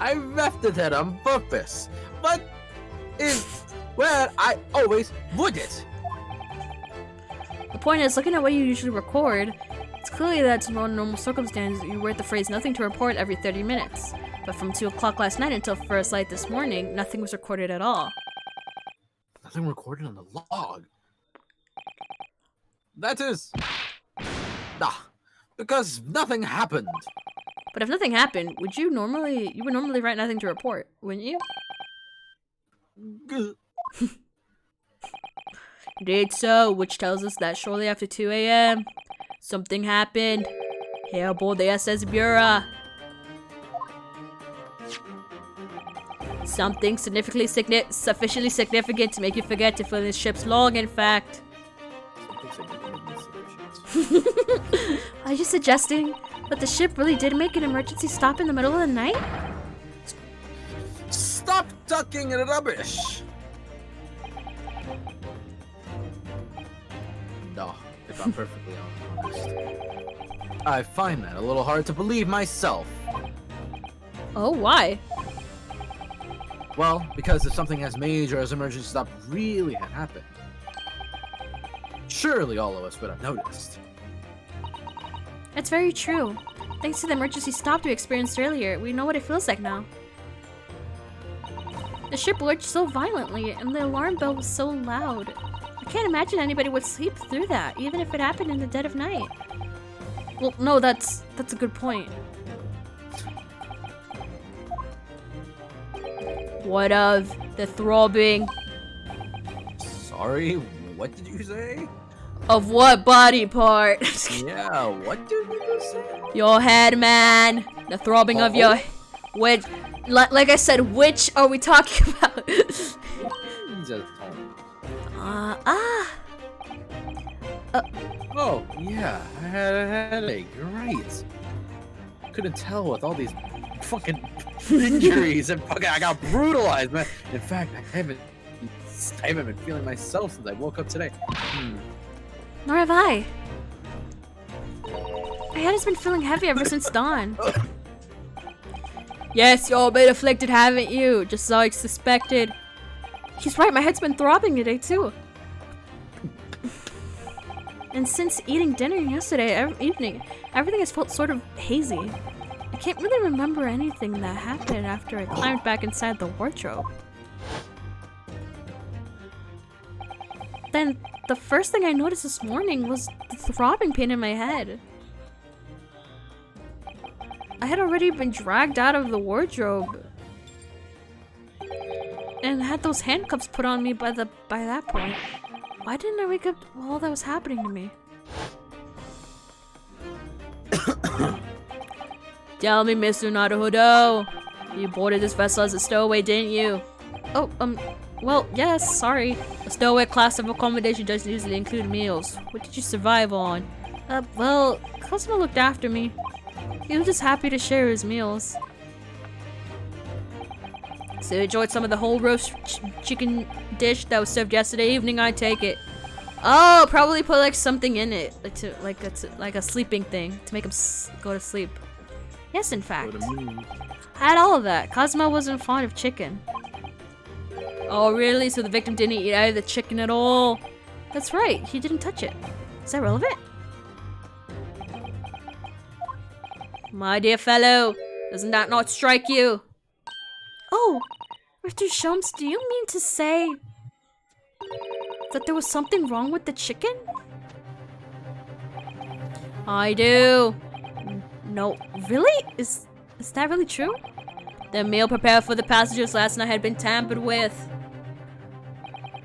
I left it there on purpose. But is where I always would it. The point is, looking at what you usually record, it's clearly that in normal circumstances you write the phrase nothing to report every 30 minutes. But from 2 o'clock last night until first light this morning, nothing was recorded at all. Nothing recorded on the log. That is... because nothing happened. But if nothing happened, you would normally write nothing to report, wouldn't you? Indeed so, which tells us that shortly after 2 a.m., something happened. Here aboard the SS Bureau. Something sufficiently significant to make you forget to fill the ship's log, in fact. Are you suggesting that the ship really did make an emergency stop in the middle of the night? Stop talking rubbish! No, if I'm perfectly honest. I find that a little hard to believe myself. Oh, why? Well, because if something as major as emergency stop really had happened, surely all of us would have noticed. That's very true. Thanks to the emergency stop we experienced earlier, we know what it feels like now. The ship lurched so violently, and the alarm bell was so loud. I can't imagine anybody would sleep through that, even if it happened in the dead of night. Well, no, that's a good point. What of the throbbing? Sorry, what did you say? Of what body part? Yeah, what did you say? Your head, man. The throbbing of your... Which... Like I said, which are we talking about? Oh, yeah, I had a headache. You're right. Couldn't tell with all these fucking injuries and fucking I got brutalized, man. In fact, I haven't been feeling myself since I woke up today. Nor have I. My head has been feeling heavy ever since dawn. Yes, you're a bit afflicted, haven't you? Just as I suspected. He's right, my head's been throbbing today too. And since eating dinner yesterday evening, everything has felt sort of hazy. I can't really remember anything that happened after I climbed back inside the wardrobe. Then, the first thing I noticed this morning was the throbbing pain in my head. I had already been dragged out of the wardrobe and had those handcuffs put on me by that point. Why didn't I wake up while all that was happening to me? Tell me, Mr. Naruhodo. You boarded this vessel as a stowaway, didn't you? Oh, well, yes, sorry. A stowaway class of accommodation doesn't usually include meals. What did you survive on? Well, Cosmo looked after me. He was just happy to share his meals. So you enjoyed some of the whole roast chicken dish that was served yesterday evening, I take it. Oh, probably put like something in it, like a sleeping thing to make him go to sleep. Yes, in fact. I had all of that. Cosmo wasn't fond of chicken. Oh, really? So the victim didn't eat out of the chicken at all? That's right. He didn't touch it. Is that relevant? My dear fellow, doesn't that not strike you? Oh, Mr. Sholmes, do you mean to say that there was something wrong with the chicken? I do. No, really? Is that really true? The meal prepared for the passengers last night had been tampered with.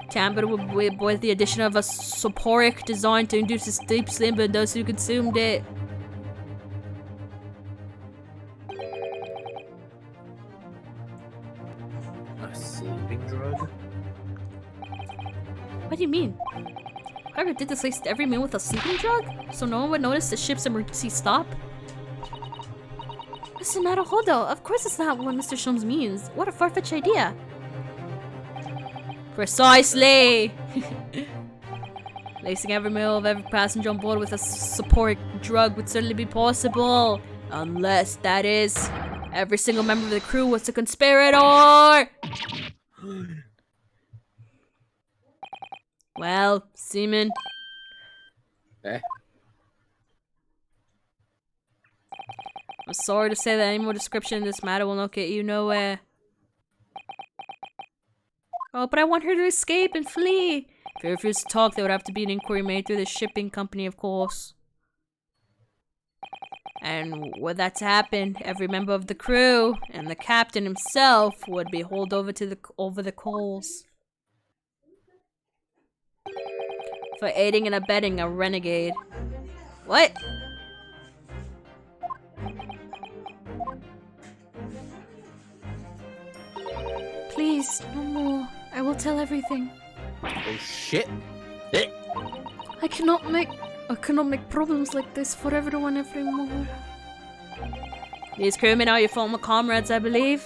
Tampered with the addition of a soporific designed to induce a deep sleep in those who consumed it. A sleeping drug? What do you mean? Whoever did this laced every meal with a sleeping drug? So no one would notice the ship's emergency stop? Mr. Naruhodo, of course it's not what Mr. Sholmes means. What a far-fetched idea. Precisely! Lacing every meal of every passenger on board with a soporific drug would certainly be possible. Unless, that is, Every single member of the crew was a conspirator! Well, Seaman. Eh? I'm sorry to say that any more description in this matter will not get you nowhere. Oh, but I want her to escape and flee. If you refuse to talk, there would have to be an inquiry made through the shipping company, of course. And were that to happen, every member of the crew and the captain himself would be hauled over to over the coals for aiding and abetting a renegade. What? Please, no more. I will tell everything. Oh shit! I cannot make problems like this for everyone anymore. These crewmen are your former comrades, I believe.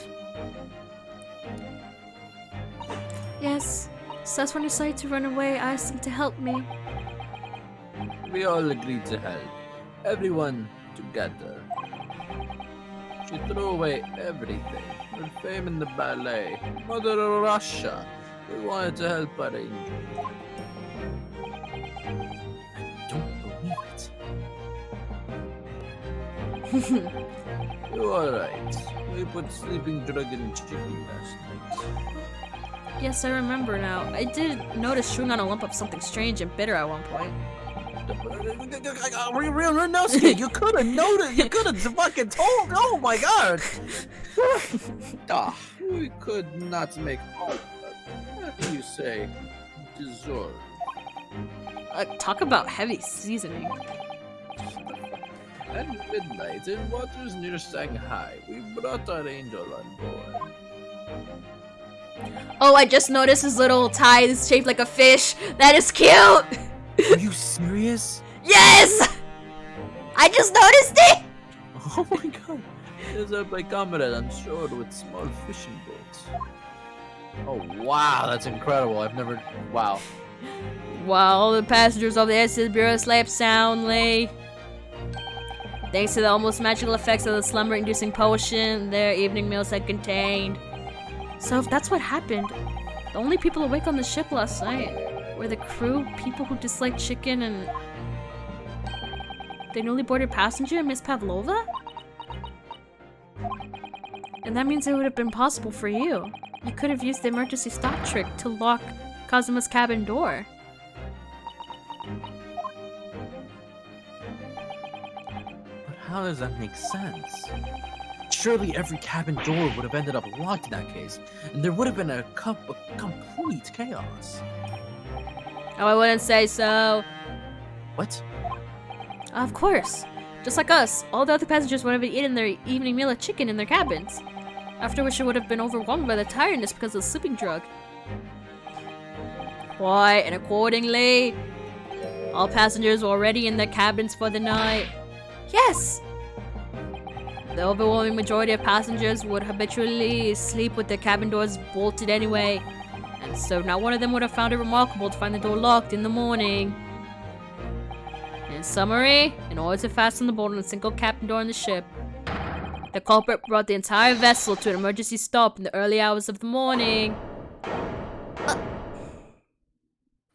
Yes. Just when you decided to run away, I asked them to help me. We all agreed to help. Everyone together. She threw away everything. Her fame in the ballet. Mother Russia. We wanted to help our angel. I don't believe it. You are right. We put sleeping dragon chicken last night. Yes, I remember now. I did notice chewing on a lump of something strange and bitter at one point. Renowski, you could have noticed. You could have fucking told. Oh my god. We could not make all of that. What do you say? Deserve. Talk about heavy seasoning. At midnight, in waters near Shanghai, we brought our angel on board. Oh, I just noticed his little tie is shaped like a fish. That is cute! Are you serious? Yes! I just noticed it! Oh my god. There's a comrade on shore with small fishing boats. Oh wow, that's incredible. I've never. Wow. While all the passengers of the SS Bureau slept soundly. Thanks to the almost magical effects of the slumber-inducing potion their evening meals had contained. So if that's what happened, the only people awake on the ship last night were the crew, people who disliked chicken, and the newly boarded passenger, Miss Pavlova? And that means it would have been possible for you. You could have used the emergency stop trick to lock Kazuma's cabin door. But how does that make sense? Surely every cabin door would have ended up locked in that case, and there would have been a complete chaos. Oh, I wouldn't say so. What? Of course. Just like us, all the other passengers would have eaten their evening meal of chicken in their cabins. After which they would have been overwhelmed by the tiredness because of the sleeping drug. Why, and accordingly, all passengers were already in their cabins for the night. Yes! The overwhelming majority of passengers would habitually sleep with their cabin doors bolted anyway, and so not one of them would have found it remarkable to find the door locked in the morning. In summary, in order to fasten the bolt on a single cabin door on the ship, the culprit brought the entire vessel to an emergency stop in the early hours of the morning.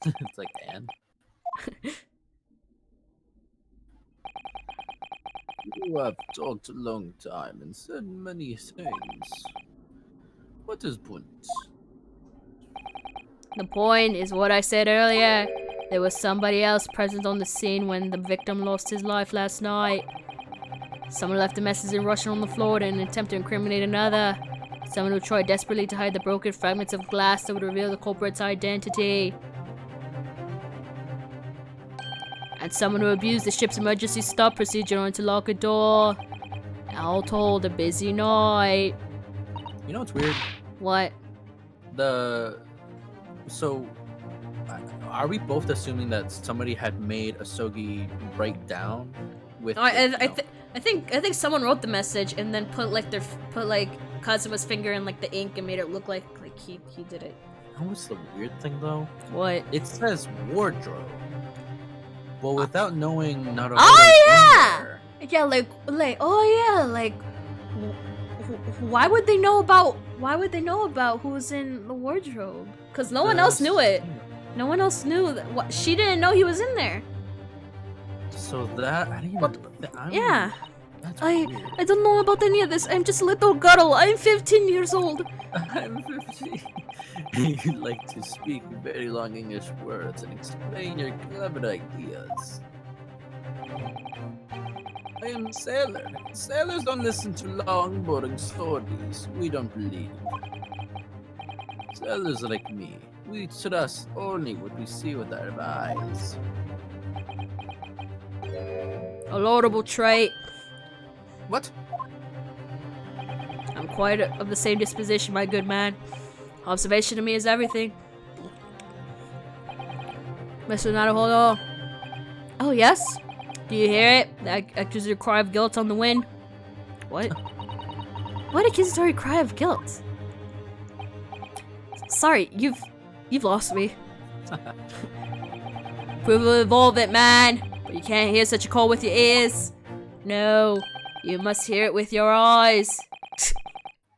It's like Anne. You have talked a long time and said many things. What is point? The point is what I said earlier. There was somebody else present on the scene when the victim lost his life last night. Someone left a message in Russian on the floor in an attempt to incriminate another. Someone who tried desperately to hide the broken fragments of glass that would reveal the culprit's identity. And someone who abused the ship's emergency stop procedure in order to lock a door. All told, a busy night. You know what's weird? What? So, are we both assuming that somebody had made Asogi write down with? I think someone wrote the message and then put like Kazuma's finger in like the ink and made it look like he did it. You know what's the weird thing though? What? It says wardrobe. Well, without knowing Naruto. Oh yeah! Yeah, like why would they know about? Why would they know about who's in the wardrobe? Because no one else knew it. No one else knew that. What she didn't know he was in there. So that I didn't even. Yeah. That's I weird. don't know about any of this. I'm just a little girl. I'm 15 years old. I'm 50. You like to speak very long English words and explain your clever ideas. I am a sailor. Sailors don't listen to long, boring stories. We don't believe. Sailors like me. We trust only what we see with our eyes. A laudable trait. What? I'm quite of the same disposition, my good man. Observation to me is everything. Mr. Naruhodo. Oh, yes? Do you hear it? The accusatory cry of guilt on the wind. What? What accusatory cry of guilt? Sorry, you've lost me. Proof will evolve it, man. But you can't hear such a call with your ears. No, you must hear it with your eyes.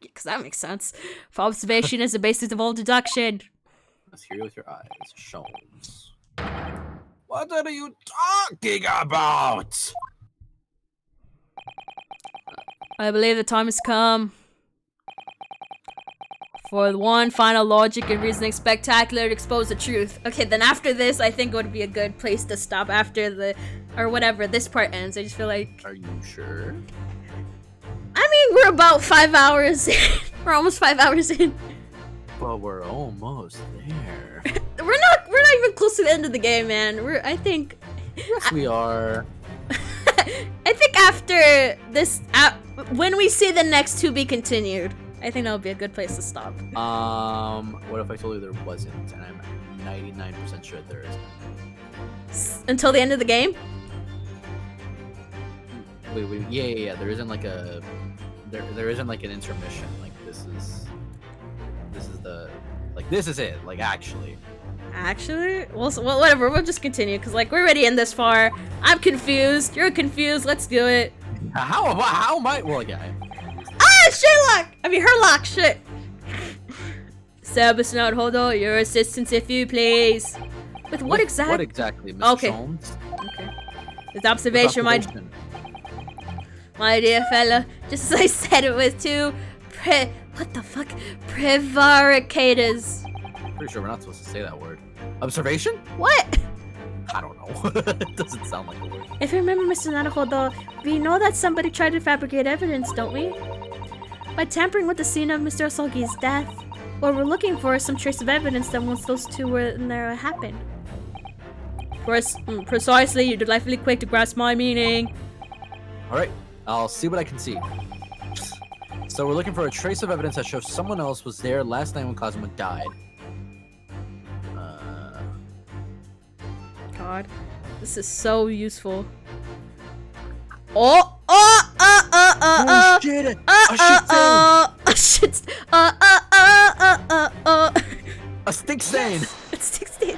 Because that makes sense. For observation is the basis of all deduction. Let's hear it with your eyes. Shows. What are you talking about? I believe the time has come for one final logic and reasoning spectacular to expose the truth. Okay, then after this, I think it would be a good place to stop after the, or whatever, this part ends. I just feel like... Are you sure? I mean, we're about 5 hours in. We're almost 5 hours in. Well, we're almost there. We're not even close to the end of the game, man. I think... Yes, we are. I think after this, when we see the next to be continued, I think that would be a good place to stop. What if I told you there wasn't, and I'm 99% sure there is. Until the end of the game? Wait, yeah. There isn't like a, there isn't like an intermission. Like this is the, like this is it. Like actually. Actually? Well, whatever. We'll just continue because like we're already in this far. I'm confused. You're confused. Let's do it. How am I? Well, yeah. Sherlock! I mean, Herlock, shit! So, Mr. Naruhodo, your assistance, if you please. With what exactly? What exactly, Mr. Okay. Sholmes? Okay. This observation, my dear fella, just as I said, it was two what the fuck? Prevaricators. Pretty sure we're not supposed to say that word. Observation? What? I don't know. It doesn't sound like a word. If you remember, Mr. Naruhodo, we know that somebody tried to fabricate evidence, don't we? By tampering with the scene of Mr. Asogi's death. What we're looking for is some trace of evidence that once those two were in there happened. Precisely, you're delightfully quick to grasp my meaning. Alright, I'll see what I can see. So we're looking for a trace of evidence that shows someone else was there last night when Cosmo died. God, this is so useful. Shit! A stink stain! A stink stain!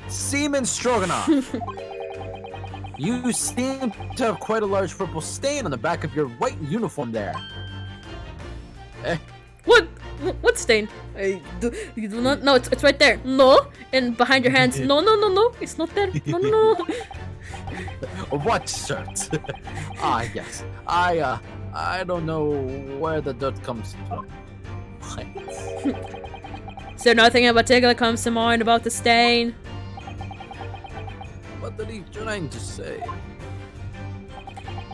Seaman Stroganoff! You seem to have quite a large purple stain on the back of your white uniform there. Eh? What stain? You do not. No, it's right there. No, and behind your hands. No, it's not there. No. What shirt? Yes. I don't know where the dirt comes from. Is there nothing in particular comes to mind about the stain? What are you trying to say?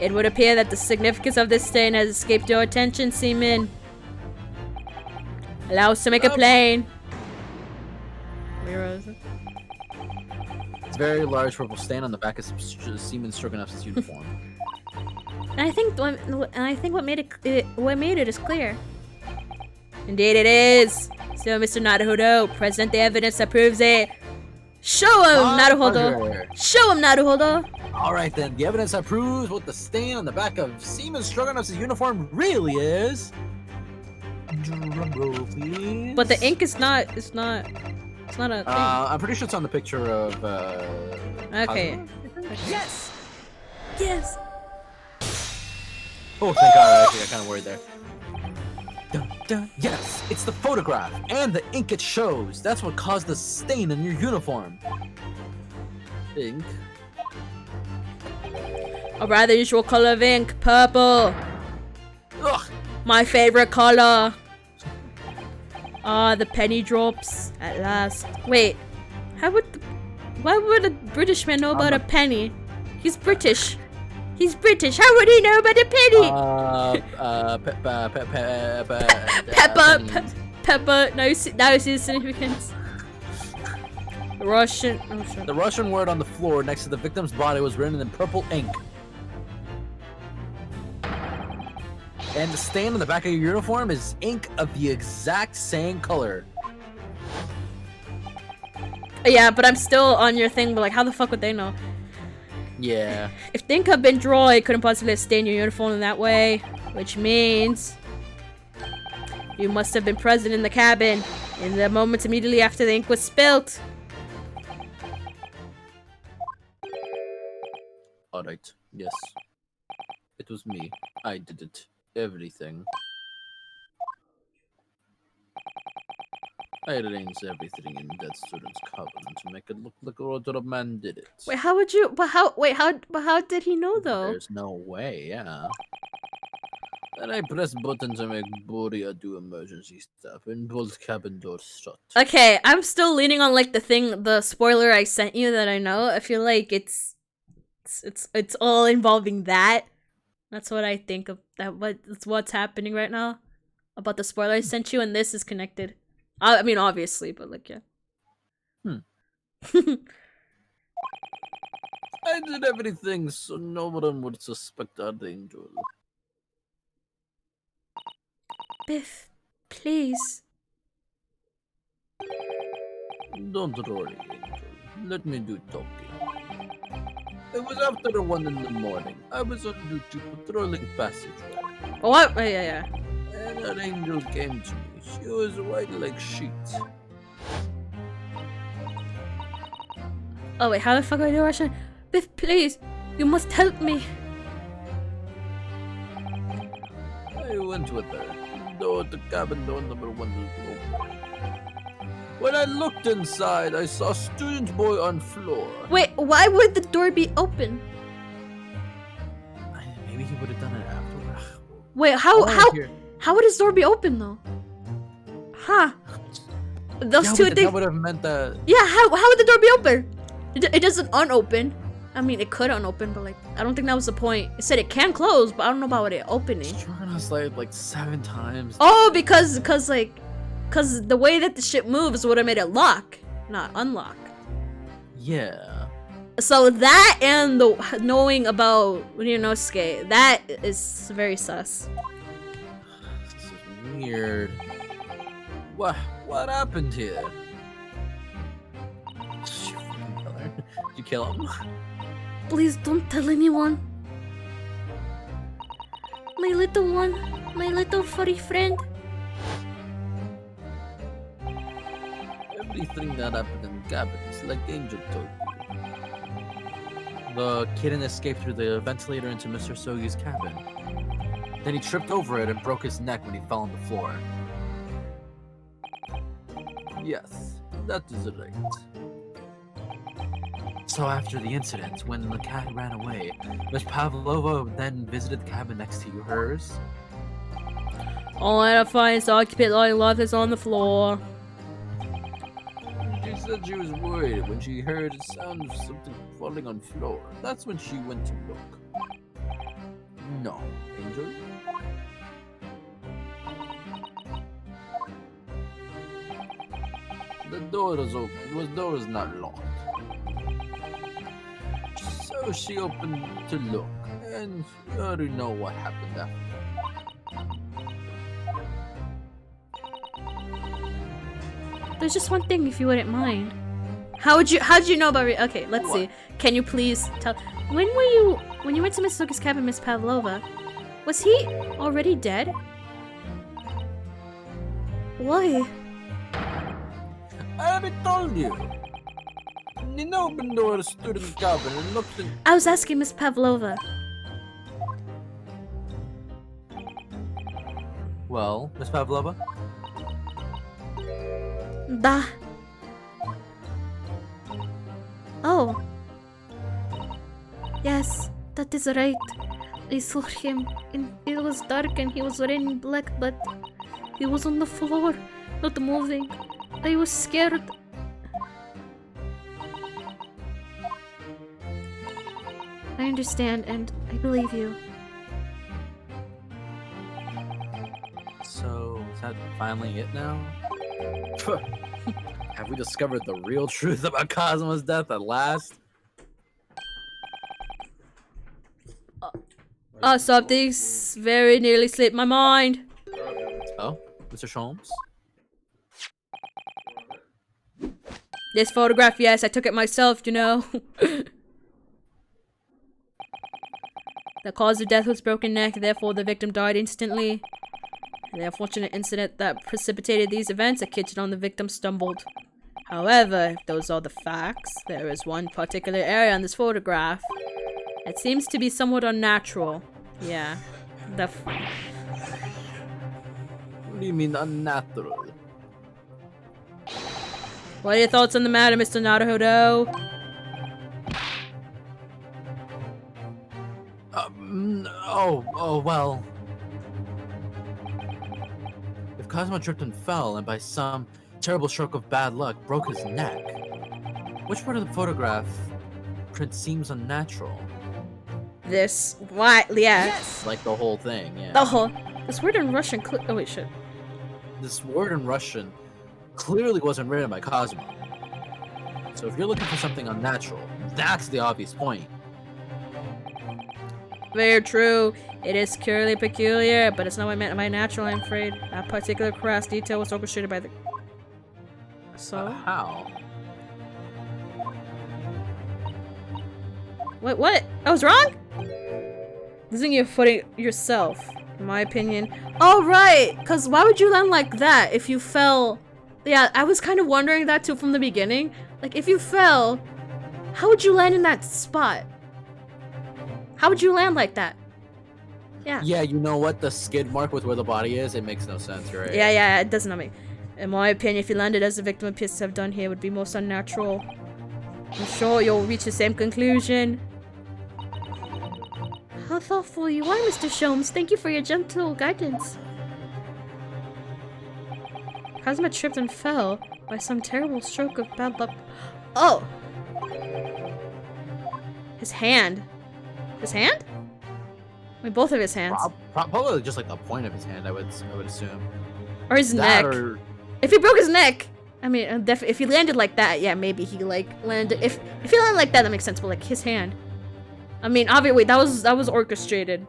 It would appear that the significance of this stain has escaped your attention, Seaman. Allow us to make it plain. Where is it? It's a very large purple stain on the back of Seaman Stroganoff's uniform. And I think what made it is clear. Indeed, it is. So, Mr. Naruhodo, present the evidence that proves it. Show him, Naruhodo. Show him, Naruhodo. All right, then. The evidence that proves what the stain on the back of Seaman Stroganoff's uniform really is. Drumroll, please. But the ink is not. It's not a thing. I'm pretty sure it's on the picture of. Okay. Cosmo? Yes! Yes! Oh, thank God! Actually, I got kind of worried there. Dun, dun. Yes, it's the photograph and the ink it shows. That's what caused the stain in your uniform. Ink. A rather usual color of ink, purple. Ugh. My favorite color. Ah, the penny drops at last. Wait, why would a British man know about a penny? He's British. He's British. How would he know about a penny? Pepper. Now you see the significance. The Russian. Oh, shit. The Russian word on the floor next to the victim's body was written in purple ink. And the stain on the back of your uniform is ink of the exact same color. Yeah, but I'm still on your thing, but like, how the fuck would they know? Yeah. If the ink had been dry, it couldn't possibly stain your uniform in that way. Which means you must have been present in the cabin in the moments immediately after the ink was spilt. Alright, yes. It was me. I did it. Everything. I arranged everything in that student's cabin to make it look like a other man did it. Wait, how did he know though? There's no way, yeah. Then I press button to make Boria do emergency stuff and bolt cabin doors shut. Okay, I'm still leaning on like the spoiler I sent you that I know. I feel like it's all involving that. That's what I think of what's happening right now about the spoiler I sent you, and this is connected. I mean, obviously, but like, yeah. I did everything so no one would suspect our angel. Biff, please. Don't worry, Angel. Let me do talking. It was after 1 in the morning. I was on duty patrolling passageway. What? Oh, yeah. And an angel came to me. She was white like sheet. Oh wait, how the fuck do I do Russian? Biff, please, you must help me. I went with her. Though the cabin door number 1 was open. When I looked inside, I saw student boy on floor. Wait, why would the door be open? Maybe he would have done it afterward. Wait, how would his door be open though? Huh? Those two things. That would have meant that. Yeah, how would the door be open? It doesn't unopen. I mean, it could unopen, but like, I don't think that was the point. It said it can close, but I don't know about it opening. Struck us like 7 times. Oh, because the way that the shit moves would have made it lock, not unlock. Yeah. So that and the knowing about Ryunosuke, that is very sus. This is weird. What happened here? Did you kill him? Please don't tell anyone. My little one, my little furry friend. Everything that happened in the cabin is like Angel told you. The kitten escaped through the ventilator into Mr. Sogi's cabin. Then he tripped over it and broke his neck when he fell on the floor. Yes, that is right. So after the incident, when the cat ran away, Miss Pavlova then visited the cabin next to hers. All I find is the occupant lying lifeless on the floor. She said she was worried when she heard the sound of something falling on floor. That's when she went to look. No, Angel? The door is open. The door is not locked. So she opened to look, and you already know what happened after. There's just one thing, if you wouldn't mind. How'd you know about okay, let's see. Can you please tell when you went to Miss Suki's cabin, Miss Pavlova, was he already dead? Why? I already told you. Nina opened the door to the student cabin and looked in. I was asking Miss Pavlova. Well, Miss Pavlova? Da. Oh. Yes, that is right. I saw him, and it was dark, and he was wearing black, but he was on the floor, not moving. I was scared. I understand, and I believe you. So, is that finally it now? Have we discovered the real truth about Cosmo's death at last? Something's very nearly slipped my mind. Oh, Mr. Sholmes? This photograph, yes, I took it myself, you know. The cause of death was broken neck, therefore the victim died instantly. In the unfortunate incident that precipitated these events, a kitchen on the victim stumbled. However, if those are the facts, there is one particular area in this photograph that seems to be somewhat unnatural. Yeah. What do you mean unnatural? What are your thoughts on the matter, Mr. Naruhodo? Well. If Cosmo tripped and fell, and by some terrible stroke of bad luck broke his neck, which part of the photograph print seems unnatural? This. What? Yeah. Yes! Like the whole thing, yeah. The whole. This word in Russian. Oh, wait, shit. This word in Russian clearly wasn't written by Cosmo. So if you're looking for something unnatural, that's the obvious point. Very true. It is purely peculiar, but it's not what I meant by natural, I'm afraid. That particular crass detail was orchestrated by the... So? How? What? I was wrong? Losing your footing yourself, in my opinion. Oh, right! Because why would you land like that if you fell... Yeah, I was kind of wondering that too from the beginning. Like, if you fell, how would you land in that spot? How would you land like that? Yeah. Yeah, you know what? The skid mark with where the body is, it makes no sense, right? Yeah, it does not make... In my opinion, if you landed as the victim appears to have done here, it would be most unnatural. I'm sure you'll reach the same conclusion. How thoughtful you are, Mr. Sholmes. Thank you for your gentle guidance. Cosmo tripped and fell by some terrible stroke of bad luck. Oh! His hand. His hand? I mean, both of his hands. Probably just like the point of his hand, I would assume. Or his That neck. or- If he broke his neck, I mean, if he landed like that, yeah, maybe he like landed. If he landed like that, that makes sense. But like his hand, I mean, obviously, that was orchestrated,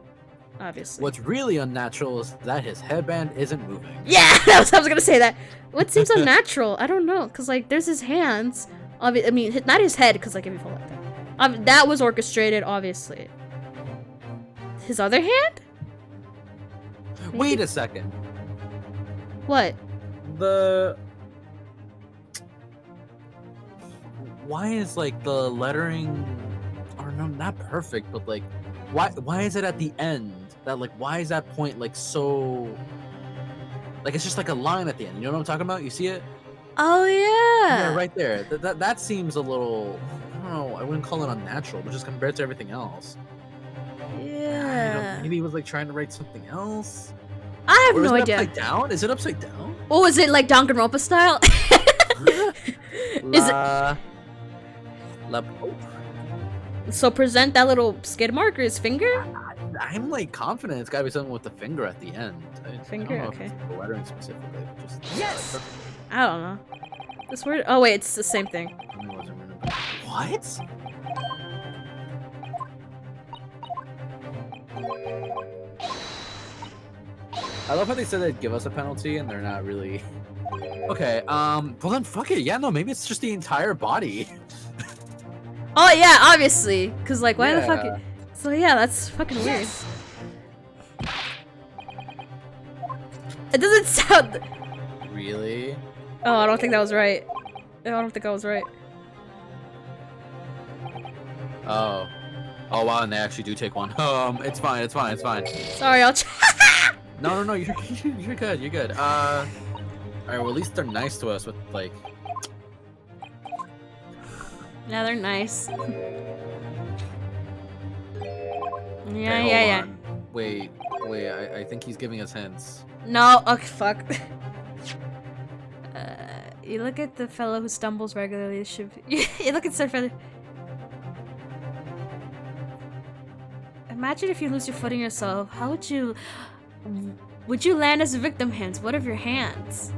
obviously. What's really unnatural is that his headband isn't moving. Yeah, I was gonna say that. What seems unnatural? I don't know, cause like there's his hands. I mean, not his head, cause like if you fall like that, that was orchestrated, obviously. His other hand? Wait a second. What? Why is like the lettering, or no, not perfect, but like, why is it at the end? That like, why is that point like so? Like it's just like a line at the end. You know what I'm talking about? You see it? Oh yeah. Yeah, right there. That seems a little. I don't know. I wouldn't call it unnatural, but just compared to everything else. Yeah. Maybe he was like trying to write something else. I have Or is no it idea. Upside down? Is it upside down? Oh, is it like Danganronpa style? Is it? So present that little skid mark or his finger? I'm like confident it's gotta be something with the finger at the end. Finger, I don't know okay. If it's the lettering specifically. Just Yes! I don't know. This word? Oh wait, it's the same thing. What? I love how they said they'd give us a penalty and they're not really. Okay, well then fuck it. Yeah, no, maybe it's just the entire body. Oh yeah, obviously. Cause like, why the fuck? Yeah. So yeah, that's fucking weird. It doesn't sound. Really? Oh, I don't think that was right. I don't think I was right. Oh. Oh wow, and they actually do take one. It's fine, it's fine, it's fine. Sorry, I'll. No, you're good, you're good. Alright, well at least they're nice to us with like. Yeah, they're nice. Okay, hold on. Wait, I think he's giving us hints. No, okay, fuck. You look at the fellow who stumbles regularly. Should you look at Sir Feather? Imagine if you lose your footing yourself. How would you? Would you land as a victim hands? What of your hands?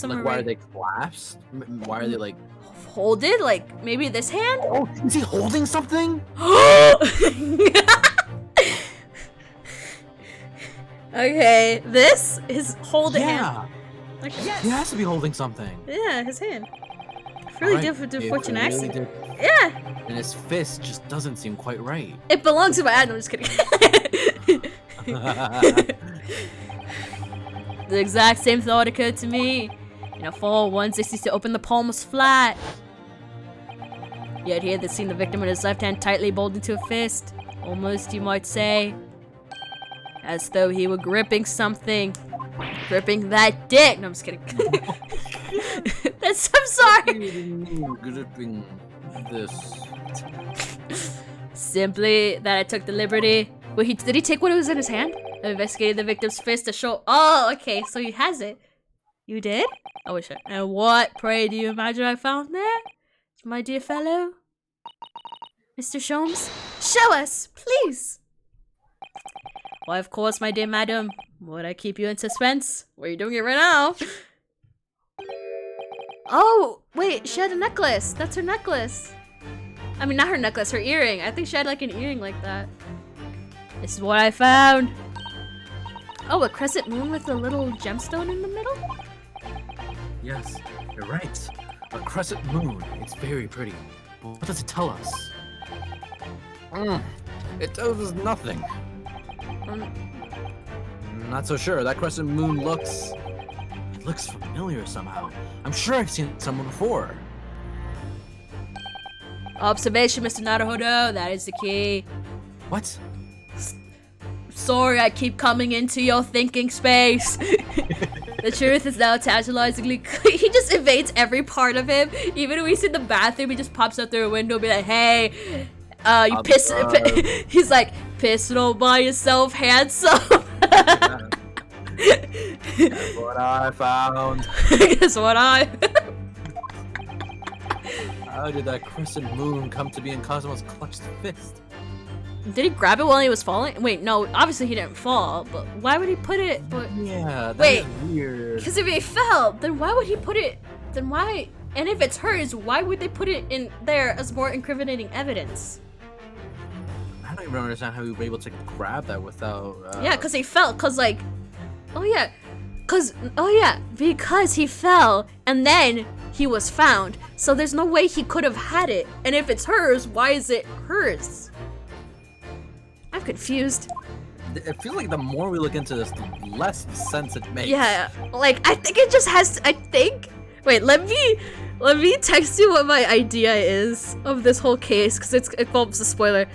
Like, why are they collapsed? Why are they like folded? Like maybe this hand? Oh, is he holding something? Okay, this is holding hand. Okay. Yes! He has to be holding something. Yeah, his hand. Really Right. different fortune accent. Really Yeah. And his fist just doesn't seem quite right. It belongs to my hand. I'm just kidding. The exact same thought occurred to me. In a fall, one seeks to open the palm was flat. Yet here they seen the victim with his left hand tightly balled into a fist. Almost, you might say, as though he were gripping something. Gripping that dick. No, I'm just kidding. I'm sorry. Gripping this. Simply that I took the liberty. Wait, did he take what was in his hand? I investigated the victim's fist to show. Oh, okay, so he has it. You did? I wish I. And what, pray, do you imagine I found there? My dear fellow? Mr. Sholmes? Show us, please! Why, of course, my dear madam. Would I keep you in suspense? What are you doing it right now? Oh, wait, she had a necklace. That's her necklace. I mean, not her necklace, her earring. I think she had like an earring like that. This is what I found. Oh, a crescent moon with a little gemstone in the middle? Yes, you're right. A crescent moon. It's very pretty. But what does it tell us? It tells us nothing. Not so sure. That crescent moon looks... It looks familiar somehow. I'm sure I've seen someone before. Observation, Mr. Naruhodo. That is the key. What? Sorry, I keep coming into your thinking space. The truth is now tantalizingly he just invades every part of him. Even when he's in the bathroom, he just pops out through a window and be like, hey, you piss. He's like, pissing all by yourself, handsome. That's what I found. Guess what I... How did that crescent moon come to be in Cosmo's clutched fist? Did he grab it while he was falling? Wait, no, obviously he didn't fall, but why would he put it? But yeah, that wait, is weird. Because if he fell, then why would he put it? Then why? And if it's hers, why would they put it in there as more incriminating evidence? I don't even understand how we were able to grab that without. Yeah, because he fell. Because like, because he fell and then he was found. So there's no way he could have had it. And if it's hers, why is it hers? I'm confused. I feel like the more we look into this, the less sense it makes. Yeah, like I think it just has to, wait, let me text you what my idea is of this whole case, because it involves a spoiler.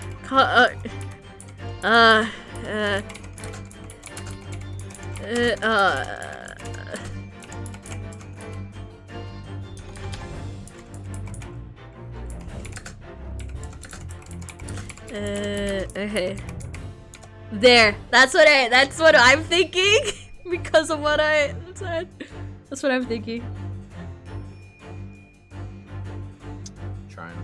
Okay. There. That's what I'm thinking because of what I said. That's what I'm thinking. Trying.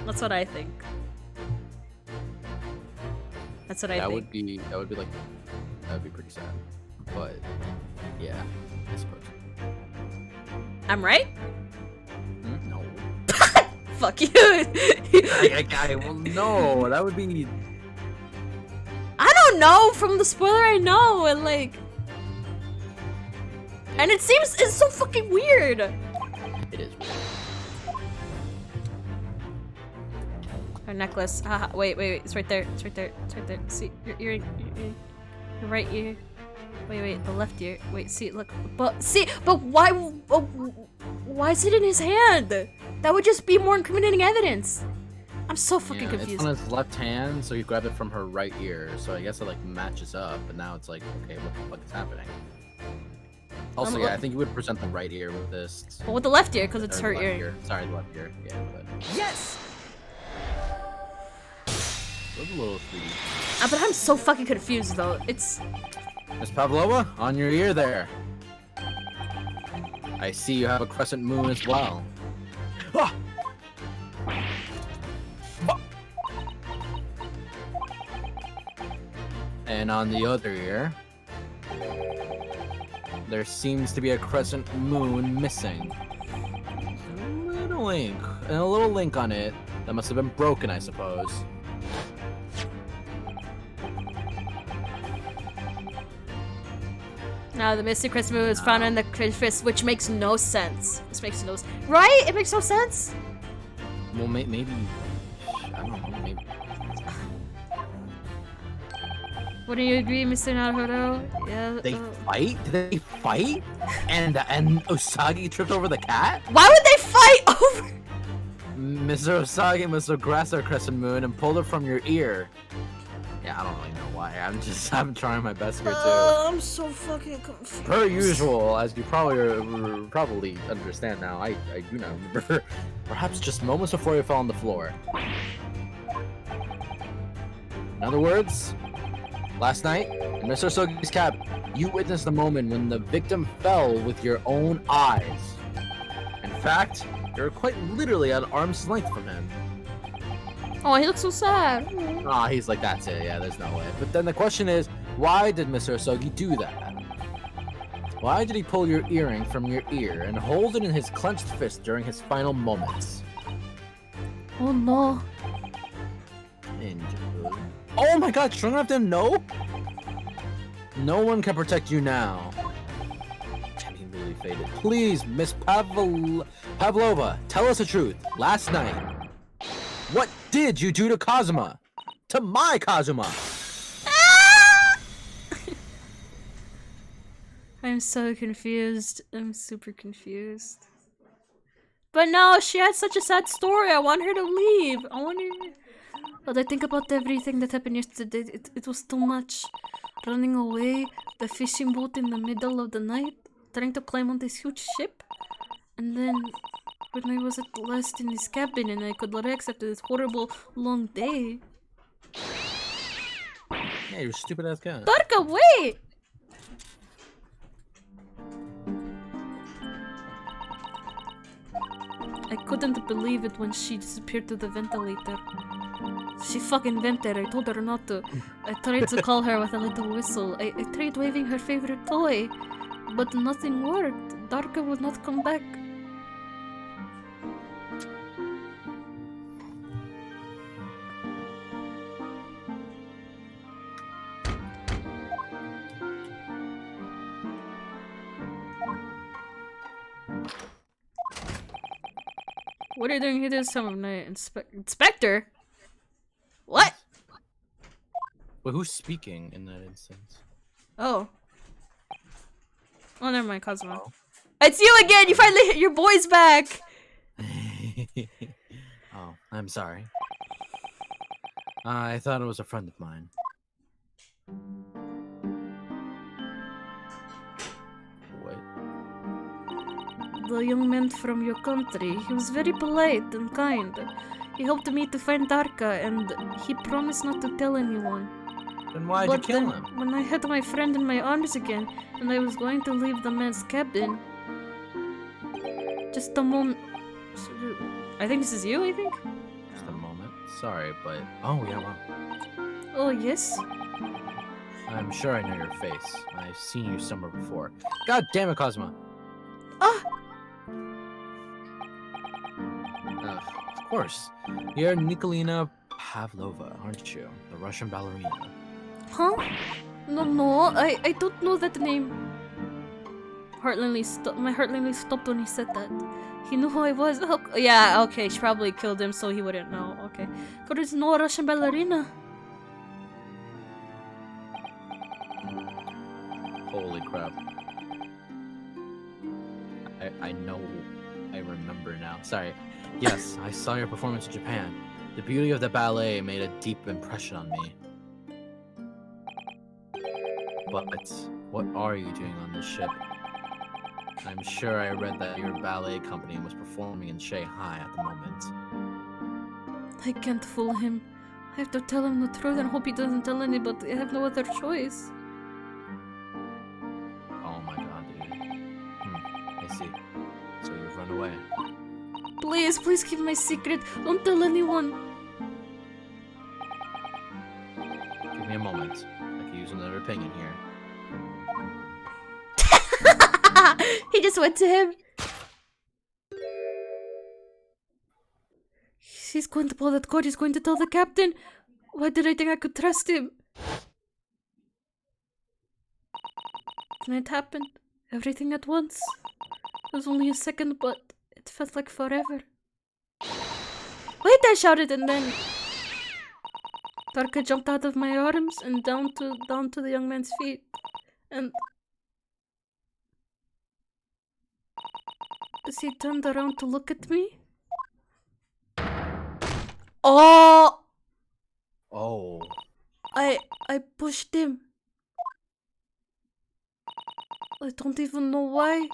That's what I think. That's what I think. Would be like, that would be pretty sad. But yeah, I suppose. I'm right? No. Fuck you. Well, no, that would be. I don't know. From the spoiler, I know, and like, and it's so fucking weird. It is weird. Her necklace. Wait. It's right there. See, your earring. Your right ear. Wait, the left ear. Wait, see, look. But why is it in his hand? That would just be more incriminating evidence. I'm so fucking Yeah, confused. it's on his left hand, so he grabbed it from her right ear. So I guess it like matches up, but now it's like, okay, what the fuck is happening? Also, yeah, I think you would present the right ear with this. Well, with the left ear, because it's Or her left ear. Sorry, the left ear. Yeah, but Yes! it was a little sweetie. But I'm so fucking confused though. It's Miss Pavlova, on your ear there. I see you have a crescent moon as well. Ah! And on the other ear, there seems to be a crescent moon missing. A little link on it that must have been broken, I suppose. now the Mystic Crescent Moon is found in the Crisp, which makes no sense. This makes no right? It makes no sense. Well, maybe I don't know. Maybe. Wouldn't you agree, Mr. Naruto? Yeah. They fight? Did they fight? And Usagi tripped over the cat? Why would they fight over? Mr. Usagi must have grasped our crescent moon and pulled it from your ear. Yeah, I don't really know why. I'm trying my best here too. I'm so fucking confused. Per usual, as you probably understand now, I do not remember. Perhaps just moments before you fell on the floor. In other words, last night, in Mr. Usagi's cabin, you witnessed the moment when the victim fell with your own eyes. In fact, you were quite literally at arm's length from him. Oh, he looks so sad. Ah, he's like, that's it. Yeah, there's no way. But then the question is, why did Mr. Usagi do that? Why did he pull your earring from your ear and hold it in his clenched fist during his final moments? Oh no. Oh my god, strong enough to know? No one can protect you now. Damn, he really faded. Please, Miss Pavlova, tell us the truth. Last night, what did you do to Kazuma? To my Kazuma? I'm so confused. I'm super confused. But no, she had such a sad story. I want her to leave. I want her... But I think about everything that happened yesterday. It was too much. Running away, the fishing boat in the middle of the night, trying to climb on this huge ship. And then, when I was at last in his cabin and I could relax after this horrible long day. Yeah, you're a stupid ass guy. Darka, wait! I couldn't believe it when she disappeared to the ventilator. She fucking vented. I told her not to. I tried to call her with a little whistle. I tried waving her favorite toy, but nothing worked. Darka would not come back. What are you doing here this time of night? Inspector? What? But who's speaking in that instance? Oh. Oh, never mind, Cosmo. Oh. It's you again! You finally hit your boy's back! Oh, I'm sorry. I thought it was a friend of mine. The young man from your country. He was very polite and kind. He helped me to find Darka, and he promised not to tell anyone. Then why'd you kill him? When I had my friend in my arms again, and I was going to leave the man's cabin... Just a moment... I think this is you, I think? Just a moment. Sorry, but... Oh, yeah, well... Oh, yes? I'm sure I know your face. I've seen you somewhere before. God damn it, Cosmo! Ah! Of course. You're Nikolina Pavlova, aren't you? The Russian ballerina. Huh? No, I don't know that name. My heart literally stopped when he said that. He knew who I was. Oh, yeah, okay, she probably killed him so he wouldn't know. Okay. But it's no Russian ballerina. Holy crap. I know. I remember now. Sorry. Yes, I saw your performance in Japan. The beauty of the ballet made a deep impression on me. But what are you doing on this ship? I'm sure I read that your ballet company was performing in Shanghai at the moment. I can't fool him. I have to tell him the truth and hope he doesn't tell anybody. I have no other choice. Oh my god, dude. I see. So you've run away. Please, please keep my secret. Don't tell anyone. Give me a moment. I could use another opinion here. He just went to him. He's going to pull that cord. He's going to tell the captain. Why did I think I could trust him? Then it happened. Everything at once. It was only a second, but it felt like forever. Wait, I shouted, and then Tarka jumped out of my arms and down to the young man's feet. And as he turned around to look at me. Oh! Oh. I pushed him. I don't even know why.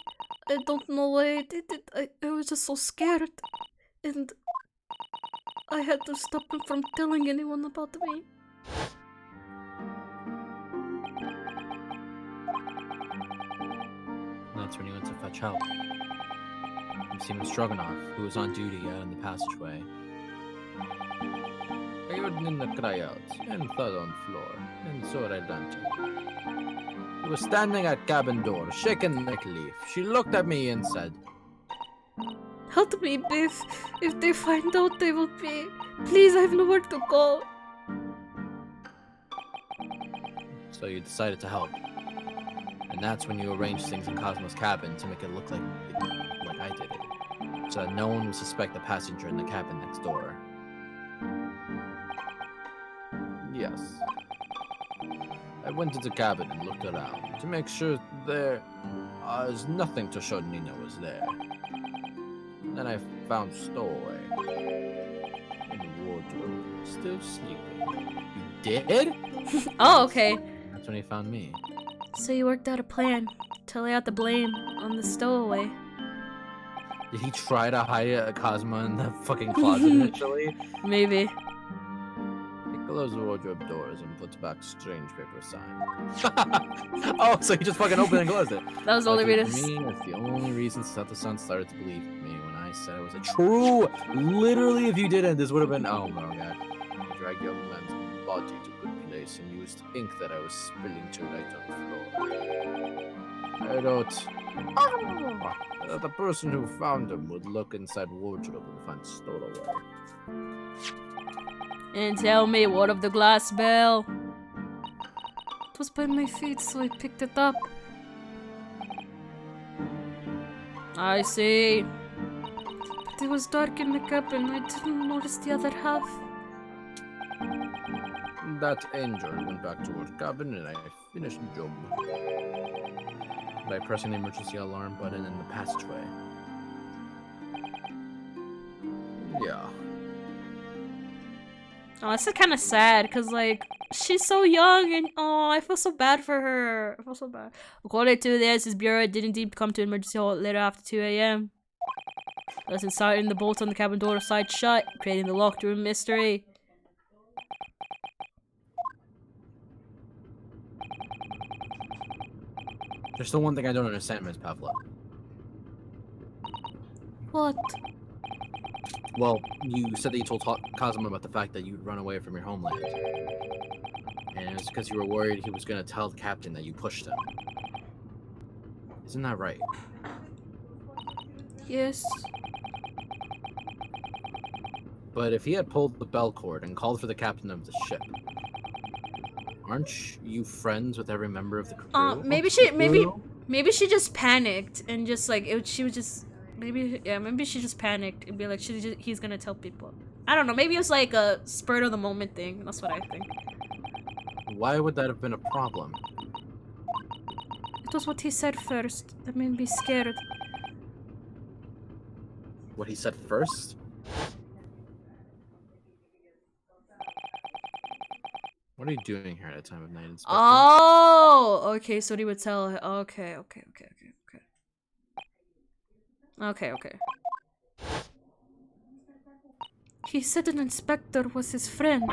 I don't know why I did it. I was just so scared. And I had to stop him from telling anyone about me. That's when he went to fetch help. Seaman Stroganoff, who was on duty out in the passageway. I heard Nina cry out and thud on floor, and so I lent him. He was standing at cabin door, shaking like a leaf. She looked at me and said, Help me, Biff. If they find out, they will be... Please, I have nowhere to go. So you decided to help. And that's when you arranged things in Cosmo's cabin to make it look like I did it. So that no one would suspect the passenger in the cabin next door. Yes. I went to the cabin and looked around to make sure there was nothing to show Nina was there. Then I found Stowaway in the wardrobe, still sleeping. You did? Oh, okay. That's when he found me. So you worked out a plan to lay out the blame on the stowaway. Did he try to hide it at Cosmo in the fucking closet initially? Maybe. He closed the wardrobe doors and put back strange paper sign. Oh, so he just fucking opened and closed it. That was the only reason. For me, it's the only reason Seth-the-Sun started to believe me when I said it was a true. Literally, if you didn't, this would have been. Oh my god. I dragged young man's body to a good place and used ink that I was spilling to right on the floor. I wrote that the person who found him would look inside wardrobe and find Stowaway. And tell me, what of the glass bell? It was by my feet, so I picked it up. I see. But it was dark in the cabin. I didn't notice the other half. That angel went back to her cabin and I finished the job by pressing the emergency alarm button in the passageway. Yeah. Oh, this is kind of sad because, like, she's so young and oh, I feel so bad for her. I feel so bad. According to this, his bureau did indeed come to emergency halt later after 2 a.m. Thus inciting the bolts on the cabin door side shut, creating the locked room mystery. There's still one thing I don't understand, Ms. Pavla. What? Well, you said that you told Cosmo about the fact that you'd run away from your homeland. And it's because you were worried he was going to tell the captain that you pushed him. Isn't that right? Yes. But if he had pulled the bell cord and called for the captain of the ship, aren't you friends with every member of the crew? Maybe she just panicked and just like she was just maybe she just panicked and be like he's gonna tell people. I don't know. Maybe it was like a spur of the moment thing. That's what I think. Why would that have been a problem? was what he said first. That made me scared. What he said first? What are you doing here at a time of night, Inspector? Oh, okay. So he would tell her. Okay. He said an inspector was his friend.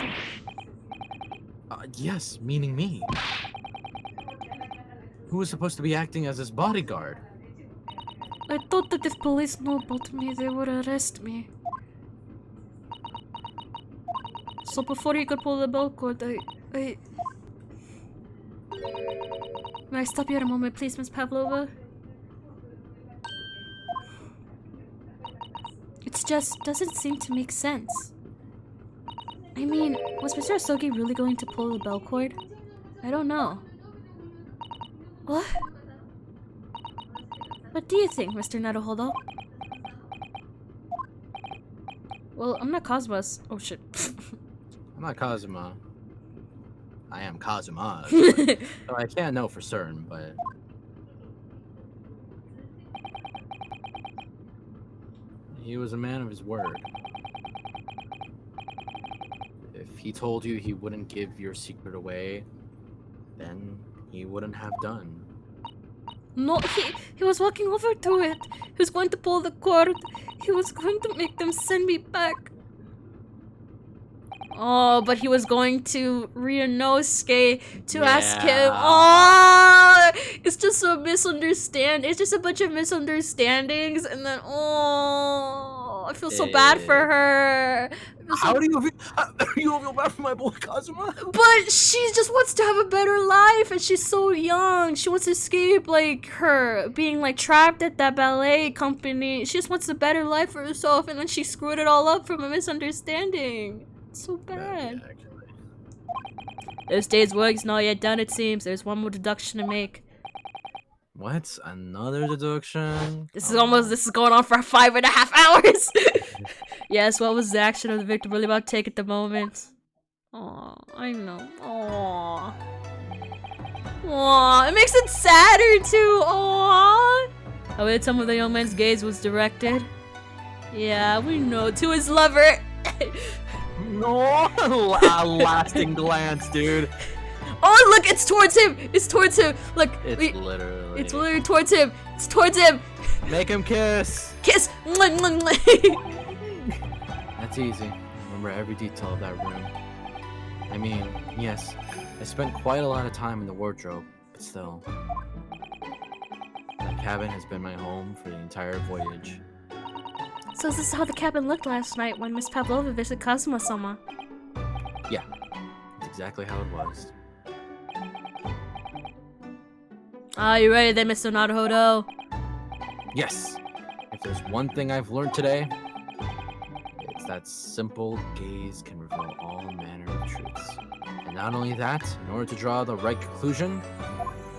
Yes, meaning me. Who was supposed to be acting as his bodyguard? I thought that if police knew about me, they would arrest me. So before he could pull the bell cord, May I stop you at a moment, please, Miss Pavlova? It just doesn't seem to make sense. I mean, was Mr. Asogi really going to pull the bell cord? I don't know. What? What do you think, Mr. Naruhodo? Well, I'm not Cosmos. Oh shit. I'm not Kazuma. I am Kazuma. So I can't know for certain, but... He was a man of his word. If he told you he wouldn't give your secret away, then he wouldn't have done. No, he was walking over to it. He was going to pull the cord. He was going to make them send me back. Oh, but he was going to Ryunosuke to ask him. Oh, it's just a misunderstand. It's just a bunch of misunderstandings, and then I feel so bad for her. How do you feel bad for my boy Kazuma? But she just wants to have a better life, and she's so young. She wants to escape, like, her being, like, trapped at that ballet company. She just wants a better life for herself, and then she screwed it all up from a misunderstanding. It's so bad. This day's work is not yet done, it seems. There's one more deduction to make. What? Another deduction? This is going on for 5.5 hours. Yes, what was the action of the victim really about to take at the moment? Aw, I know. Aw. Aw, it makes it sadder too. Aw. I bet some of the young man's gaze was directed. Yeah, we know, to his lover. No, a lasting glance, dude. Oh, look, it's towards him. It's towards him. Look, it's literally towards him. It's towards him. Make him kiss. Kiss. That's easy. Remember every detail of that room. I mean, yes, I spent quite a lot of time in the wardrobe, but still. That cabin has been my home for the entire voyage. So this is how the cabin looked last night when Miss Pavlova visited Kazuma-sama. Yeah, that's exactly how it was. Are you ready then, Mr. Naruhodo? Yes. If there's one thing I've learned today, it's that simple gaze can reveal all manner of truths. And not only that, in order to draw the right conclusion,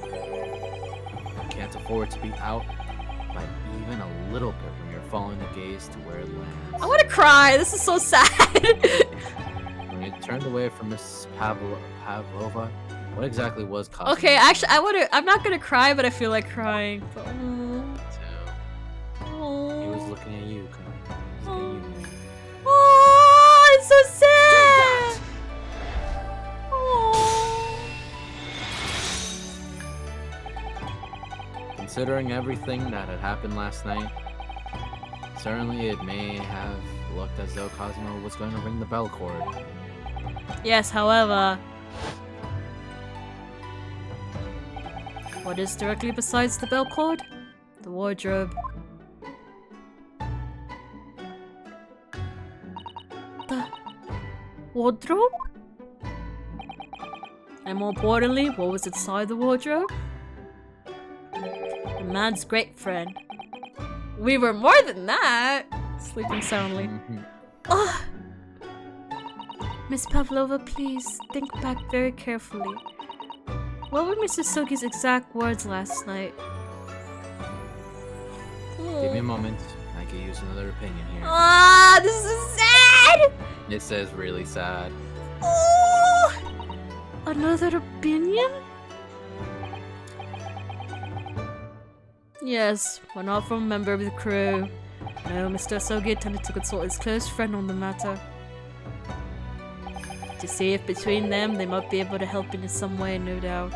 you can't afford to be out by even a little bit when you're following the gaze to where it lands. I want to cry. This is so sad. When you turned away from Miss Pavlova, what exactly was Cosmo? Okay, actually, I'm not gonna cry, but I feel like crying. But, He was looking at you, He was looking at you. Oh, it's so sad. Considering everything that had happened last night, certainly it may have looked as though Cosmo was going to ring the bell cord. Yes, however, what is directly besides the bell cord? The wardrobe. The wardrobe? And more importantly, what was inside the wardrobe? The man's great friend. We were more than that! Sleeping soundly. Oh. Miss Pavlova, please think back very carefully. What were Mr. Sogi's exact words last night? Give me a moment. I could use another opinion here. Ah, this is sad! This is really sad. Oh! Another opinion? Yes, but not from a member of the crew. No, Mr. Asogi intended to consult his close friend on the matter. To see if between them they might be able to help in some way, no doubt.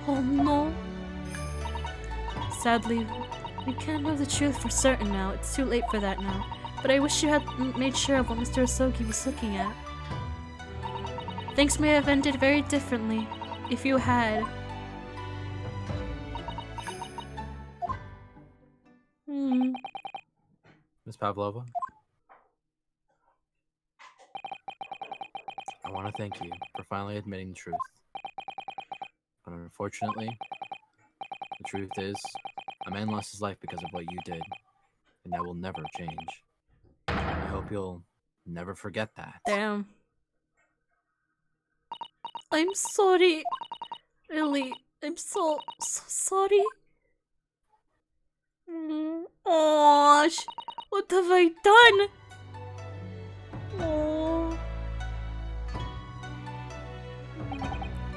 Oh no. Sadly, we can't know the truth for certain now. It's too late for that now. But I wish you had made sure of what Mr. Asogi was looking at. Things may have ended very differently if you had. Miss Pavlova, I want to thank you for finally admitting the truth. But unfortunately, the truth is, a man lost his life because of what you did, and that will never change. I hope you'll never forget that. Damn. I'm sorry. Really, I'm so sorry. Oh, what have I done? Oh.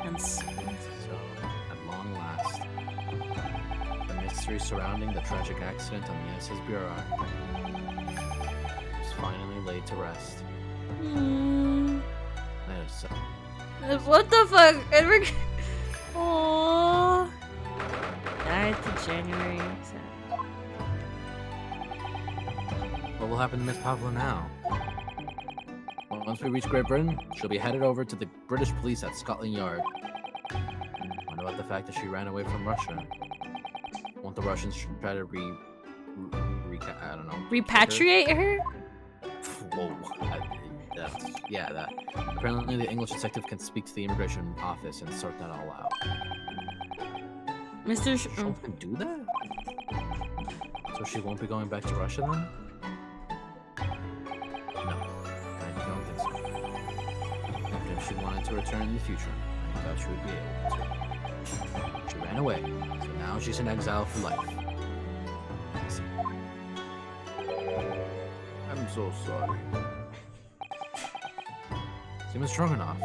And So, at long last, the mystery surrounding the tragic accident on the SS Bureau was finally laid to rest. That is so. What the fuck? Edward. Oh. 9th of January. What will happen to Miss Pavlova now? Well, once we reach Great Britain, she'll be headed over to the British police at Scotland Yard. What about the fact that she ran away from Russia? Won't the Russians try to I don't know. Repatriate her? Whoa. That. Apparently the English detective can speak to the immigration office and sort that all out. Mr. She can do that? So she won't be going back to Russia then? No, I don't think so. Even if she wanted to return in the future, I doubt she would be able to. She ran away, so now she's in exile for life. I'm so sorry. Seems strong enough.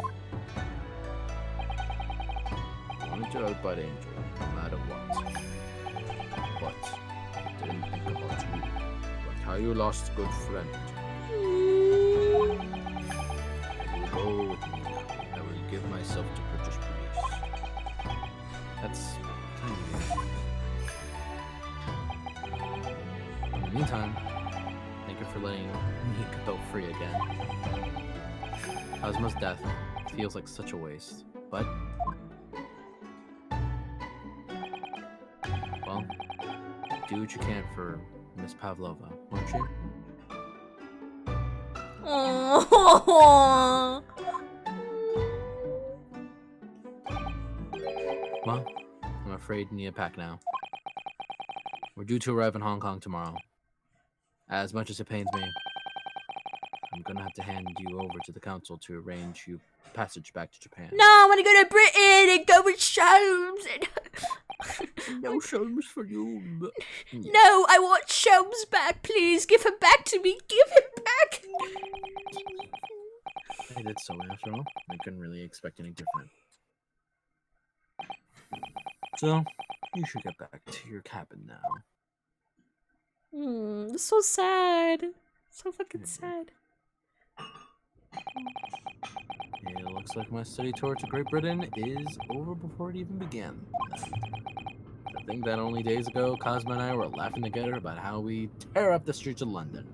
Wanted to help out Angel, no matter what. But didn't think about you. But how you lost a good friend. You will go with me. I will give myself to British police. That's kind of weird. In the meantime, thank you for letting me go free again. Cosmo's death feels like such a waste, but well, do what you can for Miss Pavlova, won't you? Oh. Well, I'm afraid you need a pack now. We're due to arrive in Hong Kong tomorrow. As much as it pains me, I'm gonna have to hand you over to the council to arrange you passage back to Japan. No, I want to go to Britain and go with Sholmes. No Sholmes for you. Yeah. No, I want Sholmes back, please. Give him back to me. Give him back. I did so after all. I couldn't really expect any different. So, you should get back to your cabin now. It's so sad. So fucking sad. It looks like my study tour to Great Britain is over before it even began. I think that only days ago, Cosmo and I were laughing together about how we tear up the streets of London.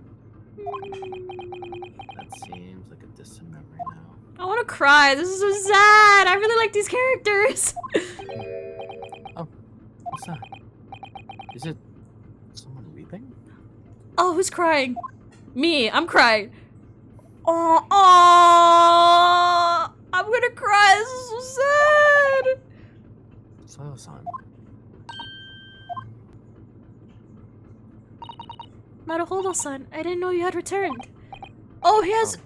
That seems like a distant memory now. I want to cry. This is so sad. I really like these characters. Oh, what's that? Is it someone weeping? Oh, who's crying? Me. I'm crying. Oh, I'm gonna cry. This is so sad. Son. Maruhodo-san, I didn't know you had returned. Oh, he has.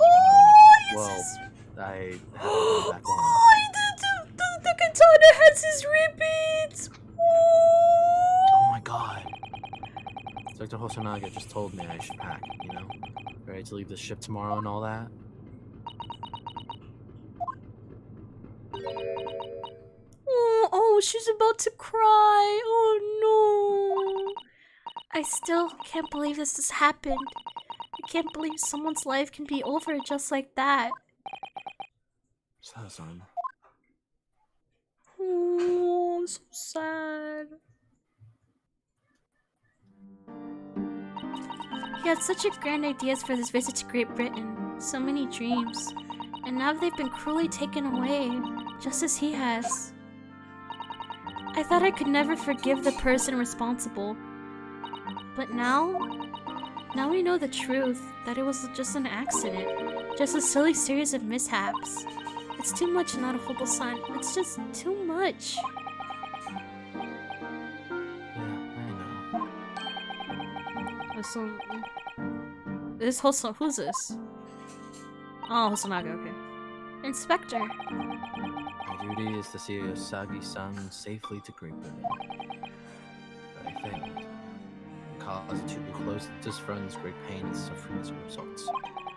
Well, I Oh, back on. the katana has his repeats. Oh my god. Dr. Hosonaga just told me I should pack, you know? Ready to leave the ship tomorrow and all that. Oh, no, she's about to cry. Oh no. I still can't believe this has happened. I can't believe someone's life can be over just like that. Son. Oh, I'm so sad. He had such a grand ideas for this visit to Great Britain. So many dreams. And now they've been cruelly taken away, just as he has. I thought I could never forgive the person responsible. But now we know the truth, that it was just an accident. Just a silly series of mishaps. It's too much not a Hobo-san. It's just too much. So, this Hoso, who's this? Oh, Hosonaga, okay. Inspector. My duty is to see Usagi-san safely to Great Britain. But I failed. I caused two closest friends great pain and suffering as a result.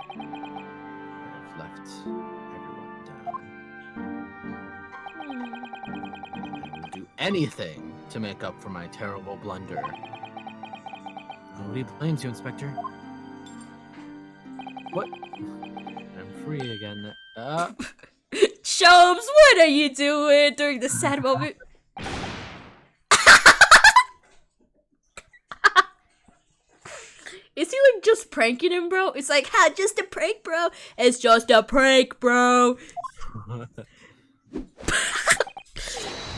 I've left everyone down. I will do anything to make up for my terrible blunder. Nobody blames you, Inspector. What? I'm free again. Shomes, what are you doing during the sad moment? Is he like just pranking him, bro? It's like, ha, just a prank, bro. It's just a prank, bro.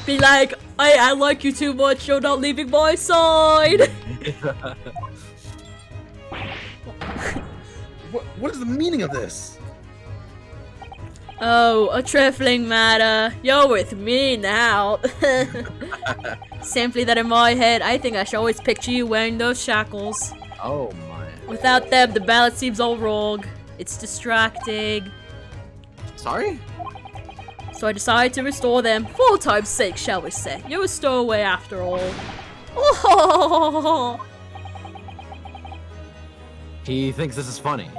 Be like, I like you too much. You're not leaving my side. What is the meaning of this? Oh, a trifling matter. You're with me now. Simply that in my head, I think I should always picture you wearing those shackles. Oh my. Without them, the balance seems all wrong. It's distracting. Sorry? So I decided to restore them, for all time's sake, shall we say. You're a stowaway after all. Oh. He thinks this is funny.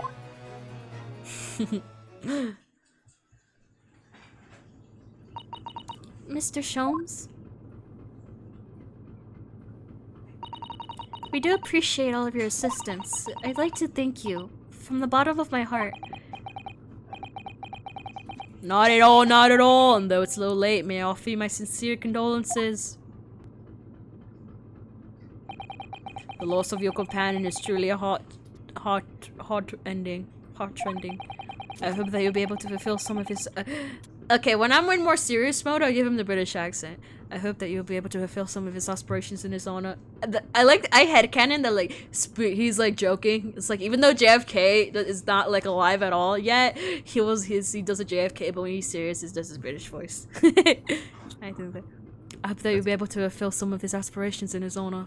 Mr. Shomes? We do appreciate all of your assistance. I'd like to thank you from the bottom of my heart. Not at all, not at all. And though it's a little late, may I offer you my sincere condolences. The loss of your companion is truly a heart ending. I hope that you'll be able to fulfill some of his... Okay, when I'm in more serious mode, I'll give him the British accent. I hope that you'll be able to fulfill some of his aspirations in his honor. I headcanon that, like, he's, like, joking. It's like, even though JFK is not, like, alive at all yet, he does a JFK, but when he's serious, he does his British voice. I think that... I hope that you'll be able to fulfill some of his aspirations in his honor.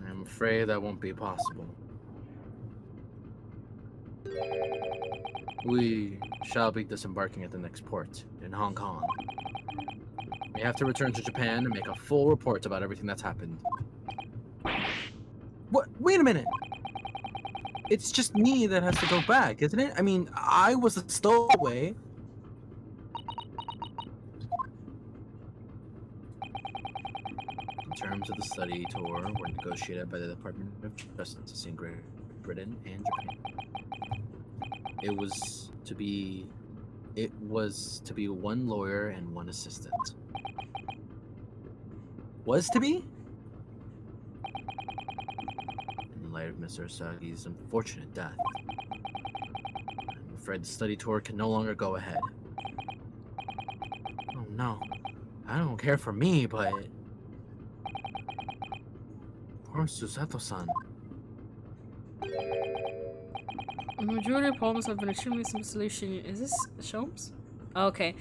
I'm afraid that won't be possible. We shall be disembarking at the next port, in Hong Kong. We have to return to Japan and make a full report about everything that's happened. What? Wait a minute! It's just me that has to go back, isn't it? I mean, I was a stowaway. The terms of the study tour were negotiated by the Department of Justice in Great Britain and Japan. It was to be one lawyer and one assistant. Was to be? In light of Mr. Usagi's unfortunate death, I'm afraid the study tour can no longer go ahead. Oh no. I don't care for me, but... Poor Susato-san. The majority of problems have been extremely simple solution. Is this Shomes? Okay.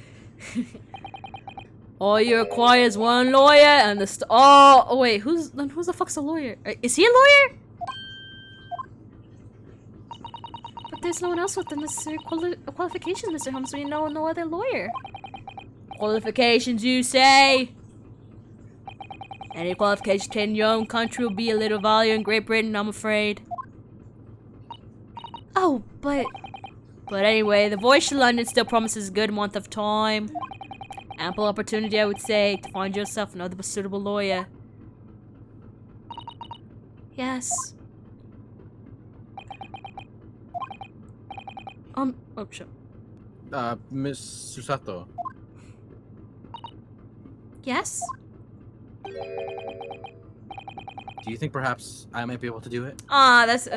All you require is one lawyer and the oh wait, who's the fuck's a lawyer? Is he a lawyer? But there's no one else with the necessary qualifications, Mr. Holmes. We know no other lawyer. Qualifications, you say? Any qualification in your own country will be a little value in Great Britain, I'm afraid. Oh, but But anyway, the voyage to London still promises a good month of time. Ample opportunity, I would say, to find yourself another suitable lawyer. Yes. Oh, shit. Miss Susato. Yes? Do you think perhaps I might be able to do it? That's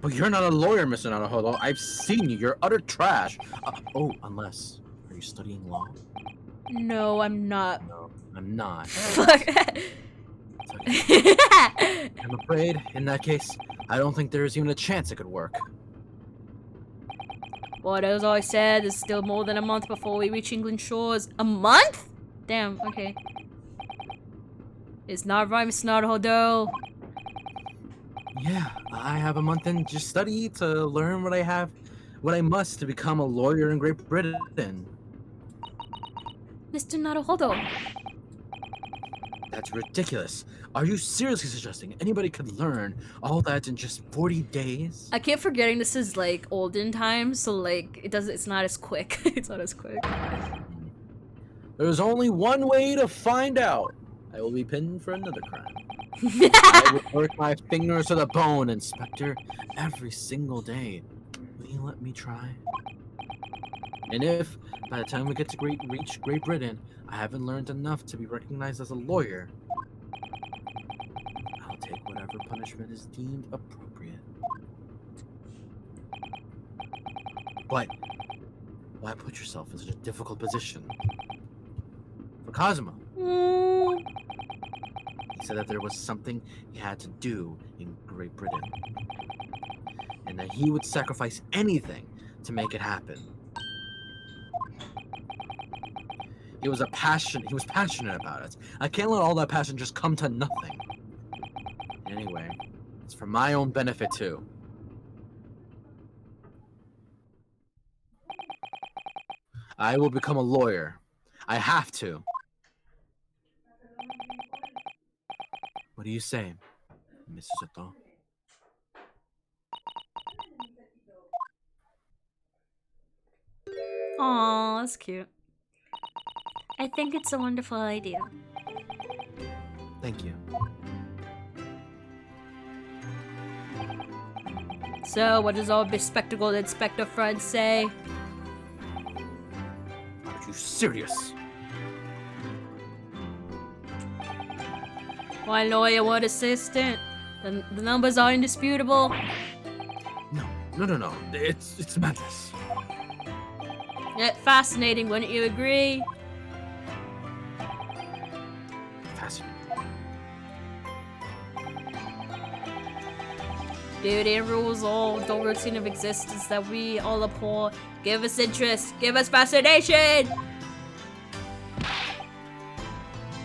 But you're not a lawyer, Mr. Naruhodo. I've seen you. You're utter trash. Unless... Are you studying law? No, I'm not. No, I'm not. Fuck. I'm afraid, in that case, I don't think there's even a chance it could work. But as I said, there's still more than a month before we reach England shores. A month? Damn, okay. It's not right, Mr. Naruhodo. Yeah, I have a month in just study to learn what I must to become a lawyer in Great Britain. Mr. Naruhodo. That's ridiculous. Are you seriously suggesting anybody could learn all that in just 40 days? I keep forgetting this is like olden times, so like it's not as quick. It's not as quick. There's only one way to find out. I will be pinned for another crime. I will work my fingers to the bone, Inspector, every single day. Will you let me try? And if, by the time we get to reach Great Britain, I haven't learned enough to be recognized as a lawyer, I'll take whatever punishment is deemed appropriate. But why put yourself in such a difficult position? For Kazuma, he said that there was something he had to do in Great Britain, and that he would sacrifice anything to make it happen. He was passionate about it. I can't let all that passion just come to nothing. Anyway, it's for my own benefit too. I will become a lawyer. I have to. What do you say, Mrs. Sato? Aw, that's cute. I think it's a wonderful idea. Thank you. So, what does our bespectacled inspector friend say? Are you serious? One lawyer, one assistant. The numbers are indisputable. No. It's madness. Yet fascinating, wouldn't you agree? Fascinating. Duty and rules all the routine of existence that we all abhor. Give us interest. Give us fascination.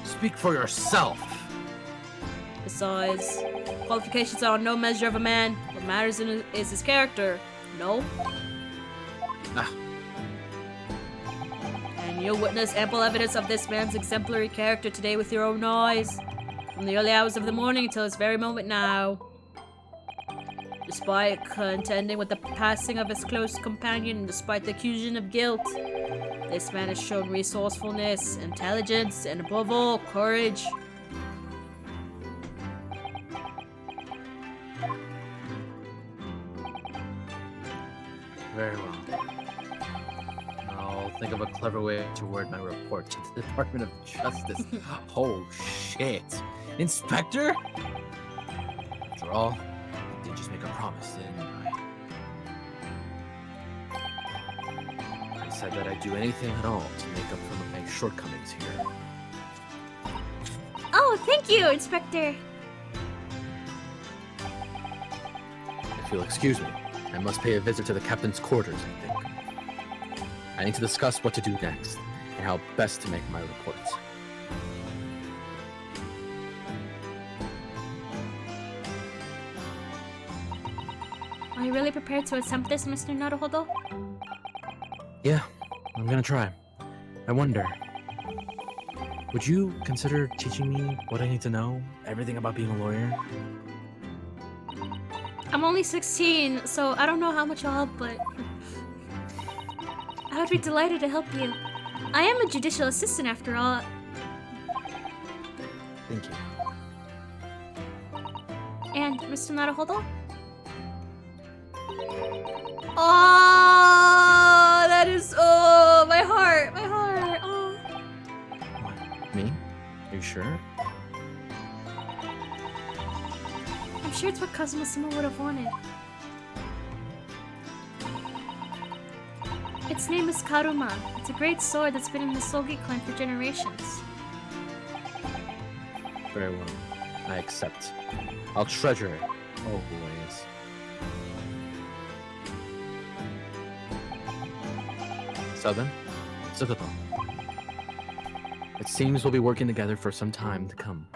Speak for yourself. Besides, qualifications are no measure of a man. What matters is his character. No? And you'll witness ample evidence of this man's exemplary character today with your own eyes. From the early hours of the morning until this very moment now. Despite contending with the passing of his close companion and despite the accusation of guilt, this man has shown resourcefulness, intelligence, and above all, courage. Very well. I'll think of a clever way to word my report to the Department of Justice. Oh, shit. Inspector? After all, I did just make a promise, didn't I? I said that I'd do anything at all to make up for my shortcomings here. Oh, thank you, Inspector. If you'll excuse me, I must pay a visit to the captain's quarters, I think. I need to discuss what to do next, and how best to make my reports. Are you really prepared to attempt this, Mr. Naruhodo? Yeah, I'm gonna try. I wonder, would you consider teaching me what I need to know? Everything about being a lawyer? I'm only 16, so I don't know how much I'll help, but I would be delighted to help you. I am a judicial assistant after all. Thank you. And Mr. Naruhodo? Oh, that is, oh, my heart, oh. What? Me? Are you sure? I'm sure it's what Kazuma-sama would have wanted. Its name is Karuma. It's a great sword that's been in the Sogi clan for generations. Very well. I accept. I'll treasure it always. So then, Sutoto. It seems we'll be working together for some time to come.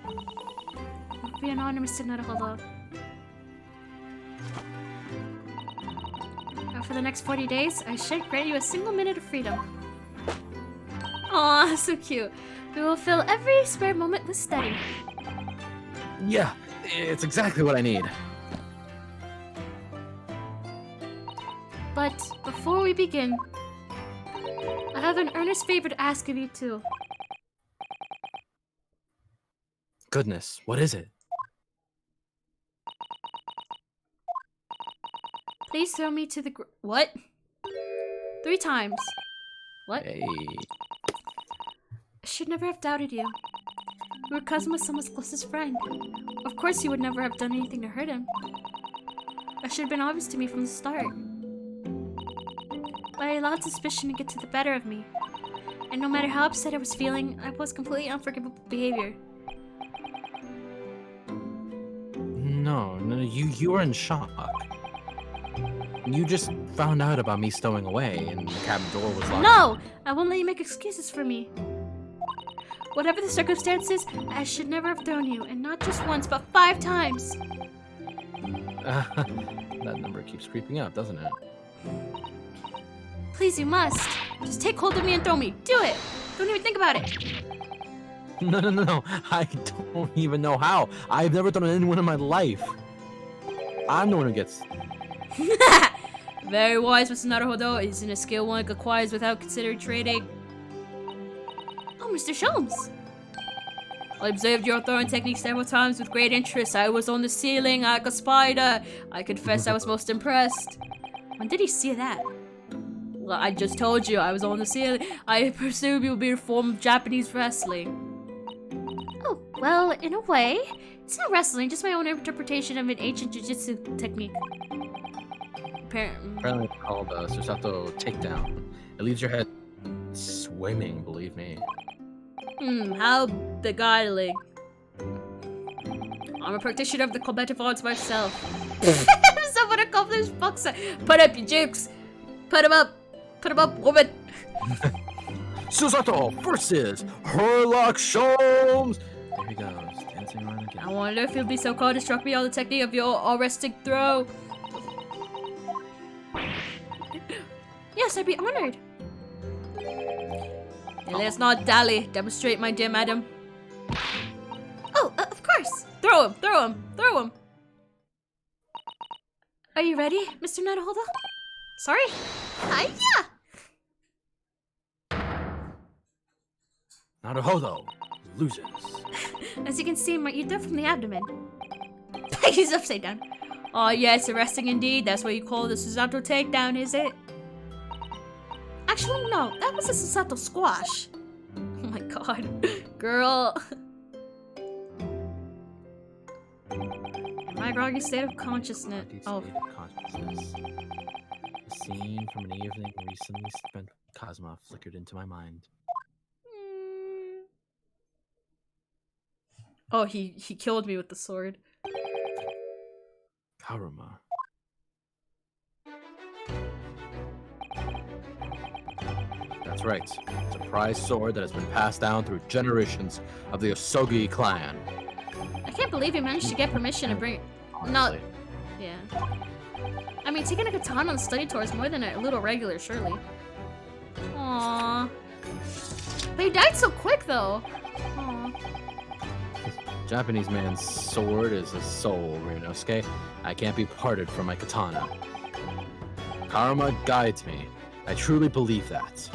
It would be an honor, Mr. Naruhodo. Now for the next 40 days, I shan't grant you a single minute of freedom. Aw, so cute. We will fill every spare moment with study. Yeah, it's exactly what I need. But before we begin, I have an earnest favor to ask of you two. Goodness, what is it? Please throw me to the what? 3 times. What? Hey. I should never have doubted you. You were Kazuma-sama's closest friend. Of course you would never have done anything to hurt him. That should have been obvious to me from the start. But I allowed suspicion to get to the better of me. And no matter how upset I was feeling, I was completely unforgivable behavior. No, you were in shock. You just found out about me stowing away, and the cabin door was locked. No! I won't let you make excuses for me. Whatever the circumstances, I should never have thrown you, and not just once, but 5 times. That number keeps creeping up, doesn't it? Please, you must. Just take hold of me and throw me. Do it! Don't even think about it. No. I don't even know how. I've never thrown anyone in my life. I'm the one who gets... Very wise, Mr. Naruhodo. Isn't a skill one acquires without considering trading. Oh, Mr. Sholmes. I observed your throwing technique several times with great interest. I was on the ceiling like a spider. I confess I was most impressed. When did he see that? Well, I just told you I was on the ceiling. I presume you would be a form of Japanese wrestling. Oh, well, in a way. It's not wrestling, just my own interpretation of an ancient jiu-jitsu technique. Apparently it's called Susato Takedown. It leaves your head swimming, believe me. How beguiling. I'm a practitioner of the combative arts myself. Someone accomplished boxer. Put up your jukes. Put 'em up. Put 'em up, woman. Susato versus Herlock Sholmes. There he goes, dancing around again. I wonder if you'll be so cold to instruct me on the technique of your arresting throw. Yes, I'd be honored. And let's not dally. Demonstrate, my dear madam. Oh, of course. Throw him, throw him, throw him. Are you ready, Mr. Naruhodo? Sorry? Hiya! Naruhodo loses. As you can see, you're dead from the abdomen. He's upside down. Oh yes, arresting indeed. That's what you call the Susato takedown, is it? Actually, no. That was a Susato squash. Oh my god. Girl. My groggy state of consciousness. Oh. Consciousness. A scene from an evening recently spent with Kazuma flickered into my mind. Oh, he killed me with the sword. Karuma. That's right. It's a prized sword that has been passed down through generations of the Osogi clan. I can't believe you managed to get permission to bring it. Honestly. Yeah. I mean, taking a katana on study tour is more than a little regular, surely. Aww. But he died so quick, though. Aww. Japanese man's sword is his soul, Ryunosuke. I can't be parted from my katana. Karma guides me. I truly believe that.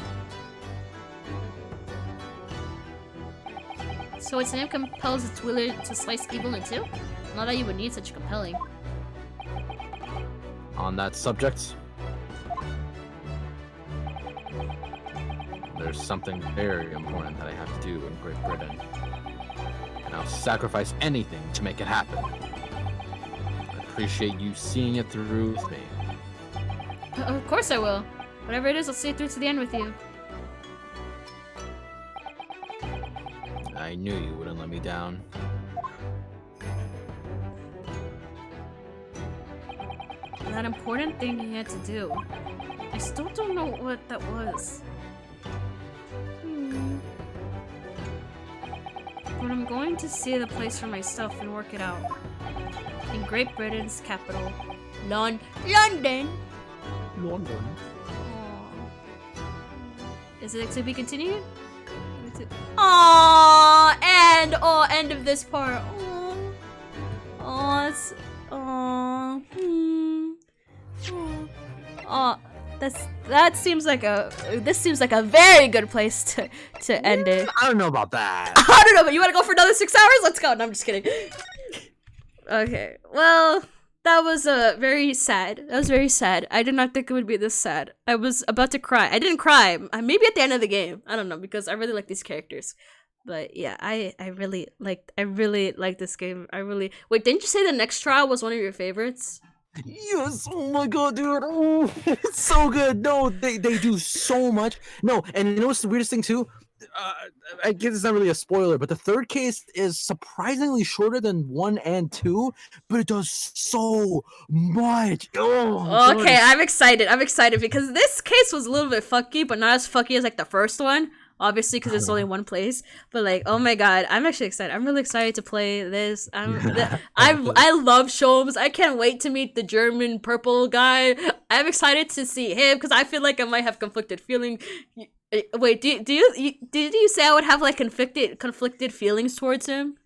So its name compels its wielder to slice evil in two? Not that you would need such compelling. On that subject, there's something very important that I have to do in Great Britain. And I'll sacrifice anything to make it happen. I appreciate you seeing it through with me. Of course I will. Whatever it is, I'll see it through to the end with you. I knew you wouldn't let me down. That important thing he had to do. I still don't know what that was. But I'm going to see the place for myself and work it out. In Great Britain's capital, London. London. Is it to be continued? Aww, and end of this part. Aww, it's that seems like this seems like a very good place to end it. I don't know about that. I don't know, but you want to go for another 6 hours? Let's go. No, I'm just kidding. Okay, well, that was very sad. That was very sad. I did not think it would be this sad. I was about to cry. I didn't cry. Maybe at the end of the game. I don't know, because I really like these characters. But yeah, I really like this game. Wait, didn't you say the next trial was one of your favorites? Yes, oh my god, dude. Oh, it's so good. No, they do so much. No, and you know what's the weirdest thing too? I guess it's not really a spoiler, but the third case is surprisingly shorter than 1 and 2, but it does so much. Oh, okay, I'm excited. I'm excited because this case was a little bit fucky, but not as fucky as like the first one. Obviously, because it's only one place. But like, oh my god, I'm actually excited. I'm really excited to play this. I love Sholmes. I can't wait to meet the German purple guy. I'm excited to see him because I feel like I might have conflicted feeling. Wait, did you say I would have like conflicted feelings towards him?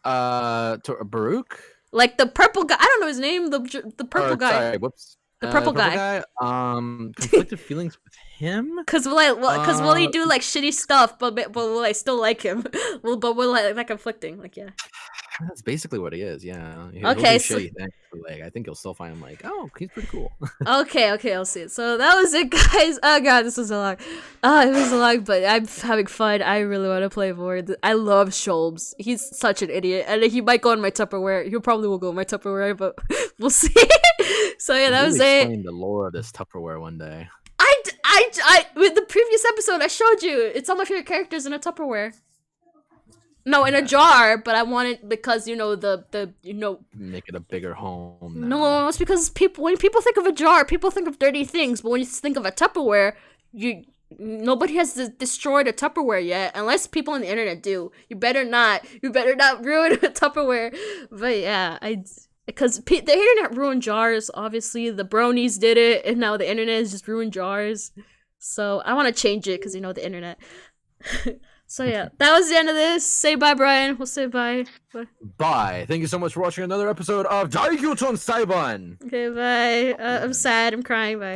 To Baruch? Like the purple guy. I don't know his name. The purple guy. Sorry, whoops. The purple guy. Conflicted feelings with him? Cause will he do like shitty stuff, but will I still like him? But will I like conflicting? Like yeah. That's basically what he is. Yeah. Okay. So like, I think you'll still find him like, oh, he's pretty cool. Okay, I'll see it. So that was it, guys. Oh god, this was a lot. It was a lot, but I'm having fun. I really want to play more. I love Sholmes. He's such an idiot, and he might go in my Tupperware. He probably will go in my Tupperware, but we'll see. So yeah, that was it. Explain the lore of this Tupperware one day. I with the previous episode, I showed you. It's all my favorite characters in a Tupperware. No, in a jar, but I want it because make it a bigger home. Now. No, it's because when people think of a jar, people think of dirty things. But when you think of a Tupperware, nobody has destroyed a Tupperware yet, unless people on the internet do. You better not ruin a Tupperware. But yeah, because the internet ruined jars. Obviously, the bronies did it, and now the internet has just ruined jars. So I want to change it because the internet. So yeah, that was the end of this. Say bye, Bryan. We'll say bye. Bye. Thank you so much for watching another episode of Daikyo-chan Saiban. Okay, bye. I'm sad. I'm crying. Bye.